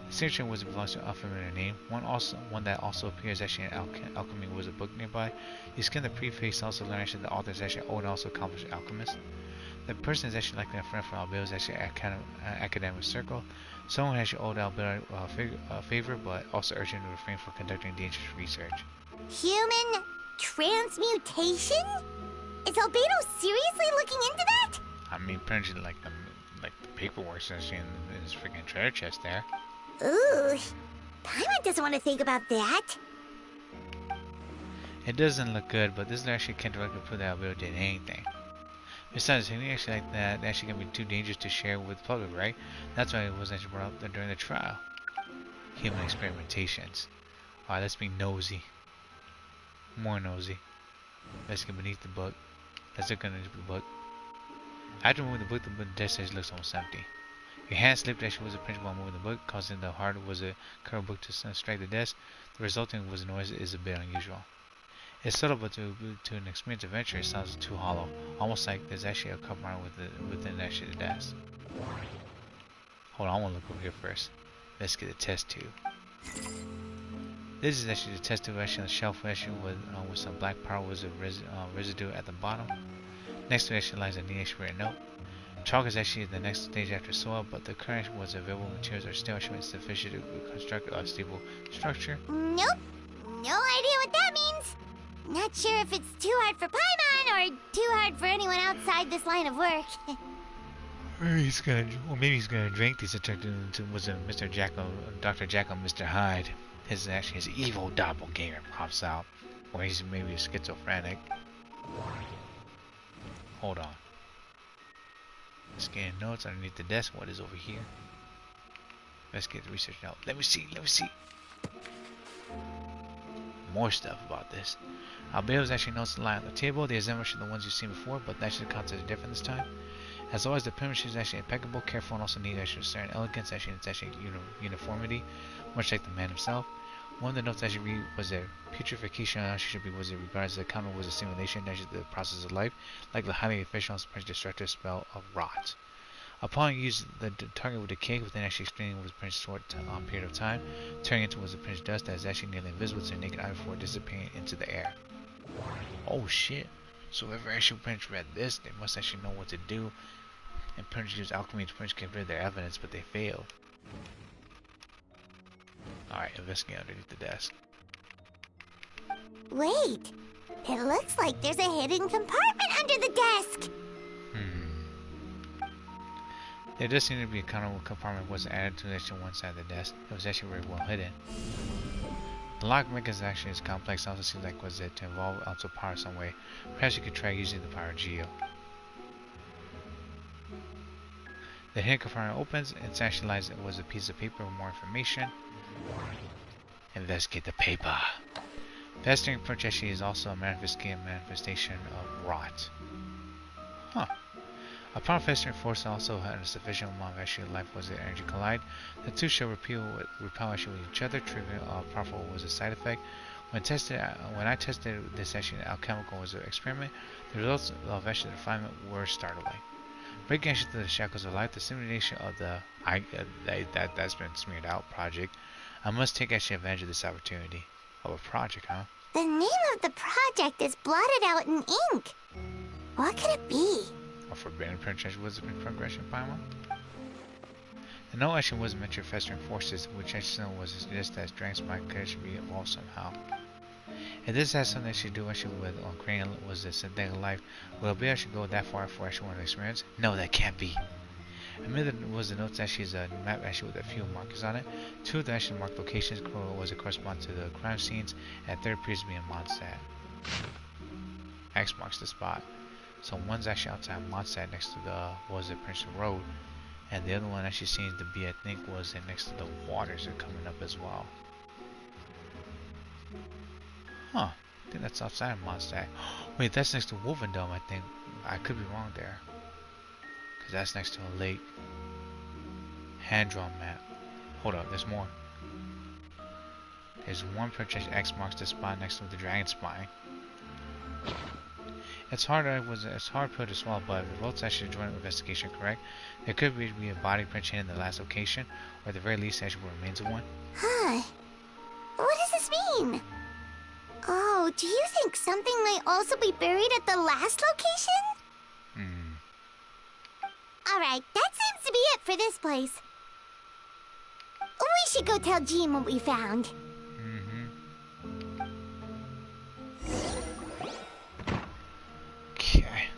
The signature was belongs to an unfamiliar name. One that also appears actually in alchemy was a book nearby. You scan the preface also learn actually the author is actually old and also accomplished alchemist. The person is actually likely a friend from Albedo's actually academic circle. Someone actually owed Albedo a favor, but also urged him to refrain from conducting dangerous research. Human transmutation? Is Albedo seriously looking into that? I mean, pretty much like the paperwork actually in his freaking treasure chest there. Ooh, Paimon doesn't want to think about that. It doesn't look good, but this actually can't directly prove that Albedo did anything. Besides, anything actually like that actually can be too dangerous to share with the public, right? That's why it was actually brought up during the trial. Human experimentations. Alright, let's be nosy. More nosy. Let's get beneath the book. Let's look underneath the book. After moving the desk actually looks almost empty. Your hand slipped actually was a pinch while moving the book, causing the hard was a curved book to strike the desk. The resulting was noise is a bit unusual. It's subtle, but to an experienced adventurer, it sounds too hollow, almost like there's actually a compartment within actually the desk. Hold on, I want to look over here first. Let's get a test tube. This is actually the test tube actually on the shelf actually with some black powder was a residue at the bottom. Next to it actually lies a neat written note. Chalk is actually the next stage after soil, but the current was available materials are still actually insufficient to construct a stable structure. Nope, no idea what that means. Not sure if it's too hard for Paimon or too hard for anyone outside this line of work. Maybe he's gonna drink these and turn into was it Mr. Jekyll, Dr. Jekyll, Mr. Hyde. His evil doppelganger pops out, or he's maybe a schizophrenic. Hold on. Scanning notes underneath the desk. What is over here? Let's get the research note. Let me see. More stuff about this. Albedo's actually notes lie on the table. The assemblage are the ones you've seen before, but actually the content is different this time. As always, the penmanship is actually impeccable, careful, and also neat actually a certain elegance. Actually, it's actually uniformity, much like the man himself. One of the notes actually read was that putrefaction actually should be was it regarded as a counter was a simulation, actually the process of life, like the highly efficient destructive spell of rot. Upon use, the target would decay within actually explaining with a Prince short period of time, turning into was a Prince dust that is actually nearly invisible to the naked eye before dissipating into the air. Oh shit. So whoever actually Prince read this, they must actually know what to do. And Prince used alchemy to Prince get rid of their evidence, but they failed. Alright, investigate underneath the desk. Wait, it looks like there's a hidden compartment under the desk. There does seem to be a compartment was added to actually one side of the desk. It was actually very well hidden. The lock mechanism actually is complex. Also seems like was it to involve also power some way. Perhaps you could try using the power geo. The hidden compartment opens. It actually lies it was a piece of paper with more information. Investigate the paper. Festering approach actually is also a manifestation of rot. Huh. Upon festering force also had a sufficient amount of actual life was the energy collide. The two shall repel actually with each other, triggering powerful was a side effect. When I tested this actually alchemical was an experiment, the results of actually the refinement were startling. Breaking actually through the shackles of life, the simulation of the that's been smeared out project. I must take actually advantage of this opportunity. Of a project, huh? The name of the project is blotted out in ink. What could it be? A forbidden princess was in progression, Paimon. The note actually was mentioned festering forces, which actually was suggested that strengths might could be evolved somehow. If this has something to do actually with creating was a synthetic life, will it be actually go that far for actually one experience? No, that can't be. Amid was the notes actually is a map actually with a few markers on it. Two of the actually marked locations was it correspond to the crime scenes, and third appears to be in Mondstadt. X marks the spot. So one's actually outside Mondstadt next to the was it Princeton Road, and the other one actually seems to be I think was it next to the waters are coming up as well. Huh. I think that's outside of Mondstadt. Wait, that's next to Wolvendome, I think. I could be wrong there. Because that's next to a lake. Hand-drawn map. Hold up, there's more. There's one project X marks the spot next to the dragon spine. It's hard pill to swallow, but if the results actually joint investigation correct, there could be a body print chain in the last location, or at the very least actually remains of one. Huh. What does this mean? Oh, do you think something might also be buried at the last location? Alright, that seems to be it for this place. We should go tell Jean what we found. Okay.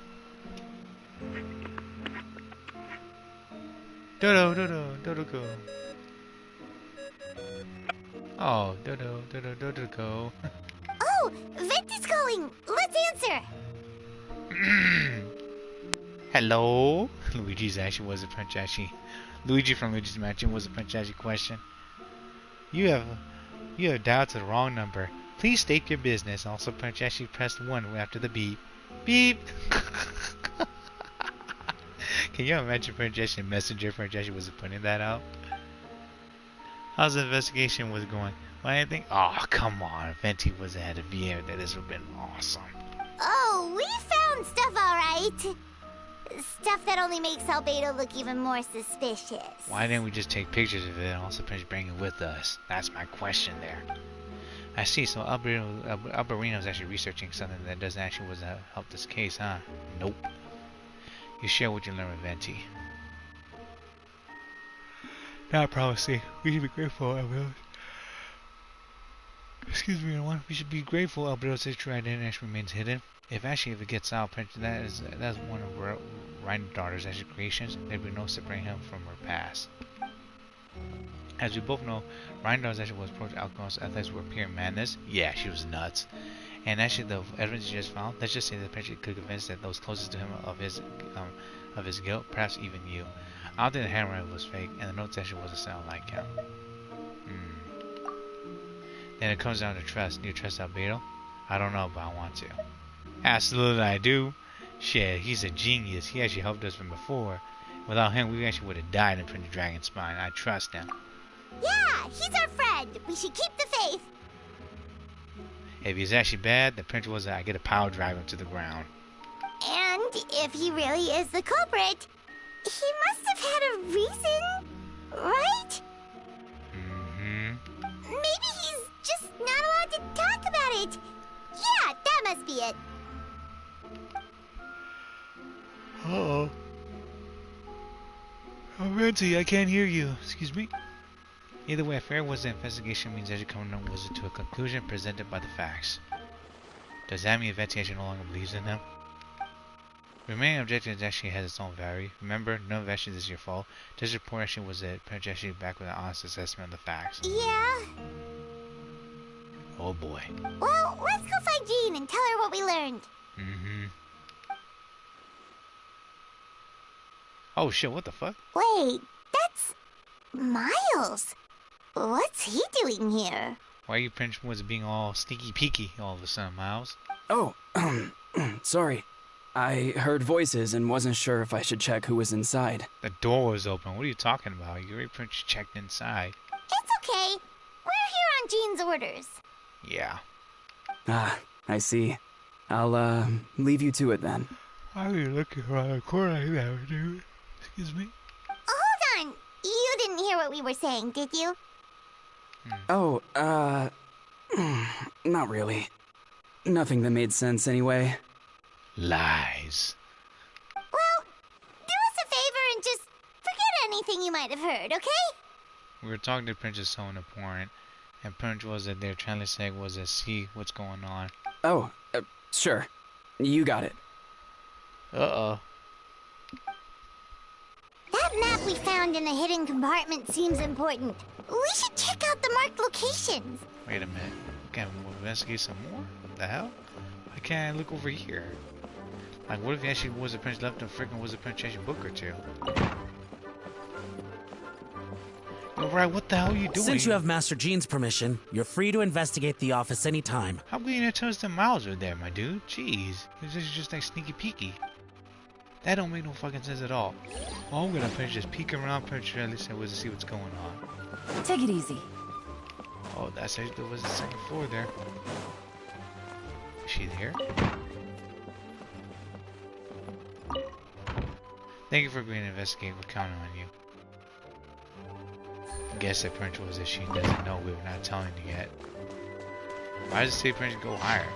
Dodo go. Oh, Dodo go. Oh, Venti's calling. Let's answer. Hello? Luigi's actually was a Prince Ashi. Luigi from Luigi's Mansion was a Prince Ashi question. You have dialed to the wrong number. Please state your business. Also, Prince Ashi pressed 1 after the beep. Beep! Can you imagine Prince Ashi Messenger? Prince Ashi was putting that out. How's the investigation was going? Well, I think. Oh, come on. Venti was ahead of you. This would have been awesome. Oh, we found stuff alright. Stuff that only makes Albedo look even more suspicious. Why didn't we just take pictures of it and also bring it with us? That's my question there. I see, so Alberino's actually researching something that doesn't actually help this case, huh? Nope. You share what you learn with Venti. Not promising. We should be grateful, Albedo. Excuse me, everyone. We should be grateful Albedo's true identity actually remains hidden. If it gets out, that's one of Ryan's daughter's actually creations. There'd be no separating him from her past. As we both know, Ryan's daughter actually was approached alchemist ethics were pure madness. Yeah, she was nuts. And actually, the evidence you just found, let's just say that Patrick could convince that those closest to him of his guilt, perhaps even you. I don't think the handwriting was fake, and the notes actually was a sound like him. Then it comes down to trust. Do you trust Albedo? I don't know, but I want to. Absolutely I do. Shit, he's a genius. He actually helped us from before. Without him, we actually would have died in Prince Dragon's spine. I trust him. Yeah, he's our friend. We should keep the faith. If he's actually bad, the Prince was I get a power drive him to the ground. And if he really is the culprit, He must have had a reason, right? Maybe he's just not allowed to talk about it. Yeah, that must be it. Uh-oh. Oh, Renzi, I can't hear you. Excuse me? Either way, fair was the investigation means that you come to a conclusion presented by the facts. Does that mean the investigation no longer believes in them? The remaining objection actually has its own value. Remember, no investigation is your fault. This report actually was a actually back with an honest assessment of the facts. Yeah. Oh boy. Well, let's go find Jean and tell her what we learned. Oh shit, what the fuck? Wait, that's Miles. What's he doing here? Why are you Prince was being all sneaky peeky all of a sudden, Miles? Oh, sorry. I heard voices and wasn't sure if I should check who was inside. The door was open. What are you talking about? You already Prince checked inside. It's okay. We're here on Jean's orders. Yeah. Ah, I see. I'll, leave you to it then. Why are you looking around the corner like that, dude? Excuse me? Hold on. You didn't hear what we were saying, did you? Oh, not really. Nothing that made sense anyway. Lies. Well, do us a favor and just forget anything you might have heard, okay? We were talking to Princess so important, and Prince was there trying to say see what's going on. Oh, sure. You got it. Uh-oh. That map we found in the hidden compartment seems important. We should check out the marked locations. Wait a minute. Can we investigate some more? What the hell? Why can't I look over here? Like, what if he actually was a Prince left and freaking was a Prince actually book or two? Alright, what the hell are you doing? Since you have Master Jean's permission, you're free to investigate the office anytime. How come you didn't tell us the Miles were there, my dude? Jeez. This is just like sneaky peeky. That don't make no fucking sense at all. Oh, I'm gonna just peek around, at least to see what's going on. Take it easy. Oh, that's it. There was the second floor there. Is she there? Thank you for agreeing to investigate. We're counting on you. I guess that Prince was that she doesn't know we were not telling you yet. Why does it say Prince go higher?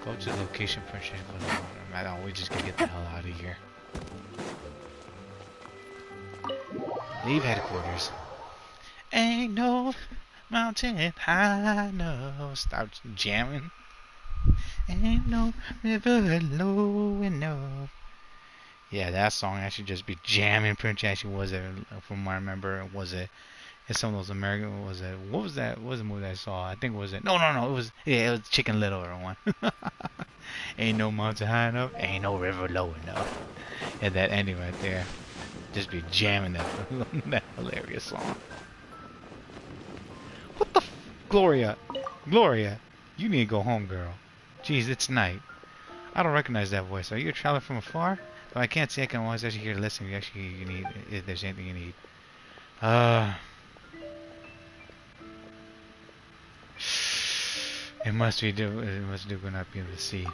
Go to the location Prince. We just gotta get the hell out of here. Leave headquarters. Ain't no mountain high enough. Stop jamming. Ain't no river low enough. Yeah, that song actually just be jamming. Prince actually was it, from what I remember, was it? It's some of those American, was it? What was that? What was the movie that I saw? I think it was it. No, it was, yeah, it was Chicken Little or one. Ain't no mountain high enough, ain't no river low enough. Yeah, that ending right there. Just be jamming that, that hilarious song. What the Gloria, you need to go home, girl. Jeez, it's night. I don't recognize that voice. Are you a traveler from afar? Though I can't see, I can always actually hear to listen if you need, if there's anything you need. It must do good not be able to see.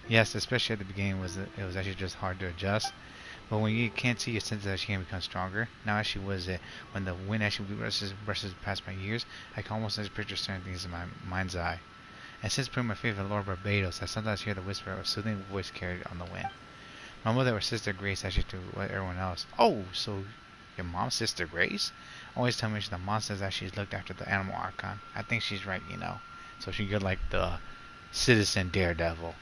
Yes, especially at the beginning, it was actually just hard to adjust. But when you can't see, your senses actually can become stronger. Now actually when the wind actually brushes past my ears, I can almost picture certain things in my mind's eye. And since putting my favorite Lord Barbados, I sometimes hear the whisper of a soothing voice carried on the wind. My mother or sister Grace actually to everyone else. Oh, so your mom's sister Grace? Always tell me the mom says that she's looked after the animal archon. I think she's right, you know. So she could like the citizen daredevil.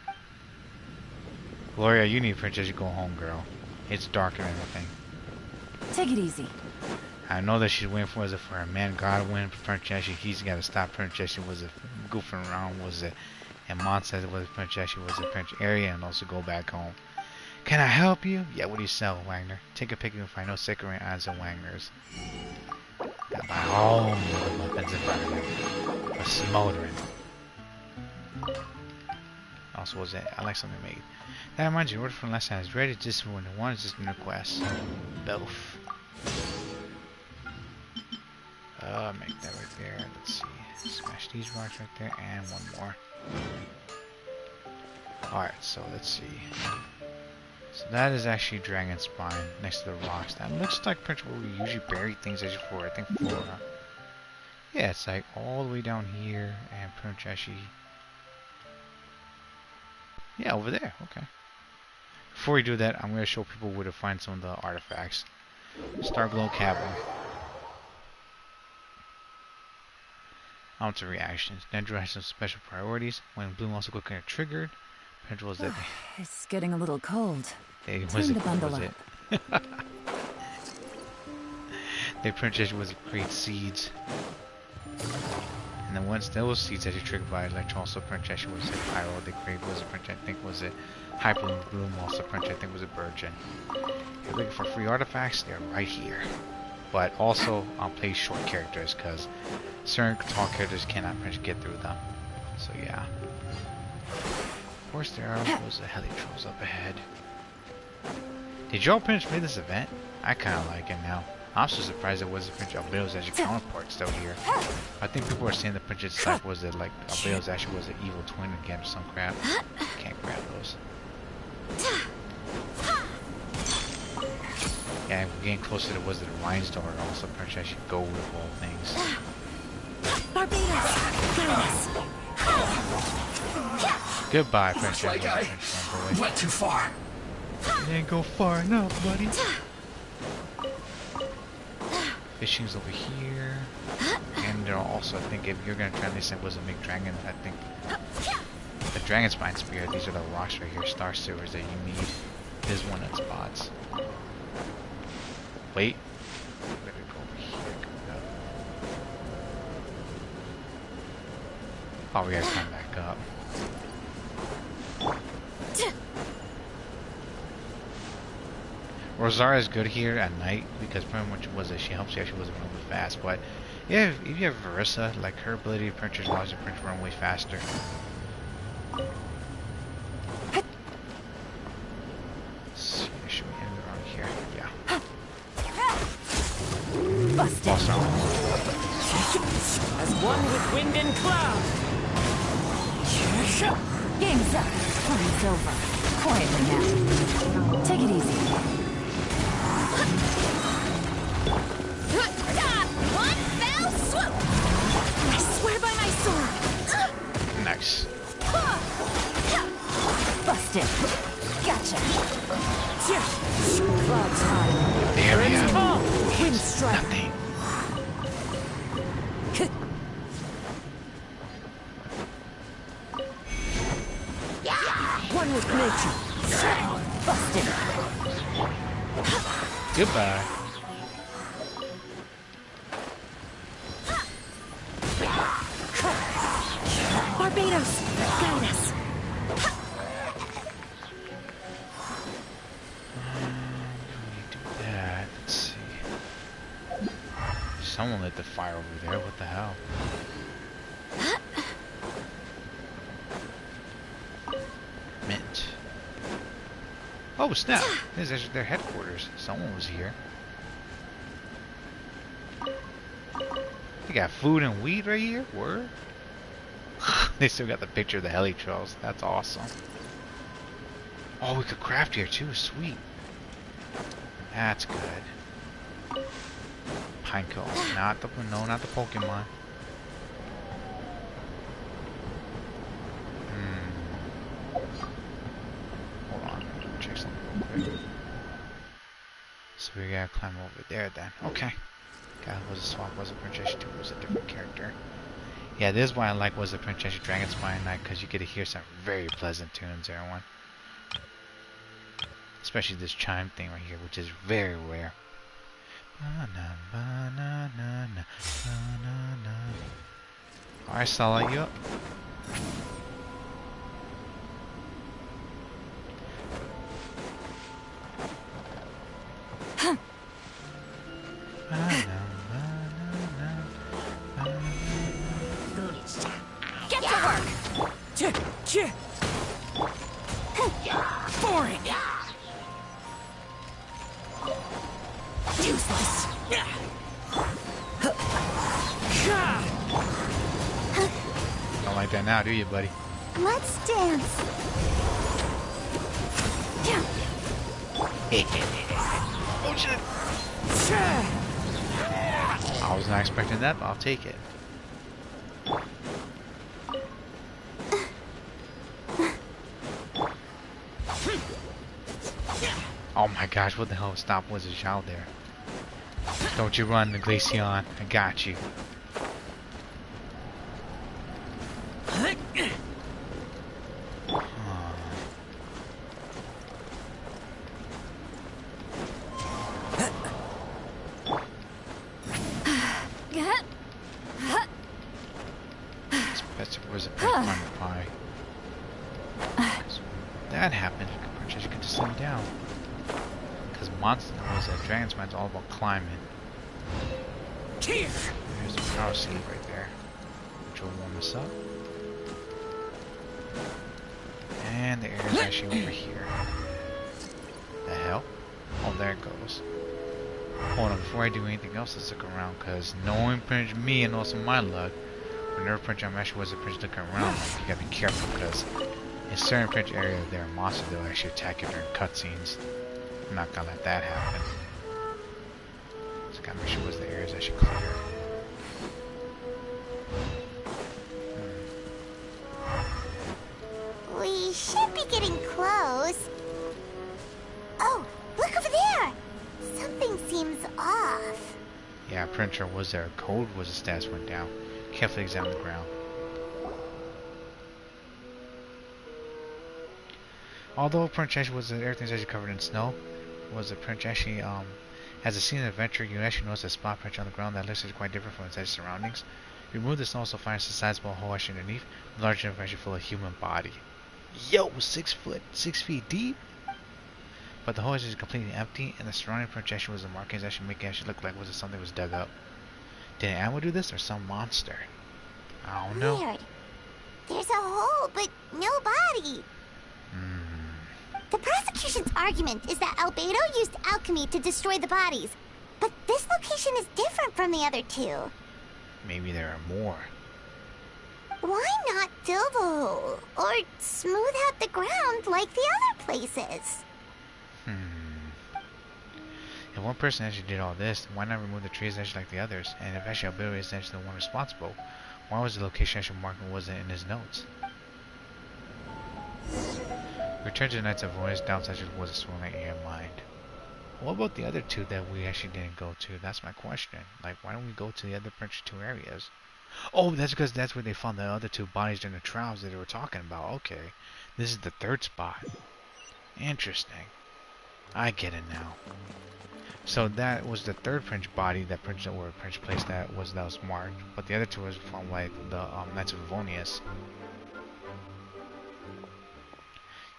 Gloria, you need Princess to go home, girl. It's dark and everything. Take it easy. I know that she's waiting for a man Godwin. Princess, he's got to stop. Princess was goofing around. And Mom says it was Princess was a Prince area and also go back home. Can I help you? Yeah, what do you sell, Wagner? Take a pick and find no sacred odds and Wagners. Gotta buy all the weapons and fire. A smoldering. Also, was it? I like something made. That reminds you, order from last time is ready. Just when the one is just a request. Both. Make that right there. Let's see. Smash these rocks right there, and one more. Alright, so let's see. So that is actually Dragon Spine next to the rocks. That looks like pretty where we usually bury things as for, I think, Flora. Yeah, it's like all the way down here and pretty much actually... Yeah, over there. Okay. Before we do that, I'm going to show people where to find some of the artifacts. Starglow Cavern. On to reactions. Dendro has some special priorities. When Bloom also quickly triggered, Dendro was that It's getting a little cold. they Time to bundle up. They princess was to create seeds. And then once those seeds actually triggered by Electron, also princess was a Pyro. They created was a princess, I think was it Hyper Bloom, also princess, I think was a Virgin. If you're looking for free artifacts, they're right here. But also, I'll play short characters because certain tall characters cannot get through them. So yeah. Of course, there are those helitrons up ahead. Did y'all pretty much made this event? I kind of like it now. I'm so surprised it wasn't Prince Albedo's actually counterpart still here. I think people were saying the Princess like was it like Albedo's actually was an evil twin again or some crap. Can't grab those. Yeah, we're getting closer to Wizard of Rhine's daughter. Also, Princess should go with all things. Barbados, Goodbye, Princess. Looks like I went too far. You didn't go far enough, buddy. Fishing's over here. And there are also, I think, if you're going to try this, it was a big dragon, I think. The Dragon Spine Spear, these are the rocks right here, star sewers that you need. There's one at spots. Wait. Better go over here. Oh, we gotta climb back up. Rosaria is good here at night because pretty much she helps you actually was really fast. But yeah, if you have Verissa, like her ability to print allows you to print run way faster. Let's see, should we end around here? Yeah. Busted. As one with wind and cloud. Game's up. Party's over. Quietly now. Take it easy. One fell swoop! I swear by my sword! Nice. Busted. Gotcha. Clouds high. There we go. Wind strike. Nothing. One with nature. Busted. Goodbye. Barbados, guide us. Do that. Let's see. Someone lit the fire over there. What the hell? Mint. Oh snap! This is their headquarters. Someone was here. They got food and weed right here. Word. They still got the picture of the helitrons. That's awesome. Oh, we could craft here too. Sweet. That's good. Pineco. Not the Pokemon. Hold on. Check something real quick. So we gotta climb over there then. Okay. God, was a swap, was a Princess 2, was a different character. Yeah, this is why I like was a Princess Dragon Spine Night, because you get to hear some very pleasant tunes, everyone. Especially this chime thing right here, which is very rare. Alright, Stella, you up? Get to work! Boring! Useless. Don't like that now, do you, buddy? Let's dance. Oh shit! I was not expecting that, but I'll take it. Oh my gosh, what the hell? Stop Wizard Child there. Don't you run, the Glaceon. I got you. Was it pie? So that happened. You could just slim down. Because monster was a dragon's mind's all about climbing. There's the power seed right there, which will warm us up. And the air is actually over here. The hell? Oh, there it goes. Hold on, before I do anything else, let's look around, because knowing pretty much me and also my luck, whenever Prince I'm actually was a Prince looking around, like, you gotta be careful, because in certain Prince areas there are monsters that will actually attack you during cutscenes. I'm not gonna let that happen. So gotta make sure the area is actually clear. We should be getting close. Oh, look over there! Something seems off. Yeah, printer was there. Cold was the stats went down. Carefully examine the ground. Although Prince actually was everything's actually covered in snow, was a Prince actually as a scene of adventure, you actually notice a spot print on the ground that looks quite different from its edge surroundings. Remove the snow, so finds a sizable hole actually underneath, large enough actually full of human body. Yo, 6 feet deep. But the hole is completely empty, and the surrounding projection was the markings actually making it look like something was dug up. Did an animal do this, or some monster? I don't know. Weird. There's a hole, but no body. The prosecution's argument is that Albedo used alchemy to destroy the bodies, but this location is different from the other two. Maybe there are more. Why not fill the hole, or smooth out the ground like the other places? If one person actually did all this, then why not remove the trees actually like the others? And if actually Albedo is actually the one responsible, why was the location actually marked and wasn't in his notes? Return to the Knights of Voice, downside was a swirling in your mind. What about the other two that we actually didn't go to? That's my question. Like, why don't we go to the other two areas? Oh, that's because that's where they found the other two bodies during the trials that they were talking about. Okay. This is the third spot. Interesting. I get it now. So that was the third Prince body that Prince placed that was marked, but the other two was from like the Knights of Favonius.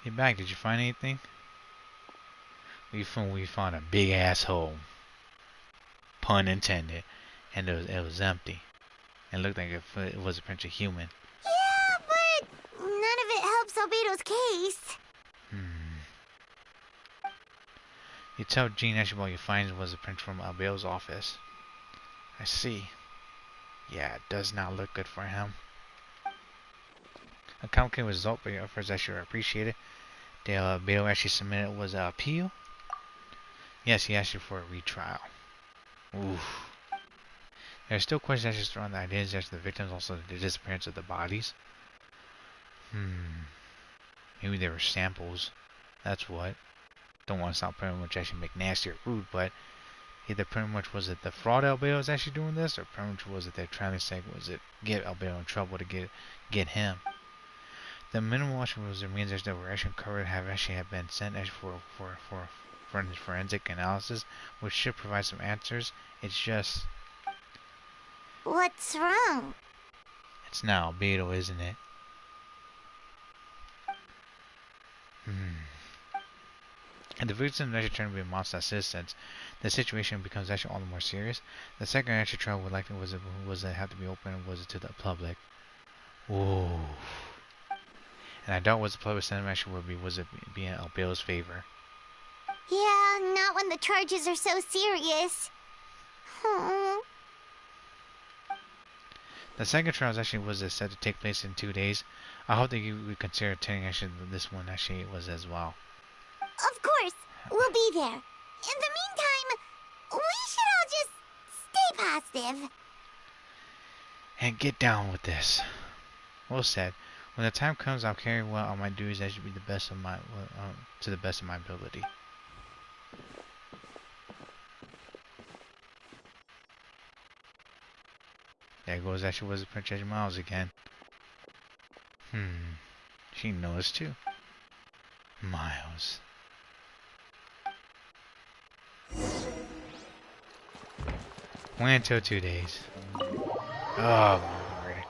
Hey, back, did you find anything? We found a big asshole. Pun intended. And it was empty. And looked like it was a Prince of human. Yeah, but none of it helps Albedo's case. You tell Jean actually what you find was a print from Albedo's office. I see. Yeah, it does not look good for him. A complicated result, but your efforts actually are appreciated. Did Albedo actually submitted was an appeal? Yes, he asked you for a retrial. Oof. There are still questions actually surrounding the identities of the victims, also the disappearance of the bodies. Maybe they were samples. That's what. Don't want to sound pretty much actually make nasty or rude, but either pretty much was it the fraud Albedo was actually doing this, or pretty much was it they're trying to say was it get Albedo in trouble to get him. The minimal actually was the means that were actually covered have been sent actually for forensic analysis, which should provide some answers. It's just what's wrong? It's now Albedo, isn't it? And the victims actually turn to be a monster assistants. The situation becomes actually all the more serious. The second actually trial would likely was it have to be open to the public. Whoa. And I doubt was the public sentiment actually would be in Albedo's favor. Yeah, not when the charges are so serious. The second trial actually was said to take place in 2 days. I hope that you would consider attending actually this one actually was as well. Of course. We'll be there. In the meantime, we should all just stay positive. And get down with this. Well said. When the time comes, I'll carry well on my duties. I should be the best of my to the best of my ability. There goes actually was Princess Miles again. She knows too. Miles. Wait until 2 days. Oh my word.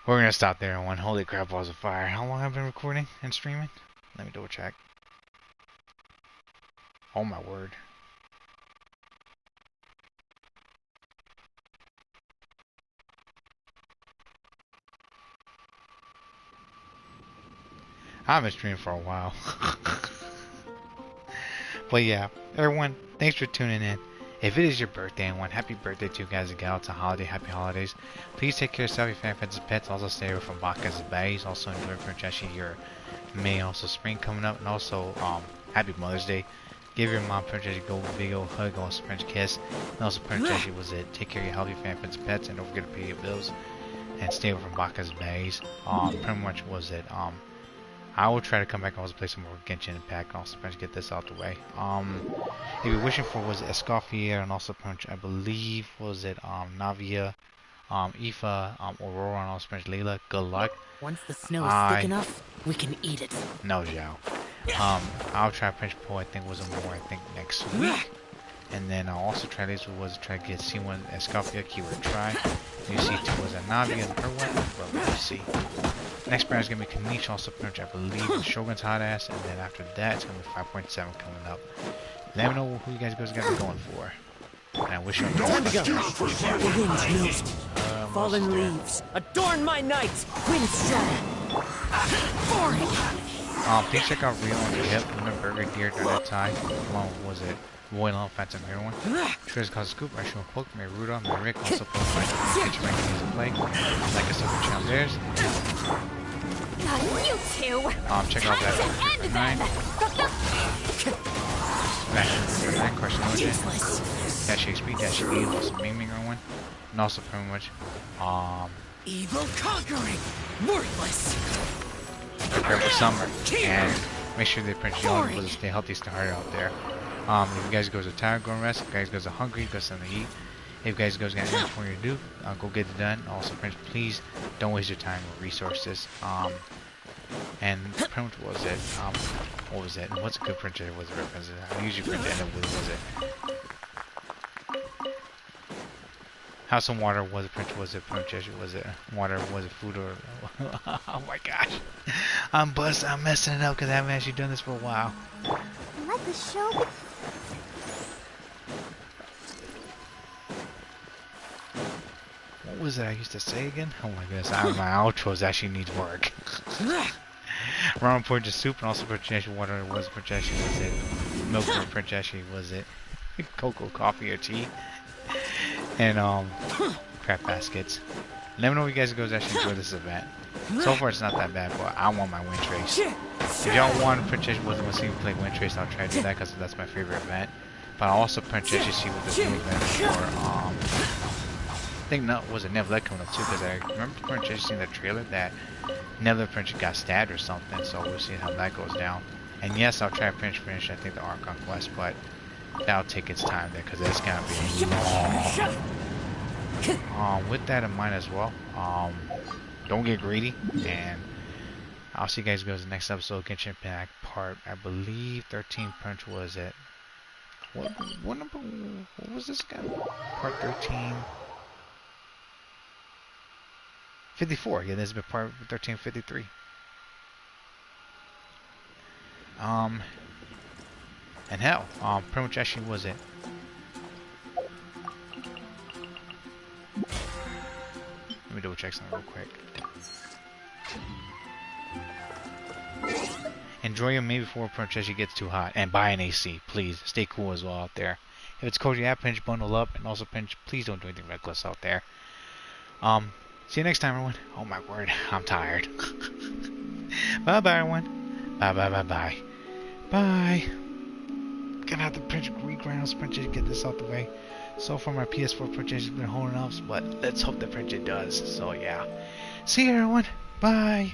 We're gonna stop there on one. Holy crap, balls of fire. How long have I been recording and streaming? Let me double check. Oh my word. I've been streaming for a while. But yeah, everyone, thanks for tuning in. If it is your birthday, everyone, happy birthday to you guys and gals. It's a holiday, happy holidays. Please take care of yourself, your family, friends, and pets. Also stay away from Baka's bays. Also enjoy Princess your May, also spring coming up. And also, happy Mother's Day. Give your mom Princess a big old hug, also French kiss. And also Princess was it. Take care of your healthy family, friends, and pets. And don't forget to pay your bills. And stay away from Baka's bays. Pretty much was it. I will try to come back and also play some more Genshin Impact and also try to get this out the way. If you're wishing for was it Escoffier and also punch, I believe was it Navia, Aoife, Aurora and also punch Layla. Good luck. Once the snow is thick enough, we can eat it. No, Zhao. I'll try to punch Paul. I think was more. I think next week. And then I'll also try this was try to get C1 Escoffier keyword try. You see two was a Navia and her one. Well, we'll see. Next brand is going to be Kanish, also punch, I believe, in Shogun's hot ass, and then after that, it's going to be 5.7 coming up. Let me know who you guys are going to be going for. And I wish you all time to go. The wind knows me. Fallen leaves, adorn my night. Wind strong. Please check out Real on the Hip, Lunar Burger, Deer, Donut Tie, along with, was it, Royal Phantom Heroine. Triggers cause Scoop, Raiju Poke, Mary Rudolph, Mary Rick, also post my pitch ranking music play. Like us over channel theirs. You two. Check out that 9. Back to 9, Crush Lotion. Dash HP, Dash E, also Ming one. And also pretty much, evil conquering, worthless. Prepare for summer. And make sure they print you all to stay healthy, stay harder out there. If you guys go to tired, go and rest. If you guys go to hungry, go something to eat. If you guys go to anything for you to do, go get it done. Also, friends, please don't waste your time with resources. And pretty much was it. What was it? What's a good print that was represented? I usually print to end up with was it. Have some water was it print was it print was it water was it food or oh my gosh. I'm messing it up because I haven't actually done this for a while. Let the show be. What was it I used to say again? Oh my goodness, my outros actually needs work. Round porridge soup and also projection water was projection was it milk or projection was it cocoa, coffee or tea and crap baskets. Let me know if you guys go actually enjoy this event. So far it's not that bad, but I want my win trace. If y'all want projection wasn't want to see me play win trace, I'll try to do that because that's my favorite event. But I'll also projection see what this new event for I think no, was it Neville coming up too, because I remember Princess seeing the trailer that Neville Princess got stabbed or something, so we'll see how that goes down. And yes, I'll try to finish I think the Archon quest, but that'll take its time there, because it's gonna be long. With that in mind as well, don't get greedy, and I'll see you guys go to the next episode of Genshin Impact part, I believe 13 punch was it. What number, what was this again? Part 13. 54, yeah, this has been part 1353. And hell, pretty much actually was it. Let me double check something real quick. Enjoy your May before pretty much gets too hot, and buy an AC, please. Stay cool as well out there. If it's cold, you have pinch, bundle up, and also pinch. Please don't do anything reckless out there. See you next time, everyone. Oh my word, I'm tired. Bye bye, everyone. Bye bye bye bye. Bye. gonna have to regrind those printer to get this out the way. So far my PS4 printer has been holding up, but let's hope the printer does. So yeah. See you everyone. Bye.